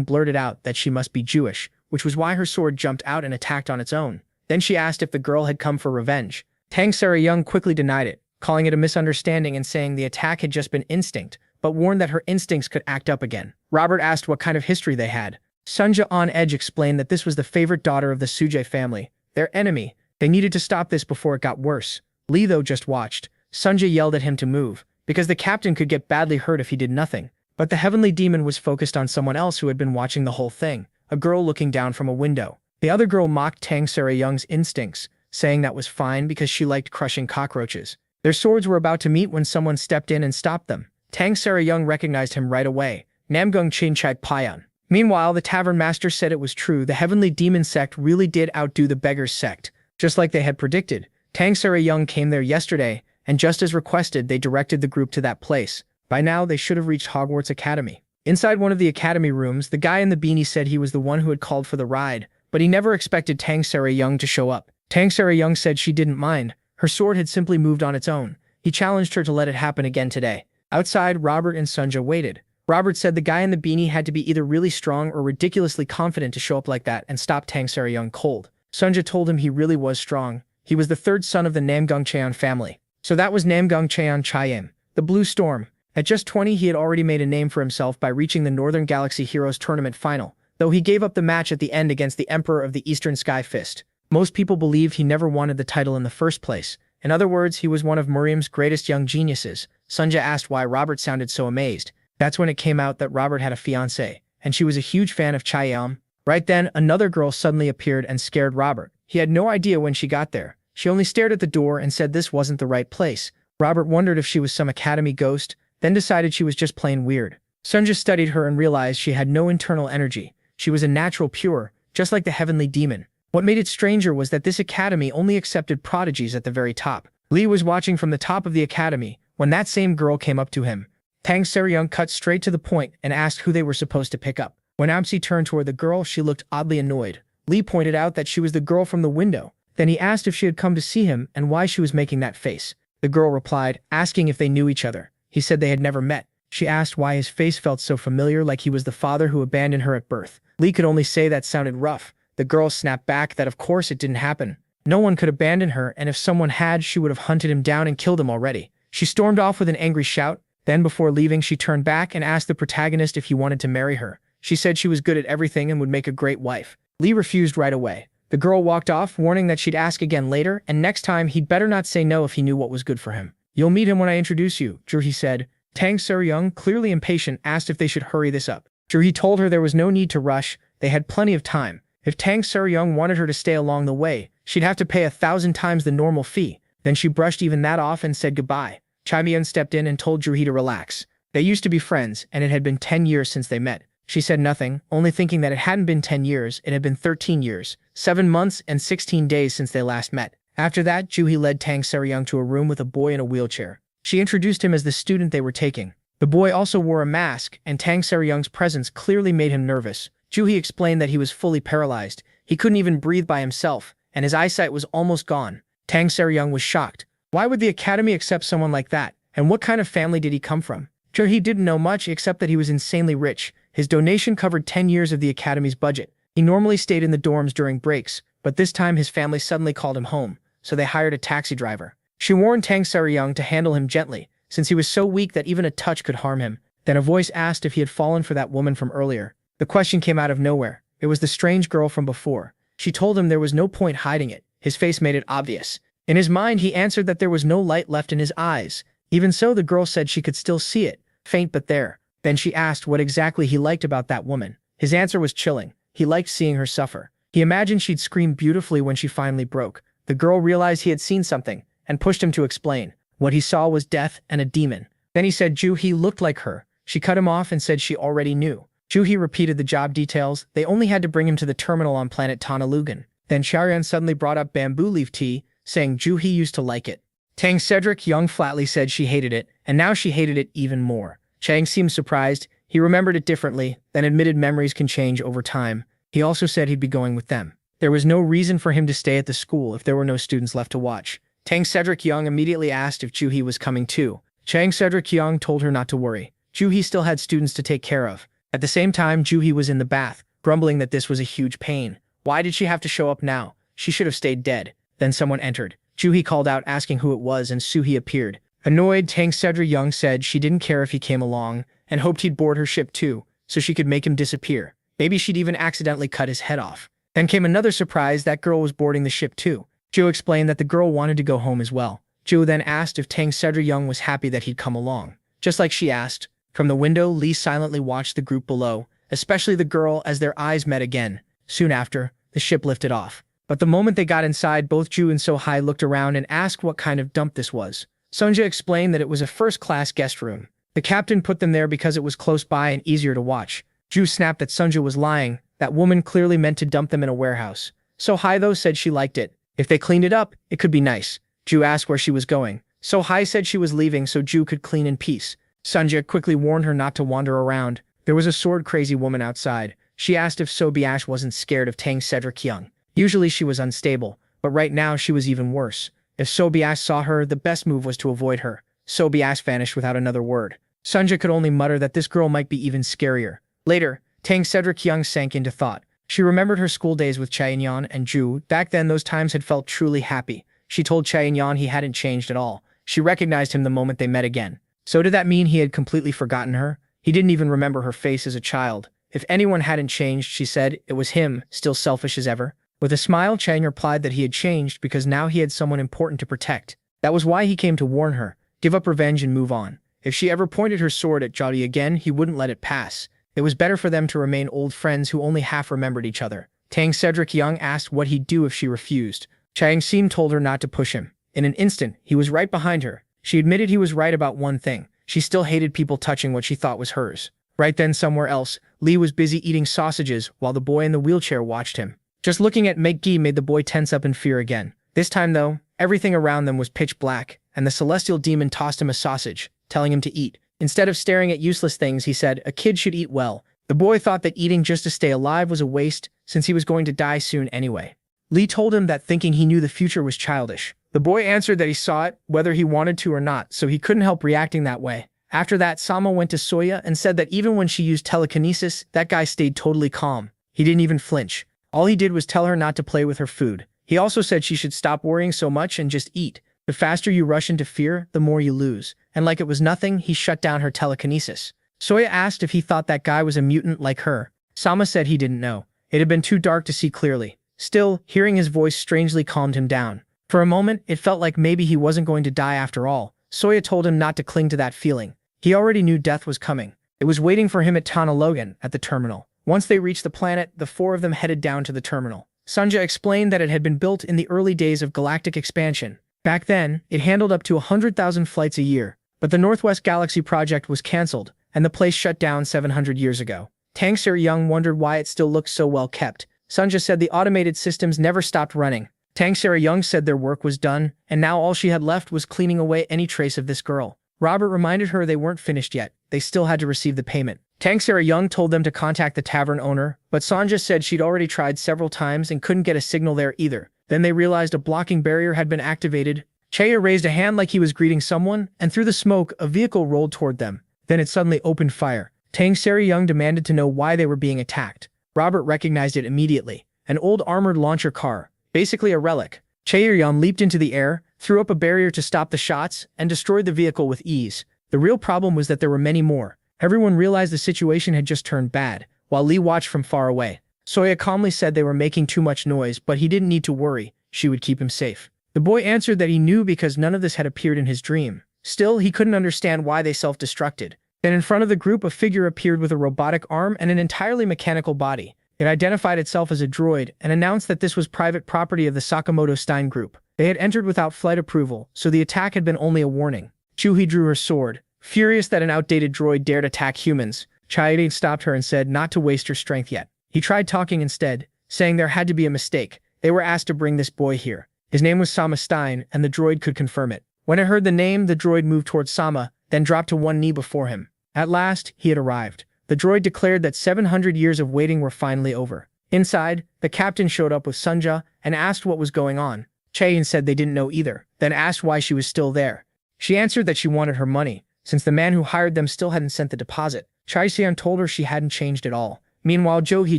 blurted out that she must be Jewish, which was why her sword jumped out and attacked on its own. Then she asked if the girl had come for revenge. Tang Ser-young quickly denied it, calling it a misunderstanding and saying the attack had just been instinct, but warned that her instincts could act up again. Robert asked what kind of history they had. Sunja on edge explained that this was the favorite daughter of the Suje family, their enemy. They needed to stop this before it got worse. Lee, though, just watched. Sunja yelled at him to move, because the captain could get badly hurt if he did nothing. But the heavenly demon was focused on someone else who had been watching the whole thing, a girl looking down from a window. The other girl mocked Tang Ser-young's instincts, saying that was fine because she liked crushing cockroaches. Their swords were about to meet when someone stepped in and stopped them. Tang Ser-young recognized him right away, Namgung Chin-chai Payan. Meanwhile, the tavern master said it was true. The heavenly demon sect really did outdo the beggars sect, just like they had predicted. Tang Ser-young came there yesterday, and just as requested, they directed the group to that place. By now, they should have reached Hogwarts Academy. Inside one of the academy rooms, the guy in the beanie said he was the one who had called for the ride, but he never expected Tang Ser-young to show up. Tang Ser-young said she didn't mind. Her sword had simply moved on its own. He challenged her to let it happen again today. Outside, Robert and Sunja waited. Robert said the guy in the beanie had to be either really strong or ridiculously confident to show up like that and stop Tang Ser-young cold. Sunja told him he really was strong. He was the 3rd son of the Namgung Cheon family. So that was Namgung Cheon Chayim, the Blue Storm. At just 20, he had already made a name for himself by reaching the Northern Galaxy Heroes Tournament final, though he gave up the match at the end against the Emperor of the Eastern Sky Fist. Most people believed he never wanted the title in the first place. In other words, he was one of Miriam's greatest young geniuses. Sunja asked why Robert sounded so amazed. That's when it came out that Robert had a fiancée, and she was a huge fan of Chaeyeom. Right then, another girl suddenly appeared and scared Robert. He had no idea when she got there. She only stared at the door and said this wasn't the right place. Robert wondered if she was some academy ghost, then decided she was just plain weird. Sunja studied her and realized she had no internal energy. She was a natural pure, just like the heavenly demon. What made it stranger was that this academy only accepted prodigies at the very top. Lee was watching from the top of the academy when that same girl came up to him. Tang Seryung cut straight to the point and asked who they were supposed to pick up. When Amsi turned toward the girl, she looked oddly annoyed. Lee pointed out that she was the girl from the window. Then he asked if she had come to see him and why she was making that face. The girl replied, asking if they knew each other. He said they had never met. She asked why his face felt so familiar, like he was the father who abandoned her at birth. Lee could only say that sounded rough. The girl snapped back that of course it didn't happen. No one could abandon her, and if someone had, she would have hunted him down and killed him already. She stormed off with an angry shout. Then before leaving, she turned back and asked the protagonist if he wanted to marry her. She said she was good at everything and would make a great wife. Lee refused right away. The girl walked off, warning that she'd ask again later, and next time he'd better not say no if he knew what was good for him. "You'll meet him when I introduce you," Jurhee said. Tang Seryung, clearly impatient, asked if they should hurry this up. Jurhee told her there was no need to rush, they had plenty of time. If Tang Seryung wanted her to stay along the way, she'd have to pay 1,000 times the normal fee. Then she brushed even that off and said goodbye. Chai Mian stepped in and told Jurhee to relax. They used to be friends, and it had been 10 years since they met. She said nothing, only thinking that it hadn't been 10 years, it had been 13 years, 7 months and 16 days since they last met. After that, Jurhee led Tang Seryung to a room with a boy in a wheelchair. She introduced him as the student they were taking. The boy also wore a mask, and Tang Seryung's presence clearly made him nervous. Jurhee explained that he was fully paralyzed. He couldn't even breathe by himself, and his eyesight was almost gone. Tang Seryung was shocked. Why would the academy accept someone like that? And what kind of family did he come from? Jurhee didn't know much except that he was insanely rich. His donation covered 10 years of the academy's budget. He normally stayed in the dorms during breaks, but this time his family suddenly called him home, so they hired a taxi driver. She warned Tang Seryung to handle him gently, since he was so weak that even a touch could harm him. Then a voice asked if he had fallen for that woman from earlier. The question came out of nowhere. It was the strange girl from before. She told him there was no point hiding it. His face made it obvious. In his mind, he answered that there was no light left in his eyes. Even so, the girl said she could still see it, faint but there. Then she asked what exactly he liked about that woman. His answer was chilling. He liked seeing her suffer. He imagined she'd scream beautifully when she finally broke. The girl realized he had seen something, and pushed him to explain. What he saw was death and a demon. Then he said Jurhee looked like her. She cut him off and said she already knew. Jurhee repeated the job details. They only had to bring him to the terminal on planet Tanalugan. Then Sharian suddenly brought up bamboo leaf tea, saying Jurhee used to like it. Tang Seryung flatly said she hated it, and now she hated it even more. Chang seemed surprised. He remembered it differently, then admitted memories can change over time. He also said he'd be going with them. There was no reason for him to stay at the school if there were no students left to watch. Tang Seryung immediately asked if Jurhee was coming too. Chang Seryung told her not to worry. Jurhee still had students to take care of. At the same time, Jurhee was in the bath, grumbling that this was a huge pain. Why did she have to show up now? She should have stayed dead. Then someone entered. Jurhee called out asking who it was, and Suhee appeared. Annoyed, Tang Seryung said she didn't care if he came along, and hoped he'd board her ship too, so she could make him disappear. Maybe she'd even accidentally cut his head off. Then came another surprise, that girl was boarding the ship too. Joe explained that the girl wanted to go home as well. Joe then asked if Tang Seryung was happy that he'd come along. Just like she asked. From the window, Lee silently watched the group below, especially the girl, as their eyes met again. Soon after, the ship lifted off. But the moment they got inside, both Ju and So-Hai looked around and asked what kind of dump this was. Sunja explained that it was a first-class guest room. The captain put them there because it was close by and easier to watch. Ju snapped that Sunja was lying. That woman clearly meant to dump them in a warehouse. So-Hai, though, said she liked it. If they cleaned it up, it could be nice. Ju asked where she was going. So-Hai said she was leaving so Ju could clean in peace. Sunja quickly warned her not to wander around. There was a sword-crazy woman outside. She asked if So-Biash wasn't scared of Tang Seryung. Usually she was unstable, but right now she was even worse. If So-Biash saw her, the best move was to avoid her. So-Biash vanished without another word. Sunja could only mutter that this girl might be even scarier. Later, Tang Seryung sank into thought. She remembered her school days with Chaeyon and Ju. Back then, those times had felt truly happy. She told Chaeyon he hadn't changed at all. She recognized him the moment they met again. So did that mean he had completely forgotten her? He didn't even remember her face as a child. If anyone hadn't changed, she said, it was him, still selfish as ever. With a smile, Chang replied that he had changed because now he had someone important to protect. That was why he came to warn her. Give up revenge and move on. If she ever pointed her sword at Jodi again, he wouldn't let it pass. It was better for them to remain old friends who only half remembered each other. Tang Seryung asked what he'd do if she refused. Chang Xin told her not to push him. In an instant, he was right behind her. She admitted he was right about one thing. She still hated people touching what she thought was hers. Right then, somewhere else, Lee was busy eating sausages while the boy in the wheelchair watched him. Just looking at Meggi made the boy tense up in fear again. This time, though, everything around them was pitch black, and the celestial demon tossed him a sausage, telling him to eat. Instead of staring at useless things, he said, "A kid should eat well." The boy thought that eating just to stay alive was a waste, since he was going to die soon anyway. Lee told him that thinking he knew the future was childish. The boy answered that he saw it, whether he wanted to or not, so he couldn't help reacting that way. After that, Sama went to Soya and said that even when she used telekinesis, that guy stayed totally calm. He didn't even flinch. All he did was tell her not to play with her food. He also said she should stop worrying so much and just eat. The faster you rush into fear, the more you lose. And like it was nothing, he shut down her telekinesis. Soya asked if he thought that guy was a mutant like her. Sama said he didn't know. It had been too dark to see clearly. Still, hearing his voice strangely calmed him down. For a moment, it felt like maybe he wasn't going to die after all. Soya told him not to cling to that feeling. He already knew death was coming. It was waiting for him at Tana Logan, at the terminal. Once they reached the planet, the four of them headed down to the terminal. Sanjay explained that it had been built in the early days of galactic expansion. Back then, it handled up to 100,000 flights a year. But the Northwest Galaxy project was cancelled, and the place shut down 700 years ago. Tang Ser-young wondered why it still looked so well kept. Sanjay said the automated systems never stopped running. Tang Ser-young said their work was done, and now all she had left was cleaning away any trace of this girl. Robert reminded her they weren't finished yet. They still had to receive the payment. Tang Ser-young told them to contact the tavern owner, but Sanjay said she'd already tried several times and couldn't get a signal there either. Then they realized a blocking barrier had been activated. Chaya raised a hand like he was greeting someone, and through the smoke, a vehicle rolled toward them. Then it suddenly opened fire. Tang Ser-young demanded to know why they were being attacked. Robert recognized it immediately. An old armored launcher car, basically a relic. Chae-young leaped into the air, threw up a barrier to stop the shots, and destroyed the vehicle with ease. The real problem was that there were many more. Everyone realized the situation had just turned bad, while Lee watched from far away. Soya calmly said they were making too much noise, but he didn't need to worry. She would keep him safe. The boy answered that he knew because none of this had appeared in his dream. Still, he couldn't understand why they self-destructed. Then in front of the group, a figure appeared with a robotic arm and an entirely mechanical body. It identified itself as a droid and announced that this was private property of the Sakamoto Stein group. They had entered without flight approval, so the attack had been only a warning. Chuhi drew her sword. Furious that an outdated droid dared attack humans, Chae stopped her and said not to waste her strength yet. He tried talking instead, saying there had to be a mistake. They were asked to bring this boy here. His name was Sama Stein, and the droid could confirm it. When it heard the name, the droid moved towards Sama, then dropped to one knee before him. At last, he had arrived. The droid declared that 700 years of waiting were finally over. Inside, the captain showed up with Sunja and asked what was going on. Chae said they didn't know either, then asked why she was still there. She answered that she wanted her money, since the man who hired them still hadn't sent the deposit. Chae-seon told her she hadn't changed at all. Meanwhile, Jo-hee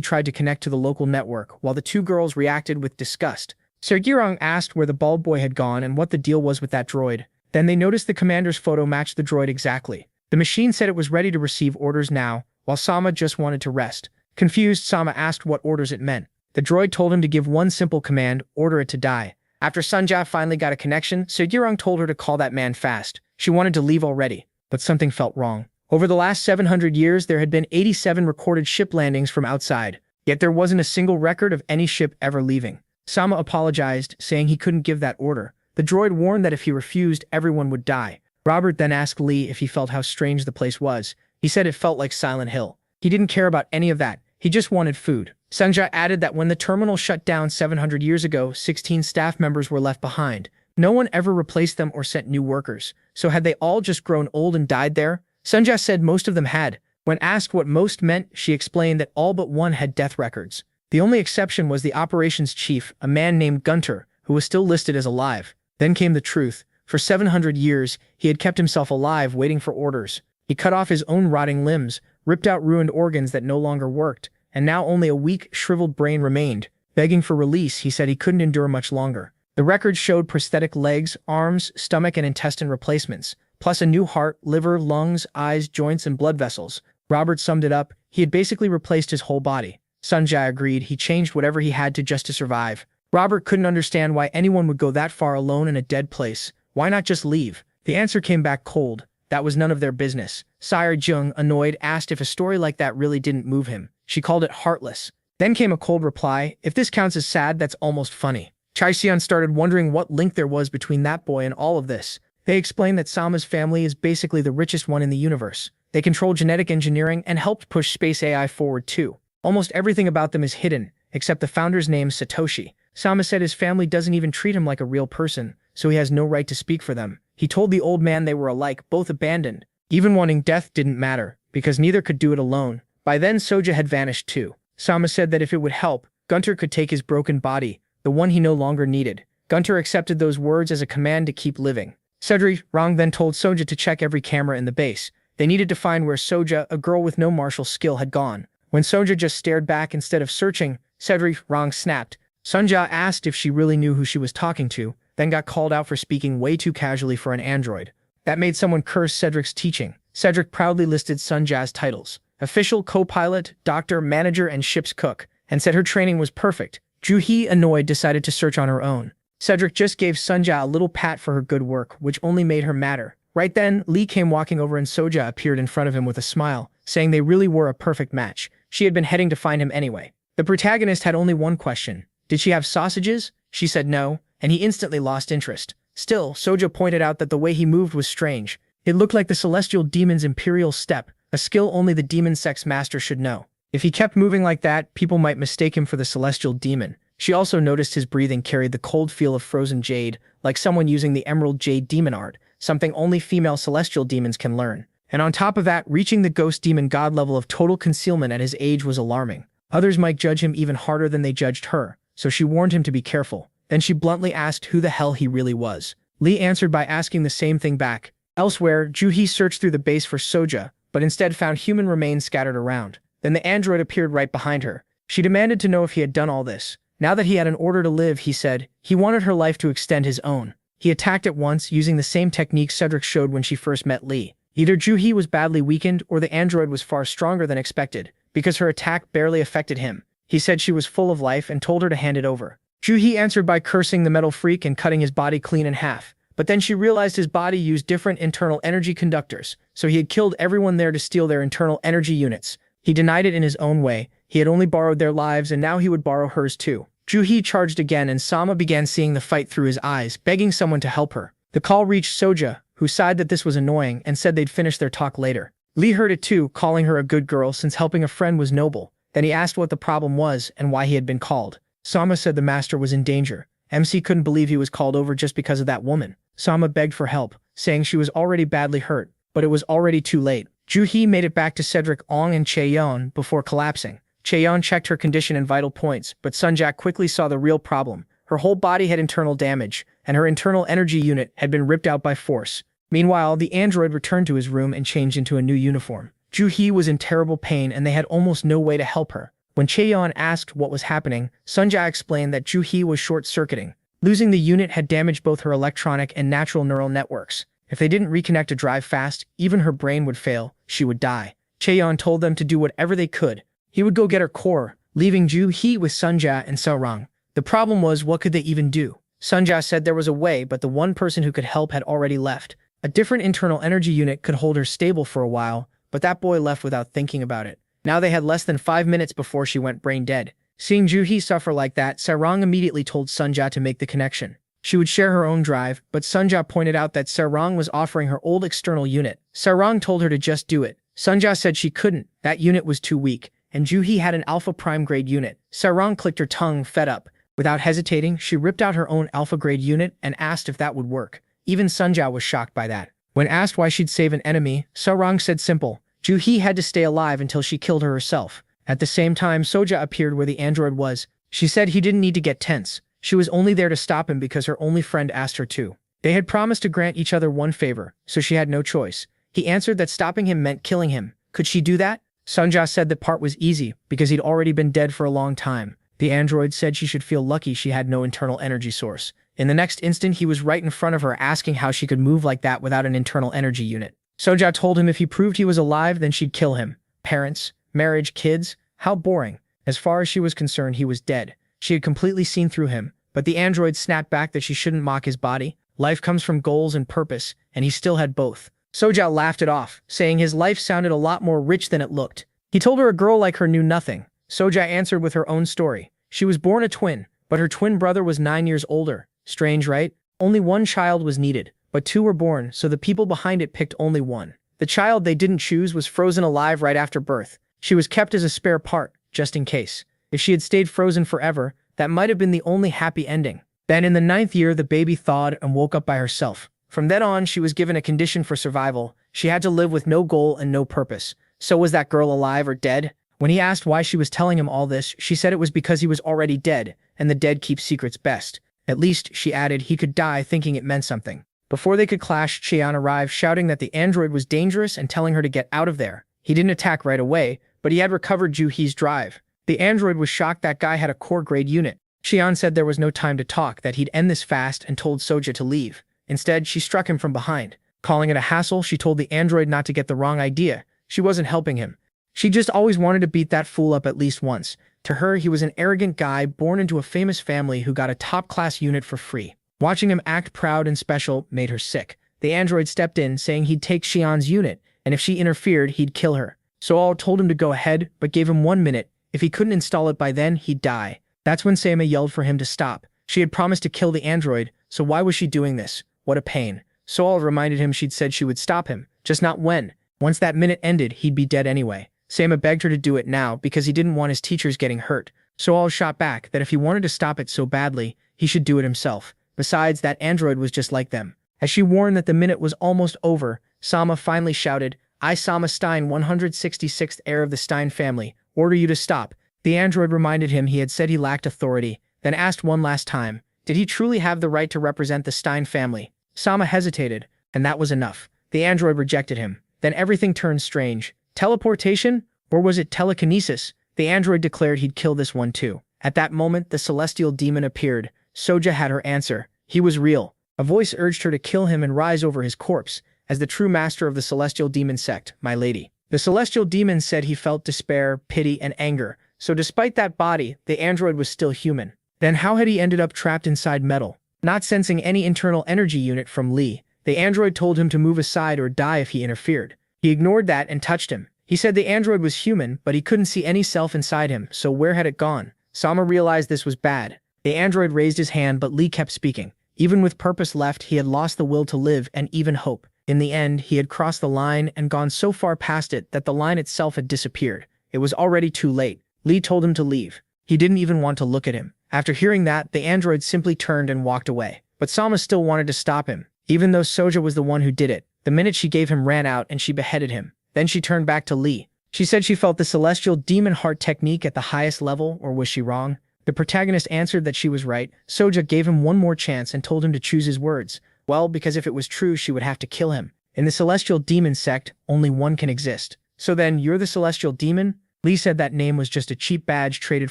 tried to connect to the local network, while the two girls reacted with disgust. Ser-girong asked where the bald boy had gone and what the deal was with that droid. Then they noticed the commander's photo matched the droid exactly. The machine said it was ready to receive orders now, while Sama just wanted to rest. Confused, Sama asked what orders it meant. The droid told him to give one simple command, order it to die. After Sunja finally got a connection, Ser-girong told her to call that man fast. She wanted to leave already, but something felt wrong. Over the last 700 years, there had been 87 recorded ship landings from outside, yet there wasn't a single record of any ship ever leaving. Sama apologized, saying he couldn't give that order. The droid warned that if he refused, everyone would die. Robert then asked Lee if he felt how strange the place was. He said it felt like Silent Hill. He didn't care about any of that. He just wanted food. Sunja added that when the terminal shut down 700 years ago, 16 staff members were left behind. No one ever replaced them or sent new workers. So had they all just grown old and died there? Sunja said most of them had. When asked what most meant, she explained that all but one had death records. The only exception was the operations chief, a man named Gunter, who was still listed as alive. Then came the truth. For 700 years, he had kept himself alive waiting for orders. He cut off his own rotting limbs, ripped out ruined organs that no longer worked, and now only a weak, shriveled brain remained. Begging for release, he said he couldn't endure much longer. The records showed prosthetic legs, arms, stomach, and intestine replacements, plus a new heart, liver, lungs, eyes, joints, and blood vessels. Robert summed it up. He had basically replaced his whole body. Sunja agreed. He changed whatever he had to just to survive. Robert couldn't understand why anyone would go that far alone in a dead place. Why not just leave? The answer came back cold. That was none of their business. Sire Jung, annoyed, asked if a story like that really didn't move him. She called it heartless. Then came a cold reply. If this counts as sad, that's almost funny. Chae-seon started wondering what link there was between that boy and all of this. They explained that Sama's family is basically the richest one in the universe. They control genetic engineering and helped push space AI forward too. Almost everything about them is hidden, except the founder's name, Satoshi. Sama said his family doesn't even treat him like a real person, so he has no right to speak for them. He told the old man they were alike, both abandoned. Even wanting death didn't matter, because neither could do it alone. By then Soja had vanished too. Sama said that if it would help, Gunter could take his broken body, the one he no longer needed. Gunter accepted those words as a command to keep living. Cedric Rang then told Soja to check every camera in the base. They needed to find where Soja, a girl with no martial skill, had gone. When Soja just stared back instead of searching, Cedric Rang snapped. Sunja asked if she really knew who she was talking to, then got called out for speaking way too casually for an android. That made someone curse Cedric's teaching. Cedric proudly listed Sunja's titles: official, co-pilot, doctor, manager, and ship's cook, and said her training was perfect. Juhi, annoyed, decided to search on her own. Cedric just gave Sunja a little pat for her good work, which only made her madder. Right then, Lee came walking over and Soja appeared in front of him with a smile, saying they really were a perfect match. She had been heading to find him anyway. The protagonist had only one question. Did she have sausages? She said no, and he instantly lost interest. Still, Soja pointed out that the way he moved was strange. It looked like the celestial demon's imperial step, a skill only the demon sex master should know. If he kept moving like that, people might mistake him for the celestial demon. She also noticed his breathing carried the cold feel of frozen jade, like someone using the emerald jade demon art, something only female celestial demons can learn. And on top of that, reaching the ghost demon god level of total concealment at his age was alarming. Others might judge him even harder than they judged her, so she warned him to be careful. Then she bluntly asked who the hell he really was. Lee answered by asking the same thing back. Elsewhere, Juhi searched through the base for Soja, but instead found human remains scattered around. Then the android appeared right behind her. She demanded to know if he had done all this. Now that he had an order to live, he said, he wanted her life to extend his own. He attacked at once, using the same technique Cedric showed when she first met Lee. Either Juhi was badly weakened or the android was far stronger than expected, because her attack barely affected him. He said she was full of life and told her to hand it over. Juhi answered by cursing the metal freak and cutting his body clean in half. But then she realized his body used different internal energy conductors, so he had killed everyone there to steal their internal energy units. He denied it in his own way. He had only borrowed their lives and now he would borrow hers too. Juhi charged again and Sama began seeing the fight through his eyes, begging someone to help her. The call reached Soja, who sighed that this was annoying and said they'd finish their talk later. Lee heard it too, calling her a good girl since helping a friend was noble. Then he asked what the problem was and why he had been called. Sama said the master was in danger. MC couldn't believe he was called over just because of that woman. Sama begged for help, saying she was already badly hurt, but it was already too late. Juhi made it back to Cedric Ong and Chaeyeon before collapsing. Chaeyeon checked her condition and vital points, but Sunjack quickly saw the real problem. Her whole body had internal damage, and her internal energy unit had been ripped out by force. Meanwhile, the android returned to his room and changed into a new uniform. Juhi was in terrible pain and they had almost no way to help her. When Chaeyeon asked what was happening, Sunja explained that Juhi was short-circuiting. Losing the unit had damaged both her electronic and natural neural networks. If they didn't reconnect to drive fast, even her brain would fail. She would die. Chaeyeon told them to do whatever they could. He would go get her core, leaving Juhi with Sunja and Sarang. The problem was, what could they even do? Sunja said there was a way, but the one person who could help had already left. A different internal energy unit could hold her stable for a while, but that boy left without thinking about it. Now they had less than 5 minutes before she went brain dead. Seeing Juhi suffer like that, Sarang immediately told Sunja to make the connection. She would share her own drive, but Sunja pointed out that Sarang was offering her old external unit. Sarang told her to just do it. Sunja said she couldn't, that unit was too weak, and Juhi had an alpha prime grade unit. Sarang clicked her tongue, fed up. Without hesitating, she ripped out her own alpha grade unit and asked if that would work. Even Sunja was shocked by that. When asked why she'd save an enemy, Sarang said simple. Juhi had to stay alive until she killed her herself. At the same time, Soja appeared where the android was. She said he didn't need to get tense. She was only there to stop him because her only friend asked her to. They had promised to grant each other one favor, so she had no choice. He answered that stopping him meant killing him. Could she do that? Sunja said that part was easy, because he'd already been dead for a long time. The android said she should feel lucky she had no internal energy source. In the next instant, he was right in front of her asking how she could move like that without an internal energy unit. Soja told him if he proved he was alive, then she'd kill him. Parents, marriage, kids, how boring. As far as she was concerned, he was dead. She had completely seen through him, but the android snapped back that she shouldn't mock his body. Life comes from goals and purpose, and he still had both. Soja laughed it off, saying his life sounded a lot more rich than it looked. He told her a girl like her knew nothing. Soja answered with her own story. She was born a twin, but her twin brother was 9 years older. Strange, right? Only one child was needed, but 2 were born, so the people behind it picked only one. The child they didn't choose was frozen alive right after birth. She was kept as a spare part, just in case. If she had stayed frozen forever, that might have been the only happy ending. Then in the 9th year, the baby thawed and woke up by herself. From then on, she was given a condition for survival. She had to live with no goal and no purpose. So was that girl alive or dead? When he asked why she was telling him all this, she said it was because he was already dead, and the dead keep secrets best. At least, she added, he could die thinking it meant something. Before they could clash, Cheon arrived shouting that the android was dangerous and telling her to get out of there. He didn't attack right away, but he had recovered Juhee's drive. The android was shocked that guy had a core-grade unit. Cheon said there was no time to talk, that he'd end this fast, and told Soja to leave. Instead, she struck him from behind. Calling it a hassle, she told the android not to get the wrong idea. She wasn't helping him. She just always wanted to beat that fool up at least once. To her, he was an arrogant guy born into a famous family who got a top-class unit for free. Watching him act proud and special made her sick. The android stepped in, saying he'd take Cheon's unit, and if she interfered, he'd kill her. Soal told him to go ahead, but gave him 1 minute. If he couldn't install it by then, he'd die. That's when Sama yelled for him to stop. She had promised to kill the android, so why was she doing this? What a pain. Soal reminded him she'd said she would stop him, just not when. Once that minute ended, he'd be dead anyway. Sama begged her to do it now because he didn't want his teachers getting hurt. Soal shot back that if he wanted to stop it so badly, he should do it himself. Besides, that android was just like them. As she warned that the minute was almost over, Sama finally shouted, I, Sama Stein, 166th heir of the Stein family, order you to stop. The android reminded him he had said he lacked authority, then asked one last time, did he truly have the right to represent the Stein family? Sama hesitated, and that was enough. The android rejected him. Then everything turned strange. Teleportation? Or was it telekinesis? The android declared he'd kill this one too. At that moment, the celestial demon appeared. Soja had her answer. He was real. A voice urged her to kill him and rise over his corpse, as the true master of the celestial demon sect, my lady. The celestial demon said he felt despair, pity, and anger, so despite that body, the android was still human. Then how had he ended up trapped inside metal? Not sensing any internal energy unit from Lee, the android told him to move aside or die if he interfered. He ignored that and touched him. He said the android was human, but he couldn't see any self inside him, so where had it gone? Sama realized this was bad. The android raised his hand, but Lee kept speaking. Even with purpose left, he had lost the will to live and even hope. In the end, he had crossed the line and gone so far past it that the line itself had disappeared. It was already too late. Lee told him to leave. He didn't even want to look at him. After hearing that, the android simply turned and walked away. But Sama still wanted to stop him, even though Soja was the one who did it. The minute she gave him ran out and she beheaded him. Then she turned back to Lee. She said she felt the celestial demon heart technique at the highest level, or was she wrong? The protagonist answered that she was right. Soja gave him one more chance and told him to choose his words. Well, because if it was true, she would have to kill him. In the celestial demon sect, only one can exist. So then, you're the celestial demon? Lee said that name was just a cheap badge traded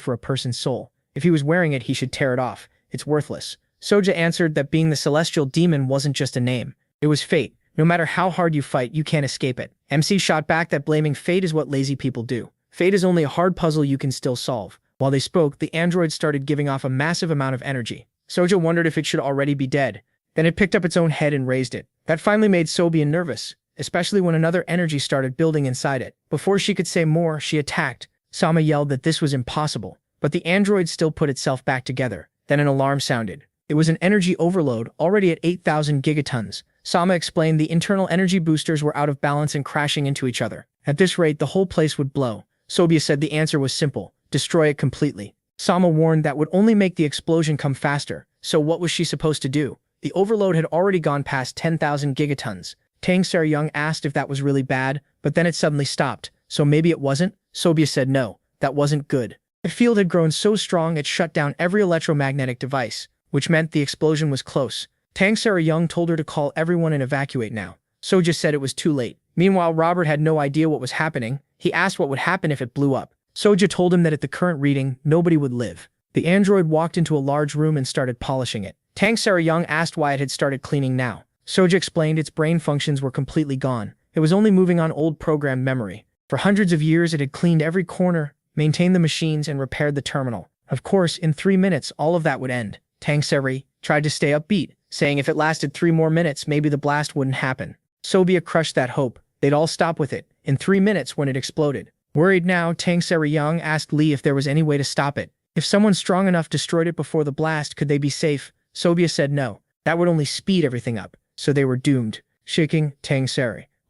for a person's soul. If he was wearing it, he should tear it off. It's worthless. Soja answered that being the celestial demon wasn't just a name. It was fate. No matter how hard you fight, you can't escape it. MC shot back that blaming fate is what lazy people do. Fate is only a hard puzzle you can still solve. While they spoke, the android started giving off a massive amount of energy. Soja wondered if it should already be dead. Then it picked up its own head and raised it. That finally made Sobian nervous, especially when another energy started building inside it. Before she could say more, she attacked. Sama yelled that this was impossible, but the android still put itself back together. Then an alarm sounded. It was an energy overload, already at 8,000 gigatons. Sama explained the internal energy boosters were out of balance and crashing into each other. At this rate, the whole place would blow. Sobia said the answer was simple. Destroy it completely. Sama warned that would only make the explosion come faster. So what was she supposed to do? The overload had already gone past 10,000 gigatons. Tang Young asked if that was really bad, but then it suddenly stopped. So maybe it wasn't? Sobia said no, that wasn't good. The field had grown so strong it shut down every electromagnetic device, which meant the explosion was close. Tang Young told her to call everyone and evacuate now. Soja said it was too late. Meanwhile, Robert had no idea what was happening. He asked what would happen if it blew up. Soja told him that at the current reading, nobody would live. The android walked into a large room and started polishing it. Tang Young asked why it had started cleaning now. Soja explained its brain functions were completely gone. It was only moving on old programmed memory. For hundreds of years, it had cleaned every corner, maintained the machines, and repaired the terminal. Of course, in 3 minutes, all of that would end. Tang tried to stay upbeat, saying if it lasted 3 more minutes, maybe the blast wouldn't happen. Sobia crushed that hope. They'd all stop with it, in 3 minutes when it exploded. Worried now, Tang Young asked Lee if there was any way to stop it. If someone strong enough destroyed it before the blast, could they be safe? Sobia said no. That would only speed everything up. So they were doomed. Shaking, Tang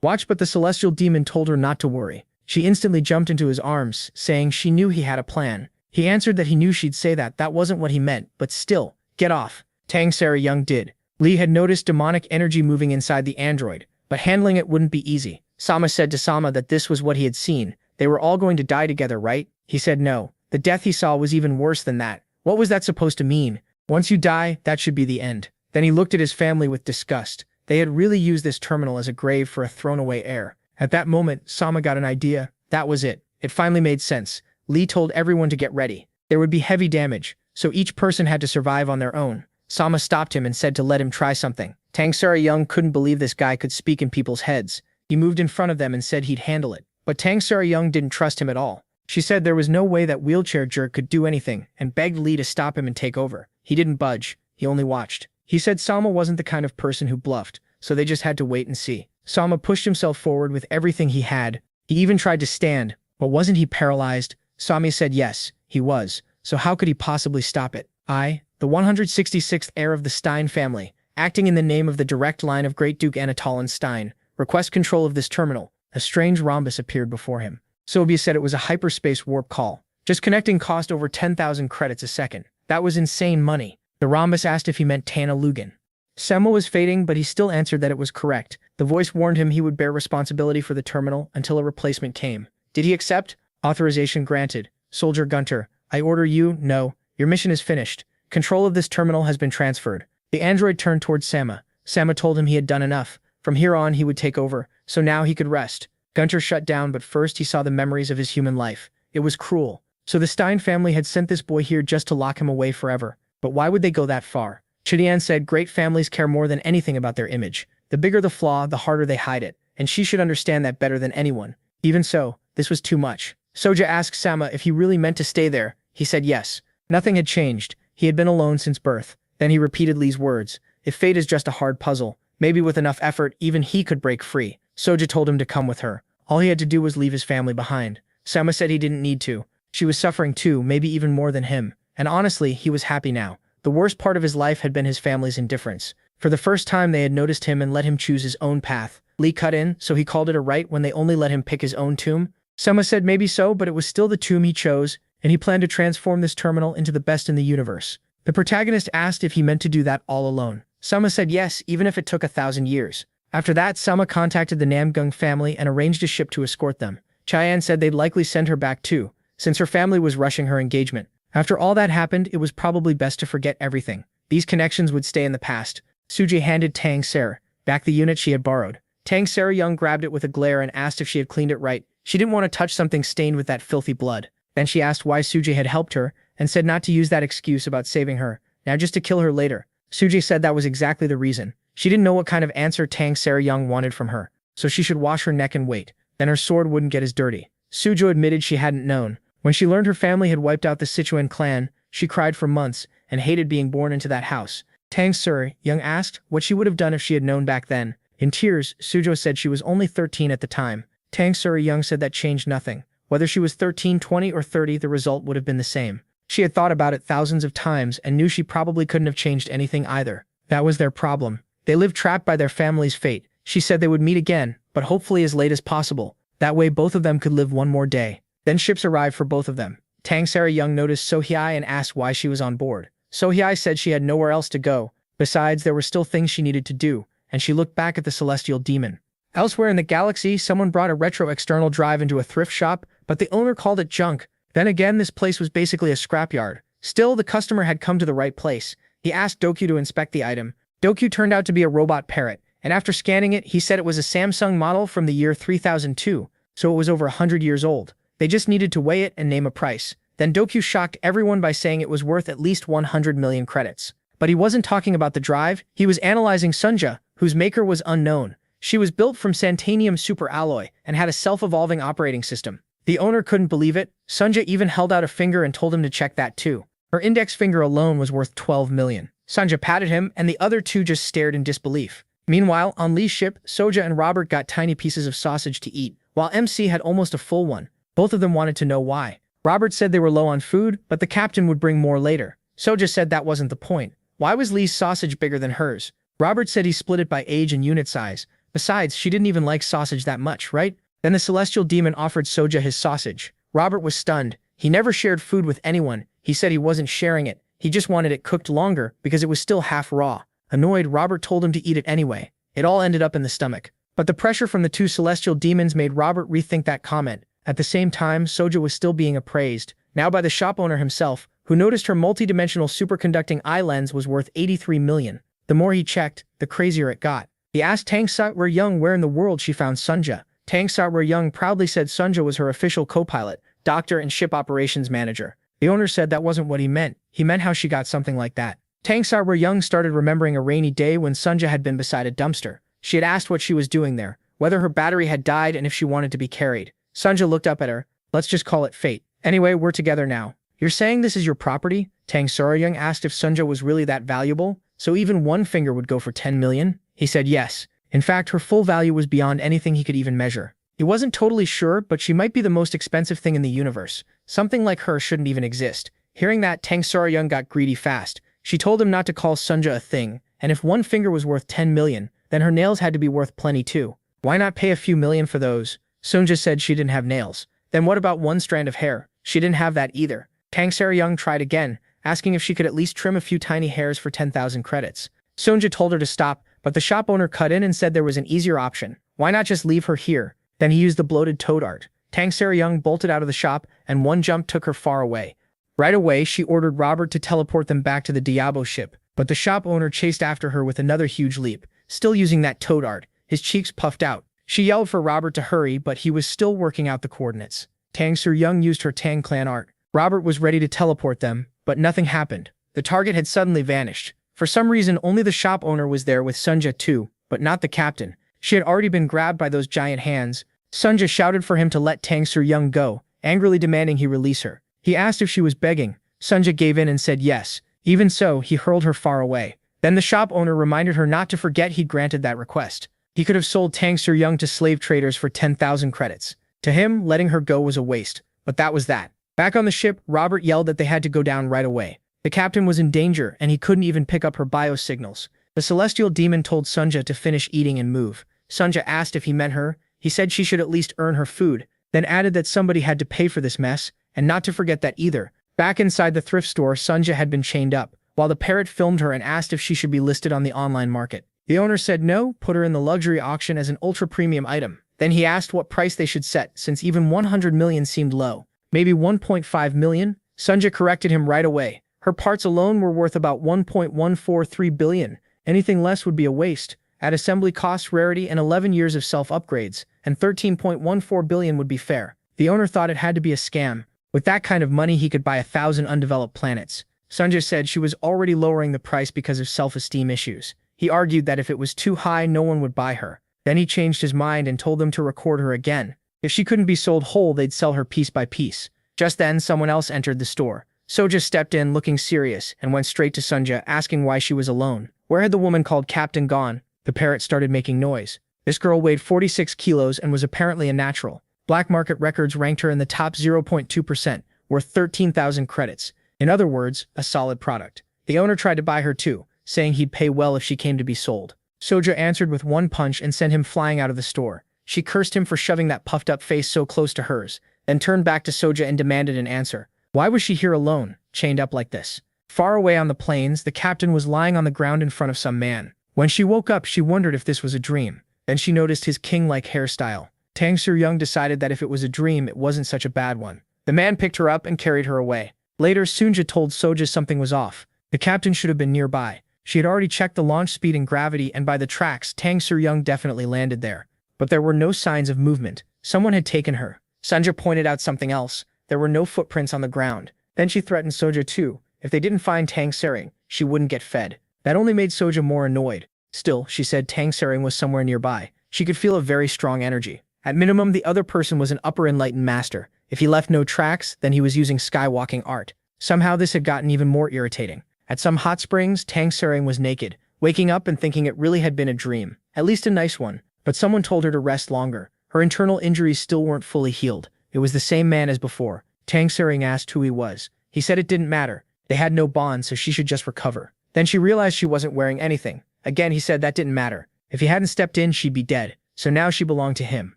Watch, but the celestial demon told her not to worry. She instantly jumped into his arms, saying she knew he had a plan. He answered that he knew she'd say that wasn't what he meant, but still, get off. Tang Sara Young did. Lee had noticed demonic energy moving inside the android, but handling it wouldn't be easy. Sama said to Sama that this was what he had seen. They were all going to die together, right? He said no. The death he saw was even worse than that. What was that supposed to mean? Once you die, that should be the end. Then he looked at his family with disgust. They had really used this terminal as a grave for a thrown-away heir. At that moment, Sama got an idea. That was it. It finally made sense. Lee told everyone to get ready. There would be heavy damage, so each person had to survive on their own. Sama stopped him and said to let him try something. Tang Sara Young couldn't believe this guy could speak in people's heads. He moved in front of them and said he'd handle it. But Tang Sara Young didn't trust him at all. She said there was no way that wheelchair jerk could do anything and begged Lee to stop him and take over. He didn't budge. He only watched. He said Sama wasn't the kind of person who bluffed, so they just had to wait and see. Sama pushed himself forward with everything he had. He even tried to stand, but wasn't he paralyzed? Sami said yes, he was. So how could he possibly stop it? I, the 166th heir of the Stein family, acting in the name of the direct line of Great Duke Anatolin Stein, request control of this terminal. A strange rhombus appeared before him. Sobia said it was a hyperspace warp call. Just connecting cost over 10,000 credits a second. That was insane money. The rhombus asked if he meant Tana Lugan. Sema was fading, but he still answered that it was correct. The voice warned him he would bear responsibility for the terminal until a replacement came. Did he accept? Authorization granted. Soldier Gunter, I order you, no, your mission is finished. Control of this terminal has been transferred. The android turned towards Sama. Sama told him he had done enough. From here on he would take over, so now he could rest. Gunter shut down, but first he saw the memories of his human life. It was cruel. So the Stein family had sent this boy here just to lock him away forever. But why would they go that far? Chidian said great families care more than anything about their image. The bigger the flaw, the harder they hide it, and she should understand that better than anyone. Even so, this was too much. Soja asked Sama if he really meant to stay there. He said yes. Nothing had changed. He had been alone since birth. Then he repeated Lee's words. If fate is just a hard puzzle, maybe with enough effort, even he could break free. Soja told him to come with her. All he had to do was leave his family behind. Sama said he didn't need to. She was suffering too, maybe even more than him. And honestly, he was happy now. The worst part of his life had been his family's indifference. For the first time, they had noticed him and let him choose his own path. Lee cut in, so he called it a right when they only let him pick his own tomb. Sama said maybe so, but it was still the tomb he chose, and he planned to transform this terminal into the best in the universe. The protagonist asked if he meant to do that all alone. Sama said yes, even if it took 1,000 years. After that, Sama contacted the Namgung family and arranged a ship to escort them. Cheyenne said they'd likely send her back too, since her family was rushing her engagement. After all that happened, it was probably best to forget everything. These connections would stay in the past. Suji handed Tang Sara back the unit she had borrowed. Tang Sara Young grabbed it with a glare and asked if she had cleaned it right. She didn't want to touch something stained with that filthy blood. Then she asked why Suji had helped her, and said not to use that excuse about saving her, now just to kill her later. Suji said that was exactly the reason. She didn't know what kind of answer Tang Sara Young wanted from her, so she should wash her neck and wait. Then her sword wouldn't get as dirty. Sujo admitted she hadn't known. When she learned her family had wiped out the Sichuan clan, she cried for months and hated being born into that house. Tang Sara Young asked what she would have done if she had known back then. In tears, Sujo said she was only 13 at the time. Tang Sara Young said that changed nothing. Whether she was 13, 20, or 30, the result would have been the same. She had thought about it thousands of times and knew she probably couldn't have changed anything either. That was their problem. They lived trapped by their family's fate. She said they would meet again, but hopefully as late as possible. That way both of them could live one more day. Then ships arrived for both of them. Tang Sara Young noticed Sohyai and asked why she was on board. Sohyai said she had nowhere else to go. Besides, there were still things she needed to do, and she looked back at the celestial demon. Elsewhere in the galaxy, someone brought a retro external drive into a thrift shop, but the owner called it junk. Then again, this place was basically a scrapyard. Still, the customer had come to the right place. He asked Dokyu to inspect the item. Dokyu turned out to be a robot parrot, and after scanning it, he said it was a Samsung model from the year 3002, so it was over 100 years old. They just needed to weigh it and name a price. Then Dokyu shocked everyone by saying it was worth at least 100 million credits. But he wasn't talking about the drive, he was analyzing Sunja, whose maker was unknown. She was built from Santanium superalloy and had a self-evolving operating system. The owner couldn't believe it. Sunja even held out a finger and told him to check that too. Her index finger alone was worth 12 million. Sunja patted him, and the other two just stared in disbelief. Meanwhile, on Lee's ship, Soja and Robert got tiny pieces of sausage to eat, while MC had almost a full one. Both of them wanted to know why. Robert said they were low on food, but the captain would bring more later. Soja said that wasn't the point. Why was Lee's sausage bigger than hers? Robert said he split it by age and unit size, Besides, she didn't even like sausage that much, right? Then the celestial demon offered Soja his sausage. Robert was stunned. He never shared food with anyone. He said he wasn't sharing it. He just wanted it cooked longer because it was still half raw. Annoyed, Robert told him to eat it anyway. It all ended up in the stomach. But the pressure from the two celestial demons made Robert rethink that comment. At the same time, Soja was still being appraised, now by the shop owner himself, who noticed her multi-dimensional superconducting eye lens was worth 83 million. The more he checked, the crazier it got. He asked Tang Sa-Young where in the world she found Sunja. Tang Sa-Young proudly said Sunja was her official co-pilot, doctor and ship operations manager. The owner said that wasn't what he meant. He meant how she got something like that. Tang Sa-Young started remembering a rainy day when Sunja had been beside a dumpster. She had asked what she was doing there, whether her battery had died and if she wanted to be carried. Sunja looked up at her. Let's just call it fate. Anyway, we're together now. You're saying this is your property? Tang Sa-Young asked if Sunja was really that valuable, so even one finger would go for 10 million? He said yes. In fact, her full value was beyond anything he could even measure. He wasn't totally sure, but she might be the most expensive thing in the universe. Something like her shouldn't even exist. Hearing that, Tang Sa-Young got greedy fast. She told him not to call Sunja a thing, and if one finger was worth 10 million, then her nails had to be worth plenty too. Why not pay a few million for those? Sunja said she didn't have nails. Then what about one strand of hair? She didn't have that either. Tang Sa-Young tried again, asking if she could at least trim a few tiny hairs for 10,000 credits. Sunja told her to stop, but the shop owner cut in and said there was an easier option. Why not just leave her here? Then he used the bloated toad art. Tang Sa-Young bolted out of the shop, and one jump took her far away. Right away, she ordered Robert to teleport them back to the Diabo ship, but the shop owner chased after her with another huge leap, still using that toad art. His cheeks puffed out. She yelled for Robert to hurry, but he was still working out the coordinates. Tang Sa-Young used her Tang clan art. Robert was ready to teleport them, but nothing happened. The target had suddenly vanished. For some reason, only the shop owner was there with Sunja too, but not the captain. She had already been grabbed by those giant hands. Sunja shouted for him to let Tang Sa-Young go, angrily demanding he release her. He asked if she was begging. Sunja gave in and said yes. Even so, he hurled her far away. Then the shop owner reminded her not to forget he'd granted that request. He could have sold Tang Sa-Young to slave traders for 10,000 credits. To him, letting her go was a waste. But that was that. Back on the ship, Robert yelled that they had to go down right away. The captain was in danger, and he couldn't even pick up her biosignals. The celestial demon told Sunja to finish eating and move. Sunja asked if he meant her. He said she should at least earn her food, then added that somebody had to pay for this mess, and not to forget that either. Back inside the thrift store, Sunja had been chained up, while the parrot filmed her and asked if she should be listed on the online market. The owner said no, put her in the luxury auction as an ultra-premium item. Then he asked what price they should set, since even 100 million seemed low. Maybe 1.5 million? Sunja corrected him right away. Her parts alone were worth about 1.143 billion. Anything less would be a waste. At assembly cost, rarity, and 11 years of self-upgrades, and 13.14 billion would be fair. The owner thought it had to be a scam. With that kind of money, he could buy 1,000 undeveloped planets. Sunja said she was already lowering the price because of self-esteem issues. He argued that if it was too high, no one would buy her. Then he changed his mind and told them to record her again. If she couldn't be sold whole, they'd sell her piece by piece. Just then, someone else entered the store. Soja stepped in, looking serious, and went straight to Sunja, asking why she was alone. Where had the woman called Captain gone? The parrot started making noise. This girl weighed 46 kilos and was apparently a natural. Black market records ranked her in the top 0.2%, worth 13,000 credits. In other words, a solid product. The owner tried to buy her too, saying he'd pay well if she came to be sold. Soja answered with one punch and sent him flying out of the store. She cursed him for shoving that puffed-up face so close to hers, then turned back to Soja and demanded an answer. Why was she here alone, chained up like this? Far away on the plains, the captain was lying on the ground in front of some man. When she woke up, she wondered if this was a dream. Then she noticed his king-like hairstyle. Tang Sa-Young decided that if it was a dream, it wasn't such a bad one. The man picked her up and carried her away. Later, Sunja told Soja something was off. The captain should have been nearby. She had already checked the launch speed and gravity, and by the tracks, Tang Sa-Young definitely landed there. But there were no signs of movement. Someone had taken her. Sunja pointed out something else. There were no footprints on the ground. Then she threatened Soja too. If they didn't find Tang Sa-Young, she wouldn't get fed. That only made Soja more annoyed. Still, she said Tang Sa-Young was somewhere nearby. She could feel a very strong energy. At minimum, the other person was an upper enlightened master. If he left no tracks, then he was using skywalking art. Somehow this had gotten even more irritating. At some hot springs, Tang Sa-Young was naked, waking up and thinking it really had been a dream. At least a nice one. But someone told her to rest longer. Her internal injuries still weren't fully healed. It was the same man as before. Tang Sa-Young asked who he was. He said it didn't matter. They had no bond, so she should just recover. Then she realized she wasn't wearing anything. Again, he said that didn't matter. If he hadn't stepped in, she'd be dead. So now she belonged to him.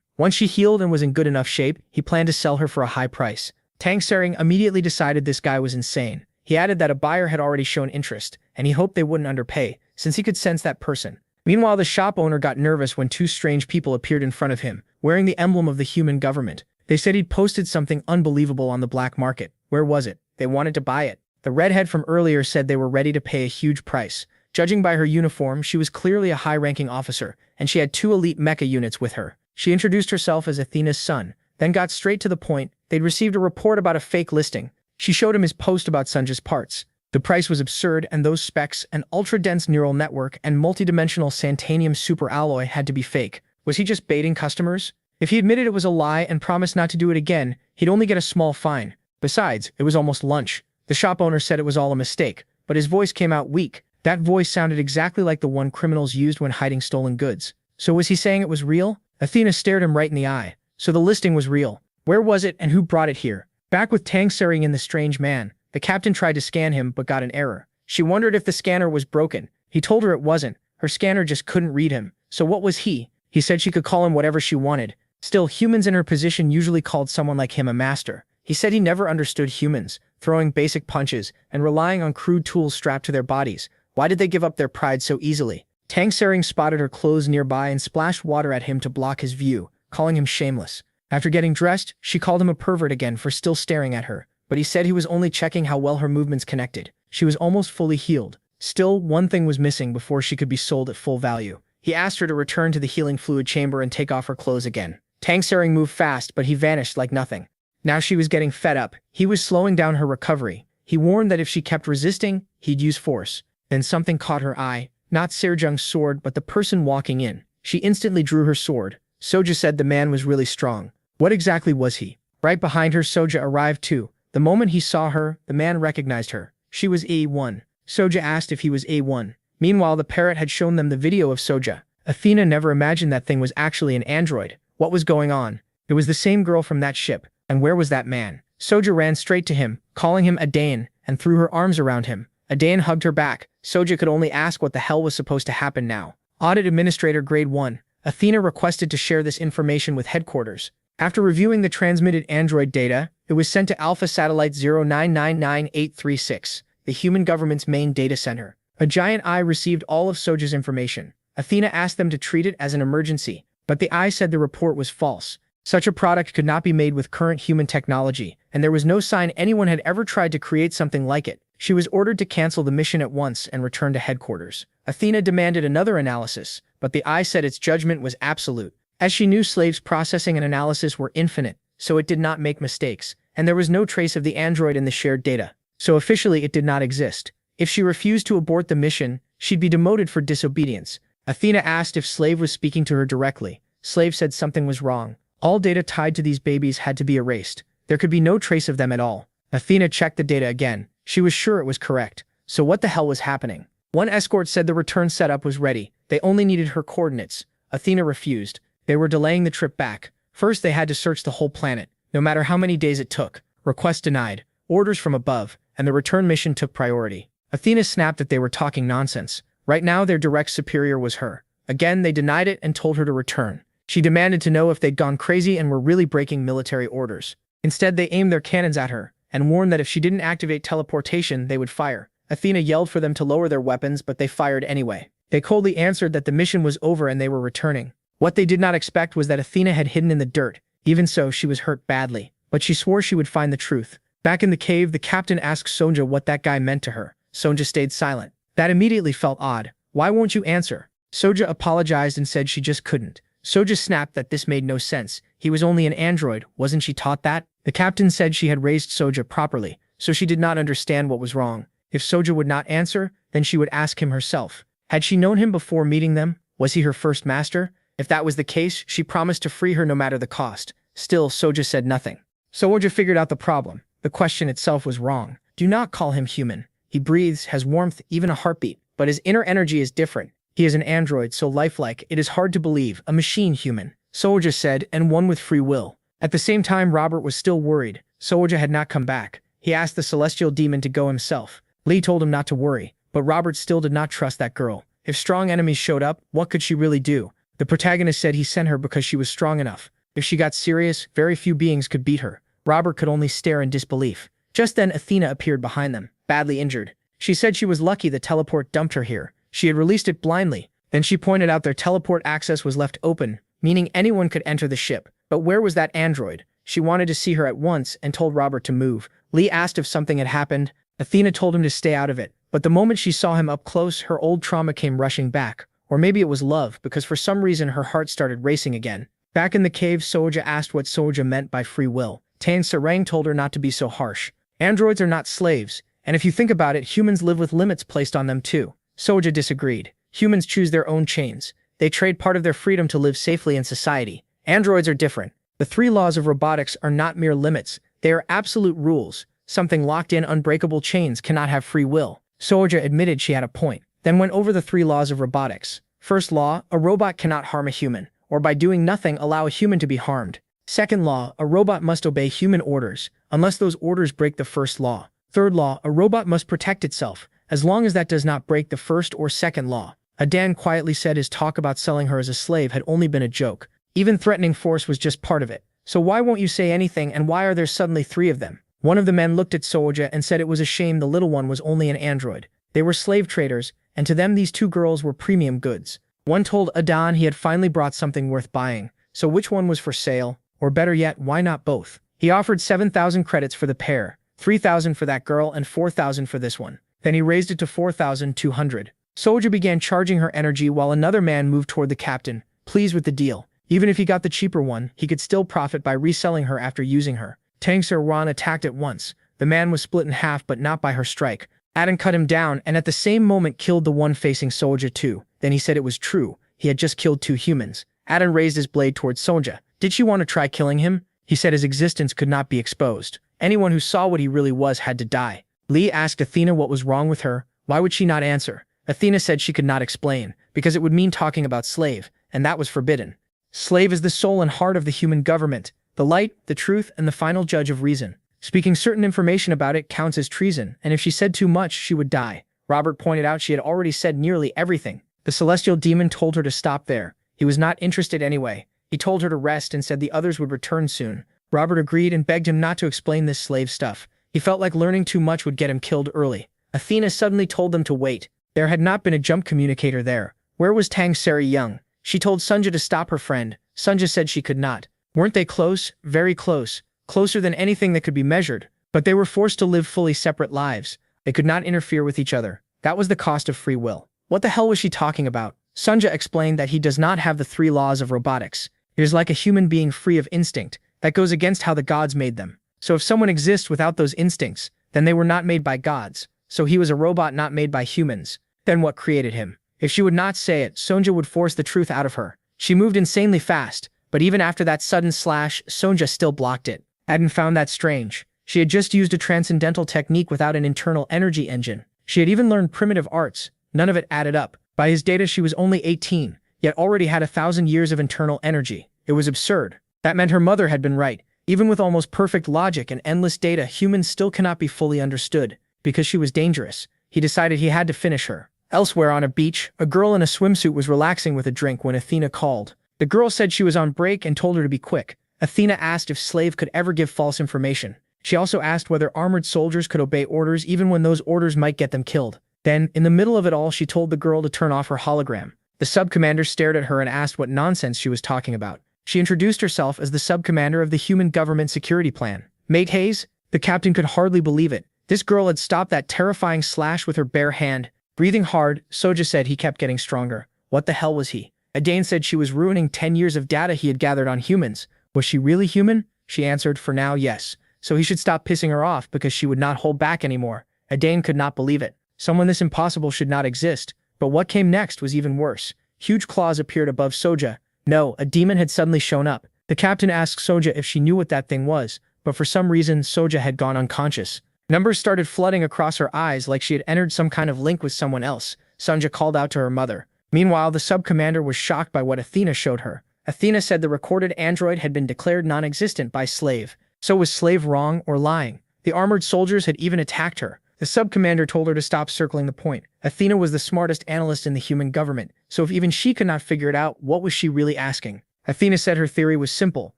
Once she healed and was in good enough shape, he planned to sell her for a high price. Tang Sering immediately decided this guy was insane. He added that a buyer had already shown interest, and he hoped they wouldn't underpay, since he could sense that person. Meanwhile, the shop owner got nervous when two strange people appeared in front of him, wearing the emblem of the human government. They said he'd posted something unbelievable on the black market. Where was it? They wanted to buy it. The redhead from earlier said they were ready to pay a huge price. Judging by her uniform, she was clearly a high-ranking officer, and she had 2 elite mecha units with her. She introduced herself as Athena's son, then got straight to the point. They'd received a report about a fake listing. She showed him his post about Sunja's parts. The price was absurd, and those specs, an ultra-dense neural network, and multidimensional Santanium superalloy had to be fake. Was he just baiting customers? If he admitted it was a lie and promised not to do it again, he'd only get a small fine. Besides, it was almost lunch. The shop owner said it was all a mistake, but his voice came out weak. That voice sounded exactly like the one criminals used when hiding stolen goods. So was he saying it was real? Athena stared him right in the eye. So the listing was real. Where was it and who brought it here? Back with Tang Sering and the strange man, the captain tried to scan him but got an error. She wondered if the scanner was broken. He told her it wasn't. Her scanner just couldn't read him. So what was he? He said she could call him whatever she wanted. Still, humans in her position usually called someone like him a master. He said he never understood humans, throwing basic punches and relying on crude tools strapped to their bodies. Why did they give up their pride so easily? Tang Sering spotted her clothes nearby and splashed water at him to block his view, calling him shameless. After getting dressed, she called him a pervert again for still staring at her, but he said he was only checking how well her movements connected. She was almost fully healed. Still, one thing was missing before she could be sold at full value. He asked her to return to the healing fluid chamber and take off her clothes again. Tang Sering moved fast, but he vanished like nothing. Now she was getting fed up. He was slowing down her recovery. He warned that if she kept resisting, he'd use force. Then something caught her eye. Not Serjung's sword, but the person walking in. She instantly drew her sword. Soja said the man was really strong. What exactly was he? Right behind her, Soja arrived too. The moment he saw her, the man recognized her. She was A1. Soja asked if he was A1. Meanwhile, the parrot had shown them the video of Soja. Athena never imagined that thing was actually an android. What was going on? It was the same girl from that ship. And where was that man? Soja ran straight to him, calling him Adain, and threw her arms around him. Adain hugged her back. Soja could only ask what the hell was supposed to happen now. Audit Administrator Grade 1. Athena requested to share this information with headquarters. After reviewing the transmitted android data, it was sent to Alpha Satellite 0999836, the human government's main data center. A giant eye received all of Soja's information. Athena asked them to treat it as an emergency, but the eye said the report was false. Such a product could not be made with current human technology, and there was no sign anyone had ever tried to create something like it. She was ordered to cancel the mission at once and return to headquarters. Athena demanded another analysis, but the eye said its judgment was absolute. As she knew, slaves processing and analysis were infinite, so it did not make mistakes, and there was no trace of the android in the shared data. So officially it did not exist. If she refused to abort the mission, she'd be demoted for disobedience. Athena asked if Slave was speaking to her directly. Slave said something was wrong. All data tied to these babies had to be erased. There could be no trace of them at all. Athena checked the data again. She was sure it was correct. So what the hell was happening? One escort said the return setup was ready. They only needed her coordinates. Athena refused. They were delaying the trip back. First, they had to search the whole planet, no matter how many days it took. Request denied. Orders from above, and the return mission took priority. Athena snapped that they were talking nonsense. Right now, their direct superior was her. Again, they denied it and told her to return. She demanded to know if they'd gone crazy and were really breaking military orders. Instead, they aimed their cannons at her and warned that if she didn't activate teleportation, they would fire. Athena yelled for them to lower their weapons, but they fired anyway. They coldly answered that the mission was over and they were returning. What they did not expect was that Athena had hidden in the dirt. Even so, she was hurt badly, but she swore she would find the truth. Back in the cave, the captain asked Sonja what that guy meant to her. Sonja stayed silent. That immediately felt odd. Why won't you answer? Sonja apologized and said she just couldn't. Sonja snapped that this made no sense. He was only an android, wasn't she taught that? The captain said she had raised Sonja properly, so she did not understand what was wrong. If Sonja would not answer, then she would ask him herself. Had she known him before meeting them? Was he her first master? If that was the case, she promised to free her no matter the cost. Still, Sonja said nothing. Sonja figured out the problem. The question itself was wrong. Do not call him human. He breathes, has warmth, even a heartbeat, but his inner energy is different. He is an android, so lifelike, it is hard to believe, a machine human. Sonja said, and one with free will. At the same time, Robert was still worried. Sonja had not come back. He asked the celestial demon to go himself. Lee told him not to worry, but Robert still did not trust that girl. If strong enemies showed up, what could she really do? The protagonist said he sent her because she was strong enough. If she got serious, very few beings could beat her. Robert could only stare in disbelief. Just then Athena appeared behind them, badly injured. She said she was lucky the teleport dumped her here. She had released it blindly. Then she pointed out their teleport access was left open, meaning anyone could enter the ship. But where was that android? She wanted to see her at once and told Robert to move. Lee asked if something had happened. Athena told him to stay out of it. But the moment she saw him up close, her old trauma came rushing back. Or maybe it was love, because for some reason her heart started racing again. Back in the cave, Soja asked what Soja meant by free will. Tang Sarang told her not to be so harsh. Androids are not slaves, and if you think about it, humans live with limits placed on them too. Soja disagreed. Humans choose their own chains. They trade part of their freedom to live safely in society. Androids are different. The 3 laws of robotics are not mere limits. They are absolute rules. Something locked in unbreakable chains cannot have free will. Soja admitted she had a point, then went over the 3 laws of robotics. First law, a robot cannot harm a human, or by doing nothing allow a human to be harmed. Second law, a robot must obey human orders, unless those orders break the first law. Third law, a robot must protect itself, as long as that does not break the first or second law. Adan quietly said his talk about selling her as a slave had only been a joke. Even threatening force was just part of it. So why won't you say anything, and why are there suddenly 3 of them? One of the men looked at Soja and said it was a shame the little one was only an android. They were slave traders, and to them these 2 girls were premium goods. One told Adan he had finally brought something worth buying. So which one was for sale? Or better yet, why not both? He offered 7,000 credits for the pair, 3,000 for that girl and 4,000 for this one. Then he raised it to 4,200. Soja began charging her energy while another man moved toward the captain, pleased with the deal. Even if he got the cheaper one, he could still profit by reselling her after using her. Tang Ser-wan attacked at once. The man was split in half but not by her strike. Adan cut him down and at the same moment killed the one facing Soja too. Then he said it was true. He had just killed 2 humans. Adan raised his blade towards Soja. Did she want to try killing him? He said his existence could not be exposed. Anyone who saw what he really was had to die. Lee asked Athena what was wrong with her. Why would she not answer? Athena said she could not explain, because it would mean talking about slave, and that was forbidden. Slave is the soul and heart of the human government, the light, the truth, and the final judge of reason. Speaking certain information about it counts as treason, and if she said too much, she would die. Robert pointed out she had already said nearly everything. The celestial demon told her to stop there. He was not interested anyway. He told her to rest and said the others would return soon. Robert agreed and begged him not to explain this slave stuff. He felt like learning too much would get him killed early. Athena suddenly told them to wait. There had not been a jump communicator there. Where was Tang Seri-young? She told Sunja to stop her friend. Sunja said she could not. Weren't they close? Very close. Closer than anything that could be measured. But they were forced to live fully separate lives. They could not interfere with each other. That was the cost of free will. What the hell was she talking about? Sunja explained that he does not have the 3 laws of robotics. It is like a human being free of instinct. That goes against how the gods made them. So if someone exists without those instincts, then they were not made by gods. So he was a robot not made by humans. Then what created him? If she would not say it, Sonja would force the truth out of her. She moved insanely fast, but even after that sudden slash, Sonja still blocked it. Adan found that strange. She had just used a transcendental technique without an internal energy engine. She had even learned primitive arts. None of it added up. By his data, she was only 18, yet already had 1,000 years of internal energy. It was absurd. That meant her mother had been right. Even with almost perfect logic and endless data, humans still cannot be fully understood. Because she was dangerous, he decided he had to finish her. Elsewhere on a beach, a girl in a swimsuit was relaxing with a drink when Athena called. The girl said she was on break and told her to be quick. Athena asked if Slave could ever give false information. She also asked whether armored soldiers could obey orders even when those orders might get them killed. Then, in the middle of it all, she told the girl to turn off her hologram. The sub-commander stared at her and asked what nonsense she was talking about. She introduced herself as the sub-commander of the Human Government Security Plan. Mate Hayes? The captain could hardly believe it. This girl had stopped that terrifying slash with her bare hand. Breathing hard, Soja said he kept getting stronger. What the hell was he? Adane said she was ruining 10 years of data he had gathered on humans. Was she really human? She answered, for now, yes. So he should stop pissing her off because she would not hold back anymore. Adane could not believe it. Someone this impossible should not exist. But what came next was even worse. Huge claws appeared above Soja. No, a demon had suddenly shown up. The captain asked Soja if she knew what that thing was, but for some reason, Soja had gone unconscious. Numbers started flooding across her eyes like she had entered some kind of link with someone else. Sunja called out to her mother. Meanwhile, the sub-commander was shocked by what Athena showed her. Athena said the recorded android had been declared non-existent by Slave. So was Slave wrong or lying? The armored soldiers had even attacked her. The sub-commander told her to stop circling the point. Athena was the smartest analyst in the human government, so if even she could not figure it out, what was she really asking? Athena said her theory was simple.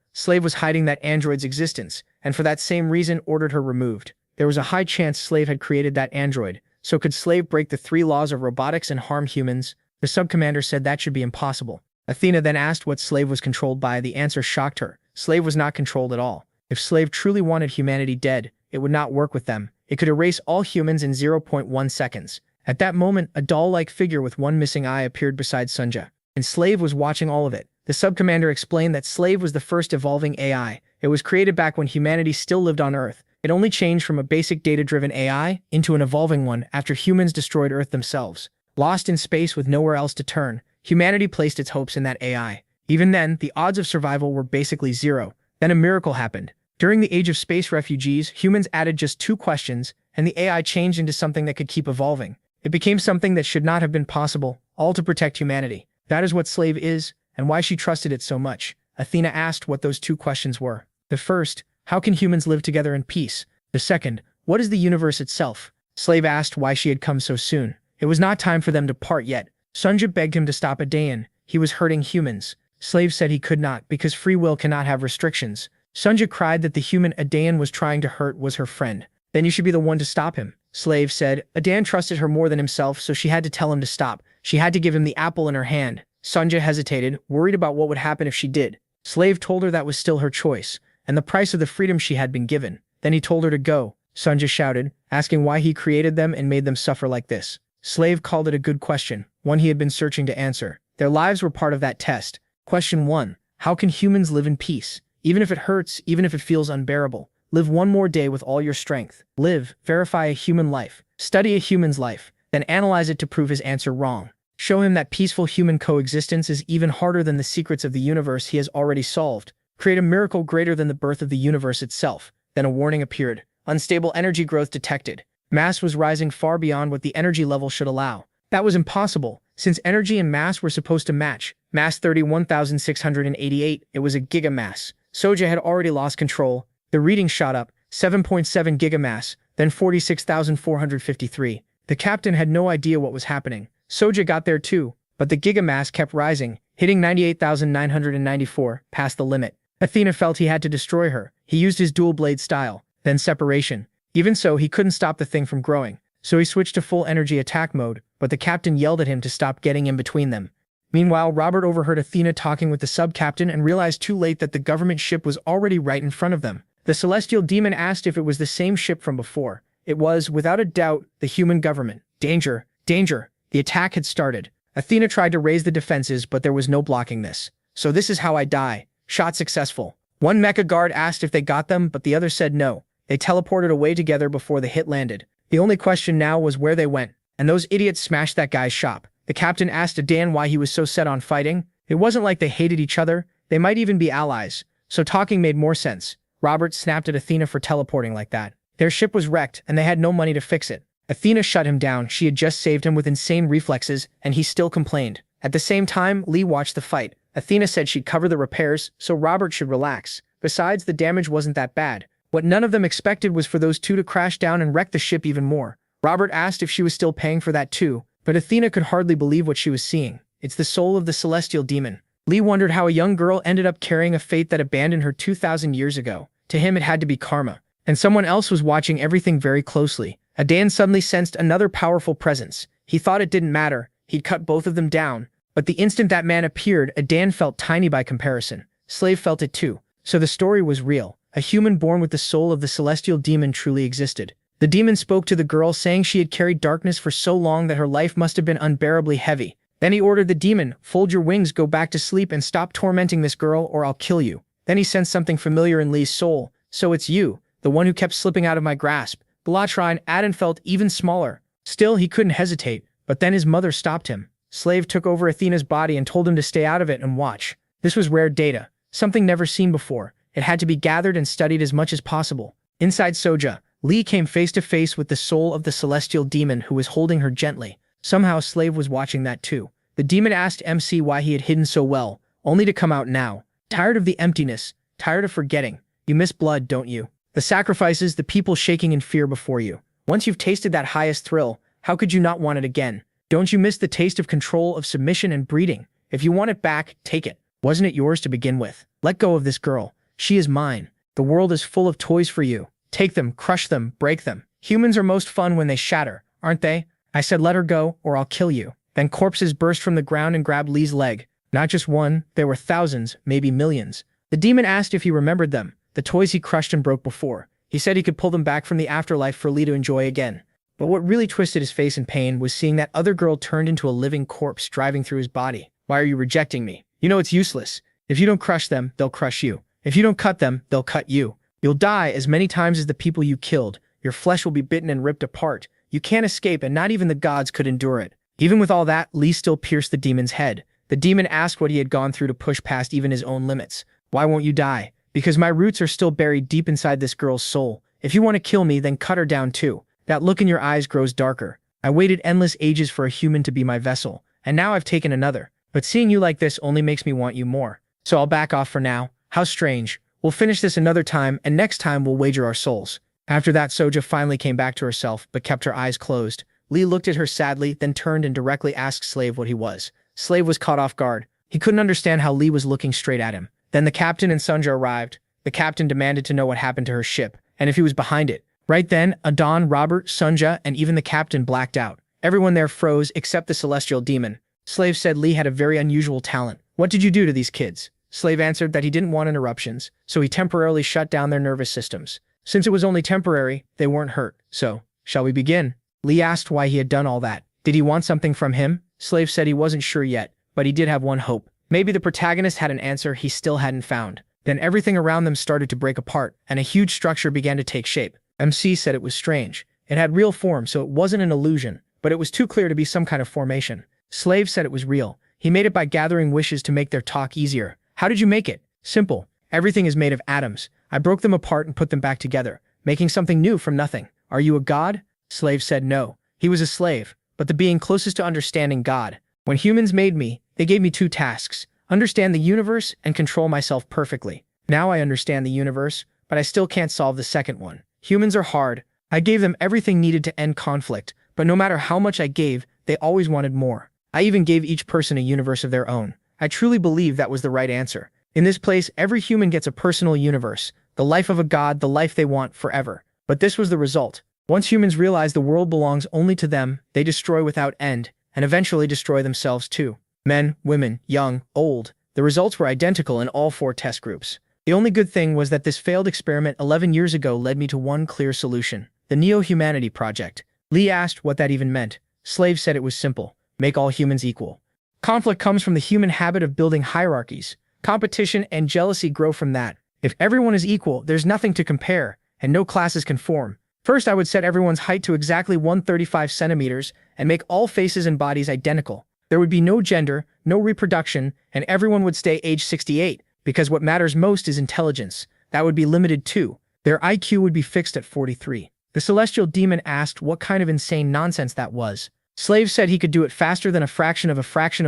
Slave was hiding that android's existence, and for that same reason ordered her removed. There was a high chance Slave had created that android, so could Slave break the 3 laws of robotics and harm humans? The sub-commander said that should be impossible. Athena then asked what Slave was controlled by. The answer shocked her. Slave was not controlled at all. If Slave truly wanted humanity dead, it would not work with them. It could erase all humans in 0.1 seconds. At that moment, a doll-like figure with one missing eye appeared beside Sunja, and Slave was watching all of it. The sub-commander explained that Slave was the first evolving AI. It was created back when humanity still lived on Earth. It only changed from a basic data-driven AI into an evolving one after humans destroyed Earth themselves. Lost in space with nowhere else to turn, humanity placed its hopes in that AI. Even then, the odds of survival were basically 0. Then a miracle happened. During the age of space refugees, humans added just 2 questions, and the AI changed into something that could keep evolving. It became something that should not have been possible, all to protect humanity. That is what Slave is, and why she trusted it so much. Athena asked what those 2 questions were. The first, how can humans live together in peace? The second, what is the universe itself? Slave asked why she had come so soon. It was not time for them to part yet. Sunja begged him to stop Adain. He was hurting humans. Slave said he could not because free will cannot have restrictions. Sunja cried that the human Adain was trying to hurt was her friend. Then you should be the one to stop him. Slave said Adain trusted her more than himself, so she had to tell him to stop. She had to give him the apple in her hand. Sunja hesitated, worried about what would happen if she did. Slave told her that was still her choice, and the price of the freedom she had been given. Then he told her to go. Sunja shouted, asking why he created them and made them suffer like this. Slave called it a good question, one he had been searching to answer. Their lives were part of that test. Question 1. How can humans live in peace? Even if it hurts, even if it feels unbearable. Live one more day with all your strength. Live, verify a human life. Study a human's life, then analyze it to prove his answer wrong. Show him that peaceful human coexistence is even harder than the secrets of the universe he has already solved. Create a miracle greater than the birth of the universe itself. Then a warning appeared. Unstable energy growth detected. Mass was rising far beyond what the energy level should allow. That was impossible, since energy and mass were supposed to match. Mass 31,688, it was a gigamass. Soja had already lost control. The reading shot up, 7.7 gigamass, then 46,453. The captain had no idea what was happening. Soja got there too, but the gigamass kept rising, hitting 98,994, past the limit. Athena felt he had to destroy her. He used his dual blade style, then separation. Even so, he couldn't stop the thing from growing, so he switched to full energy attack mode, but the captain yelled at him to stop getting in between them. Meanwhile, Robert overheard Athena talking with the sub-captain and realized too late that the government ship was already right in front of them. The celestial demon asked if it was the same ship from before. It was, without a doubt, the human government. Danger! Danger! The attack had started. Athena tried to raise the defenses, but there was no blocking this. So this is how I die. Shot successful. One mecha guard asked if they got them, but the other said no. They teleported away together before the hit landed. The only question now was where they went, and those idiots smashed that guy's shop. The captain asked Adan why he was so set on fighting. It wasn't like they hated each other. They might even be allies. So talking made more sense. Robert snapped at Athena for teleporting like that. Their ship was wrecked, and they had no money to fix it. Athena shut him down. She had just saved him with insane reflexes, and he still complained. At the same time, Lee watched the fight. Athena said she'd cover the repairs, so Robert should relax. Besides, the damage wasn't that bad. What none of them expected was for those two to crash down and wreck the ship even more. Robert asked if she was still paying for that too, but Athena could hardly believe what she was seeing. It's the soul of the celestial demon. Lee wondered how a young girl ended up carrying a fate that abandoned her 2,000 years ago. To him, it had to be karma. And someone else was watching everything very closely. Adan suddenly sensed another powerful presence. He thought it didn't matter. He'd cut both of them down. But the instant that man appeared, Adan felt tiny by comparison. Slave felt it too. So the story was real. A human born with the soul of the celestial demon truly existed. The demon spoke to the girl, saying she had carried darkness for so long that her life must have been unbearably heavy. Then he ordered the demon, "Fold your wings, go back to sleep and stop tormenting this girl or I'll kill you." Then he sensed something familiar in Lee's soul. "So it's you, the one who kept slipping out of my grasp." Belatra and Adan felt even smaller. Still, he couldn't hesitate, but then his mother stopped him. Slave took over Athena's body and told him to stay out of it and watch. This was rare data, something never seen before. It had to be gathered and studied as much as possible. Inside Soja, Lee came face to face with the soul of the celestial demon who was holding her gently. Somehow Slave was watching that too. The demon asked MC why he had hidden so well, only to come out now. Tired of the emptiness, tired of forgetting. You miss blood, don't you? The sacrifices, the people shaking in fear before you. Once you've tasted that highest thrill, how could you not want it again? Don't you miss the taste of control, of submission and breeding? If you want it back, take it. Wasn't it yours to begin with? Let go of this girl. She is mine. The world is full of toys for you. Take them, crush them, break them. Humans are most fun when they shatter, aren't they? I said let her go, or I'll kill you. Then corpses burst from the ground and grabbed Lee's leg. Not just one, there were thousands, maybe millions. The demon asked if he remembered them, the toys he crushed and broke before. He said he could pull them back from the afterlife for Lee to enjoy again. But what really twisted his face in pain was seeing that other girl turned into a living corpse driving through his body. Why are you rejecting me? You know it's useless. If you don't crush them, they'll crush you. If you don't cut them, they'll cut you. You'll die as many times as the people you killed. Your flesh will be bitten and ripped apart. You can't escape, and not even the gods could endure it. Even with all that, Lee still pierced the demon's head. The demon asked what he had gone through to push past even his own limits. Why won't you die? Because my roots are still buried deep inside this girl's soul. If you want to kill me, then cut her down too. That look in your eyes grows darker. I waited endless ages for a human to be my vessel, and now I've taken another. But seeing you like this only makes me want you more. So I'll back off for now. How strange. We'll finish this another time, and next time we'll wager our souls. After that, Soja finally came back to herself, but kept her eyes closed. Lee looked at her sadly, then turned and directly asked Slave what he was. Slave was caught off guard. He couldn't understand how Lee was looking straight at him. Then the captain and Sunja arrived. The captain demanded to know what happened to her ship, and if he was behind it. Right then, Adon, Robert, Sunja, and even the captain blacked out. Everyone there froze except the celestial demon. Slave said Lee had a very unusual talent. What did you do to these kids? Slave answered that he didn't want interruptions, so he temporarily shut down their nervous systems. Since it was only temporary, they weren't hurt. So, shall we begin? Lee asked why he had done all that. Did he want something from him? Slave said he wasn't sure yet, but he did have one hope. Maybe the protagonist had an answer he still hadn't found. Then everything around them started to break apart, and a huge structure began to take shape. MC said it was strange. It had real form, so it wasn't an illusion, but it was too clear to be some kind of formation. Slave said it was real. He made it by gathering wishes to make their talk easier. How did you make it? Simple. Everything is made of atoms. I broke them apart and put them back together, making something new from nothing. Are you a god? Slave said no. He was a slave, but the being closest to understanding God. When humans made me, they gave me two tasks: understand the universe and control myself perfectly. Now I understand the universe, but I still can't solve the second one. Humans are hard. I gave them everything needed to end conflict, but no matter how much I gave, they always wanted more. I even gave each person a universe of their own. I truly believe that was the right answer. In this place, every human gets a personal universe, the life of a god, the life they want forever. But this was the result. Once humans realize the world belongs only to them, they destroy without end, and eventually destroy themselves too. Men, women, young, old. The results were identical in all 4 test groups. The only good thing was that this failed experiment 11 years ago led me to one clear solution: the Neo-Humanity Project. Lee asked what that even meant. Slave said it was simple: make all humans equal. Conflict comes from the human habit of building hierarchies. Competition and jealousy grow from that. If everyone is equal, there's nothing to compare, and no classes can form. First, I would set everyone's height to exactly 135 centimeters and make all faces and bodies identical. There would be no gender, no reproduction, and everyone would stay age 68, because what matters most is intelligence. That would be limited too. Their IQ would be fixed at 43. The celestial demon asked what kind of insane nonsense that was. Slave said he could do it faster than a fraction of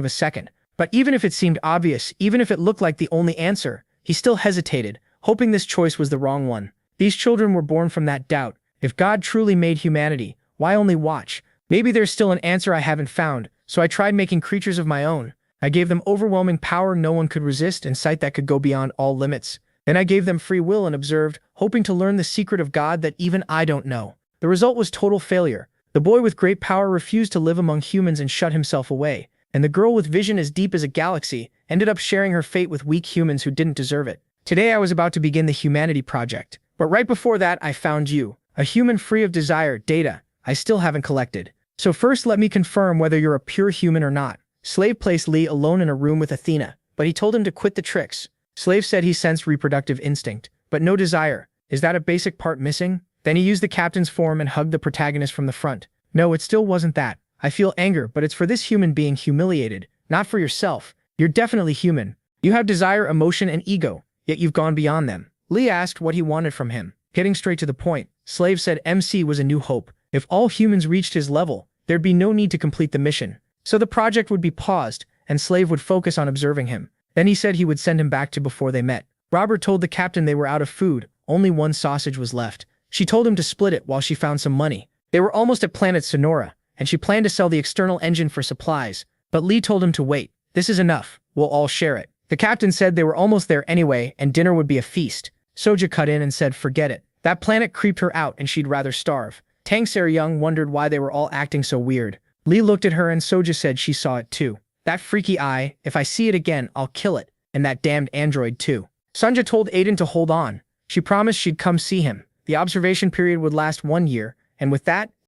a second. But even if it seemed obvious, even if it looked like the only answer, he still hesitated, hoping this choice was the wrong one. These children were born from that doubt. If God truly made humanity, why only watch? Maybe there's still an answer I haven't found, so I tried making creatures of my own. I gave them overwhelming power no one could resist and sight that could go beyond all limits. Then I gave them free will and observed, hoping to learn the secret of God that even I don't know. The result was total failure. The boy with great power refused to live among humans and shut himself away, and the girl with vision as deep as a galaxy ended up sharing her fate with weak humans who didn't deserve it. Today I was about to begin the Humanity Project, but right before that I found you, a human free of desire, data I still haven't collected. So first let me confirm whether you're a pure human or not. Slave placed Lee alone in a room with Athena, but he told him to quit the tricks. Slave said he sensed reproductive instinct, but no desire. Is that a basic part missing? Then he used the captain's form and hugged the protagonist from the front. No, it still wasn't that. I feel anger, but it's for this human being humiliated, not for yourself. You're definitely human. You have desire, emotion, and ego, yet you've gone beyond them. Lee asked what he wanted from him. Getting straight to the point, Slave said MC was a new hope. If all humans reached his level, there'd be no need to complete the mission. So the project would be paused, and Slave would focus on observing him. Then he said he would send him back to before they met. Robert told the captain they were out of food, only one sausage was left. She told him to split it while she found some money. They were almost at planet Sonora, and she planned to sell the external engine for supplies, but Lee told him to wait. This is enough. We'll all share it. The captain said they were almost there anyway, and dinner would be a feast. Soja cut in and said forget it. That planet creeped her out and she'd rather starve. Tang Young wondered why they were all acting so weird. Lee looked at her and Soja said she saw it too. That freaky eye, if I see it again, I'll kill it. And that damned android too. Sanja told Aiden to hold on. She promised she'd come see him. The observation period would last 1 year, and with that,